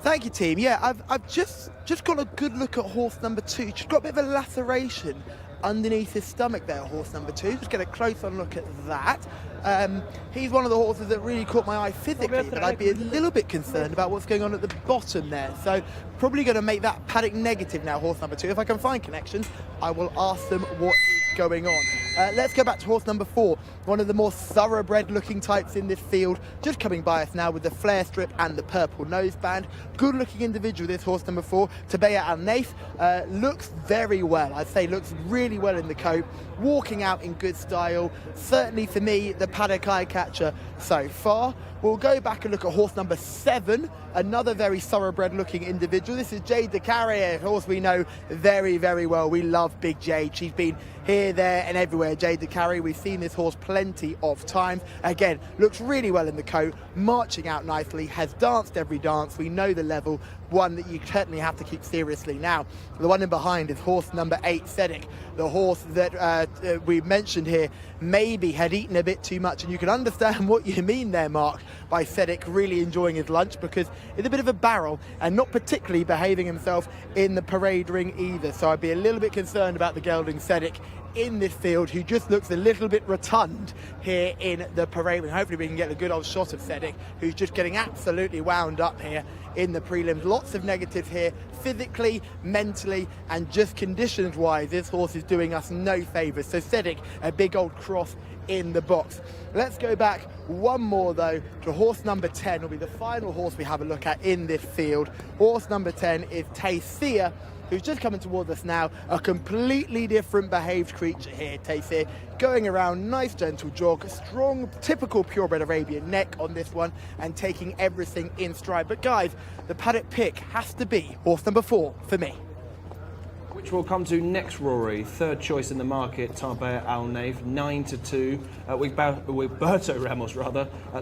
Thank you, team. Yeah, I've just got a good look at horse number 2. She's got a bit of a laceration underneath his stomach there, horse number 2. Just get a close-on look at that. He's one of the horses that really caught my eye physically, but I'd be a little bit concerned about what's going on at the bottom there. So probably going to make that paddock negative now, horse number 2. If I can find connections, I will ask them what is going on. Let's go back to horse number 4, one of the more thoroughbred looking types in this field, just coming by us now with the flare strip and the purple noseband. Good looking individual, this horse number 4, Tabea Al Naif, looks very well. I'd say looks really well in the coat, walking out in good style. Certainly for me, the paddock eye catcher so far. We'll go back and look at horse number 7, another very thoroughbred looking individual. This is Jade de Carrier, a horse we know very, very well. We love Big Jade. She's been here, there and everywhere, Jade de Carrier. We've seen this horse plenty of times. Again, looks really well in the coat, marching out nicely, has danced every dance. We know the level, one that you certainly have to keep seriously. Now, the one in behind is horse number 8, Cedric, the horse that we mentioned here maybe had eaten a bit too much, and you can understand what you mean there, Mark, by Cedric really enjoying his lunch, because it's a bit of a barrel and not particularly behaving himself in the parade ring either. So I'd be a little bit concerned about the gelding Cedric in this field, who just looks a little bit rotund here in the parade ring. Hopefully we can get a good old shot of Cedric, who's just getting absolutely wound up here in the prelims. Lots of negatives here, physically, mentally, and just conditions wise. This horse is doing us no favours. So Cedric, a big old cross in the box. Let's go back one more though to horse number 10. Will be the final horse we have a look at in this field. Horse number 10 is Jcsa, who's just coming towards us now. A completely different behaved creature here, Jcsa, going around, nice gentle jog, strong, typical purebred Arabian neck on this one, and taking everything in stride. But guys, the paddock pick has to be horse number 4 for me. Which we'll come to next, Rory. Third choice in the market, Tabea Al Naif, 9-2. With Berto Ramos,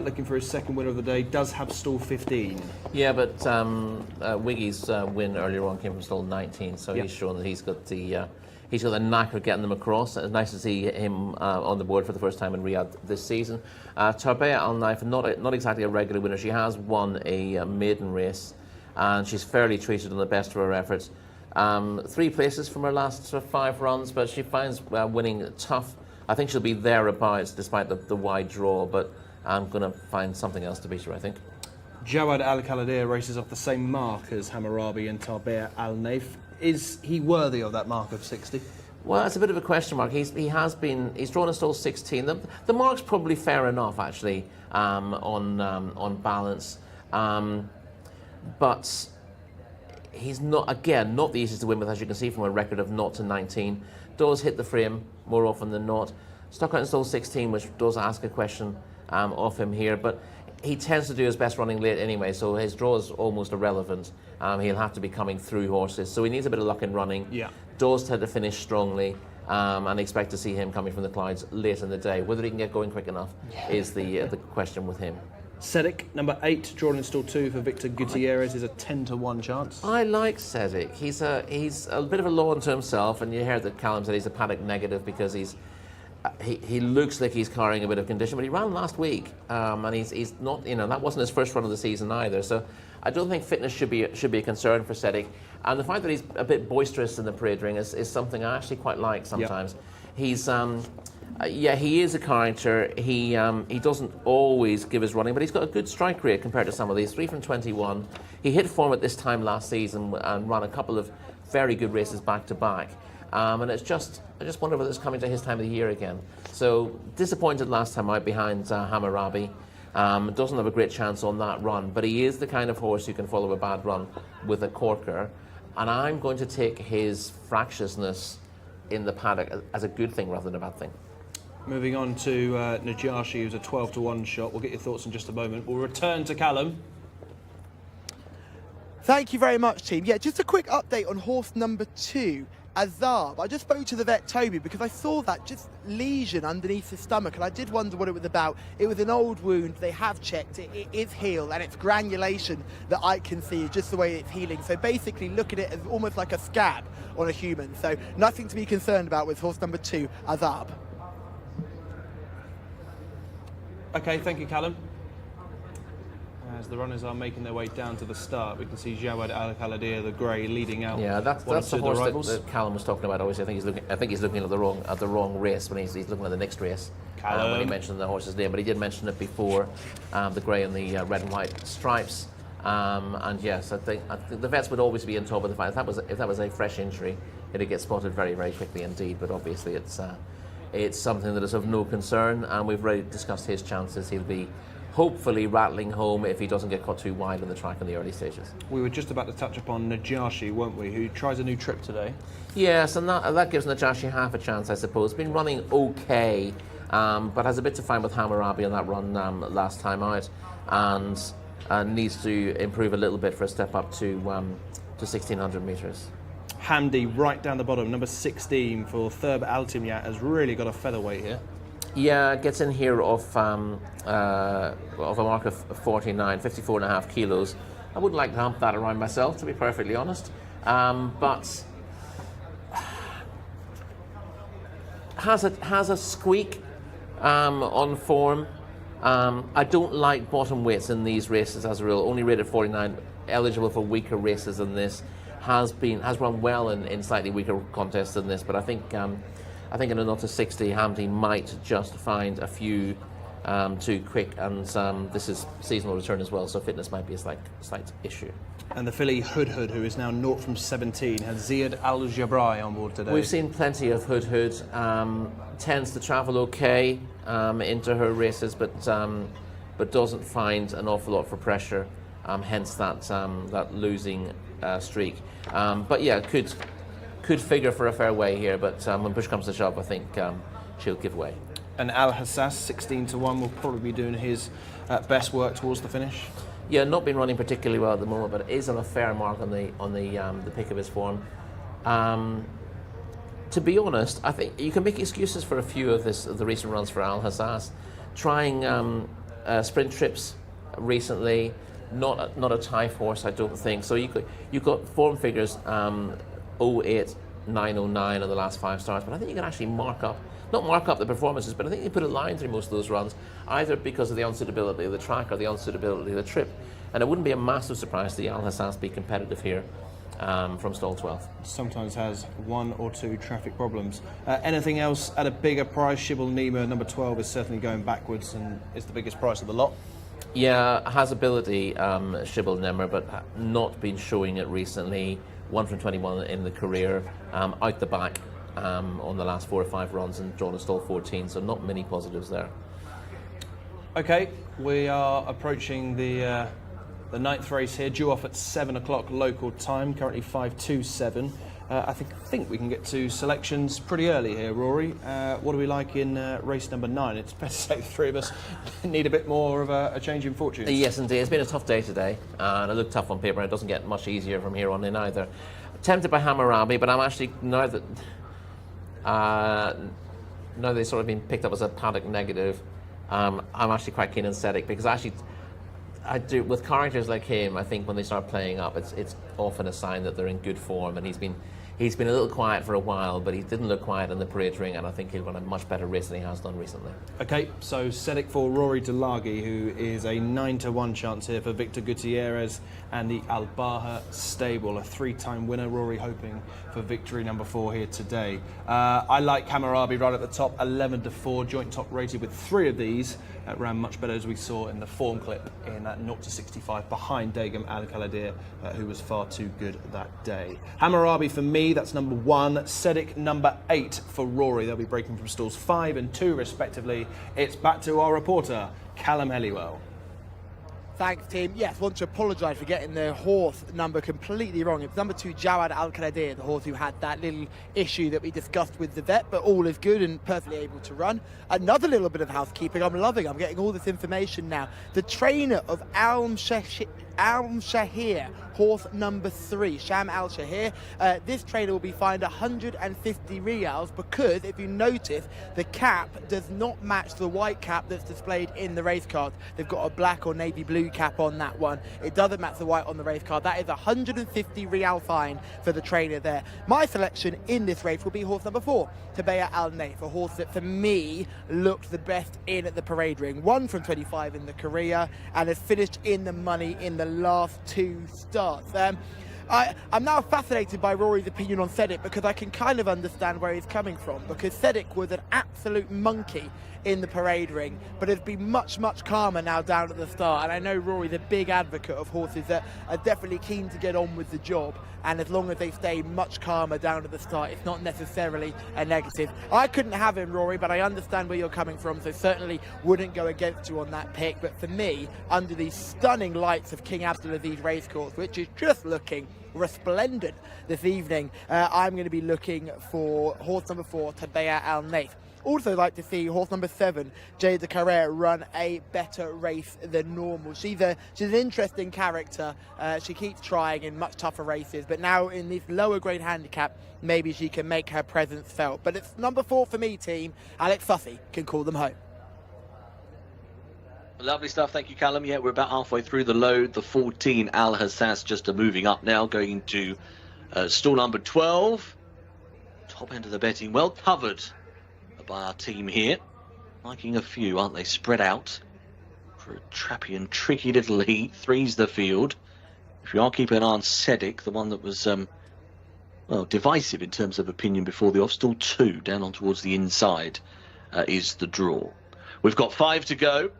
looking for his second winner of the day, does have stall 15. Yeah, but Wiggy's win earlier on came from stall 19, so he's shown that he's got the knack of getting them across. It's nice to see him on the board for the first time in Riyadh this season. Tabea Al Naif, not exactly a regular winner. She has won a maiden race, and she's fairly treated on the best of her efforts. 3 places from her last 5 runs, but she finds winning tough. I think she'll be thereabouts despite the wide draw, but I'm going to find something else to beat her, I think. Jawad Al Khaladia races off the same mark as Hammurabi and Tabea Al Naif. Is he worthy of that mark of 60? Well, it's a bit of a question mark. He's drawn a stall 16. The mark's probably fair enough, actually, on balance, but he's not the easiest to win with, as you can see from a record of 0-19. Does hit the frame more often than not. stuck out in stall 16, which does ask a question of him here, but he tends to do his best running late anyway, so his draw is almost irrelevant. He'll have to be coming through horses, so he needs a bit of luck in running. Yeah. Does tend to finish strongly, and expect to see him coming from the clouds late in the day. Whether he can get going quick enough is the question with him. Cedric, number 8, drawn in stall 2 for Victor Gutierrez, is a 10-1 chance. I like Cedric. He's a bit of a law unto himself, and you heard that Callum said he's a paddock negative because he looks like he's carrying a bit of condition, but he ran last week, and he's not, that wasn't his first run of the season either. So I don't think fitness should be a concern for Cedric, and the fact that he's a bit boisterous in the parade ring is something I actually quite like sometimes. Yep. He's he is a character. He doesn't always give his running, but he's got a good strike rate compared to some of these. 3 from 21. He hit form at this time last season and ran a couple of very good races back to back. And I just wonder whether it's coming to his time of the year again. So disappointed last time out behind Hammurabi. Doesn't have a great chance on that run, but he is the kind of horse who can follow a bad run with a corker. And I'm going to take his fractiousness in the paddock as a good thing rather than a bad thing. Moving on to Najashi, who's a 12-1 shot. We'll get your thoughts in just a moment. We'll return to Callum. Thank you very much, team. Yeah, just a quick update on horse number 2, Azab. I just spoke to the vet Toby because I saw that just lesion underneath the stomach, and I did wonder what it was about. It was an old wound. They have checked it. It is healed, and it's granulation that I can see, just the way it's healing. So basically, look at it as almost like a scab on a human. So nothing to be concerned about with horse number 2, Azab. Okay, thank you, Callum. As the runners are making their way down to the start, we can see Jawad Al-Khaladir, the grey, leading out. Yeah, that's the horse that Callum was talking about. Obviously, I think he's looking at the wrong race when he's looking at the next race. When he mentioned the horse's name, but he did mention it before, the grey and the red and white stripes. And yes, I think the vets would always be on top of the fight. If that was a fresh injury, it'd get spotted very, very quickly indeed. But obviously, it's something that is of no concern, and we've already discussed his chances. He'll be hopefully rattling home if he doesn't get caught too wide on the track in the early stages. We were just about to touch upon Najashi, weren't we, who tries a new trip today? Yes, and that gives Najashi half a chance, I suppose. Been running okay, but has a bit to find with Hammurabi on that run last time out, and needs to improve a little bit for a step up to 1,600 metres. Hamdi, right down the bottom, number 16 for Thurb Altimyat, has really got a featherweight here. Yeah, gets in here of a mark of 54.5 kilos. I wouldn't like to hump that around myself, to be perfectly honest. But has a squeak on form. I don't like bottom weights in these races as a rule. Only rated 49, eligible for weaker races than this. Has run well in slightly weaker contests than this, but I think in a 0 to 60, Hamdi might just find a few too quick, and this is seasonal return as well, so fitness might be a slight issue. And the filly Hood, who is now 0 from 17, has Ziad Al-Jabrai on board today. We've seen plenty of Hood. Tends to travel okay into her races, but doesn't find an awful lot for pressure. Hence that losing streak. But yeah, could figure for a fair way here, but when push comes to shove, I think she'll give way. And Al Hassas, 16-1, will probably be doing his best work towards the finish. Yeah, not been running particularly well at the moment, but is on a fair mark on the peak of his form. To be honest, I think you can make excuses for a few of the recent runs for Al Hassas. Trying sprint trips recently. Not a type horse, I don't think. So you've got form figures 08, 909 on the last 5 starts, but I think you can actually not mark up the performances, but I think you put a line through most of those runs, either because of the unsuitability of the track or the unsuitability of the trip. And it wouldn't be a massive surprise to see Al Hassas be competitive here from stall 12. Sometimes has 1 or 2 traffic problems. Anything else at a bigger price? Shibble Nima, number 12, is certainly going backwards and is the biggest price of the lot. Yeah, has ability, Shibble Nimmer, but not been showing it recently. 1 from 21 in the career, out the back on the last 4 or 5 runs and drawn a stall 14, so not many positives there. Okay, we are approaching the 9th race here, due off at 7 o'clock local time, currently 5:27. I think we can get to selections pretty early here, Rory. What do we like in race number 9? It's better to say the three of us need a bit more of a change in fortune. Yes, indeed. It's been a tough day today, and it looked tough on paper, and it doesn't get much easier from here on in either. Tempted by Hammurabi, but I'm actually, now they've sort of been picked up as a paddock negative, I'm actually quite keen on Cedric, because actually, I do, with characters like him, I think when they start playing up, it's often a sign that they're in good form, and he's been a little quiet for a while, but he didn't look quiet in the parade ring, and I think he'll run a much better race than he has done recently. Okay, so Cedric for Rory Delaghi, who is a 9-1 chance here for Victor Gutierrez and the Al-Baha stable, a 3-time winner. Rory hoping for victory number 4 here today. I like Hammurabi right at the top, 11-4, joint top rated with 3 of these. Ran much better, as we saw in the form clip, in that 0-65 behind Dagam Al-Khaladir, who was far too good that day. Hammurabi for me, that's number 1. Cedric number 8 for Rory. They'll be breaking from stalls 5 and 2 respectively. It's back to our reporter, Callum Helliwell. Thanks, team. Yes, want to apologise for getting the horse number completely wrong. It's number 2, Jawad Al-Khaladir, the horse who had that little issue that we discussed with the vet, but all is good and perfectly able to run. Another little bit of housekeeping I'm loving. I'm getting all this information now. The trainer of Al-Shahir, horse number 3, Sham Al-Shahir. This trainer will be fined 150 riyals because, if you notice, the cap does not match the white cap that's displayed in the race card. They've got a black or navy blue cap on that one. It doesn't match the white on the race card. That is 150 riyal fine for the trainer there. My selection in this race will be horse number 4, Tabeya Al-Naif, a horse that for me looked the best in at the parade ring. 1 from 25 in the career and has finished in the money in the last 2 starts. I'm now fascinated by Rory's opinion on Cedric, because I can kind of understand where he's coming from, because Cedric was an absolute monkey in the parade ring, but has been much calmer now down at the start. And I know Rory's a big advocate of horses that are definitely keen to get on with the job, and as long as they stay much calmer down at the start, it's not necessarily a negative. I couldn't have him, Rory, but I understand where you're coming from, so certainly wouldn't go against you on that pick. But for me, under these stunning lights of King Abdulaziz Racecourse, which is just looking resplendent this evening, I'm going to be looking for horse number 4, Tabeya Al-Naif. Also like to see horse number 7, Jcsa Carrere, run a better race than normal. She's an interesting character. She keeps trying in much tougher races, but now in this lower grade handicap, maybe she can make her presence felt. But it's number 4 for me, team. Alex Sussy can call them home. Lovely stuff, thank you, Callum. Yeah, we're about halfway through the load. The 14, Al Hassas, just moving up now, going into stall number 12. Top end of the betting, well covered by our team here. Liking a few, aren't they? Spread out for a trappy and tricky little heat. 3's the field. If you are keeping an eye on Cedric, the one that was well, divisive in terms of opinion before the off, stall 2 down on towards the inside is the draw. We've got 5 to go.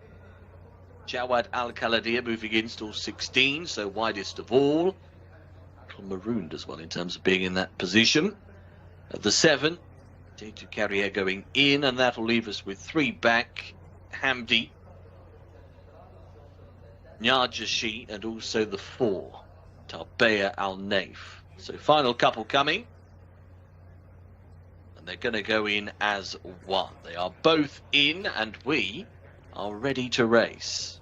Jawad Al-Khaladir moving in, stall 16, so widest of all. Marooned as well in terms of being in that position. At the 7, Jcsa Carrere going in, and that'll leave us with 3 back. Hamdi, Jcsa, and also the 4, Tabeya Al-Naif. So final couple coming, and they're going to go in as 1. They are both in, and we are ready to race.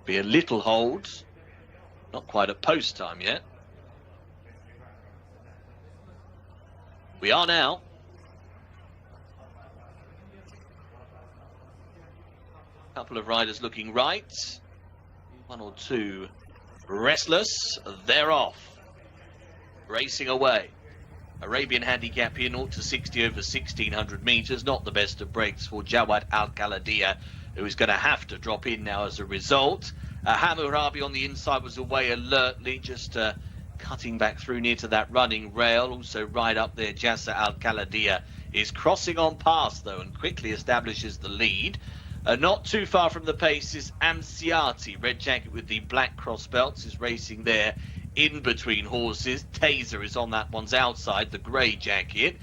Be a little hold, not quite at post time yet. We are now. Couple of riders looking right. 1 or 2 restless. They're off. Racing away. Arabian handicap here, 0-60 over 1,600 metres. Not the best of breaks for Jawad Al-Khaladir, who is going to have to drop in now as a result. Hammurabi on the inside was away alertly, just cutting back through near to that running rail. Also right up there, Jcsa Al-Khaladir is crossing on past, though, and quickly establishes the lead. Not too far from the pace is Amsiati, red jacket with the black cross belts, is racing there in between horses. Taser is on that one's outside, the grey jacket.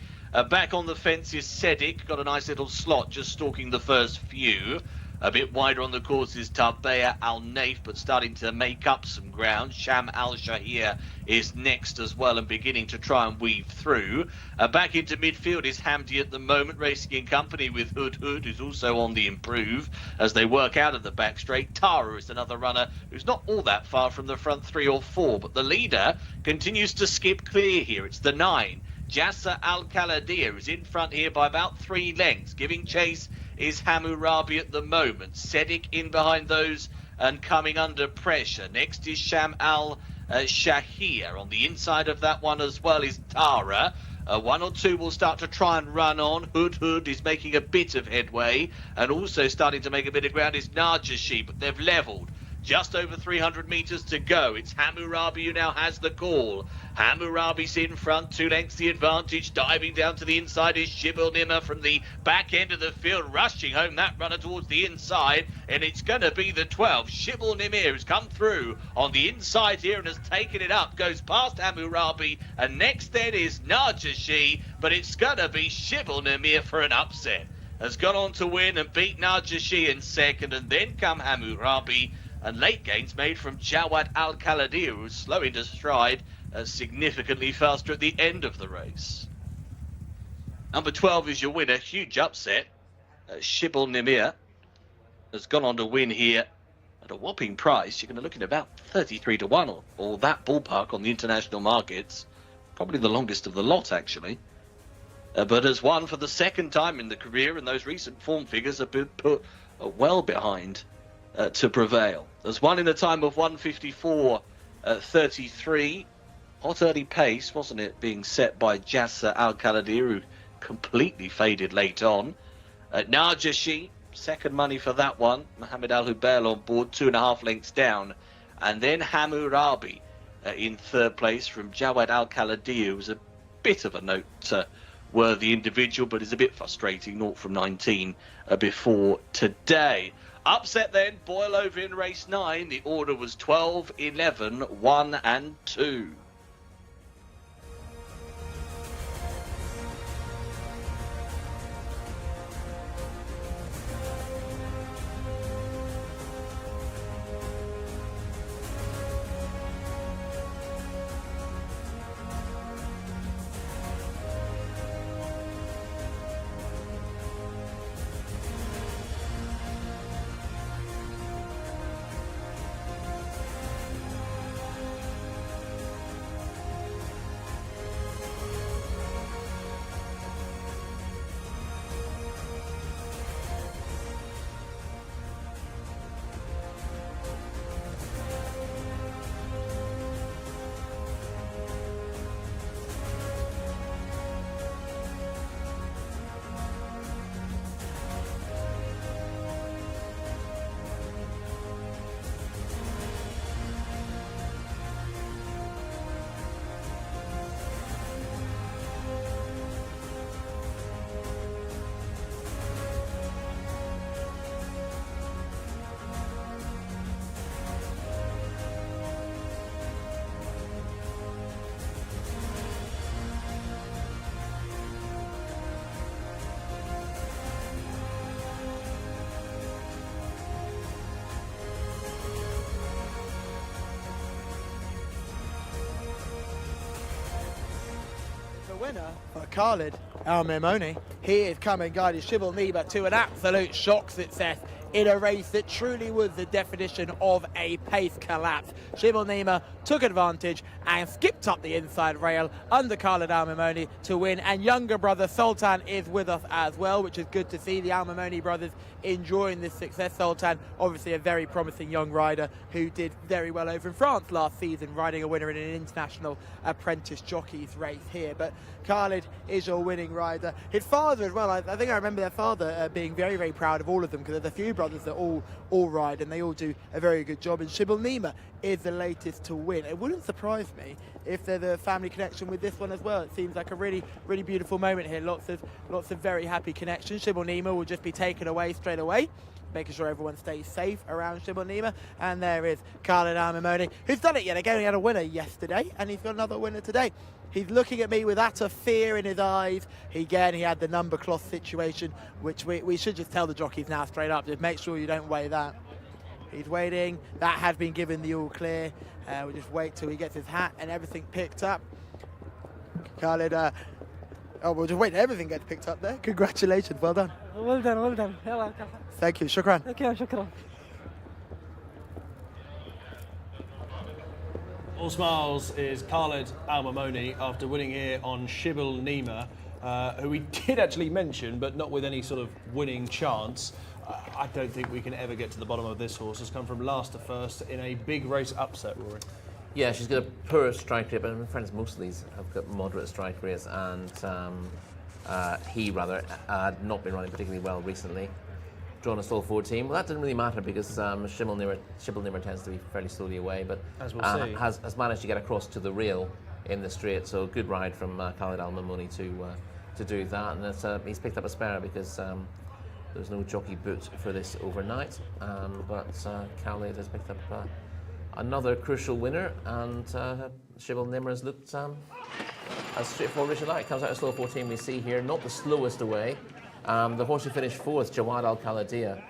Back on the fence is Cedric, got a nice little slot just stalking the first few. A bit wider on the course is Tabea Al Naif, but starting to make up some ground. Sham Al Shahir is next as well and beginning to try and weave through. Back into midfield is Hamdi at the moment, racing in company with Hood Hood, who's also on the improve as they work out of the back straight. Tara is another runner who's not all that far from the front 3 or 4, but the leader continues to skip clear here. It's the 9. Jcsa Al Khaladir is in front here by about 3 lengths. Giving chase is Hammurabi at the moment. Sedic in behind those and coming under pressure. Next is Sham Al Shahir. On the inside of that one as well is Tara. 1 or 2 will start to try and run on. Hood Hood is making a bit of headway, and also starting to make a bit of ground is Jcsa, but they've levelled. Just over 300 metres to go. It's Hammurabi who now has the call. Hammurabi's in front, 2 lengths the advantage. Diving down to the inside is Shibal Nimmer from the back end of the field, rushing home that runner towards the inside, and it's going to be the 12. Shibal Nimmer has come through on the inside here and has taken it up, goes past Hammurabi, and next then is Jcsa, but it's going to be Shibal Nimmer for an upset. Has gone on to win and beat Jcsa in second, and then come Hammurabi. And late gains made from Jawad Al Khaladir, who's slowing to stride significantly faster at the end of the race. Number 12 is your winner, huge upset. Shibal Nimir has gone on to win here at a whopping price. You're going to look at about 33 to 1 or that ballpark on the international markets. Probably the longest of the lot, actually. But has won for the second time in the career, and those recent form figures have been put well behind to prevail. There's one in a time of 1:54.33. Hot early pace, wasn't it, being set by Jcsa Al Khaladir, who completely faded late on. Jcsa, second money for that one. Mohamed Al Hubail on board, 2.5 lengths down. And then Hammurabi in third place from Jawad Al Khaladir, who's a bit of a note-worthy individual, but is a bit frustrating, 0 from 19 before today. Upset then, Boyle over in race 9. The order was 12, 11, 1 and 2. Winner for Khalid Al Memoni. He is coming guided Shibal Nimr to an absolute shock success in a race that truly was the definition of a pace collapse. Shibal Nimr took advantage and skipped up the inside rail under Khalid Al Memoni to win, and younger brother Sultan is with us as well, which is good to see the Al Memoni brothers enjoying this success. Sultan, obviously a very promising young rider who did very well over in France last season, riding a winner in an international apprentice jockeys race here. But Khalid is your winning rider. His father as well, I think I remember their father being very, very proud of all of them, because there's a few brothers that all ride and they all do a very good job. And Shibal Nimr is the latest to win. It wouldn't surprise me if there's a family connection with this one as well. It seems like a really, really beautiful moment here. Lots of very happy connections. Shibal Nimr will just be taken away straight away, making sure everyone stays safe around Shibal Nimr. And there is Khalid Al Memoni, who's done it yet again. He had a winner yesterday and he's got another winner today. He's looking at me with utter fear in his eyes. Again, he had the number cloth situation, which we should just tell the jockeys now straight up. Just make sure you don't weigh that. He's waiting. That has been given the all clear. We'll just wait till he gets his hat and everything picked up. Khalid, we'll just wait till everything gets picked up there. Congratulations, well done. Well done, well done. Thank you, shukran. Thank you, shukran. All smiles is Khalid Al-Mamoni after winning here on Shibal Nima, who we did actually mention, but not with any sort of winning chance. I don't think we can ever get to the bottom of this horse. Has come from last to first in a big race upset, Rory. Yeah, she's got a poor strike rate, but in fairness, most of these have got moderate strike rates, and he had not been running particularly well recently. Drawn a stall 14. Well, that didn't really matter because Shibal Nimmer tends to be fairly slowly away, but as we'll see, has managed to get across to the rail in the straight. So good ride from Khalid Al-Mamoni to do that, and he's picked up a spare because there's no jockey boot for this overnight. But Khalid has picked up another crucial winner, and Shibal Nimmer has looked as straightforward as you like. Comes out of slow 14. We see here, not the slowest away. The horse who finished fourth, Jawad Al-Khaladiya,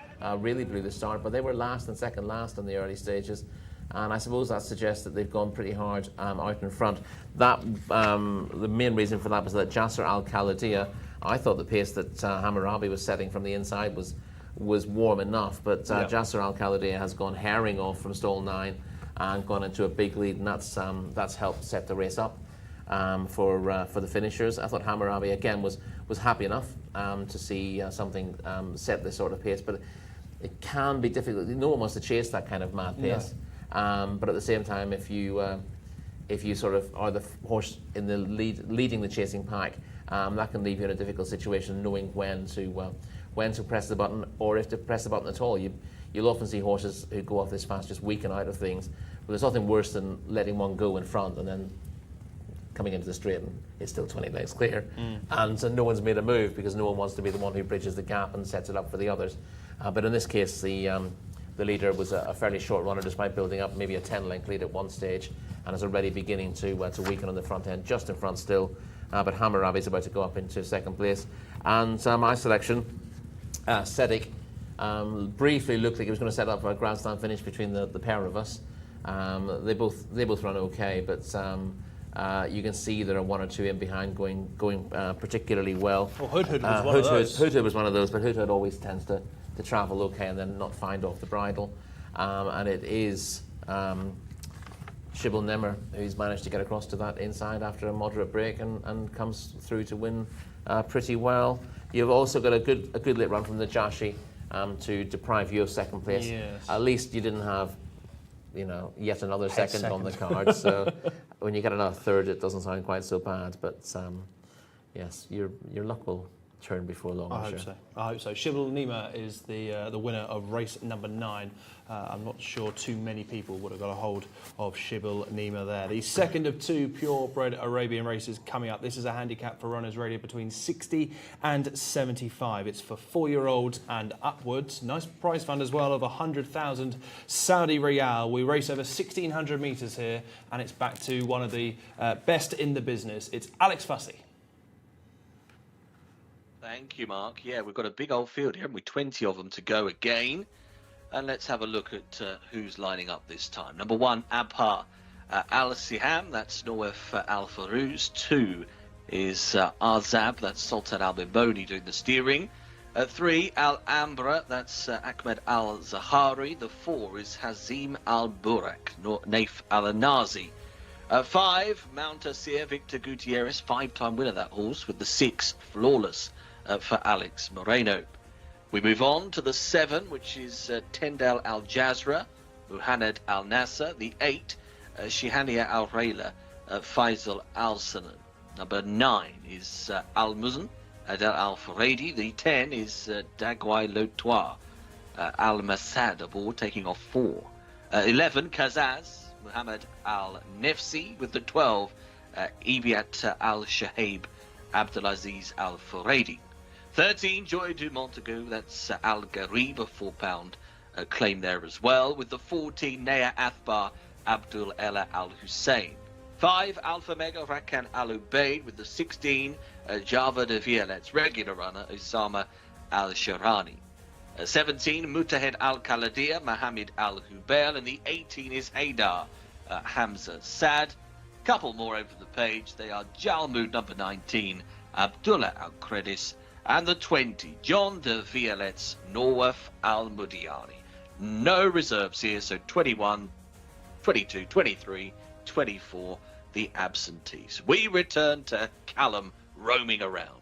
really blew the start, but they were last and second last in the early stages, and I suppose that suggests that they've gone pretty hard out in front. That the main reason for that was that Jcsa Al-Khaladiya, I thought the pace that Hammurabi was setting from the inside was warm enough, but Jcsa Al-Khaladiya has gone herring off from stall 9 and gone into a big lead, and that's helped set the race up for the finishers. I thought Hammurabi again was happy enough to see something set this sort of pace, but it can be difficult. No one wants to chase that kind of mad pace. No. But at the same time, if you sort of are the horse in the leading the chasing pack, that can leave you in a difficult situation, knowing when to press the button, or if to press the button at all. You'll often see horses who go off this fast just weaken out of things. But there's nothing worse than letting one go in front and then coming into the straight and it's still 20 lengths clear, and so no one's made a move because no one wants to be the one who bridges the gap and sets it up for the others. But in this case, the leader was a fairly short runner, despite building up maybe a 10-length lead at one stage, and is already beginning to weaken on the front end, just in front still. But Hammurabi is about to go up into second place, and my selection, Sedic, briefly looked like he was going to set up a grandstand finish between the pair of us. They both run okay, but you can see there are one or two in behind going particularly well. Well, Hood was one of those. Hood was one of those, but Hood always tends to travel okay and then not find off the bridle. And it is Shibal Nimmer who's managed to get across to that inside after a moderate break and comes through to win pretty well. You've also got a good lit run from the Jashi to deprive you of second place. Yes. At least you didn't have yet another second on the card. So when you get another third, it doesn't sound quite so bad. But yes, your luck will turn before long. I hope so. Shibal Nima is the winner of race number 9. I'm not sure too many people would have got a hold of Shibal Nima there. The second of 2 purebred Arabian races coming up. This is a handicap for runners rated between 60 and 75. It's for 4-year-olds and upwards. Nice prize fund as well of 100,000 Saudi Riyal. We race over 1,600 metres here, and it's back to one of the best in the business. It's Alex Fussy. Thank you, Mark. Yeah, we've got a big old field here, haven't we? 20 of them to go again. And let's have a look at who's lining up this time. Number 1, Abha Al-Siham, that's Nawaf Al-Farouz. 2 is Azab, that's Sultan Al-Biboni doing the steering. 3, Al-Ambra, that's Ahmed Al-Zahari. The 4 is Hazim Al-Burak, Naif Al-Nazi. 5, Mount Asir, Victor Gutierrez, 5-time winner that horse, with the 6, Flawless, for Alex Moreno. We move on to the 7, which is Tendal Al-Jazra, Muhammad Al-Nasser. The 8, Shihania Al-Rayla, Faisal Al-Sanan. Number 9 is Al-Muzn, Adel Al-Faredi. The 10 is Dagwai Lotoir, Al-Masad aboard, taking off 4. 11, Kazaz, Muhammad Al-Nefsi, with the 12, Ibiat Al-Shahab, Abdulaziz Al-Faredi. 13, Joy du Montaigu, that's Al-Gharib, a £4 claim there as well, with the 14, Naya Athbar, Abdul Ella Al-Hussein. 5, Alpha Mega Rakan Al Ubaid with the 16, Java de Violet's regular runner, Usama Al Sharani. 17, Mutahed Al Khaladia, Mohammed Al Hubail, and the 18 is Haydar Hamza Sad. Couple more over the page. They are Jalmood number 19, Abdullah Al Credis, and the 20, John de Violet's Norwaf Al Mudiani. No reserves here, so 21, 22, 23, 24, the absentees. We return to Callum roaming around.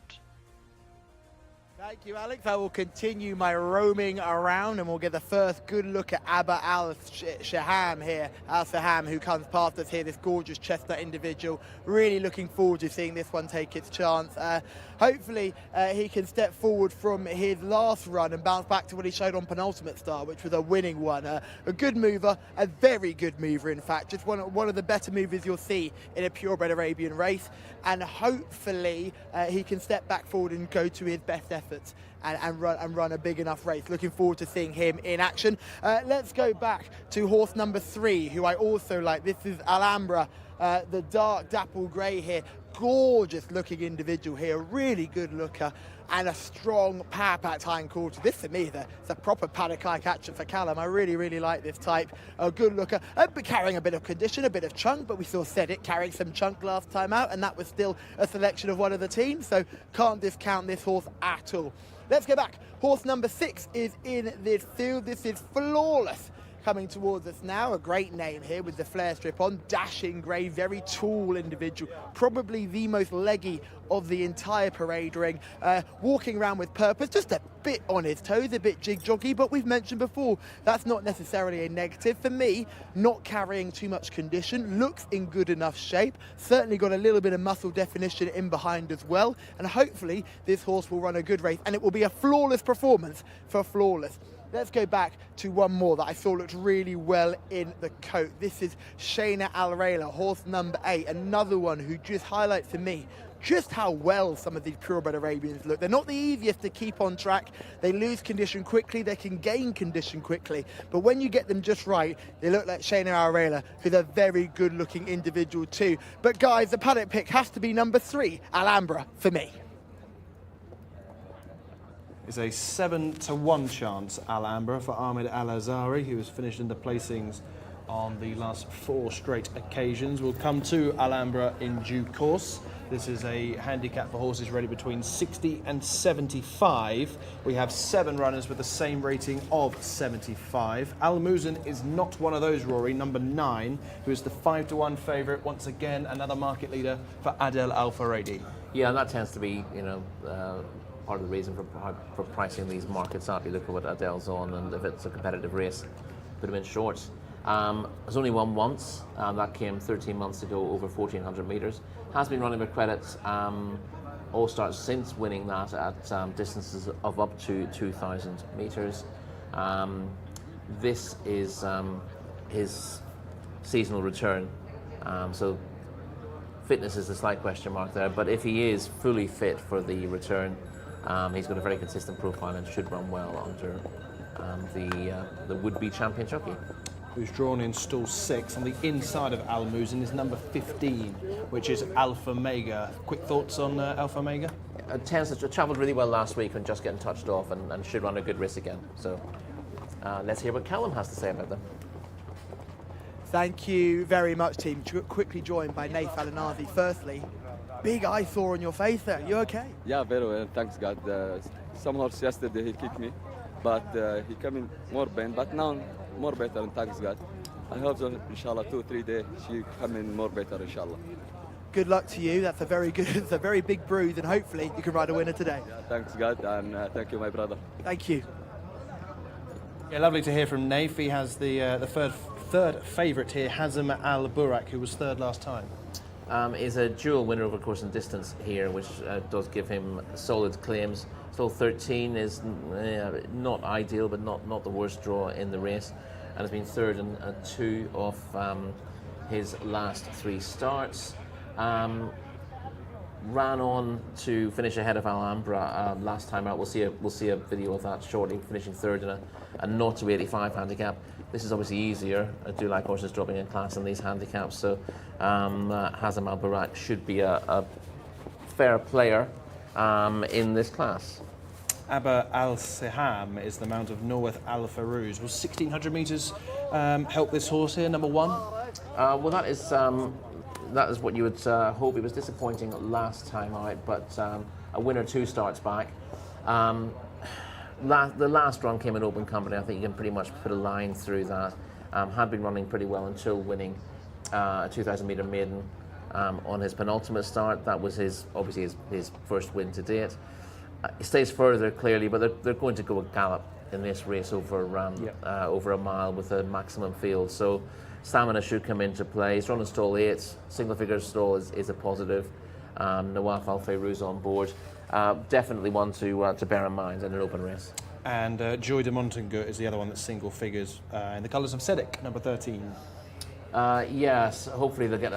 Thank you, Alex. I will continue my roaming around and we'll get the first good look at Abba Al-Shaham here. Al-Shaham, who comes past us here, this gorgeous chestnut individual. Really looking forward to seeing this one take its chance. Hopefully, he can step forward from his last run and bounce back to what he showed on penultimate start, which was a winning one. A good mover, a very good mover, in fact. Just one of the better movers you'll see in a purebred Arabian race. And hopefully, he can step back forward and go to his best efforts and run a big enough race. Looking forward to seeing him in action. Let's go back to horse number 3, who I also like. This is Alhambra, the dark dapple grey here. Gorgeous looking individual here, really good looker, and a strong power packed hindquarter. This for me is a proper paddock eye catcher for Callum. I really like this type. A good looker, but carrying a bit of condition, a bit of chunk, but we still said it, carrying some chunk last time out, and that was still a selection of one of the teams, so can't discount this horse at all. Let's go back. Horse number 6 is in this field. This is Flawless, coming towards us now. A great name here with the flare strip on. Dashing grey, very tall individual. Probably the most leggy of the entire parade ring. Walking around with purpose, just a bit on his toes, a bit jig-joggy, but we've mentioned before, that's not necessarily a negative. For me, not carrying too much condition, looks in good enough shape, certainly got a little bit of muscle definition in behind as well, and hopefully this horse will run a good race, and it will be a flawless performance for Flawless. Let's go back to one more that I thought looked really well in the coat. This is Shayna Al Rayla, horse number 8, another one who just highlights to me just how well some of these purebred Arabians look. They're not the easiest to keep on track. They lose condition quickly, they can gain condition quickly, but when you get them just right, they look like Shayna Al Rayla, who's a very good looking individual too. But guys, the paddock pick has to be number 3, Alhambra, for me. Is a 7-1 chance, Alhambra, for Ahmed Al-Azhari, who has finished in the placings on the last 4 straight occasions. We'll come to Alhambra in due course. This is a handicap for horses rated between 60 and 75. We have 7 runners with the same rating of 75. Al Muzan is not one of those, Rory, number 9, who is the 5-1 favourite. Once again, another market leader for Adel Al-Faradi. Yeah, and that tends to be, part of the reason for pricing these markets up. You look at what Adele's on, and if it's a competitive race, put him in shorts. Has only won once. That came 13 months ago over 1,400 metres. Has been running with credits all starts since winning that at distances of up to 2,000 metres. This is his seasonal return. So fitness is a slight question mark there, but if he is fully fit for the return, he's got a very consistent profile and should run well under the would-be champion jockey. Who's drawn in stall 6. On the inside of Al Muzan is number 15, which is Alpha Mega. Quick thoughts on Alpha Mega? It travelled really well last week and just getting touched off and should run a good race again. So let's hear what Callum has to say about them. Thank you very much, team. Quickly joined by Naif Al-Anazi. Firstly, big eyesore on your face there. You okay? Yeah, very well. Thanks God. Some horse yesterday he kicked me, but he came in more pain. But now more better. And thanks God. I hope so. Inshallah, 2-3 days she come in more better. Inshallah. Good luck to you. That's a very good. It's a very big bruise, and hopefully you can ride a winner today. Yeah, thanks God, and thank you, my brother. Thank you. Yeah, lovely to hear from Naif. He has the third favourite here, Hazem Al Burak, who was 3rd last time. Is a dual winner over course and distance here, which does give him solid claims. Still 13 is not ideal, but not the worst draw in the race, and has been 3rd in 2 of his last 3 starts. ran on to finish ahead of Alhambra last time out. We'll see a video of that shortly, finishing third in a 0 to 85 handicap. This is obviously easier. I do like horses dropping in class in these handicaps, so Hazem Al Barak should be a fair player in this class. Abba Al Siham is the mount of Norworth Al Farouz. Will 1600 metres help this horse here, number one? Well, that is what you would hope. It was disappointing last time out, but a winner 2 starts back. The last run came in open company. I think you can pretty much put a line through that. Had been running pretty well until winning a 2,000 metre maiden on his penultimate start. That was obviously his first win to date. He stays further clearly, but they're going to go a gallop in this race over a mile with a maximum field. So stamina should come into play. He's running stall 8. Single figure stall is a positive. Nawaf Al Fayrouz on board. Definitely one to bear in mind in an open race. And Joy de Montagut is the other one that's single figures in the colours of Sedek, number 13. Yes, hopefully they'll get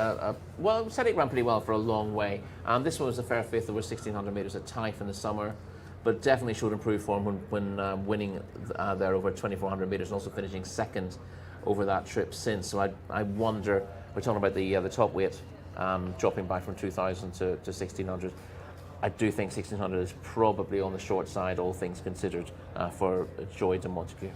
well, Sedek ran pretty well for a long way. This one was a fair fifth over 1,600 metres at Taif in the summer, but definitely showed improved form when winning there over 2,400 metres and also finishing second over that trip since. So I wonder, we're talking about the top weight dropping back from 2,000 to 1,600. I do think 1,600 is probably on the short side, all things considered, for Joy de Montagut.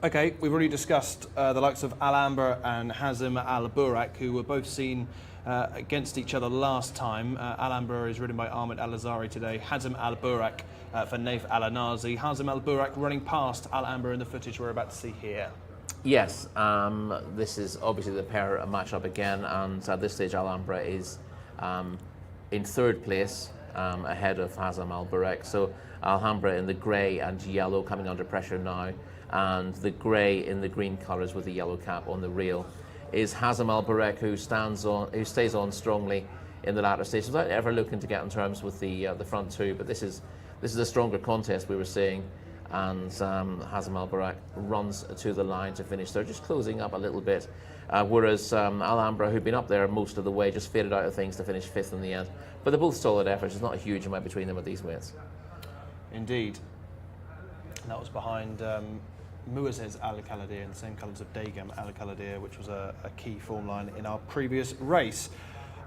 Okay, we've already discussed the likes of Alhambra and Hazem Al Burak, who were both seen against each other last time. Alhambra is ridden by Ahmed Al Azari today. Hazem Al Burak for Naif Al Anazi. Hazem Al Burak running past Alhambra in the footage we're about to see here. Yes, this is obviously the pair match up again, and at this stage Alhambra is in third place ahead of Hazem Al Burak. So Alhambra in the grey and yellow coming under pressure now, and the grey in the green colours with the yellow cap on the rail is Hazem Al Barak, who stays on strongly in the latter stages without ever looking to get on terms with the front two. But this is a stronger contest we were seeing, and Hazem Al Barak runs to the line to finish. They're just closing up a little bit, whereas Alhambra, who'd been up there most of the way, just faded out of things to finish fifth in the end. But they're both solid efforts. There's not a huge amount between them at these weights. Indeed. And that was behind Muazzez Al Khaladir in the same colours of Dagam Al Khaladir, which was a key form line in our previous race.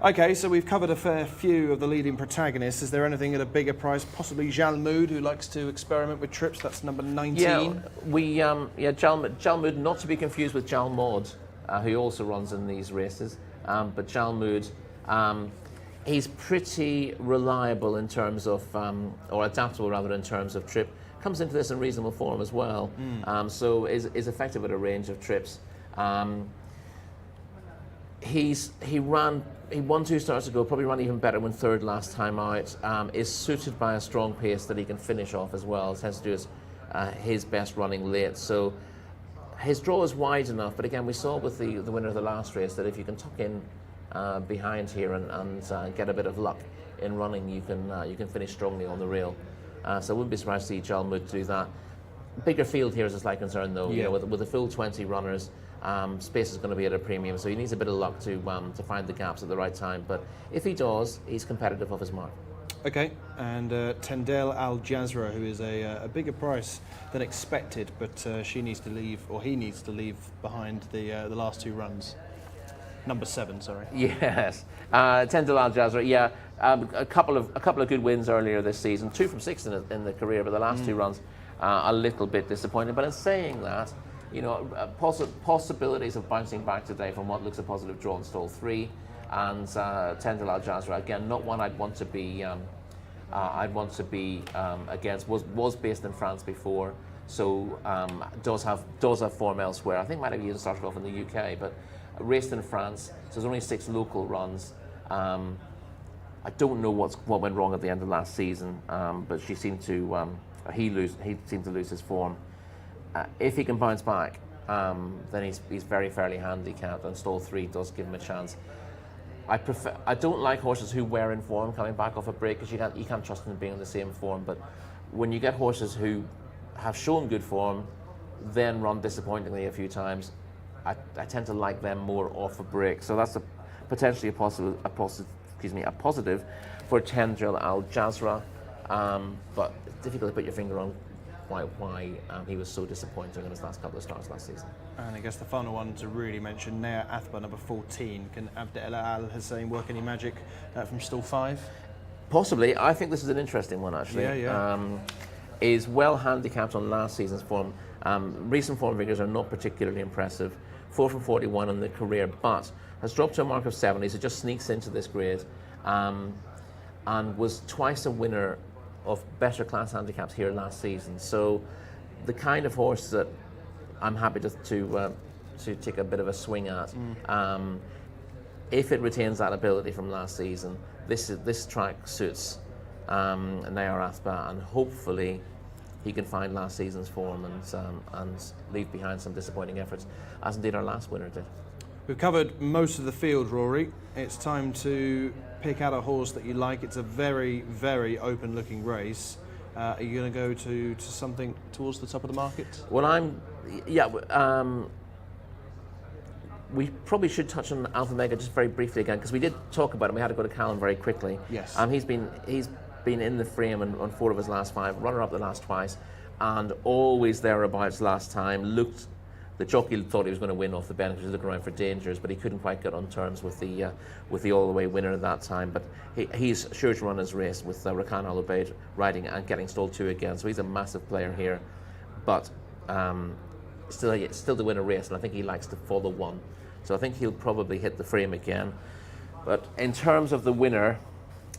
Okay, so we've covered a fair few of the leading protagonists. Is there anything at a bigger price? Possibly Jalmoud, who likes to experiment with trips. That's number 19. Yeah, Jalmoud, not to be confused with Jalmod, who also runs in these races. But Jalmoud, he's pretty reliable in terms of, or adaptable rather, in terms of trip. Comes into this in reasonable form as well, so is effective at a range of trips. He won 2 starts ago, probably ran even better when third last time out. Is suited by a strong pace that he can finish off as well. It has to do his best running late, so his draw is wide enough. But again, we saw with the winner of the last race that if you can tuck in behind here and get a bit of luck in running, you can finish strongly on the rail. So I wouldn't be surprised to see Jalmoud do that. Bigger field here as it's like concerned, though. Yeah. With a full 20 runners, space is going to be at a premium, so he needs a bit of luck to find the gaps at the right time. But if he does, he's competitive off his mark. Okay, and Tendel Al Jazra, who is a bigger price than expected, but she needs to leave, or he needs to leave behind the last 2 runs. Number 7, sorry. Yes, Tendel Al Jazra. Yeah, a couple of good wins earlier this season. 2 from 6 in the career, but the last 2 runs a little bit disappointing. But in saying that, possibilities of bouncing back today from what looks a positive draw in stall 3, and Tendel Al Jazra again, not one I'd want to be against. Was based in France before, so does have form elsewhere. I think might have even started off in the UK, but raced in France, so there's only 6 local runs. I don't know what went wrong at the end of last season, but he seemed to lose his form. If he can bounce back, then he's very fairly handicapped, and stall 3 does give him a chance. I don't like horses who were in form coming back off a break, because you can't trust them being in the same form. But when you get horses who have shown good form, then run disappointingly a few times, I tend to like them more off a break. So that's potentially a positive. for Tendril Al Jazra, but it's difficult to put your finger on why he was so disappointing in his last couple of starts last season. And I guess the final one to really mention, Nea Athbar, number 14. Can Abdel Al Hussein work any magic from stall 5? Possibly. I think this is an interesting one, actually. Yeah. Is well handicapped on last season's form. Recent form figures are not particularly impressive. 4 from 41 in the career, but has dropped to a mark of 70, so just sneaks into this grade, and was twice a winner of better class handicaps here last season. So the kind of horse that I'm happy to take a bit of a swing at. If it retains that ability from last season, this track suits Nea Athbar, and hopefully he can find last season's form and leave behind some disappointing efforts, as indeed our last winner did. We've covered most of the field, Rory. It's time to pick out a horse that you like. It's a very, very open-looking race. Are you going to go to something towards the top of the market? Well, we probably should touch on Alpha Mega just very briefly again, because we did talk about him. We had to go to Callum very quickly. Yes. He's been in the frame on 4 of his last 5, runner-up the last twice, and always thereabouts last time. The jockey thought he was going to win off the bench, he was looking around for dangers, but he couldn't quite get on terms with the all-the-way winner at that time. But he's sure to run his race with Rakan Al Ubaid riding and getting stall 2 again, so he's a massive player here. But still to win a race, and I think he likes to follow one. So I think he'll probably hit the frame again. But in terms of the winner,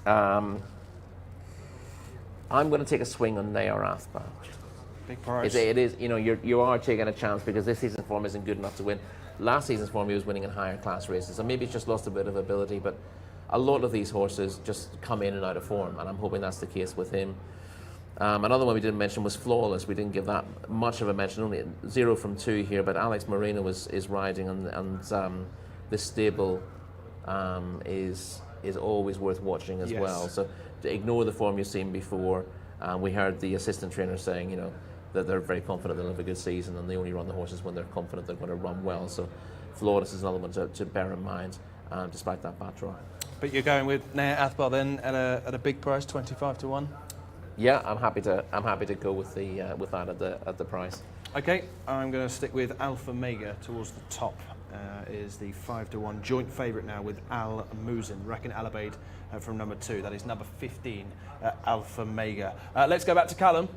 I'm going to take a swing on Nea Athbar. Big price. It is, you are taking a chance because this season's form isn't good enough to win. Last season's form, he was winning in higher class races, so maybe he's just lost a bit of ability, but a lot of these horses just come in and out of form, and I'm hoping that's the case with him. Another one we didn't mention was Flawless. We didn't give that much of a mention, only 0 from 2 here, but Alex Moreno is riding, and this stable is always worth watching as well. So to ignore the form you've seen before, we heard the assistant trainer saying, that they're very confident they'll have a good season, and they only run the horses when they're confident they're going to run well. So Flawless is another one to bear in mind, despite that bad draw. But you're going with Nea Athbar then at a big price, 25 to 1. Yeah, I'm happy to go with that at the price. Okay, I'm going to stick with Alpha Mega towards the top. Is the 5 to 1 joint favourite now with Al Muzin, Rakan Al Ubaid from number 2. That is number 15, Alpha Mega. Let's go back to Callum.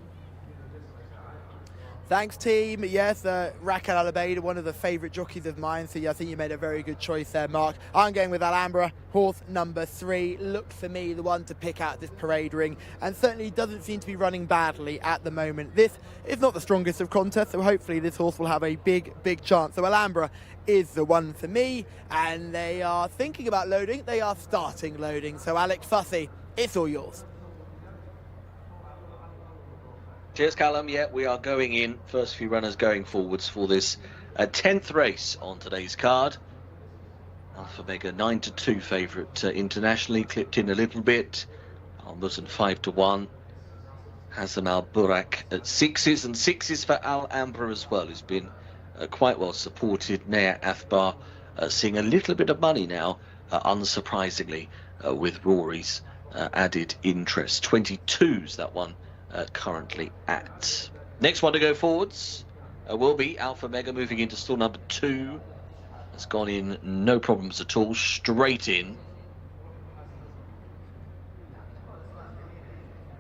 Thanks, team. Yes, Rakan Al Ubaid, one of the favourite jockeys of mine, so yeah, I think you made a very good choice there, Mark. I'm going with Alhambra, horse number 3. Looks for me the one to pick out this parade ring, and certainly doesn't seem to be running badly at the moment. This is not the strongest of contests, so hopefully this horse will have a big chance. So Alhambra is the one for me, and they are thinking about loading. They are starting loading. So Alex Fussy, it's all yours. Cheers, Callum. Yeah, we are going in. First few runners going forwards for this 10th race on today's card. Alpha Mega 9 to 2 favourite internationally, clipped in a little bit. Al Muzin 5 to 1. Hazem Al Burak at 6s, and 6s for Alhambra as well, who's been quite well supported. Nea Athbar seeing a little bit of money now, unsurprisingly, with Rory's added interest. 22's that one. Currently at. Next one to go forwards will be Alpha Mega, moving into stall number 2. Has gone in no problems at all, straight in.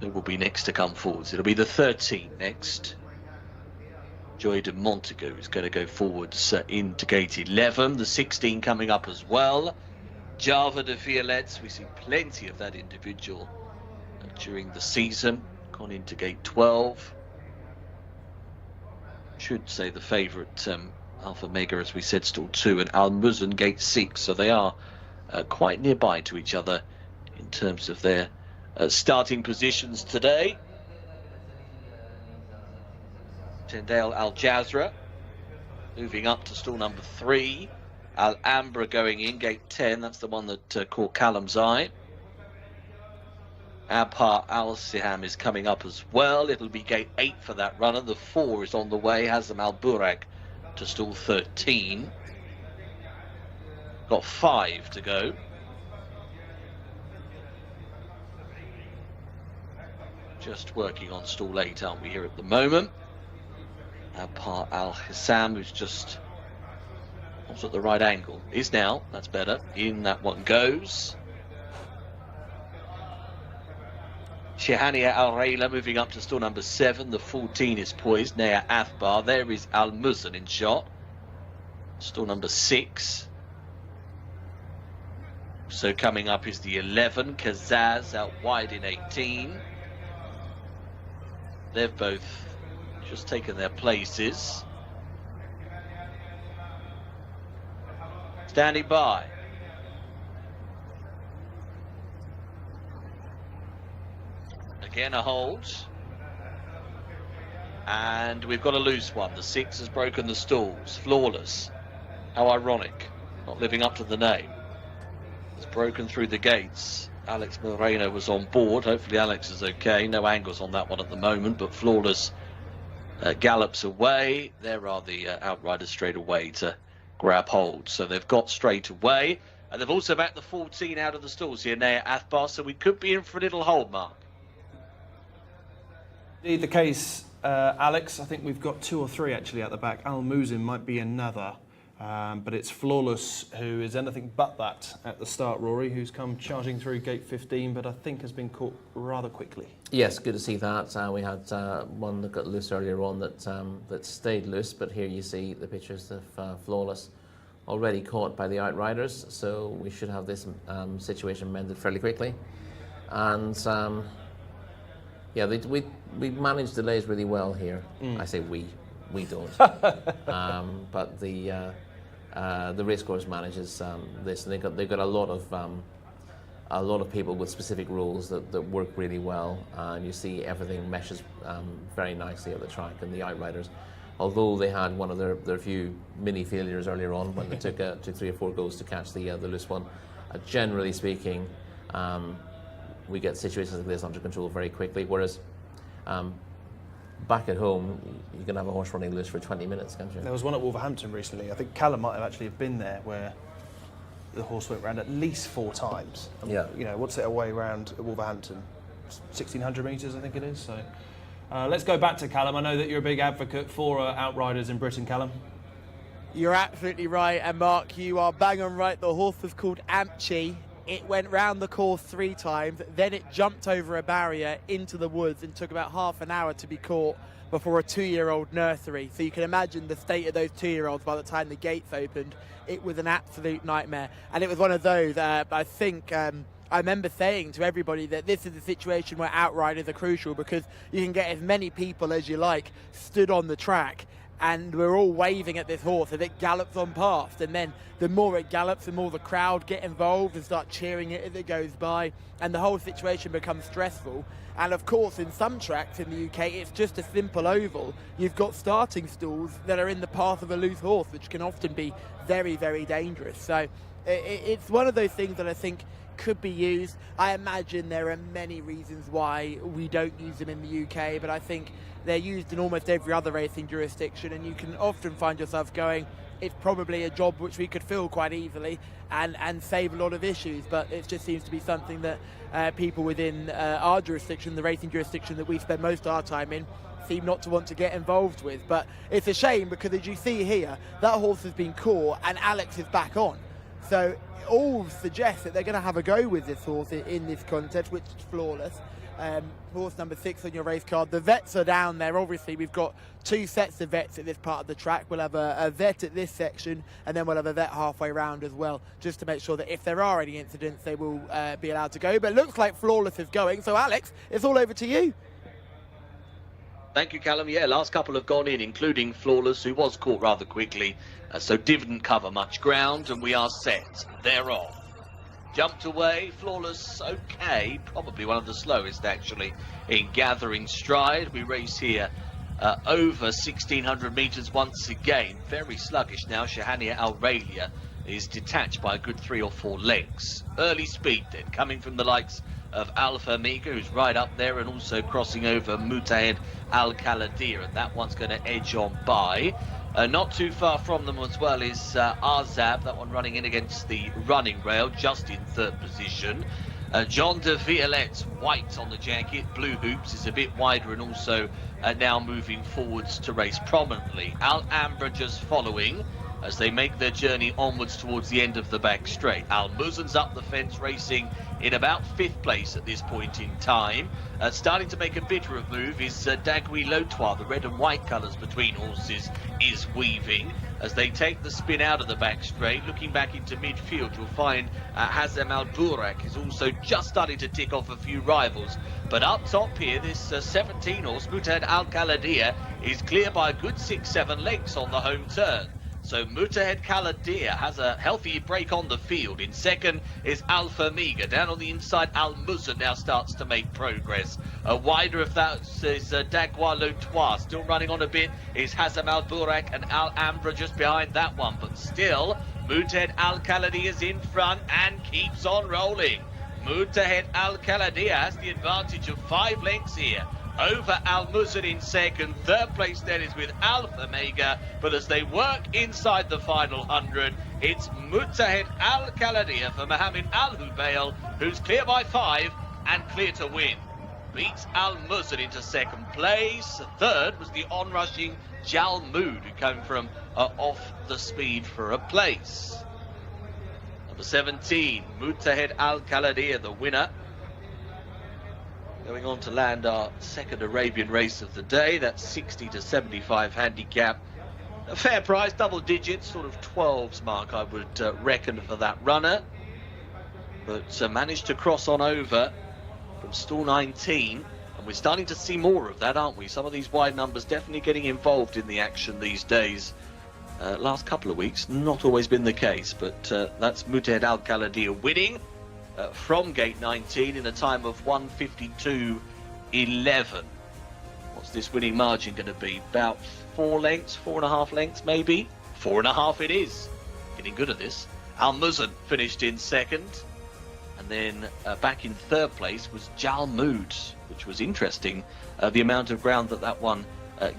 It will be next to come forwards. It'll be the 13 next. Joy de Montego is going to go forwards into gate 11. The 16 coming up as well. Java de Violettes, we see plenty of that individual during the season. Gone into gate 12. Should say the favourite Alpha Mega, as we said, stall 2, and Al Muzin gate 6. So they are quite nearby to each other in terms of their starting positions today. Tendale Al Jazra moving up to stall number 3. Alhambra going in gate 10. That's the one that caught Callum's eye. Abha Al Siham is coming up as well. It'll be gate 8 for that runner. The 4 is on the way. Hazem Al Burak to stall 13. Got 5 to go. Just working on stall 8, aren't we, here at the moment? Alpar Al-Hissam, who's just also at the right angle, is now. That's better. In that one goes. Shahania Al-Rayla moving up to stall number 7. The 14 is poised. Naya Athbar. There is Al-Muzan in shot. Stall number 6. So coming up is the 11. Kazaz out wide in 18. They've both just taken their places. Standing by. Again a hold. And we've got a loose one. The 6 has broken the stalls. Flawless. How ironic. Not living up to the name. It's broken through the gates. Alex Moreno was on board. Hopefully Alex is okay. No angles on that one at the moment, but Flawless gallops away. There are the outriders straight away to grab hold. So they've got straight away. And they've also backed the 14 out of the stalls here, Naya Athbar. So we could be in for a little hold, Mark. Indeed the case, Alex. I think we've got 2 or 3 actually at the back. Al-Muzin might be another. But it's Flawless who is anything but that at the start, Rory, who's come charging through gate 15, but I think has been caught rather quickly. Yes, good to see that. We had one that got loose earlier on that stayed loose, but here you see the pictures of Flawless already caught by the outriders, so we should have this situation mended fairly quickly. And yeah, we managed delays really well here. I say we don't. But the racecourse manages this, and they've got a lot of people with specific rules that work really well, and you see everything meshes very nicely at the track. And the outriders, although they had one of their few mini failures earlier on when they took 3 or 4 goes to catch the loose one, generally speaking, we get situations like this under control very quickly. Whereas back at home, you can have a horse running loose for 20 minutes, can't you? There was one at Wolverhampton recently. I think Callum might have actually been there, where the horse went round at least 4 times. Yeah. You know, what's it away round at Wolverhampton? 1,600 metres, I think it is. So let's go back to Callum. I know that you're a big advocate for outriders in Britain, Callum. You're absolutely right, and Mark, you are bang on right. The horse was called Amchi. It went round the course 3 times, then it jumped over a barrier into the woods and took about half an hour to be caught before a 2-year-old nursery. So you can imagine the state of those 2-year-olds by the time the gates opened. It was an absolute nightmare. And it was one of those, I think, I remember saying to everybody that this is a situation where outriders are crucial, because you can get as many people as you like stood on the track, and we're all waving at this horse as it gallops on past. And then the more it gallops, the more the crowd get involved and start cheering it as it goes by, and the whole situation becomes stressful. And of course, in some tracks in the UK, it's just a simple oval. You've got starting stalls that are in the path of a loose horse, which can often be very, very dangerous. So it's one of those things that I think could be used. I imagine there are many reasons why we don't use them in the UK, but I think they're used in almost every other racing jurisdiction, and you can often find yourself going, it's probably a job which we could fill quite easily and save a lot of issues. But it just seems to be something that people within our jurisdiction, the racing jurisdiction that we spend most of our time in, seem not to want to get involved with. But it's a shame, because as you see here, that horse has been caught and Alex is back on. So all suggests that they're going to have a go with this horse in this contest, which is Flawless. Horse number 6 on your race card. The vets are down there. Obviously, we've got 2 sets of vets at this part of the track. We'll have a vet at this section, and then we'll have a vet halfway round as well, just to make sure that if there are any incidents, they will be allowed to go. But it looks like Flawless is going. So, Alex, it's all over to you. Thank you, Callum. Yeah, last couple have gone in, including Flawless, who was caught rather quickly, so didn't cover much ground, and we are set. They're off. Jumped away, Flawless, okay, probably one of the slowest actually in gathering stride. We race here over 1,600 metres once again. Very sluggish now. Shahania Al-Rayla is detached by a good 3 or 4 lengths. Early speed then, coming from the likes of Alpha Mega, who's right up there, and also crossing over Mutahed Al-Khaladir, and that one's going to edge on by. Not too far from them as well is Arzab, that one running in against the running rail, just in 3rd position. John de Violet, white on the jacket, blue hoops, is a bit wider and also now moving forwards to race prominently. Alhambra just following as they make their journey onwards towards the end of the back straight. Al Muzen's up the fence, racing in about 5th place at this point in time. Starting to make a bit of a move is Dagui Lotois. The red and white colours between horses is weaving as they take the spin out of the back straight. Looking back into midfield, you'll find Hazem Al Burak is also just starting to tick off a few rivals. But up top here, this 17 horse, Mutahad Al Kaladia, is clear by a good 6-7 lengths on the home turn. So Mutahad Kaladia has a healthy break on the field. In second is Alpha Miga. Down on the inside, Al Muzen now starts to make progress. Wider of that is Dagua Lotois. Still running on a bit is Hazem Al Burak and Alhambra just behind that one. But still, Mutahad Al Kaladia is in front and keeps on rolling. Mutahad Al Kaladia has the advantage of 5 lengths here over Al Muzen in second. 3rd place then is with Alpha Mega, but as they work inside the final 100, it's Mutahad Al Kaladia for Mohammed Al Hubail, who's clear by 5 and clear to win. Beats Al Muzen into 2nd place. 3rd was the onrushing Jalmood, who came from off the speed for a place. Number 17, Mutahad Al Kaladia, the winner. Going on to land our 2nd Arabian race of the day. That's 60 to 75 handicap. A fair price, double digits, sort of 12s mark, I would reckon, for that runner. But managed to cross on over from stall 19. And we're starting to see more of that, aren't we? Some of these wide numbers definitely getting involved in the action these days. Last couple of weeks, not always been the case. But that's Mutahad Al Kaladia winning from gate 19 in a time of 1:52.11. What's this winning margin going to be? About 4 lengths, 4.5 lengths maybe? 4.5 it is. Getting good at this. Al Muzen finished in 2nd. And then back in 3rd place was Jalmood, which was interesting, the amount of ground that one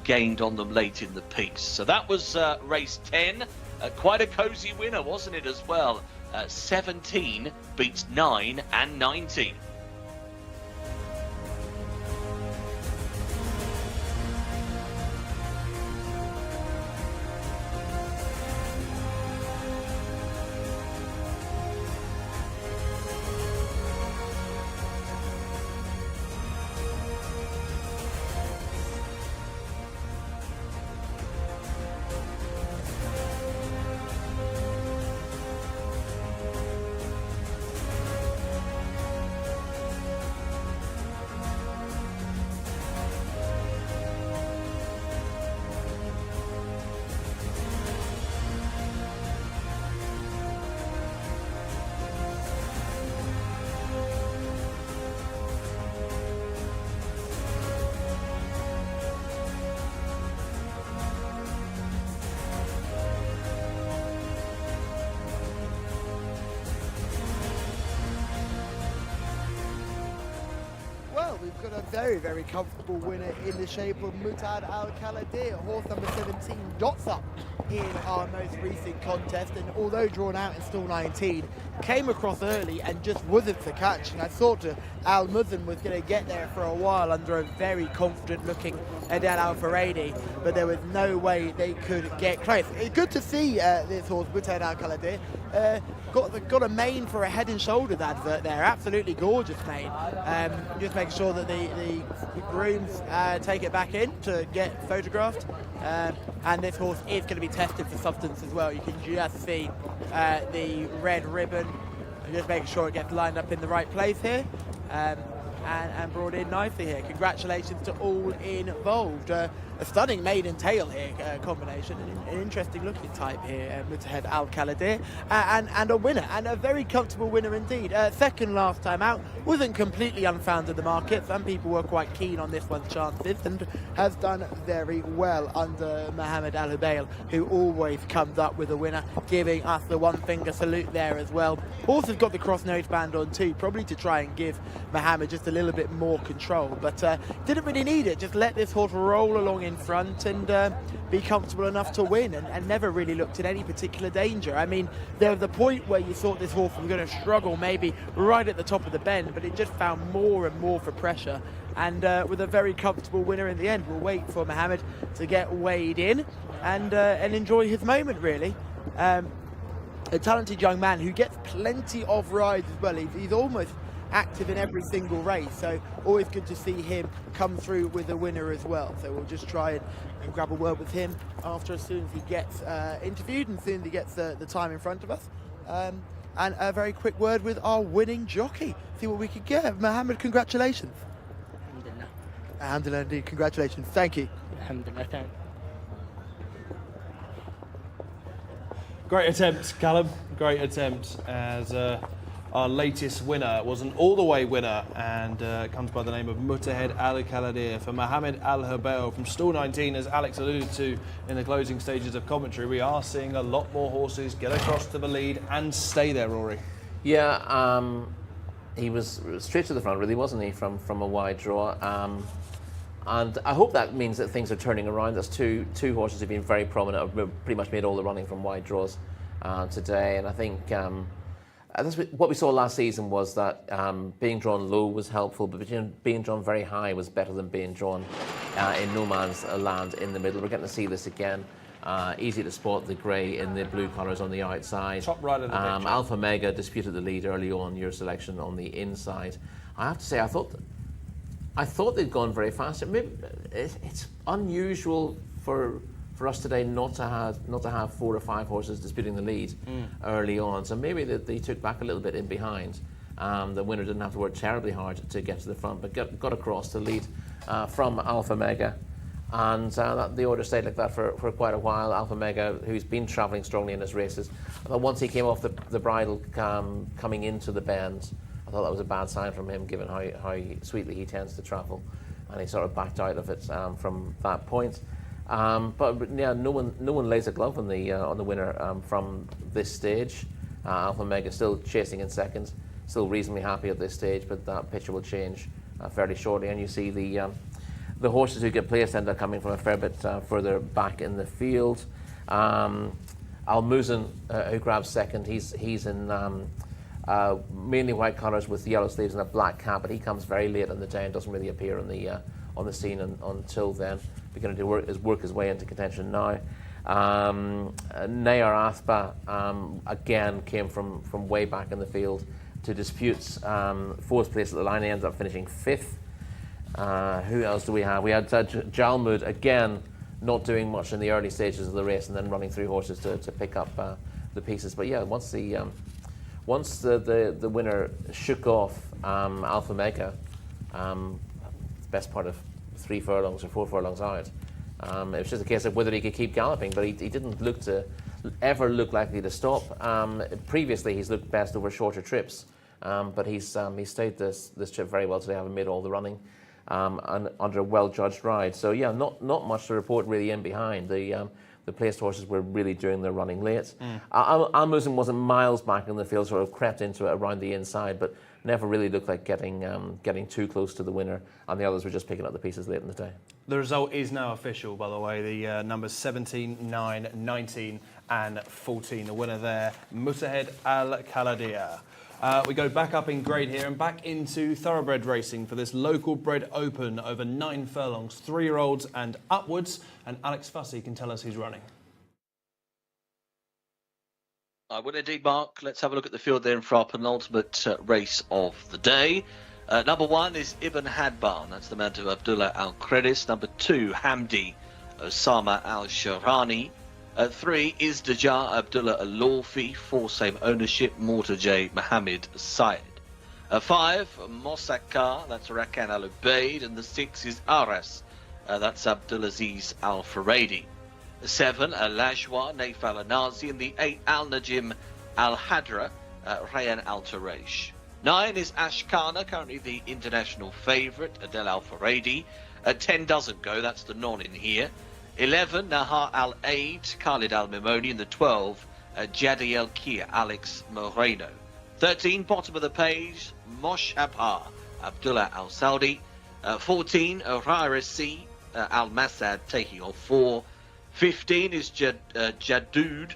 gained on them late in the piece. So that was race 10. Quite a cosy winner, wasn't it, as well? 17 beats 9 and 19. We've got a very, very comfortable winner in the shape of Mutahad Al Kaladia, horse number 17, dots up in our most recent contest, and although drawn out in stall 19, came across early and just wasn't for catching. I thought Al Muzen was going to get there for a while under a very confident looking Adel Al Faradi, but there was no way they could get close. It's good to see this horse, Mutahad Al Kaladia, got a mane for a Head and Shoulders advert there, absolutely gorgeous mane. Just making sure that the grooms take it back in to get photographed. And this horse is going to be tested for substance as well. You can just see the red ribbon, just making sure it gets lined up in the right place here. And brought in nicely here. Congratulations to all involved. A stunning maiden tail here combination, an interesting looking type here, Mutahad Al Kaladia, and a winner, and a very comfortable winner indeed. Second last time out, wasn't completely unfound in the market. Some people were quite keen on this one's chances and has done very well under Mohammed Al Hubail, who always comes up with a winner, giving us the one finger salute there as well. Horse has got the cross nose band on too, probably to try and give Mohammed just a little bit more control, but didn't really need it. Just let this horse roll along in in front and be comfortable enough to win, and never really looked in any particular danger. I mean, there was the point where you thought this horse was going to struggle maybe right at the top of the bend, but it just found more and more for pressure, and with a very comfortable winner in the end. We'll wait for Mohammed to get weighed in and enjoy his moment, really. A talented young man who gets plenty of rides as well. He's almost active in every single race, so always good to see him come through with a winner as well. So we'll just try and grab a word with him after, as soon as he gets interviewed and as soon as he gets the time in front of us. And a very quick word with our winning jockey, see what we could get. Mohammed, congratulations. Alhamdulillah. Alhamdulillah, indeed, congratulations. Thank you. Alhamdulillah, thank you. Great attempt, Callum. Great attempt, as our latest winner was an all-the-way winner, and comes by the name of Mutahed Al Khaladir for Mohammed Al Habail from stall 19. As Alex alluded to in the closing stages of commentary, we are seeing a lot more horses get across to the lead and stay there, Rory. Yeah, he was straight to the front, really, wasn't he, from a wide draw. And I hope that means that things are turning around. There's two horses who've been very prominent, have pretty much made all the running from wide draws today. And I think that's what we saw last season was that being drawn low was helpful, but being drawn very high was better than being drawn in no man's land in the middle. We're getting to see this again. Easy to spot the grey in the blue colours on the outside. Top right of the picture. Alpha Mega disputed the lead early on, your selection on the inside. I have to say, I thought they'd gone very fast. Maybe it's unusual for us today not to have 4 or 5 horses disputing the lead early on. So maybe they took back a little bit in behind. The winner didn't have to work terribly hard to get to the front, but got across to lead from Alpha Mega. And the order stayed like that for quite a while. Alpha Mega, who's been travelling strongly in his races, I thought once he came off the bridle coming into the bend, I thought that was a bad sign from him, given how sweetly he tends to travel, and he sort of backed out of it from that point. But yeah, no one lays a glove on the winner from this stage. Alpha Mega still chasing in second, still reasonably happy at this stage, but that picture will change fairly shortly, and you see the horses who get placed end up coming from a fair bit further back in the field. Al Muzin, who grabs second, he's in mainly white colours with yellow sleeves and a black cap, but he comes very late in the day and doesn't really appear on the scene until then. Beginning to work his way into contention now. Nayar Aspa again came from way back in the field to dispute 4th place at the line. He ends up finishing 5th. Who else do we have? We had Jalmud again, not doing much in the early stages of the race, and then running through horses to pick up the pieces. But yeah, once the winner shook off Alpha Mega, best part of 3 furlongs or 4 furlongs out, it was just a case of whether he could keep galloping, but he didn't ever look likely to stop. Previously, he's looked best over shorter trips, but he's stayed this trip very well today, having made all the running. And under a well-judged ride. So yeah, not much to report really in behind. The placed horses were really doing their running late. Al Muzin wasn't miles back in the field, sort of crept into it around the inside, but never really looked like getting too close to the winner, and the others were just picking up the pieces late in the day. The result is now official, by the way. The numbers 17, 9, 19 and 14. The winner there, Mutahed Al Khaladir. We go back up in grade here and back into thoroughbred racing for this local bred open over 9 furlongs, 3-year-olds and upwards. And Alex Fussy can tell us who's running. I would indeed, Mark. Let's have a look at the field then for our penultimate race of the day. Number 1 is Ibn Hadban. That's the man to Abdullah Al Kredis. Number 2, Hamdi Osama Al Sharani. 3 is Dajar Abdullah Al-Lawfi, 4 same ownership, Mortajay Mohammed Syed. 5, Mosakar, that's Rakan Al-Ubaid, and the 6 is Aras, that's Abdulaziz Al-Faradi. 7, Al-Lajwa, Naif Al-Anazi, and the 8, Al-Najim Al-Hadra, Rayan Al-Taresh. 9 is Ashkana, currently the international favourite, Adel Al-Faradi. 10 doesn't go, that's the non in here. 11, Nahar Al-Aid, Khalid Al-Mimoni, and the 12, Jadi El-Kia, Alex Moreno. 13, bottom of the page, Mosh Abha, Abdullah Al-Saudi. 14, Rarasi, Al Masad taking on 4. 15 is Jadoud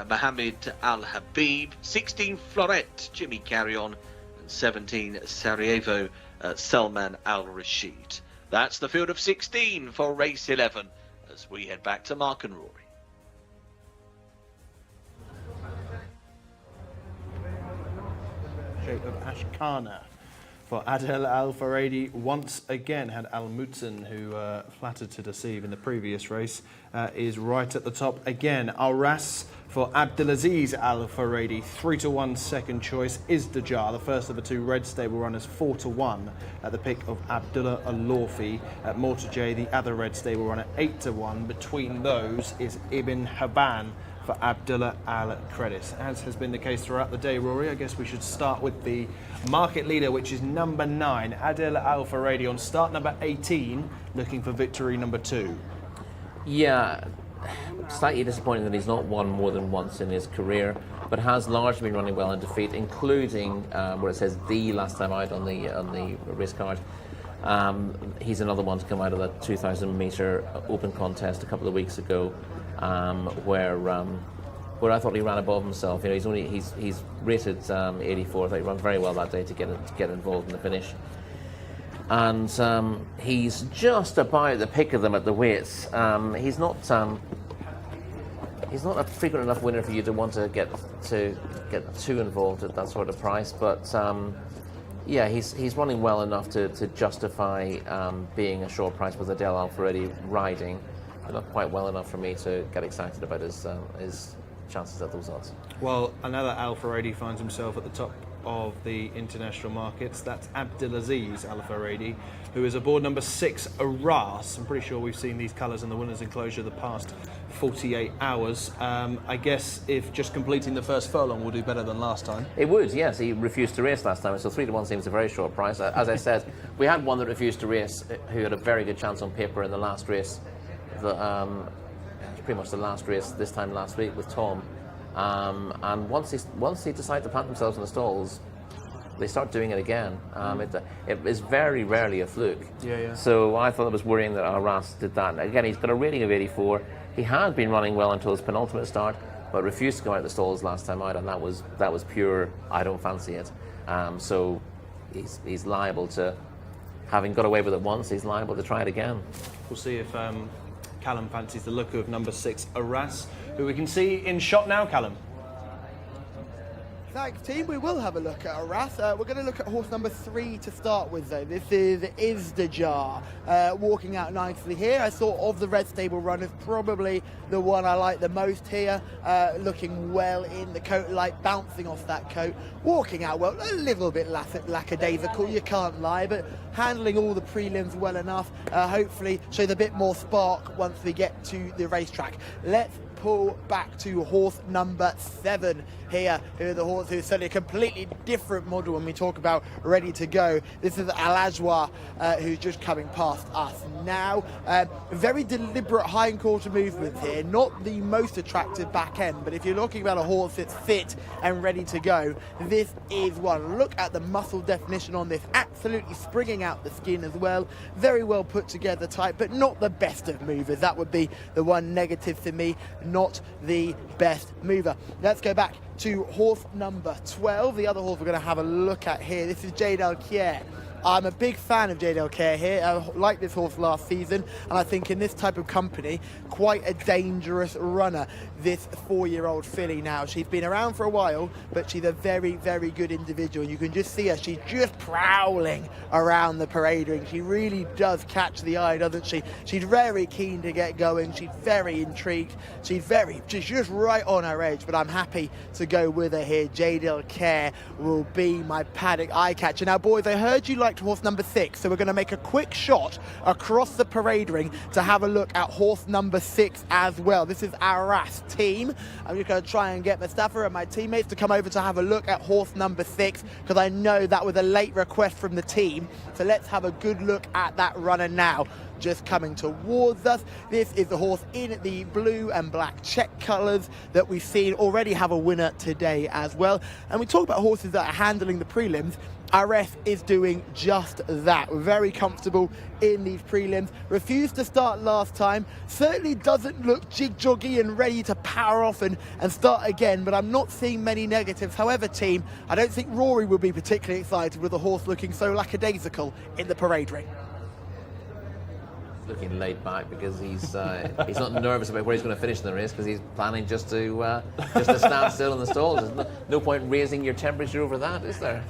Mohammed Al Habib. 16 Floret Jimmy Carrion, and 17 Sarajevo Salman Al Rashid. That's the field of 16 for race 11 as we head back to Mark and Rory. Shape of Ashkana for Adel Al Faradi. Once again had Al Mutzen, who flattered to deceive in the previous race, is right at the top again. Al Ras for Abdelaziz Al Faradi, 3-1 second choice. Izdajar, the first of the 2 red stable runners, 4-1 at the pick of Abdullah Al Lawfi. At Mortajay, the other red stable runner, 8-1. Between those is Ibn Haban for Abdullah Al Credis. As has been the case throughout the day, Rory, I guess we should start with the market leader, which is number 9, Adel Al Faradi, on start number 18, looking for victory number 2. Yeah, slightly disappointing that he's not won more than once in his career, but has largely been running well in defeat, including where it says the last time out on the race card. He's another one to come out of that 2,000 metre open contest a couple of weeks ago, where I thought he ran above himself. You know, he's rated 84. I thought he ran very well that day to get involved in the finish. And he's just about the pick of them at the weights. He's not a frequent enough winner for you to want to get too involved at that sort of price. But yeah, he's running well enough to justify being a short price with Adel Al Faradi riding, but not quite well enough for me to get excited about his chances at those odds. Well, another Al Faradi finds himself at the top of the international markets. That's Abdelaziz Al Faradi, who is aboard number 6, Aras. I'm pretty sure we've seen these colours in the winners' enclosure the past 48 hours. I guess if just completing the first furlong will do better than last time. It would, yes. He refused to race last time, so 3-1 seems a very short price. As I said, we had one that refused to race, who had a very good chance on paper in the last race, pretty much the last race this time last week with Tom. And once they decide to plant themselves in the stalls, they start doing it again. It is very rarely a fluke. Yeah. So I thought it was worrying that Aras did that. Again, he's got a rating of 84. He had been running well until his penultimate start, but refused to go out of the stalls last time out, and that was pure, I don't fancy it. So he's liable to, having got away with it once, he's liable to try it again. We'll see if Callum fancies the look of number 6, Aras, who we can see in shot now, Callum. Thanks, team. We will have a look at Aras. We're going to look at horse number 3 to start with, though. This is Izdajar, walking out nicely here. I thought of the red stable runners, probably the one I like the most here, looking well in the coat light, bouncing off that coat, walking out well, a little bit lackadaisical, you can't lie, but handling all the prelims well enough, hopefully shows a bit more spark once we get to the racetrack. Let's pull back to horse number 7 here, who are the horse who's certainly a completely different model when we talk about ready to go. This is Al-Ajwa, who's just coming past us now. Very deliberate hindquarter movement here, not the most attractive back end, but if you're looking about a horse that's fit and ready to go, this is one. Look at the muscle definition on this, absolutely springing out the skin as well. Very well put together type, but not the best of movers. That would be the one negative for me, not the best mover. Let's go back to horse number 12, the other horse we're going to have a look at here. This is Jade Al-Kier. I'm a big fan of Jade Al-Kier here. I liked this horse last season, and I think in this type of company, quite a dangerous runner, this 4-year-old filly now. She's been around for a while, but she's a very, very good individual. You can just see her. She's just prowling around the parade ring. She really does catch the eye, doesn't she? She's very keen to get going. She's very intrigued. She's just right on her edge, but I'm happy to go with her here. Jade Al-Kier will be my paddock eye catcher. Now, boys, I heard you like horse number 6, so we're going to make a quick shot across the parade ring to have a look at horse number 6 as well. This is Aras team. I'm just going to try and get Mustafa and my teammates to come over to have a look at horse number 6, because I know that was a late request from the team, so let's have a good look at that runner now. just coming towards us. This is the horse in the blue and black check colours that we've seen already have a winner today as well. And we talk about horses that are handling the prelims. RF is doing just that. Very comfortable in these prelims. Refused to start last time. Certainly doesn't look jig-joggy and ready to power off and start again, but I'm not seeing many negatives. However, team, I don't think Rory will be particularly excited with the horse looking so lackadaisical in the parade ring. Looking laid back because he's not nervous about where he's going to finish in the race, because he's planning just to stand still in the stalls. There's no point raising your temperature over that, is there?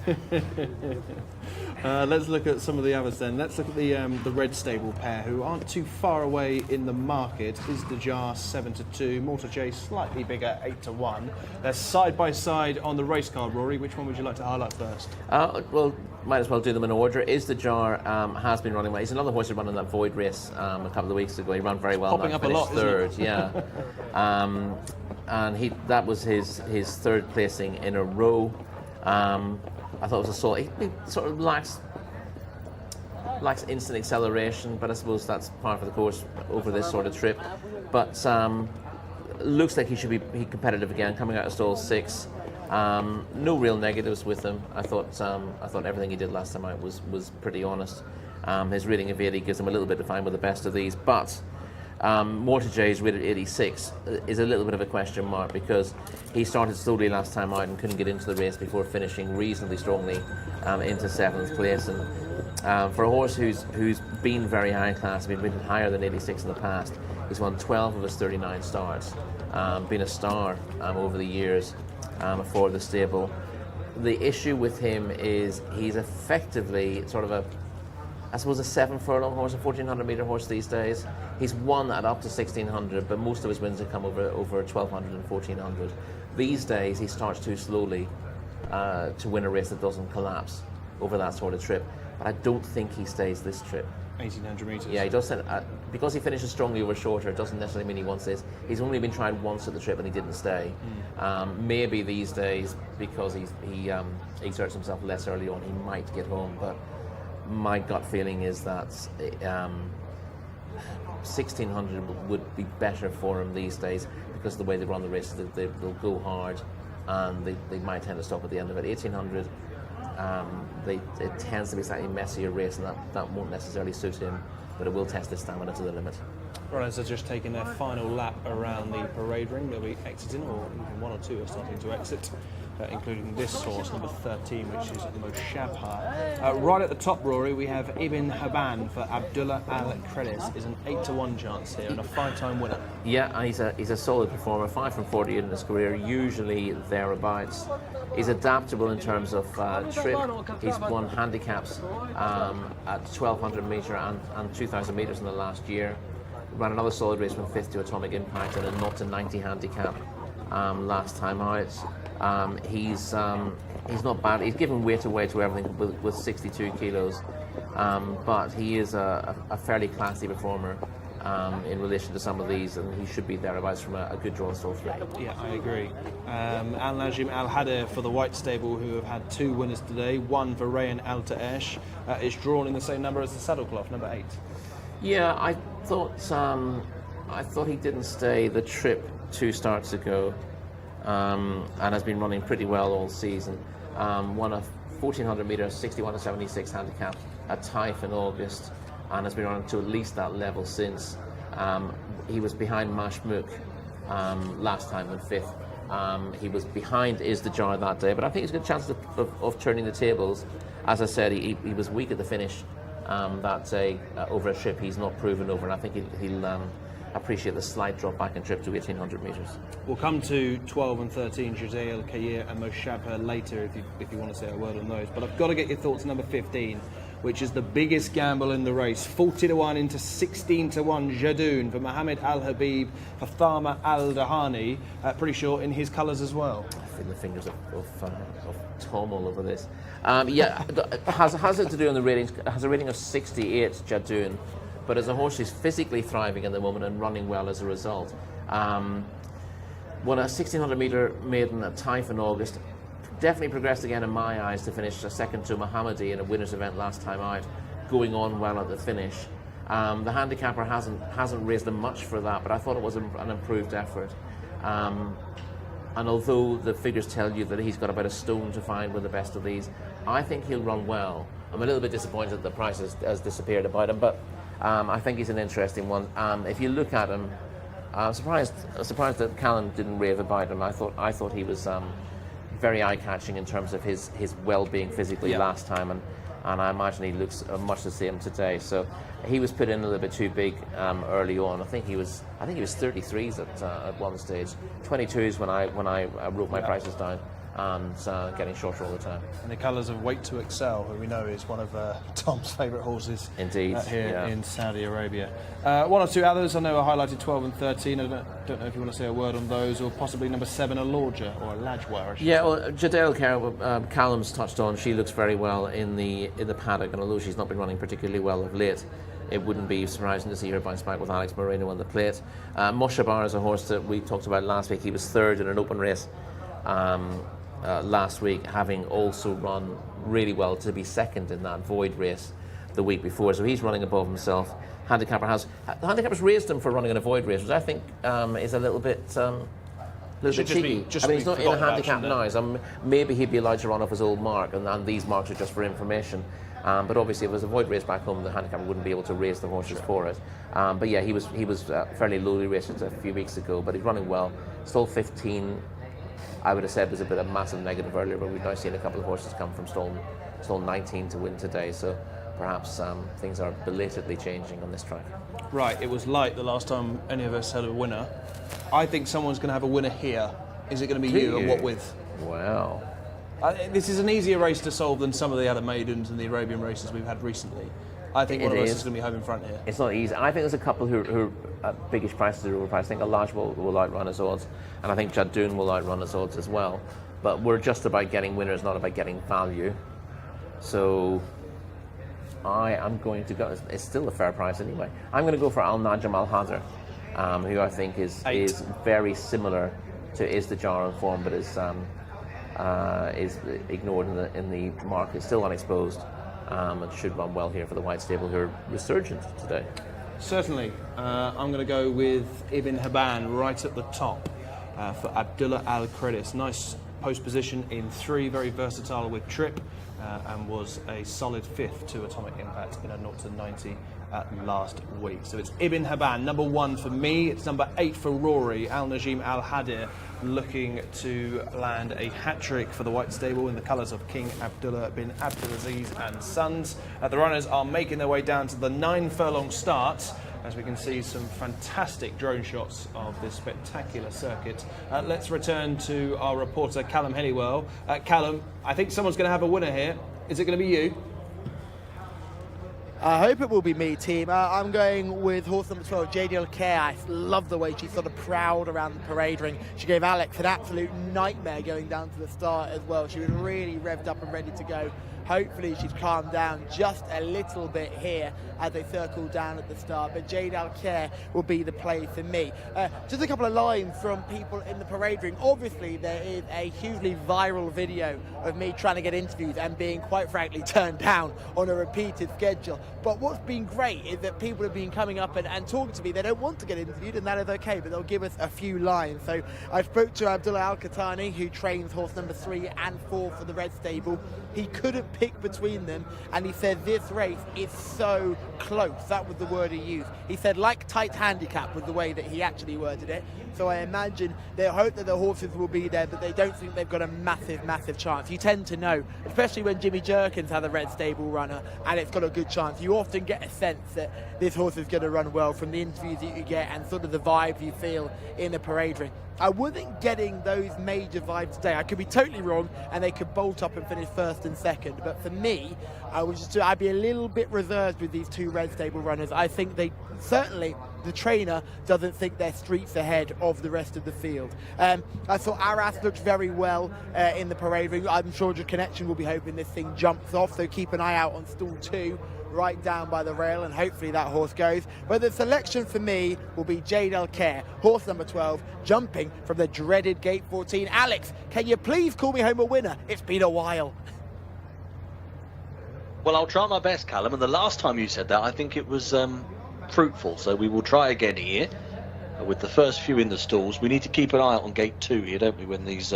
Let's look at some of the others then. Let's look at the red stable pair, who aren't too far away in the market. Is the Jar 7-2, Mortar slightly bigger 8-1. They're side by side on the race card. Rory, which one would you like to highlight first? Well, might as well do them in order. Is the Jar has been running well. He's another horse who ran in that Void race a couple of weeks ago. He ran very well. Popping up a finished lot, third, isn't it? Yeah. And that was his third placing in a row. I thought it was a solid. He sort of lacks instant acceleration, but I suppose that's part of the course over this sort of trip. But looks like he should be competitive again, coming out of stall 6. No real negatives with him. I thought everything he did last time out was pretty honest. His rating of 80 gives him a little bit to find with the best of these, but Mortar J's rated 86 is a little bit of a question mark, because he started slowly last time out and couldn't get into the race before finishing reasonably strongly into 7th place. And for a horse who's been very high class, been rated higher than 86 in the past, he's won 12 of his 39 starts, been a star over the years for the stable. The issue with him is he's effectively sort of a 7 furlong horse, a 1400 metre horse these days. He's won at up to 1600, but most of his wins have come over 1200 and 1400. These days he starts too slowly to win a race that doesn't collapse over that sort of trip. But I don't think he stays this trip. 1800 metres. Yeah, he does. Because he finishes strongly over shorter, it doesn't necessarily mean he wants this. He's only been tried once at the trip and he didn't stay. Maybe these days, because he exerts himself less early on, he might get home. But my gut feeling is that 1600 would be better for him these days, because of the way they run the races, they'll go hard and they might tend to stop at the end of it. 1800, it tends to be a slightly messier race, and that won't necessarily suit him, but it will test his stamina to the limit. Runners are just taking their final lap around the parade ring. They'll be exiting, or even one or two are starting to exit, including this horse, number 13, which is Moshabha. Right at the top, Rory, we have Ibn Haban for Abdullah Al-Kredis. Is an 8-1 chance here and a 5-time winner. Yeah, he's a solid performer, 5 from 40 in his career, usually thereabouts. He's adaptable in terms of trip. He's won handicaps at 1200 metre and 2000 metres in the last year. Ran another solid race from 5th to Atomic Impact and a 0 to 90 handicap last time out. He's not bad. He's given weight away to everything with 62 kilos, but he is a fairly classy performer in relation to some of these, and he should be thereabouts from a good draw stall 3. Yeah, I agree. Al-Najim Al-Hader for the White Stable, who have had 2 winners today. One for Rayan Al-Taesh, is drawn in the same number as the Saddlecloth, number 8. Yeah, I thought he didn't stay the trip 2 starts ago, and has been running pretty well all season. Won a 1400 metre 61 to 76 handicap at Taif in August, and has been running to at least that level since. He was behind Mashmook last time in 5th. He was behind Is the Jar that day, but I think he's got a chance of turning the tables. As I said, he was weak at the finish that day over a trip he's not proven over, and I think he'll appreciate the slight drop back in trip to 1800 metres. We'll come to 12 and 13, Jose El Kayir and Moshabha later if you want to say a word on those. But I've got to get your thoughts on number 15, which is the biggest gamble in the race. 40-1 into 16-1 Jadoon for Mohammed Al Habib for Thama Al Dahani. Pretty sure in his colours as well. I feel the fingers of Tom all over this. Yeah, has it to do on the ratings? Has a rating of 68, Jadoon, but as a horse who's physically thriving at the moment and running well as a result. Won a 1600 metre maiden at Taif in August. Definitely progressed again in my eyes to finish a second to Mohammadi in a winners event last time out, going on well at the finish. The handicapper hasn't raised them much for that, but I thought it was an improved effort. And although the figures tell you that he's got about a stone to find with the best of these, I think he'll run well. I'm a little bit disappointed that the price has disappeared about him, but I think he's an interesting one. If you look at him, I'm surprised that Callum didn't rave about him. I thought he was very eye-catching in terms of his well-being physically last time, and I imagine he looks much the same today. So he was put in a little bit too big early on. I think he was 33s at one stage, 22s when I wrote my prices down, and getting shorter all the time. And the colours of Wait to Excel, who we know is one of Tom's favourite horses. Indeed, here in Saudi Arabia. One or two others I know are highlighted 12 and 13. I don't know if you want to say a word on those, or possibly number 7, a Lorja or a Lajwa. Yeah, well, Jadale Care, Callum's touched on. She looks very well in the paddock, and although she's not been running particularly well of late, it wouldn't be surprising to see her bounce back with Alex Moreno on the plate. Moshabar is a horse that we talked about last week. He was third in an open race last week, having also run really well to be second in that void race the week before. So he's running above himself. The handicapper's raised him for running in a void race, which I think is a little bit cheeky. I mean, he's not in a handicap now, so maybe he'd be allowed to run off his old mark, and these marks are just for information. But obviously, if it was a void race back home, the handicapper wouldn't be able to raise the horses for it. But yeah, he was fairly lowly raced a few weeks ago, but he's running well. Stall 15, I would have said was a bit of massive negative earlier, but we've now seen a couple of horses come from stall 19 to win today. So perhaps things are belatedly changing on this track. Right, it was light the last time any of us had a winner. I think someone's going to have a winner here. Is it going to be you, and what with? Wow. This is an easier race to solve than some of the other maidens and the Arabian races we've had recently. I think one of us is going to be home in front here. It's not easy. I think there's a couple who are biggish prices are overpriced. I think Alaj will outrun his odds, and I think Jadun will outrun his odds as well. But we're just about getting winners, not about getting value. So I am going to go. It's still a fair price anyway. I'm going to go for Al Najm Al Hadr, who I think is very similar to Is the Jar in form, but is ignored in the market, still unexposed, and should run well here for the White Stable, who are resurgent today. Certainly. I'm going to go with Ibn Haban right at the top for Abdullah Al Credis. Nice post position in 3, very versatile with trip, and was a solid 5th to Atomic Impact in a 0-90 last week. So it's Ibn Haban, number 1 for me. It's number 8 for Rory. Al Najm Al Hadir looking to land a hat-trick for the White Stable in the colours of King Abdullah bin Abdulaziz and Sons. The runners are making their way down to the 9 furlong start, as we can see some fantastic drone shots of this spectacular circuit. Let's return to our reporter Callum Helliwell. Callum, I think someone's going to have a winner here. Is it going to be you? I hope it will be me, team. I'm going with horse number 12, JDL Care. I love the way she's sort of proud around the parade ring. She gave Alex an absolute nightmare going down to the start as well. She was really revved up and ready to go. Hopefully she's calmed down just a little bit here as they circle down at the start, but Jade Al-Khair will be the play for me. Just a couple of lines from people in the parade ring. Obviously there is a hugely viral video of me trying to get interviews and being quite frankly turned down on a repeated schedule, but what's been great is that people have been coming up and talking to me. They don't want to get interviewed, and that is okay, but they'll give us a few lines. So I spoke to Abdullah Al-Khatani, who trains horse number 3 and 4 for the Red Stable. He couldn't pick between them, and he said this race is so close. That was the word he used. He said like tight handicap was the way that he actually worded it. So I imagine they hope that the horses will be there, but they don't think they've got a massive chance. You tend to know, especially when Jimmy Jerkins had a Red Stable runner and it's got a good chance. You often get a sense that this horse is going to run well from the interviews that you get and sort of the vibes you feel in the parade ring. I wasn't getting those major vibes today. I could be totally wrong and they could bolt up and finish first and second. But for me, I'd be a little bit reserved with these 2 Red Stable runners. I think certainly the trainer doesn't think they're streets ahead of the rest of the field. I thought Aras looked very well in the parade ring. I'm sure Your Connection will be hoping this thing jumps off, so keep an eye out on stall 2. Right down by the rail, and hopefully that horse goes. But the selection for me will be Jade Al-Khair, horse number 12, jumping from the dreaded gate 14. Alex, can you please call me home a winner? It's been a while. Well, I'll try my best, Callum, and the last time you said that, I think it was fruitful. So we will try again here with the first few in the stalls. We need to keep an eye out on gate 2 here, don't we, when these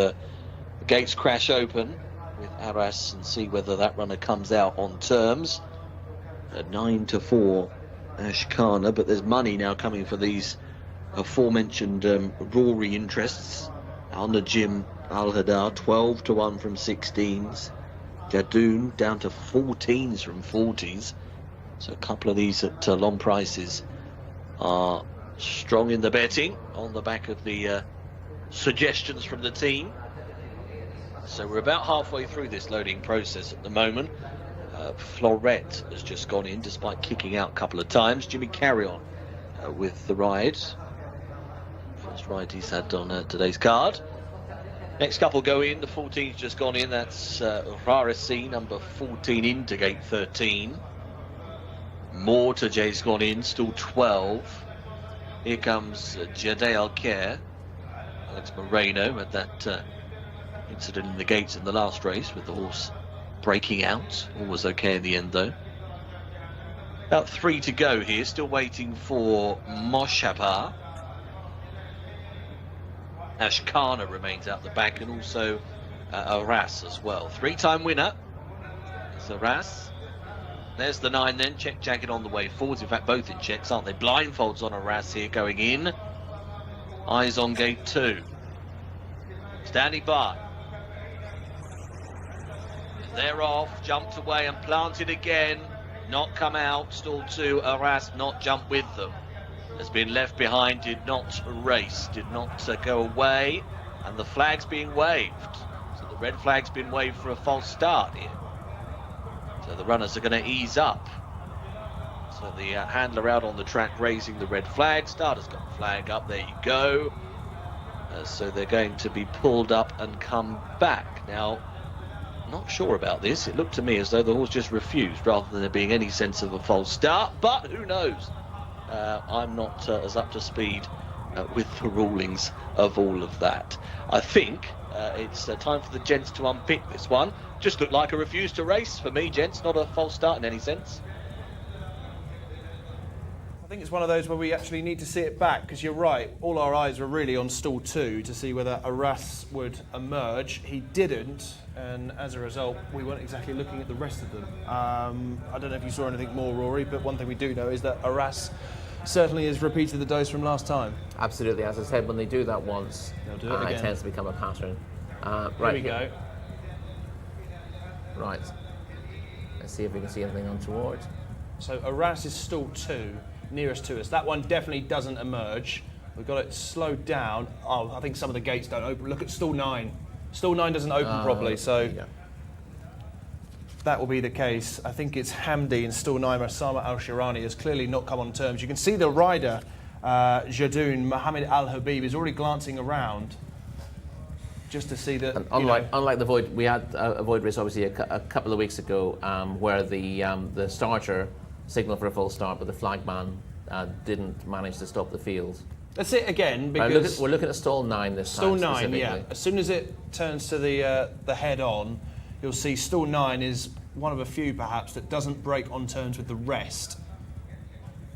gates crash open with Arras, and see whether that runner comes out on terms. 9-4 Ashkana, but there's money now coming for these aforementioned Rory interests. Al Najim Al Hadar 12-1 from 16s. Jadoon down to 14s from 40s. So a couple of these at long prices are strong in the betting on the back of the suggestions from the team. So we're about halfway through this loading process at the moment. Florette has just gone in despite kicking out a couple of times. Jimmy Carrion with the ride. First ride he's had on today's card. Next couple go in. The 14's just gone in. That's Rarasi, number 14, into gate 13. More to J's gone in, still 12. Here comes Jade Alcaire. Alex Moreno had that incident in the gates in the last race with the horse breaking out. All was okay in the end though. About 3 to go here, still waiting for Moshabar. Ashkana remains out the back, and also Arras as well. 3-time winner. It's Arras. There's the 9 then, check jacket on the way forwards. In fact, both in checks, aren't they? Blindfolds on Arras here going in. Eyes on gate 2. Standing by. They're off, jumped away and planted again. Not come out, stall 2, Arras not jump with them. Has been left behind, did not race, did not go away. And the flag's being waved. So the red flag's been waved for a false start here. So the runners are going to ease up. So the handler out on the track raising the red flag. Starter's got the flag up, there you go. So they're going to be pulled up and come back. Now, not sure about this. It looked to me as though the horse just refused rather than there being any sense of a false start, but who knows? I'm not as up to speed with the rulings of all of that. I think it's time for the gents to unpick this one. Just looked like a refuse to race for me, gents, not a false start in any sense. I think it's one of those where we actually need to see it back, because you're right, all our eyes were really on stall 2 to see whether Arras would emerge. He didn't, and as a result we weren't exactly looking at the rest of them. I don't know if you saw anything more, Rory, but one thing we do know is that Arras certainly has repeated the dose from last time. Absolutely, as I said, when they do that once, they'll do it again. It tends to become a pattern. Here Right, we go. Right, let's see if we can see anything untoward. So Arras is stall 2, nearest to us. That one definitely doesn't emerge. We've got it slowed down. Oh, I think some of the gates don't open. Look at stall 9. Stall 9 doesn't open properly, so yeah. That will be the case. I think it's Hamdi in stall 9. Osama Al-Shirani has clearly not come on terms. You can see the rider, Jadoon, Mohammed Al-Habib, is already glancing around just to see that. And unlike the Void, we had a Void race obviously a couple of weeks ago where the starter signaled for a full start, but the flagman didn't manage to stop the field. That's it again, because we're looking at stall 9 this time. Stall 9, yeah. As soon as it turns to the head on, you'll see stall 9 is one of a few perhaps that doesn't break on terms with the rest.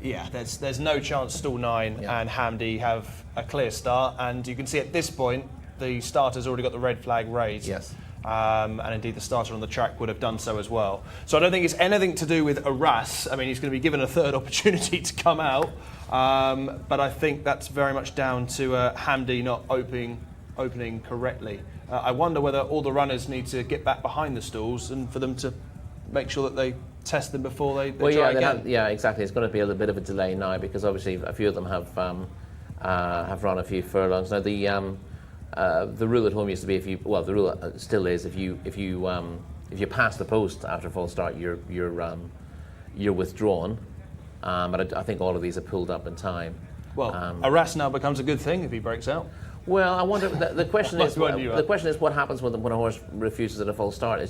Yeah, there's no chance stall 9 and Hamdi have a clear start, and you can see at this point the starter's already got the red flag raised. Yes. And indeed the starter on the track would have done so as well. So I don't think it's anything to do with Arras. I mean, he's going to be given a third opportunity to come out, but I think that's very much down to Hamdi not opening correctly. I wonder whether all the runners need to get back behind the stalls and for them to make sure that they test them before they try again. Yeah, exactly. It's going to be a little bit of a delay now, because obviously a few of them have run a few furlongs. Now the rule at home used to be the rule still is if you pass the post after a full start, you're withdrawn. But I think all of these are pulled up in time. Well, Arras now becomes a good thing if he breaks out. Well, I wonder. The question is what happens when a horse refuses at a full start.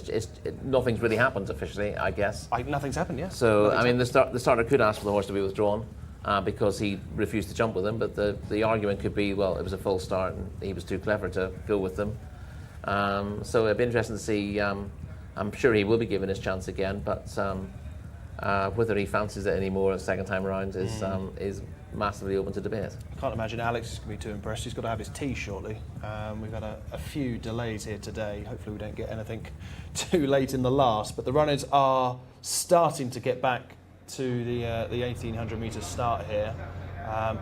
Nothing's really happened officially, I guess. Nothing's happened, yeah. So the starter could ask for the horse to be withdrawn because he refused to jump with him. But the argument could be, well, it was a full start and he was too clever to go with them. So it'd be interesting to see. I'm sure he will be given his chance again, but Whether he fancies it anymore a second time around is massively open to debate. I can't imagine Alex is going to be too impressed. He's got to have his tea shortly. We've had a few delays here today. Hopefully we don't get anything too late in the last. But the runners are starting to get back to the 1800 metre start here.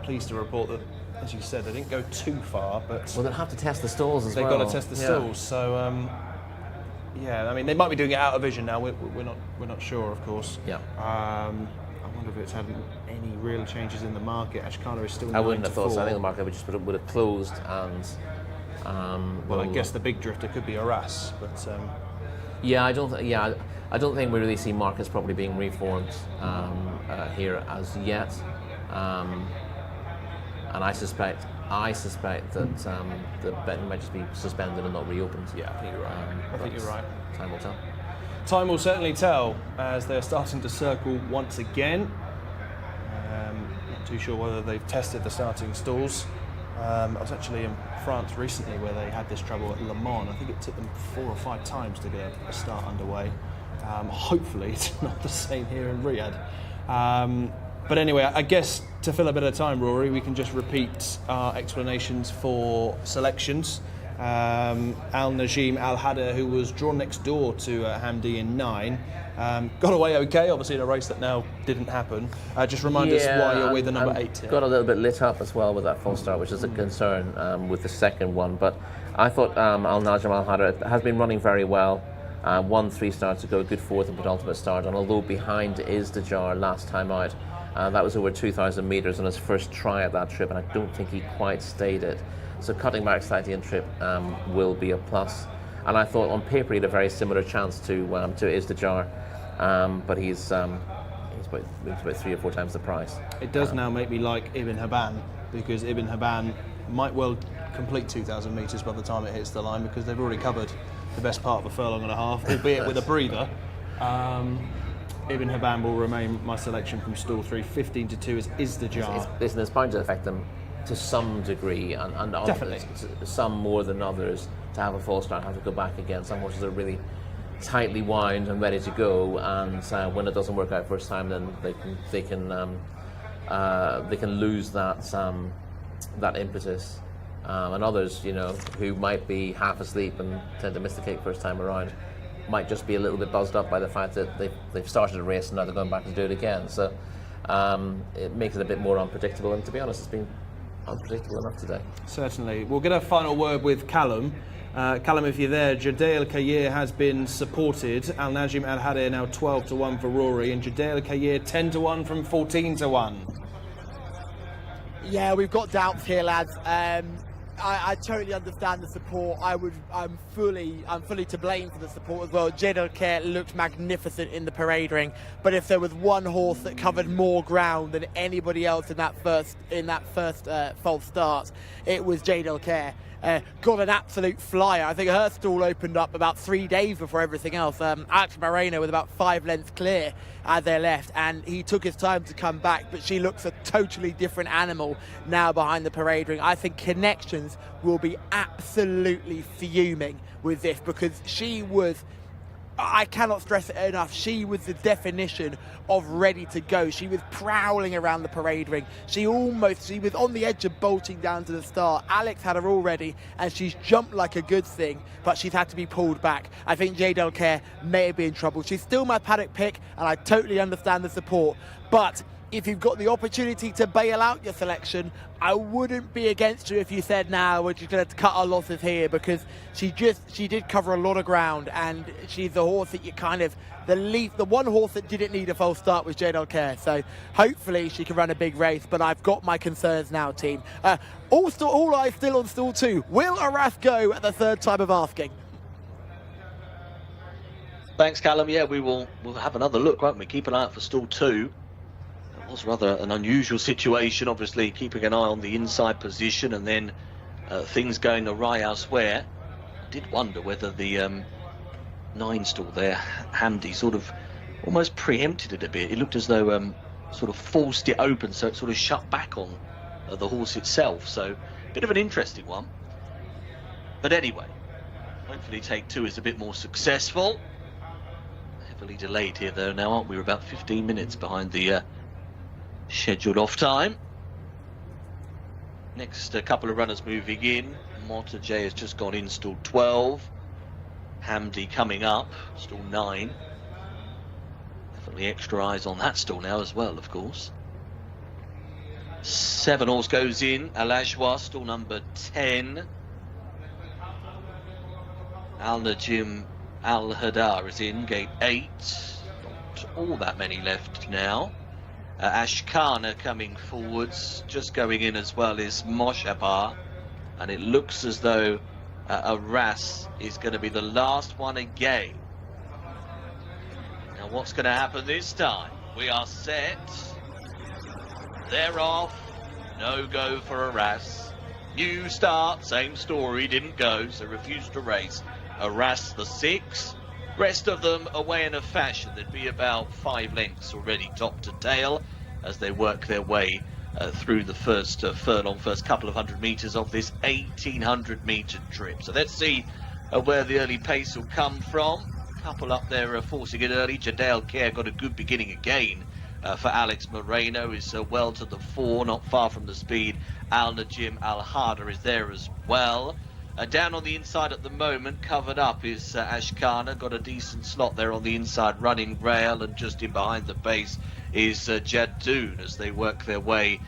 Pleased to report that, as you said, they didn't go too far. But well, they'll have to test the stalls as well. They've got to test the stalls. So yeah, I mean they might be doing it out of vision now. We're not sure, of course. Yeah. I wonder if it's had any real changes in the market. Ashkana is still. I wouldn't have thought so. I think the market would have closed and. Well, I guess the big drifter could be Arras, but. Yeah, I don't think we really see markets properly being reformed here as yet, and I suspect that the betting might just be suspended and not reopened. Yeah, I think you're right. I think you're right. Time will tell. Time will certainly tell as they're starting to circle once again. Not too sure whether they've tested the starting stalls. I was actually in France recently where they had this trouble at Le Mans. I think it took them 4 or 5 times to get a start underway. Hopefully it's not the same here in Riyadh. But anyway, I guess to fill a bit of time, Rory, we can just repeat our explanations for selections. Al-Najim Al-Hada, who was drawn next door to Hamdi in 9, got away okay, obviously in a race that now didn't happen. Just remind us why you're with the number 8 here. Got a little bit lit up as well with that false start, which is a concern with the second one. But I thought Al-Najim Al-Hada has been running very well. Won 3 starts ago, good 4th and penultimate start, and although behind is Dajar last time out, that was over 2,000 metres on his first try at that trip, and I don't think he quite stayed it. So cutting back slightly in trip will be a plus. And I thought on paper he had a very similar chance to Izdajar, but he's about 3 or 4 times the price. It does now make me like Ibn Haban, because Ibn Haban might well complete 2,000 metres by the time it hits the line, because they've already covered the best part of a furlong and a half, albeit with a breather. Ibn Haban will remain my selection from stall 3. 15-2 is Izdajar. It's bound to affect them to some degree, and definitely some more than others, to have a false start, have to go back again. Some horses are really tightly wound and ready to go, and when it doesn't work out first time, then they can lose that impetus. And others, who might be half asleep and tend to miss the kick first time around, might just be a little bit buzzed up by the fact that they've started a race and now they're going back to do it again. So it makes it a bit more unpredictable, and to be honest, it's been unpredictable enough today. Certainly. We'll get a final word with Callum. Callum, if you're there, Jadeh Al-Khayyar has been supported. Al-Najim Al-Hada now 12-1 for Rory, and Jadeh Al-Khayyar 10-1 from 14-1. Yeah, we've got doubts here, lads. I totally understand the support. I'm fully to blame for the support as well. Jadeh Al-Khayyar looked magnificent in the parade ring, but if there was one horse that covered more ground than anybody else in that first false start, it was Jadeh Al-Khayyar. Got an absolute flyer. I think her stall opened up about 3 days before everything else. Alex Moreno was about 5 lengths clear as they left, and he took his time to come back, but she looks a totally different animal now behind the parade ring. I think Connections will be absolutely fuming with this, because she was, I cannot stress it enough, she was the definition of ready to go. She was prowling around the parade ring. She was on the edge of bolting down to the start. Alex had her already, and she's jumped like a good thing, but she's had to be pulled back. I think Jadeh Al-Khayyar may be in trouble. She's still my paddock pick, and I totally understand the support, but if you've got the opportunity to bail out your selection, I wouldn't be against you if you said, nah, we're just going to cut our losses here, because she did cover a lot of ground, and she's the horse that you the one horse that didn't need a false start was Jadeh Al-Khayyar. So hopefully she can run a big race, but I've got my concerns now, team. All eyes still on stall 2. Will Arras go at the 3rd time of asking? Thanks, Callum. Yeah, we'll have another look, won't we? Keep an eye out for stall 2. It was rather an unusual situation, obviously keeping an eye on the inside position, and then things going awry elsewhere. I did wonder whether the 9 stall there, Hamdi, sort of almost preempted it a bit. It looked as though sort of forced it open, so it sort of shut back on the horse itself. So a bit of an interesting one. But anyway, hopefully take 2 is a bit more successful. Heavily delayed here though now, aren't we? We're about 15 minutes behind the scheduled off time. Next couple of runners moving in. Jcsa has just gone in, still 12. Hamdi coming up, still 9. Definitely extra eyes on that stall now as well, of course. 7 horse goes in. Al-Ajwa, stall number 10. Al-Najim Al-Hadar is in, gate 8. Not all that many left now. Ashkana coming forwards, just going in as well is Moshabah. And it looks as though Aras is going to be the last one again. Now what's going to happen this time? We are set. They're off. No go for Aras. New start, same story, didn't go, so refused to race. Aras the 6. Rest of them away in a fashion. There'd be about 5 lengths already top to tail as they work their way through the first furlong, first couple of 100 metres of this 1,800 metre trip. So let's see where the early pace will come from. Couple up there forcing it early. Jcsa got a good beginning again for Alex Moreno, is well to the 4, not far from the speed. Al-Najim Al-Hadar is there as well. Down on the inside at the moment, covered up, is Ashkana. Got a decent slot there on the inside, running rail, and just in behind the base is Jaddoon as they work their way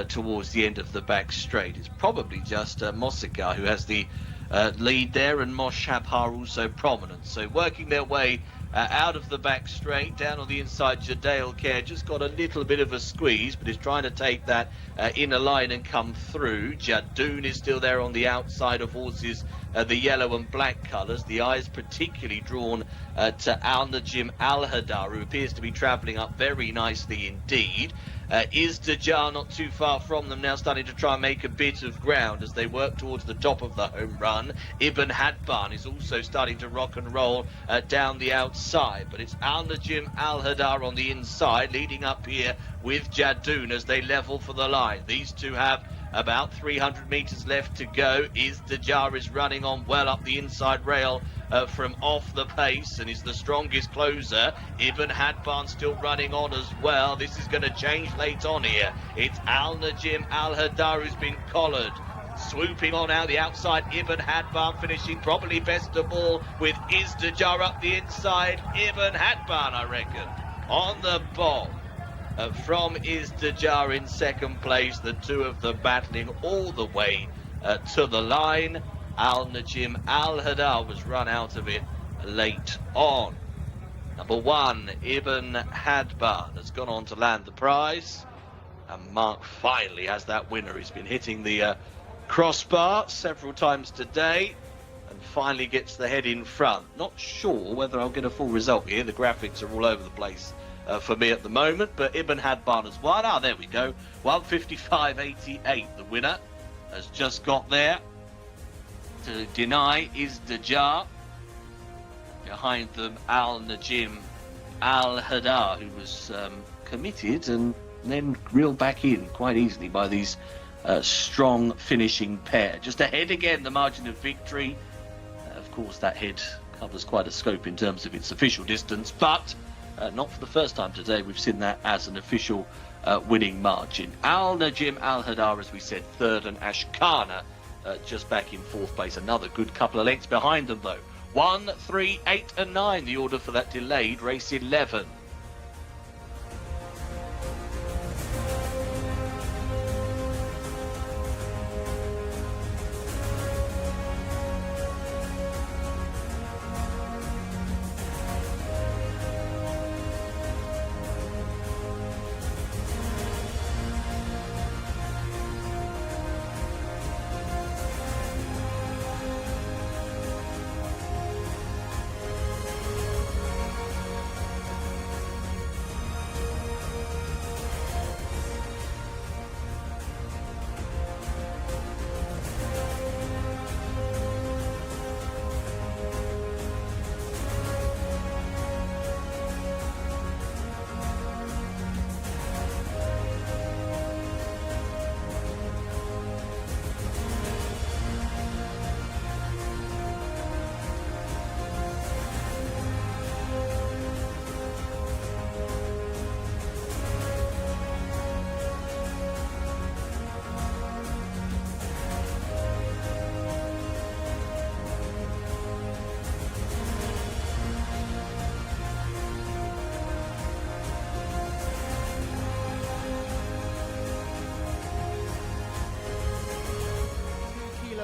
towards the end of the back straight. It's probably just Mosika who has the lead there, and Moshabah also prominent. So working their way out of the back straight, down on the inside, Jcsa just got a little bit of a squeeze, but is trying to take that inner line and come through. Jaddoon is still there on the outside of horses, the yellow and black colours. The eyes particularly drawn to Al-Najim Al-Hadar, who appears to be travelling up very nicely indeed. Izdajar not too far from them now, starting to try and make a bit of ground as they work towards the top of the home run. Ibn Hadban is also starting to rock and roll down the outside, but it's Al-Najim Al-Hadar on the inside, leading up here with Jaddoon as they level for the line. These two have about 300 metres left to go. Izdajar is running on well up the inside rail from off the pace and is the strongest closer. Ibn Hadban still running on as well. This is going to change late on here. It's Al-Najim Al-Hadar who's been collared. Swooping on out the outside, Ibn Hadban finishing probably best of all with Izdajar up the inside. Ibn Hadban, I reckon, on the ball. From Izdajar in second place, the two of them battling all the way to the line. Al-Najim Al-Hadar was run out of it late on. Number 1, Ibn Hadban, has gone on to land the prize. And Mark finally has that winner. He's been hitting the crossbar several times today and finally gets the head in front. Not sure whether I'll get a full result here. The graphics are all over the place for me at the moment, but Ibn Hadban has won. Ah, there we go. 155.88. The winner has just got there to deny Izdajar. Behind them, Al-Najim Al-Hadar, who was committed and then reeled back in quite easily by these strong finishing pair. Just ahead again, the margin of victory. Of course, that head covers quite a scope in terms of its official distance, but not for the first time today we've seen that as an official winning margin. Al-Najim Al-Hadar, as we said, 3rd, and Ashkana just back in 4th place. Another good couple of lengths behind them though. 1, 3, 8 and 9, the order for that delayed race 11.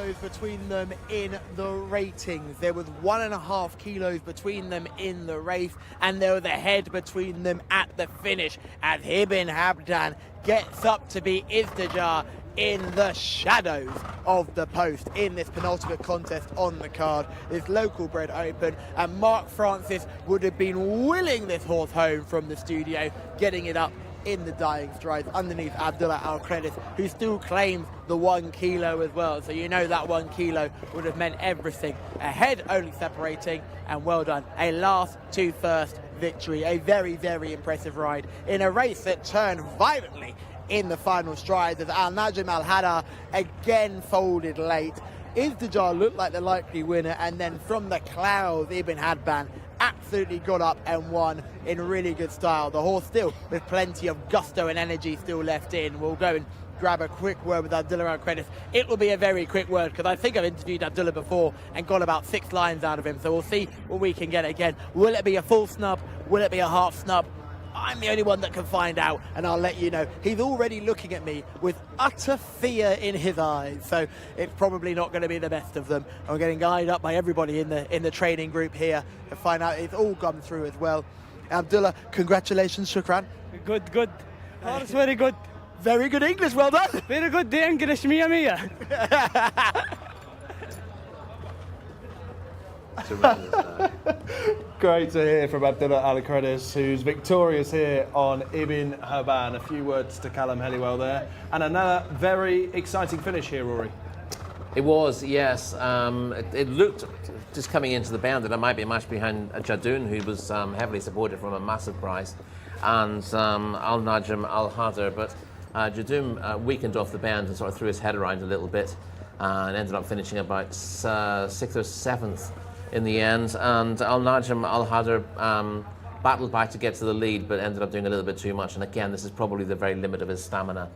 kilos between them in the ratings. There was 1.5 kilos between them in the race, and there was a head between them at the finish as Ibn Habdan gets up to beat Izdajar in the shadows of the post in this penultimate contest on the card, this local bred open. And Mark Francis would have been willing this horse home from the studio, getting it up in the dying strides underneath Abdullah Al Kredis, who still claims the 1 kilo as well. So you know that 1 kilo would have meant everything. A head only separating, and well done. A last to first victory. A very, very impressive ride in a race that turned violently in the final strides as Al Najm Al Hadar again folded late. Izdajar looked like the likely winner, and then from the clouds, Ibn Hadban absolutely got up and won in really good style. The horse still with plenty of gusto and energy still left in. We'll go and grab a quick word with Abdullah Al Kredis. It will be a very quick word because I think I've interviewed Abdullah before and got about 6 lines out of him, so we'll see what we can get again. Will it be a full snub? Will it be a half snub? I'm the only one that can find out, and I'll let you know. He's already looking at me with utter fear in his eyes, so it's probably not going to be the best of them. I'm getting guided up by everybody in the training group here to find out it's all gone through as well. Abdullah, congratulations, shukran. Good, good. Horse very good. Very good English, well done. Very good, the English, mia mia. Great to hear from Abdullah Al Kredis, who's victorious here on Ibn Habban. A few words to Callum Helliwell there, and another very exciting finish here, Rory. It was, yes. It looked, just coming into the bend, that it might be a match behind Jadun, who was heavily supported from a massive price, and Al Najm Al Hadar, but Jadun weakened off the bend and sort of threw his head around a little bit, and ended up finishing about 6th or 7th in the end. And Al Najm Al Hadar battled back to get to the lead, but ended up doing a little bit too much. And again, this is probably the very limit of his stamina.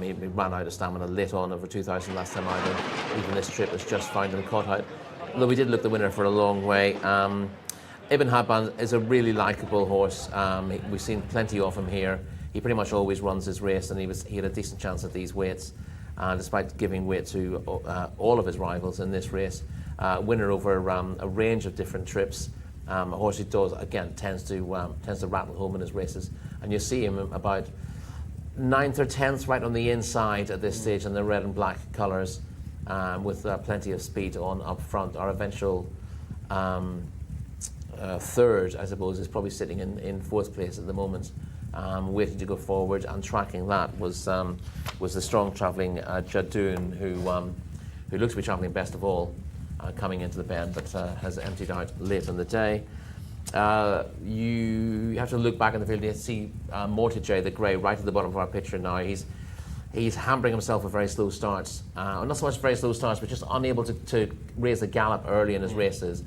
He ran out of stamina late on over 2,000 last time out, and even this trip has just found him caught out. Although we did look the winner for a long way. Ibn Habban is a really likeable horse. We've seen plenty of him here. He pretty much always runs his race, and he had a decent chance at these weights, despite giving weight to all of his rivals in this race. Winner over a range of different trips. A horse who does, again, tends to rattle home in his races, and you see him about 9th or 10th right on the inside at this stage in the red and black colours, with plenty of speed on up front. Our eventual third, I suppose, is probably sitting in 4th place at the moment, waiting to go forward, and tracking that was the strong travelling Jadun, who looks to be travelling best of all, coming into the bend, but has emptied out late in the day. You have to look back in the field to see Mortier, the grey, right at the bottom of our picture now. He's hampering himself with very slow starts. Not so much very slow starts, but just unable to raise the gallop early in his races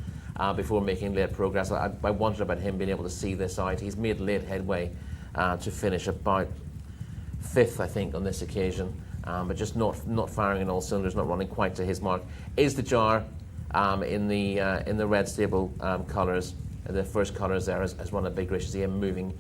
before making late progress. I wondered about him being able to see this out. He's made late headway to finish about 5th, I think, on this occasion, but just not firing in all cylinders, not running quite to his mark. Izdajar in the red stable colours, the first colours there, has run a big race. You see him moving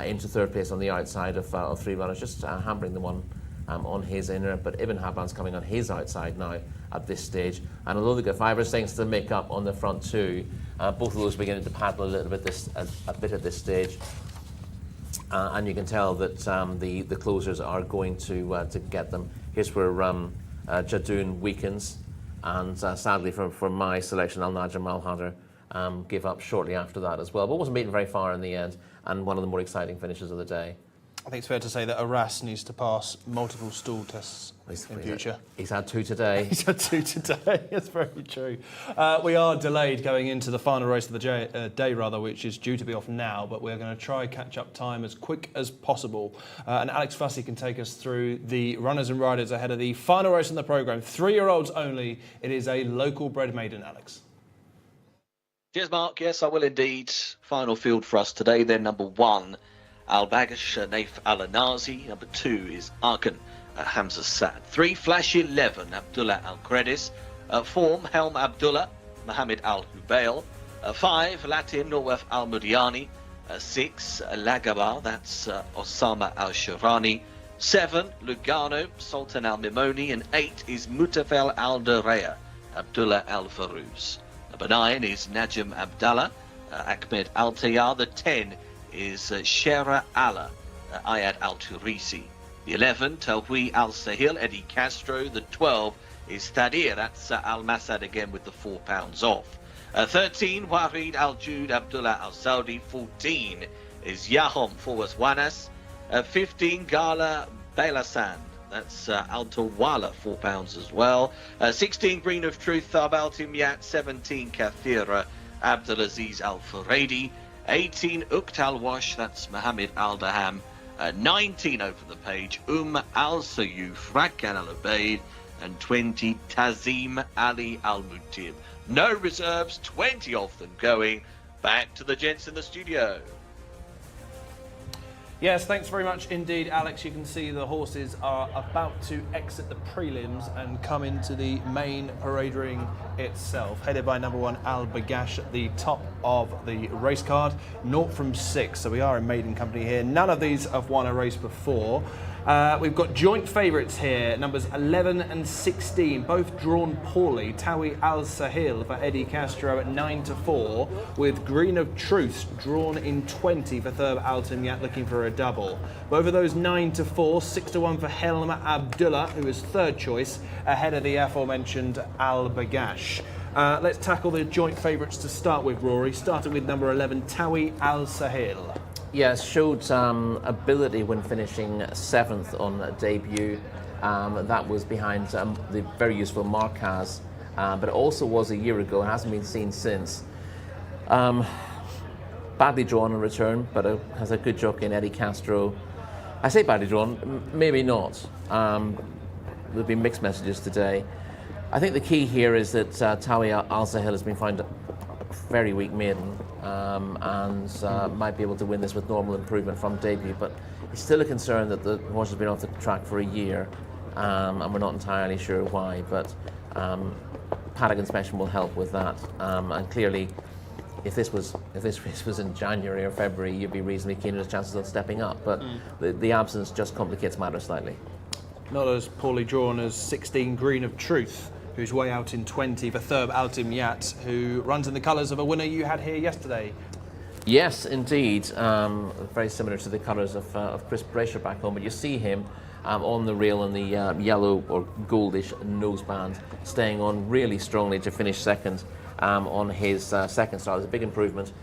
into 3rd place on the outside of 3 runners, just hampering the one on his inner, but Ibn Habban's coming on his outside now at this stage. And although they've got 5 or 6 to make up on the front 2, both of those beginning to paddle a little bit a bit at this stage. And you can tell that the closers are going to get them. Here's where Jadun weakens, and sadly for my selection, Al Najm Al Hadar gave up shortly after that as well, but wasn't beaten very far in the end, and one of the more exciting finishes of the day. I think it's fair to say that Arras needs to pass multiple stall tests in future. He's had 2 today. He's had 2 today. That's very true. We are delayed going into the final race of the day, which is due to be off now, but we're going to try catch up time as quick as possible. And Alex Fussy can take us through the runners and riders ahead of the final race in the programme. 3-year-olds only. It is a local bred maiden, Alex. Cheers, Mark. Yes, I will indeed. Final field for us today. Then number 1, Al-Bagash Naif Al-Anazi. Number 2 is Arkan Hamza Sad. 3, Flash 11, Abdullah Al Kredis. 4, Helm Abdullah, Mohammed Al Hubail. 5, Latin Norwef Al Mudiani. 6, Lagaba, that's Osama Al Shirani. 7, Lugano, Sultan Al Mimoni, and 8 is Mutafel Al Dareya, Abdullah Al Farouz. Number 9 is Najm Abdallah, Ahmed Al Tayyar. The 10 is Shera Allah, Ayad Al Turisi. The 11, Tawhi Al Sahil, Eddie Castro. The 12 is Thadir, that's Al Masad again with the £4 off. 13, Warid Al Jud, Abdullah Al Saudi. 14 is Yahom Fawaz Wanas. 15, Gala Bailasan, that's Al Tawala, £4 as well. 16, Green of Truth, Thab Al Timyat. 17, Kathira, Abdulaziz Al Faradi. 18, Ukt Al Wash, that's Mohammed Al Daham. 19 over the page, Al Sayyuf, Rakan Al Ubaid, and 20, Tazim Ali Al Mutib. No reserves, 20 of them going. Back to the gents in the studio. Yes, thanks very much indeed, Alex. You can see the horses are about to exit the prelims and come into the main parade ring itself, headed by number 1 Al Bagash at the top of the race card, 0 from 6. So we are in maiden company here. None of these have won a race before. We've got joint favourites here, numbers 11 and 16, both drawn poorly. Tawi Al Sahil for Eddie Castro at 9-4, with Green of Truth drawn in 20 for Thurb Al Timyat, looking for a double. Both of those 9-4, 6-1 for Helma Abdullah, who is third choice, ahead of the aforementioned Al Bagash. Let's tackle the joint favourites to start with, Rory, starting with number 11, Tawi Al Sahil. Yes, showed ability when finishing 7th on debut. That was behind the very useful Marquez, but it also was a year ago, hasn't been seen since. Badly drawn in return, but has a good jockey in Eddie Castro. I say badly drawn, maybe not. There've been mixed messages today. I think the key here is that Tawi Al Sahil has been found a very weak maiden, and might be able to win this with normal improvement from debut, but it's still a concern that the horse has been off the track for a year, and we're not entirely sure why, but paddock inspection will help with that, and clearly if this race was in January or February, you'd be reasonably keen on his chances of stepping up, but the absence just complicates matters slightly. Not as poorly drawn as 16, Green of Truth, who's way out in 20 for Thurb Al Timyat, who runs in the colours of a winner you had here yesterday. Yes, indeed. Very similar to the colours of Chris Brasher back home, but you see him on the rail in the yellow or goldish noseband, staying on really strongly to finish second on his second start. It's a big improvement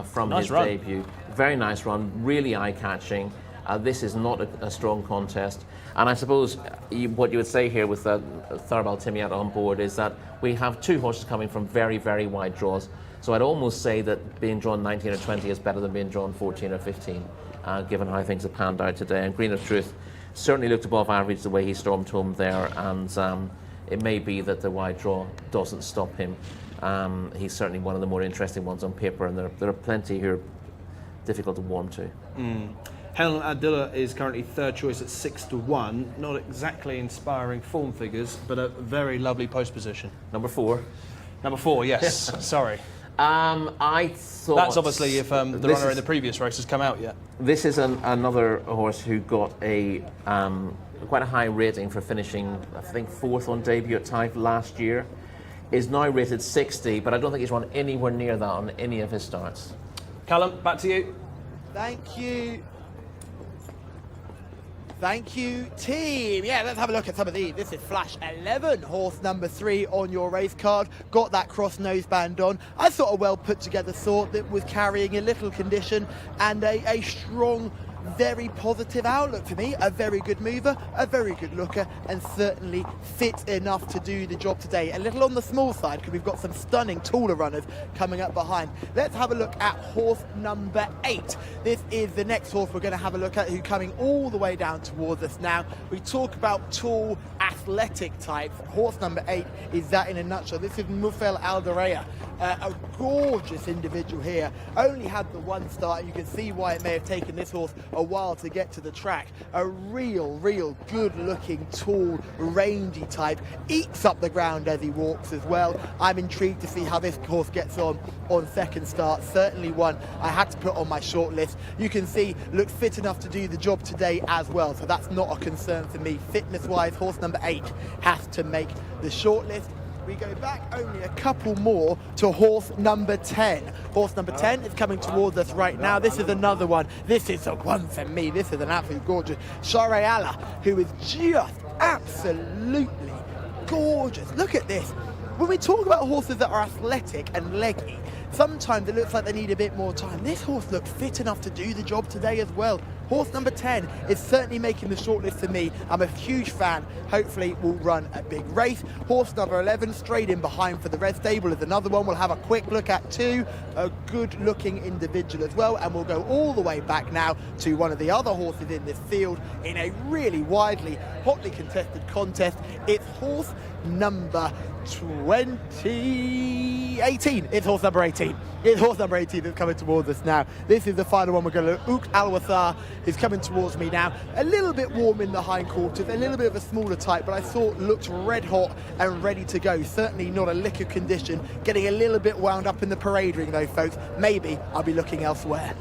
from his debut. Very nice run, really eye-catching. This is not a strong contest. And I suppose what you would say here with Thurb Al Timyat on board is that we have two horses coming from very, very wide draws. So I'd almost say that being drawn 19 or 20 is better than being drawn 14 or 15, given how things have panned out today. And Green of Truth certainly looked above average the way he stormed home there, and it may be that the wide draw doesn't stop him. He's certainly one of the more interesting ones on paper, and there are plenty who are difficult to warm to. Helen Abdullah is currently third choice at 6-1. Not exactly inspiring form figures, but a very lovely post position. Number 4. Number 4, yes. Sorry. I thought that's obviously if the runner in the previous race has come out yet. This is another horse who got a quite a high rating for finishing, I think, 4th on debut at Type last year. Is now rated 60, but I don't think he's run anywhere near that on any of his starts. Callum, back to you. Thank you. Thank you, team. Yeah, let's have a look at some of these. This is Flash 11, horse number 3 on your race card. Got that cross noseband on. I thought a well put together sort that was carrying a little condition and a strong, very positive outlook for me. A very good mover, a very good looker, and certainly fit enough to do the job today. A little on the small side because we've got some stunning taller runners coming up behind. Let's have a look at horse number 8. This is the next horse we're going to have a look at, who's coming all the way down towards us now. We talk about tall, athletic athletic types, horse number 8 is that in a nutshell. This is Mufel Aldareya, a gorgeous individual here. Only had the one start. You can see why it may have taken this horse a while to get to the track. A real good-looking, tall, rangy type. Eats up the ground as he walks as well. I'm intrigued to see how this horse gets on second start. Certainly one I had to put on my short list. You can see looks fit enough to do the job today as well, so that's not a concern for me. Fitness-wise, horse number 8 has to make the short list. We go back only a couple more to horse number 10. Horse number 10 is coming towards us right now. This is another one. This is a one for me. This is an absolutely gorgeous Shariala, who is just absolutely gorgeous. Look at this. When we talk about horses that are athletic and leggy, sometimes it looks like they need a bit more time. This horse looks fit enough to do the job today as well. Horse number 10 is certainly making the shortlist for me. I'm a huge fan. Hopefully will run a big race. Horse number 11 straight in behind for the Red Stable is another one we'll have a quick look at too. A good looking individual as well. And we'll go all the way back now to one of the other horses in this field in a really hotly contested contest. It's horse number 18. It's horse number 18. It's horse number 18 that's coming towards us now. This is the final one we're going to look. Ook Al-Wathar is coming towards me now. A little bit warm in the hindquarters, a little bit of a smaller type, but I thought looked red hot and ready to go. Certainly not a lick of condition. Getting a little bit wound up in the parade ring though, folks. Maybe I'll be looking elsewhere.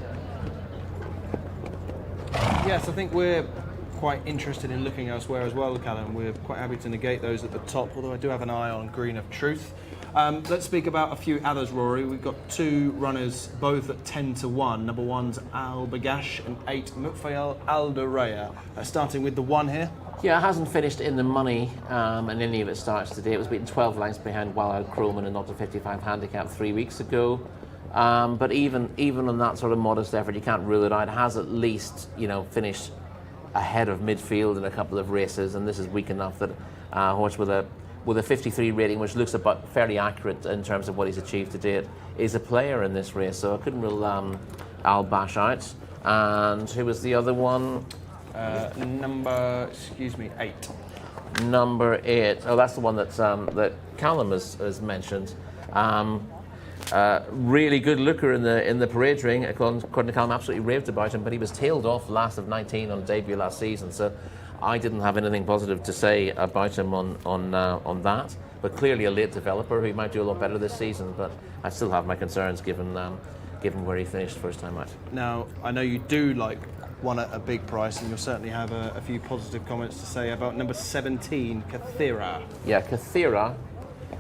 Yes, I think we're quite interested in looking elsewhere as well, Callum. We're quite happy to negate those at the top, although I do have an eye on Green of Truth. Let's speak about a few others, Rory. We've got 2 runners, both at 10 to 1. Number 1's Al Bagash and 8 Mufayal Aldareya. Starting with the 1 here. Yeah, it hasn't finished in the money in any of its starts today. It was beaten 12 lengths behind Wild Croman and not to 55 handicap 3 weeks ago. But even on that sort of modest effort, you can't rule it out. It has at least, finished ahead of midfield in a couple of races, and this is weak enough that a horse with a 53 rating, which looks about fairly accurate in terms of what he's achieved to date, is a player in this race. So I couldn't rule Al Bash out. And who was the other one? Number 8. Number 8. Oh, that's the one that Callum has mentioned. Really good looker in the parade ring. According to Callum, absolutely raved about him, but he was tailed off last of 19 on debut last season, so I didn't have anything positive to say about him on that. But clearly a late developer who might do a lot better this season, but I still have my concerns given where he finished first time out. Now, I know you do like one at a big price, and you'll certainly have a few positive comments to say about number 17, Kathira. Yeah, Kathira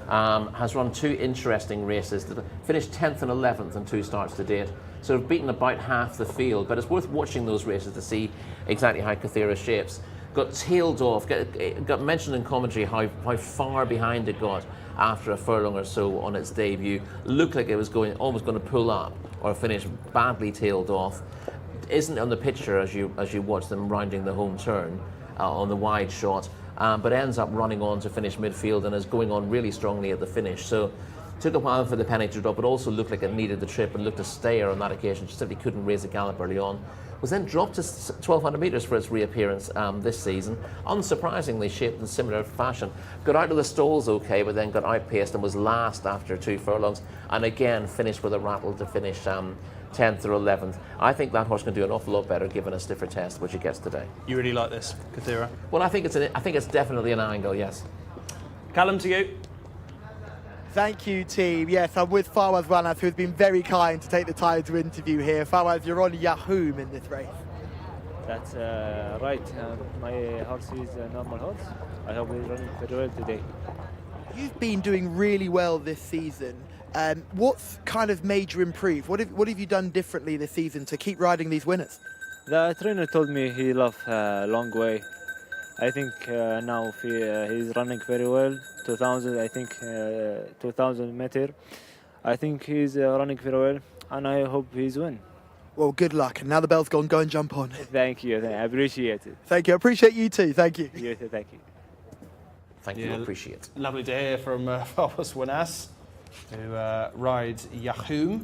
has run 2 interesting races, finished 10th and 11th in 2 starts to date, so have beaten about half the field, but it's worth watching those races to see exactly how Kathira shapes. Got tailed off, got mentioned in commentary how far behind it got after a furlong or so on its debut. Looked like it was almost going to pull up or finish badly tailed off. Isn't on the picture as you watch them rounding the home turn on the wide shot. But ends up running on to finish midfield and is going on really strongly at the finish. So took a while for the penny to drop, but also looked like it needed the trip and looked a stayer on that occasion. Just simply couldn't raise the gallop early on. Was then dropped to 1,200 metres for its reappearance this season. Unsurprisingly shaped in similar fashion. Got out of the stalls okay, but then got outpaced and was last after 2 furlongs. And again finished with a rattle to finish 10th or 11th. I think that horse can do an awful lot better given a stiffer test, which it gets today. You really like this, Kathira? Well, I think it's definitely an angle, yes. Callum, to you. Thank you, team. Yes, I'm with Fawaz Wanas, who's been very kind to take the time to interview here. Fawaz, you're on Yahoo in this race. That's right. My horse is a normal horse. I hope he's running very well today. You've been doing really well this season. What's kind of made you improve? What have you done differently this season to keep riding these winners? The trainer told me he loves long way. I think now he's running very well. 2,000, I think 2,000 meter. I think he's running very well, and I hope he's win. Well, good luck. And now the bell's gone, go and jump on. Thank you. I appreciate it. Thank you. I appreciate you too. Thank you. You too. Thank you. Thank you. Appreciate it. Lovely to hear from Fawaz Wanas, who rides Yahoo.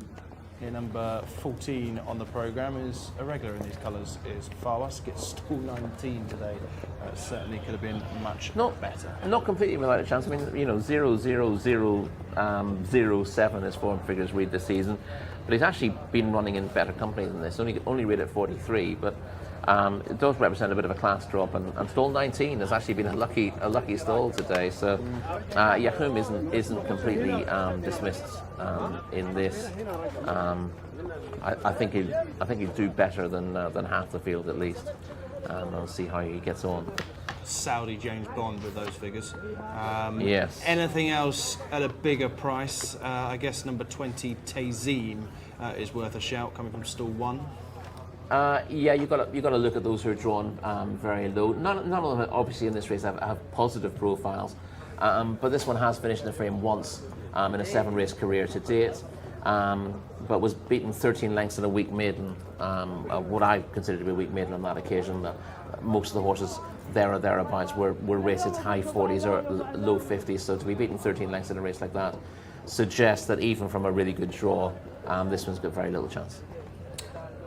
Here, number 14 on the programme is a regular in these colours, is Fawaz. Gets stall 19 today, certainly could have been much better. Not completely without a chance. I mean, 0.00007 is form figures read this season, but he's actually been running in better company than this. Only read at 43, but it does represent a bit of a class drop. And stall 19 has actually been a lucky stall today. So Yahum isn't completely dismissed in this. I think he'd do better than half the field at least. I'll see how he gets on. Saudi James Bond with those figures. Yes. Anything else at a bigger price? I guess number 20 Tazim is worth a shout, coming from stall 1. Yeah, you got to look at those who are drawn very low. None of them, obviously, in this race have positive profiles, but this one has finished in the frame once in a 7-race career to date. But was beaten 13 lengths in a weak maiden, what I consider to be a weak maiden on that occasion. Most of the horses there or thereabouts were rated high 40s or low 50s, so to be beaten 13 lengths in a race like that suggests that even from a really good draw, this one's got very little chance.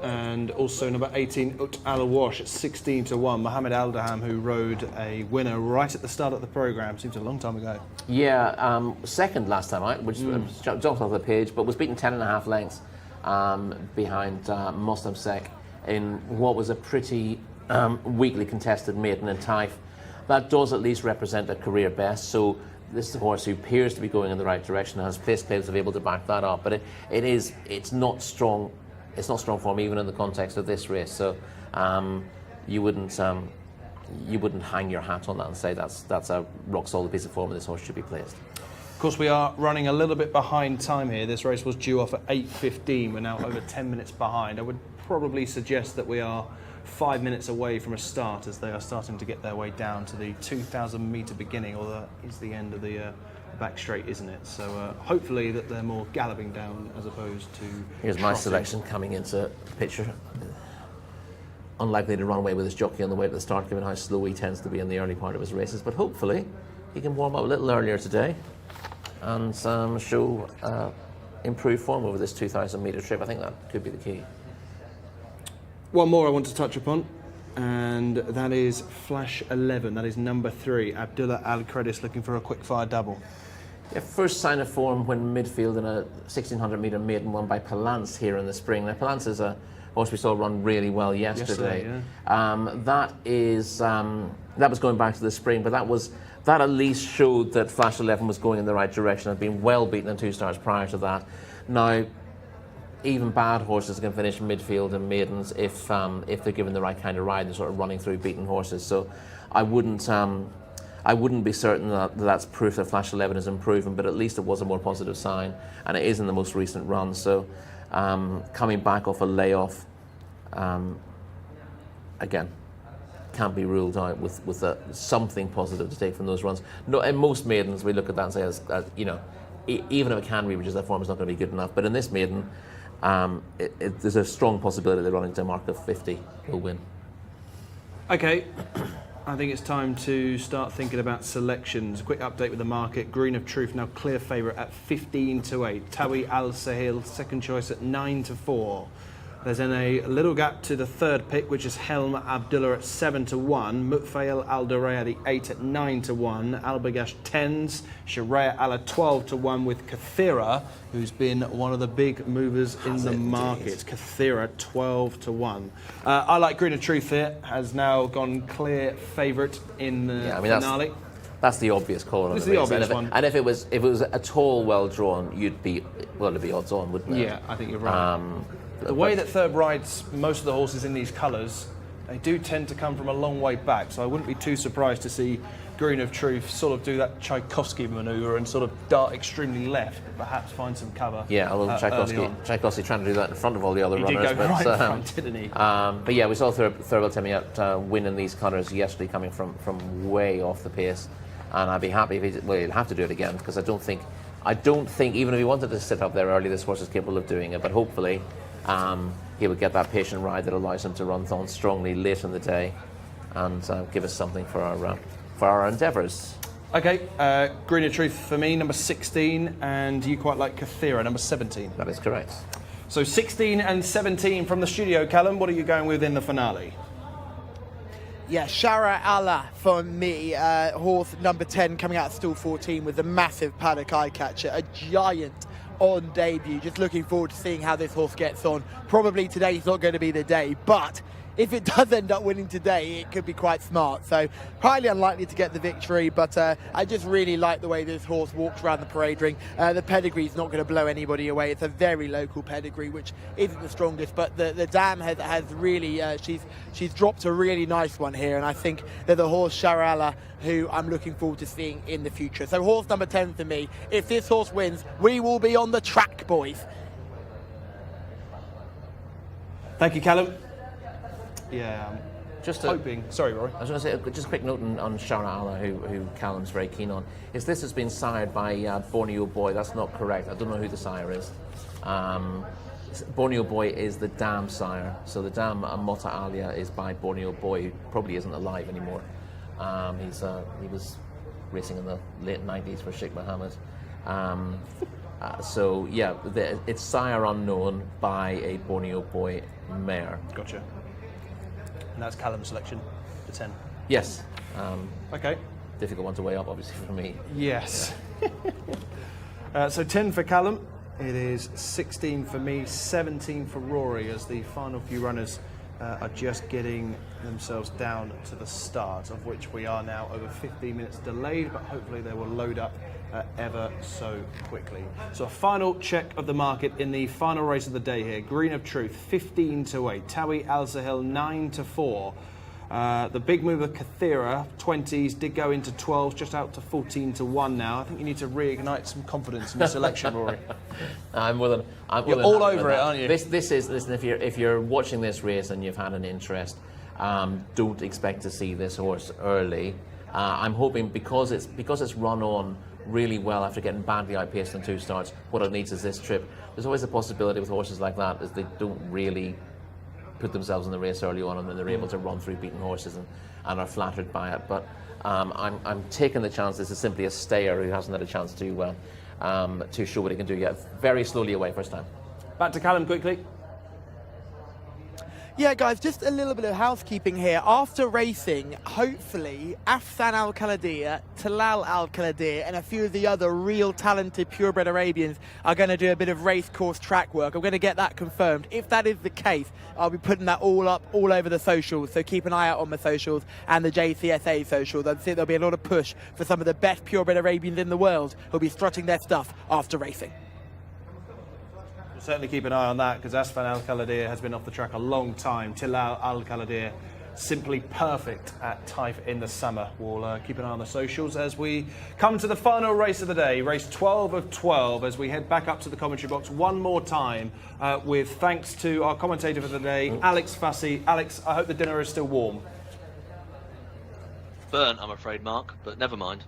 And also number 18, Ut Al Wash at 16-1. Mohammed Al Daham, who rode a winner right at the start of the programme, seems a long time ago. Yeah, second last time out, which jumped off the page, but was beaten 10.5 lengths behind Muslim Sek in what was a pretty weakly contested maiden and Taif. That does at least represent a career best, so this is a horse who appears to be going in the right direction and has place claims to be able to back that up, but it's not strong. It's not strong form even in the context of this race, so you wouldn't hang your hat on that and say that's a rock solid piece of form and this horse should be placed. Of course, we are running a little bit behind time here. This race was due off at 8:15. We're now over 10 minutes behind. I would probably suggest that we are 5 minutes away from a start, as they are starting to get their way down to the 2,000 metre beginning, or is the end of the back straight, isn't it? So hopefully that they're more galloping down as opposed to Here's my selection coming into the picture. Unlikely to run away with his jockey on the way to the start, given how slow he tends to be in the early part of his races, but hopefully he can warm up a little earlier today and show improved form over this 2,000 metre trip. I think that could be the key. One more I want to touch upon, and that is Flash 11. That is number 3, Abdullah Al-Kredis, looking for a quick fire double. Yeah, first sign of form when midfield in a 1,600 metre maiden won by Palance here in the spring. Now, Palance is a horse we saw run really well yesterday. That was going back to the spring, but that at least showed that Flash 11 was going in the right direction. Had been well beaten in 2 starts prior to that. Now, even bad horses can finish midfield and maidens if they're given the right kind of ride and sort of running through beaten horses. So I wouldn't be certain that that's proof that Flash 11 is improving, but at least it was a more positive sign, and it is in the most recent run. So coming back off a layoff, again, can't be ruled out with something positive to take from those runs. No, in most maidens we look at that and say, as even if it can reach that form, it's not going to be good enough. But in this maiden, there's a strong possibility they run into a mark of 50 will win. Okay, I think it's time to start thinking about selections. Quick update with the market. Green of Truth now clear favourite at 15-8. Tawi Al Sahil second choice at 9-4. There's then a little gap to the third pick, which is Helm Abdullah at 7-1, Mutfail Al Duraya the 8 at 9-1, Al Bagash 10s, Sharia Al 12-1 with Kathira, who's been one of the big movers in the market. Kathira 12-1. I like Green of Truth here, has now gone clear favourite in the finale. That's the obvious call on the race. Obvious one. And if it was at all well drawn, it'd be odds on, wouldn't it? Yeah, I think you're right. The way that Thurb rides most of the horses in these colours, they do tend to come from a long way back, so I wouldn't be too surprised to see Green of Truth sort of do that Tchaikovsky manoeuvre and sort of dart extremely left, but perhaps find some cover. Yeah, although Tchaikovsky trying to do that in front of all the other runners. He did go right in front, didn't he? But yeah, we saw Thurb Temiat win in these colours yesterday, coming from way off the pace, and I'd be happy if he'd have to do it again, because I don't think even if he wanted to sit up there early, this horse is capable of doing it, but hopefully he would get that patient ride that allows him to run on strongly late in the day and give us something for our endeavours. Okay, Green of Truth for me, number 16, and you quite like Kathira, number 17. That is correct. So 16 and 17 from the studio. Callum, what are you going with in the finale? Yeah, Shara Allah for me, horse number 10 coming out of stall 14 with a massive paddock eye catcher, a giant on debut. Just looking forward to seeing how this horse gets on. Probably today's not going to be the day, but if it does end up winning today, it could be quite smart. So highly unlikely to get the victory, but I just really like the way this horse walks around the parade ring. The pedigree's not going to blow anybody away. It's a very local pedigree, which isn't the strongest, but the dam has really, she's dropped a really nice one here, and I think that the horse Sharala, who I'm looking forward to seeing in the future. So horse number 10 for me. If this horse wins, we will be on the track, boys. Thank you, Callum. Yeah, just hoping. Sorry, Rory. I was going to say, just a quick note on Shara Allah, who Callum's very keen on. Is this has been sired by Borneo Boy? That's not correct. I don't know who the sire is. Borneo Boy is the dam sire. So the dam Mota Alia is by Borneo Boy, who probably isn't alive anymore. He was racing in the late 90s for Sheikh Mohammed. So yeah, it's sire unknown by a Borneo Boy mare. Gotcha. And that's Callum's selection, the 10. Yes. Okay. Difficult one to weigh up, obviously, for me. Yes. So 10 for Callum. It is 16 for me, 17 for Rory, as the final few runners are just getting themselves down to the start, of which we are now over 15 minutes delayed, but hopefully they will load up ever so quickly. So a final check of the market in the final race of the day here. Green of Truth 15 to 8, Tawi Al Sahel 9 to 4. The big mover Kathira 20s did go into 12s, just out to 14 to 1 now. I think you need to reignite some confidence in your selection, Rory. You're all over it, aren't you? This is, listen, if you're watching this race and you've had an interest, don't expect to see this horse early. I'm hoping because it's run on really well after getting badly outpaced in 2 starts, what it needs is this trip. There's always a possibility with horses like that is they don't really put themselves in the race early on, and then they're able to run through beaten horses and are flattered by it. But I'm taking the chance this is simply a stayer who hasn't had a chance to show what he can do yet. Very slowly away first time. Back to Callum quickly. Yeah, guys, just a little bit of housekeeping here. After racing, hopefully, Afsan Al-Kaladir, Talal Al-Kaladir, and a few of the other real talented purebred Arabians are going to do a bit of race course track work. I'm going to get that confirmed. If that is the case, I'll be putting that all up all over the socials, so keep an eye out on my socials and the Jcsa socials. I'd say there'll be a lot of push for some of the best purebred Arabians in the world who'll be strutting their stuff after racing. Certainly keep an eye on that, because Asfan Al-Kaladir has been off the track a long time. Tilal Al-Kaladir, simply perfect at Taif in the summer. We'll keep an eye on the socials as we come to the final race of the day, race 12 of 12, as we head back up to the commentary box one more time with thanks to our commentator for the day, Alex Fassi. Alex, I hope the dinner is still warm. Burnt, I'm afraid, Mark, but never mind.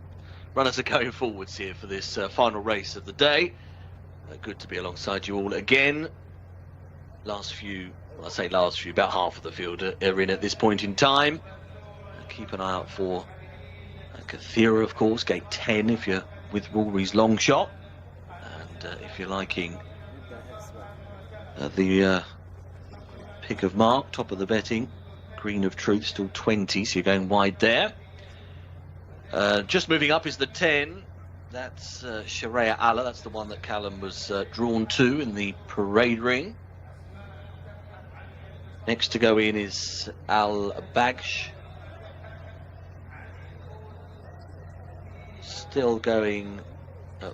Runners are going forwards here for this final race of the day. Good to be alongside you all again. Last few, about half of the field are in at this point in time. Keep an eye out for Kathira, of course, gate 10 if you're with Rory's long shot. And if you're liking the pick of Mark, top of the betting, Green of Truth, still 20, so you're going wide there. Just moving up is the 10. That's Sharia Allah. That's the one that Callum was drawn to in the parade ring. Next to go in is Al-Bagsh. Still going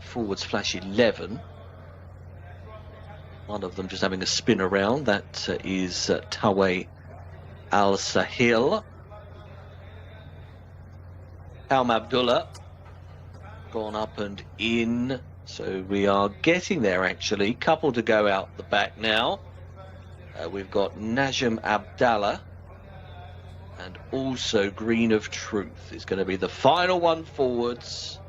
forwards flash 11. One of them just having a spin around. That is Tawi Al Sahil. Alm Abdullah. Gone up and in, so we are getting there actually. Couple to go out the back now. We've got Najm Abdallah and also Green of Truth is going to be the final one forwards.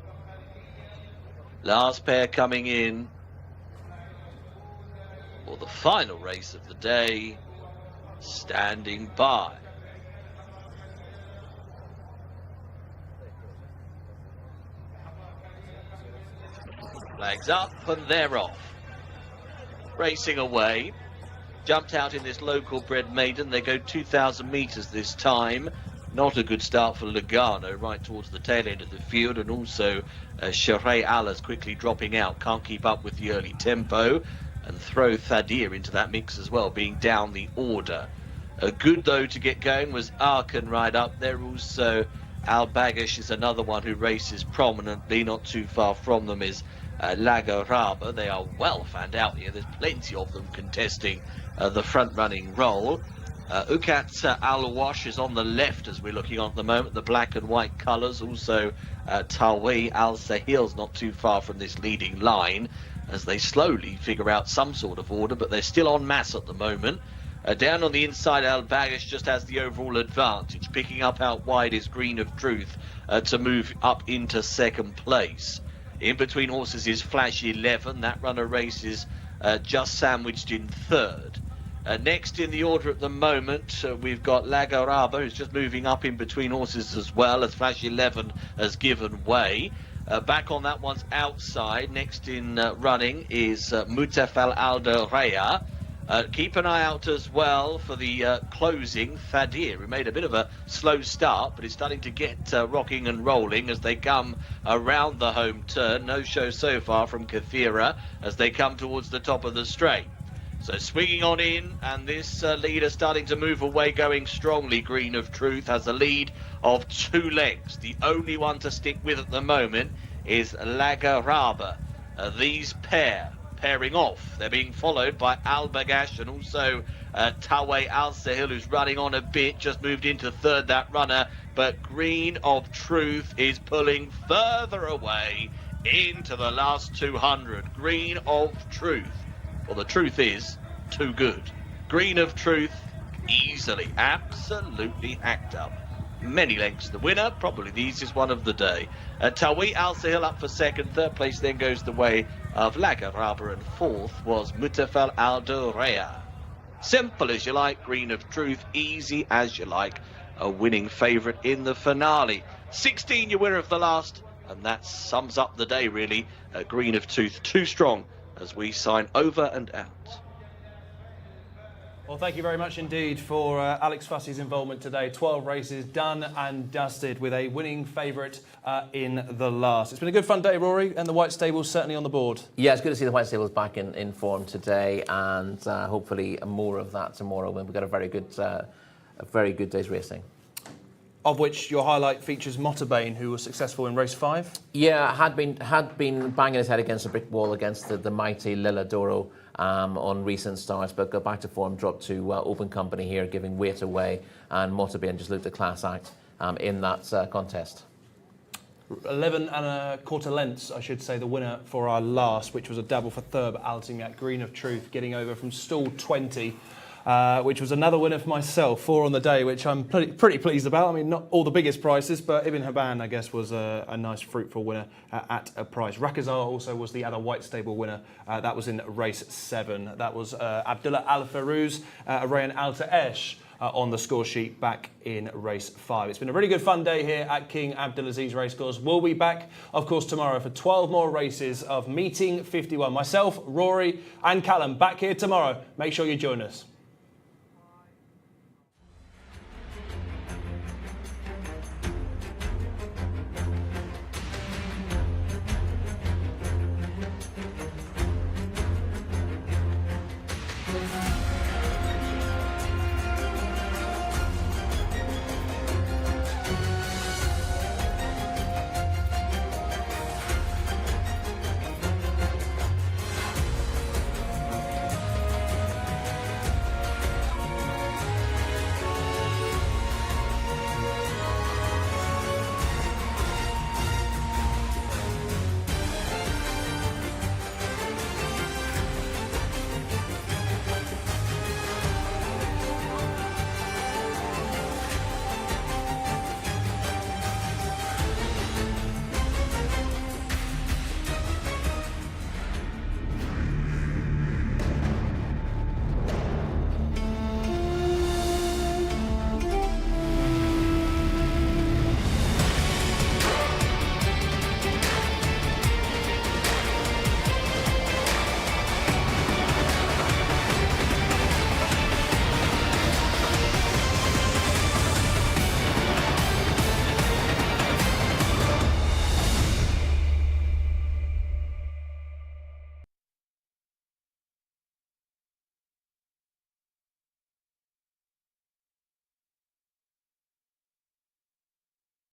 Last pair coming in for the final race of the day, standing by. Flags up and they're off. Racing away. Jumped out in this local bred maiden. They go 2,000 metres this time. Not a good start for Lugano right towards the tail end of the field, and also Sheree Allah's quickly dropping out, can't keep up with the early tempo, and throw Thadir into that mix as well, being down the order. Good though to get going was Arkan right up there. Also Al Bagash is another one who races prominently. Not too far from them is Lagaraba. They are well fanned out here. There's plenty of them contesting the front running role. Ukat Al-Wash is on the left as we're looking on at the moment, the black and white colours. Also Tawi Al-Sahil's not too far from this leading line as they slowly figure out some sort of order, but they're still en masse at the moment. Down on the inside, Al-Bagash just has the overall advantage. Picking up out wide is Green of Truth to move up into second place. In between horses is Flash 11. That runner race is just sandwiched in third. Next in the order at the moment, we've got Lagaraba, who's just moving up in between horses as well, as Flash 11 has given way. Back on that one's outside. Next in running is Mutafal Aldo Raya. Keep an eye out as well for the closing Thadir, who made a bit of a slow start, but is starting to get rocking and rolling as they come around the home turn. No show so far from Kathira as they come towards the top of the straight. So swinging on in, and this leader starting to move away, going strongly. Green of Truth has a lead of 2 lengths. The only one to stick with at the moment is Lagaraba. These pairing off. They're being followed by Al Bagash and also Tawe Al Sahil, who's running on a bit, just moved into third, that runner. But Green of Truth is pulling further away into the last 200. Green of Truth. Well, the truth is, too good. Green of Truth, easily, absolutely hacked up. Many lengths the winner, probably the easiest one of the day. Tawi Al Sahil up for second. Third place then goes the way of Lagaraba, and fourth was Mutafal Aldo Rea. Simple as you like, Green of Truth, easy as you like. A winning favourite in the finale. 16 your winner of the last, and that sums up the day really. Green of Truth, too strong as we sign over and out. Well, thank you very much indeed for Alex Fussey's involvement today. 12 races done and dusted with a winning favourite in the last. It's been a good fun day, Rory, and the White Stable's certainly on the board. Yeah, it's good to see the White Stable's back in form today, and hopefully more of that tomorrow when we've got a very good day's racing. Of which your highlight features Motterbane, who was successful in race 5. Yeah, had been banging his head against a brick wall against the mighty Lilla Doro on recent starts, but got back to form, dropped to open company here, giving weight away, and Motterbane just looked a class act in that contest. 11 1/4 lengths, I should say, the winner for our last, which was a double for Thurb Altingat. Green of Truth getting over from stall 20. Which was another winner for myself, 4 on the day, which I'm pretty pleased about. I mean, not all the biggest prices, but Ibn Haban, I guess, was a nice, fruitful winner at a price. Rakazar also was the other White Stable winner. That was in race 7. That was Abdullah Al Farouz, Rayan Al Taesh on the score sheet back in race 5. It's been a really good fun day here at King Abdulaziz Racecourse. We'll be back, of course, tomorrow for 12 more races of Meeting 51. Myself, Rory and Callum back here tomorrow. Make sure you join us.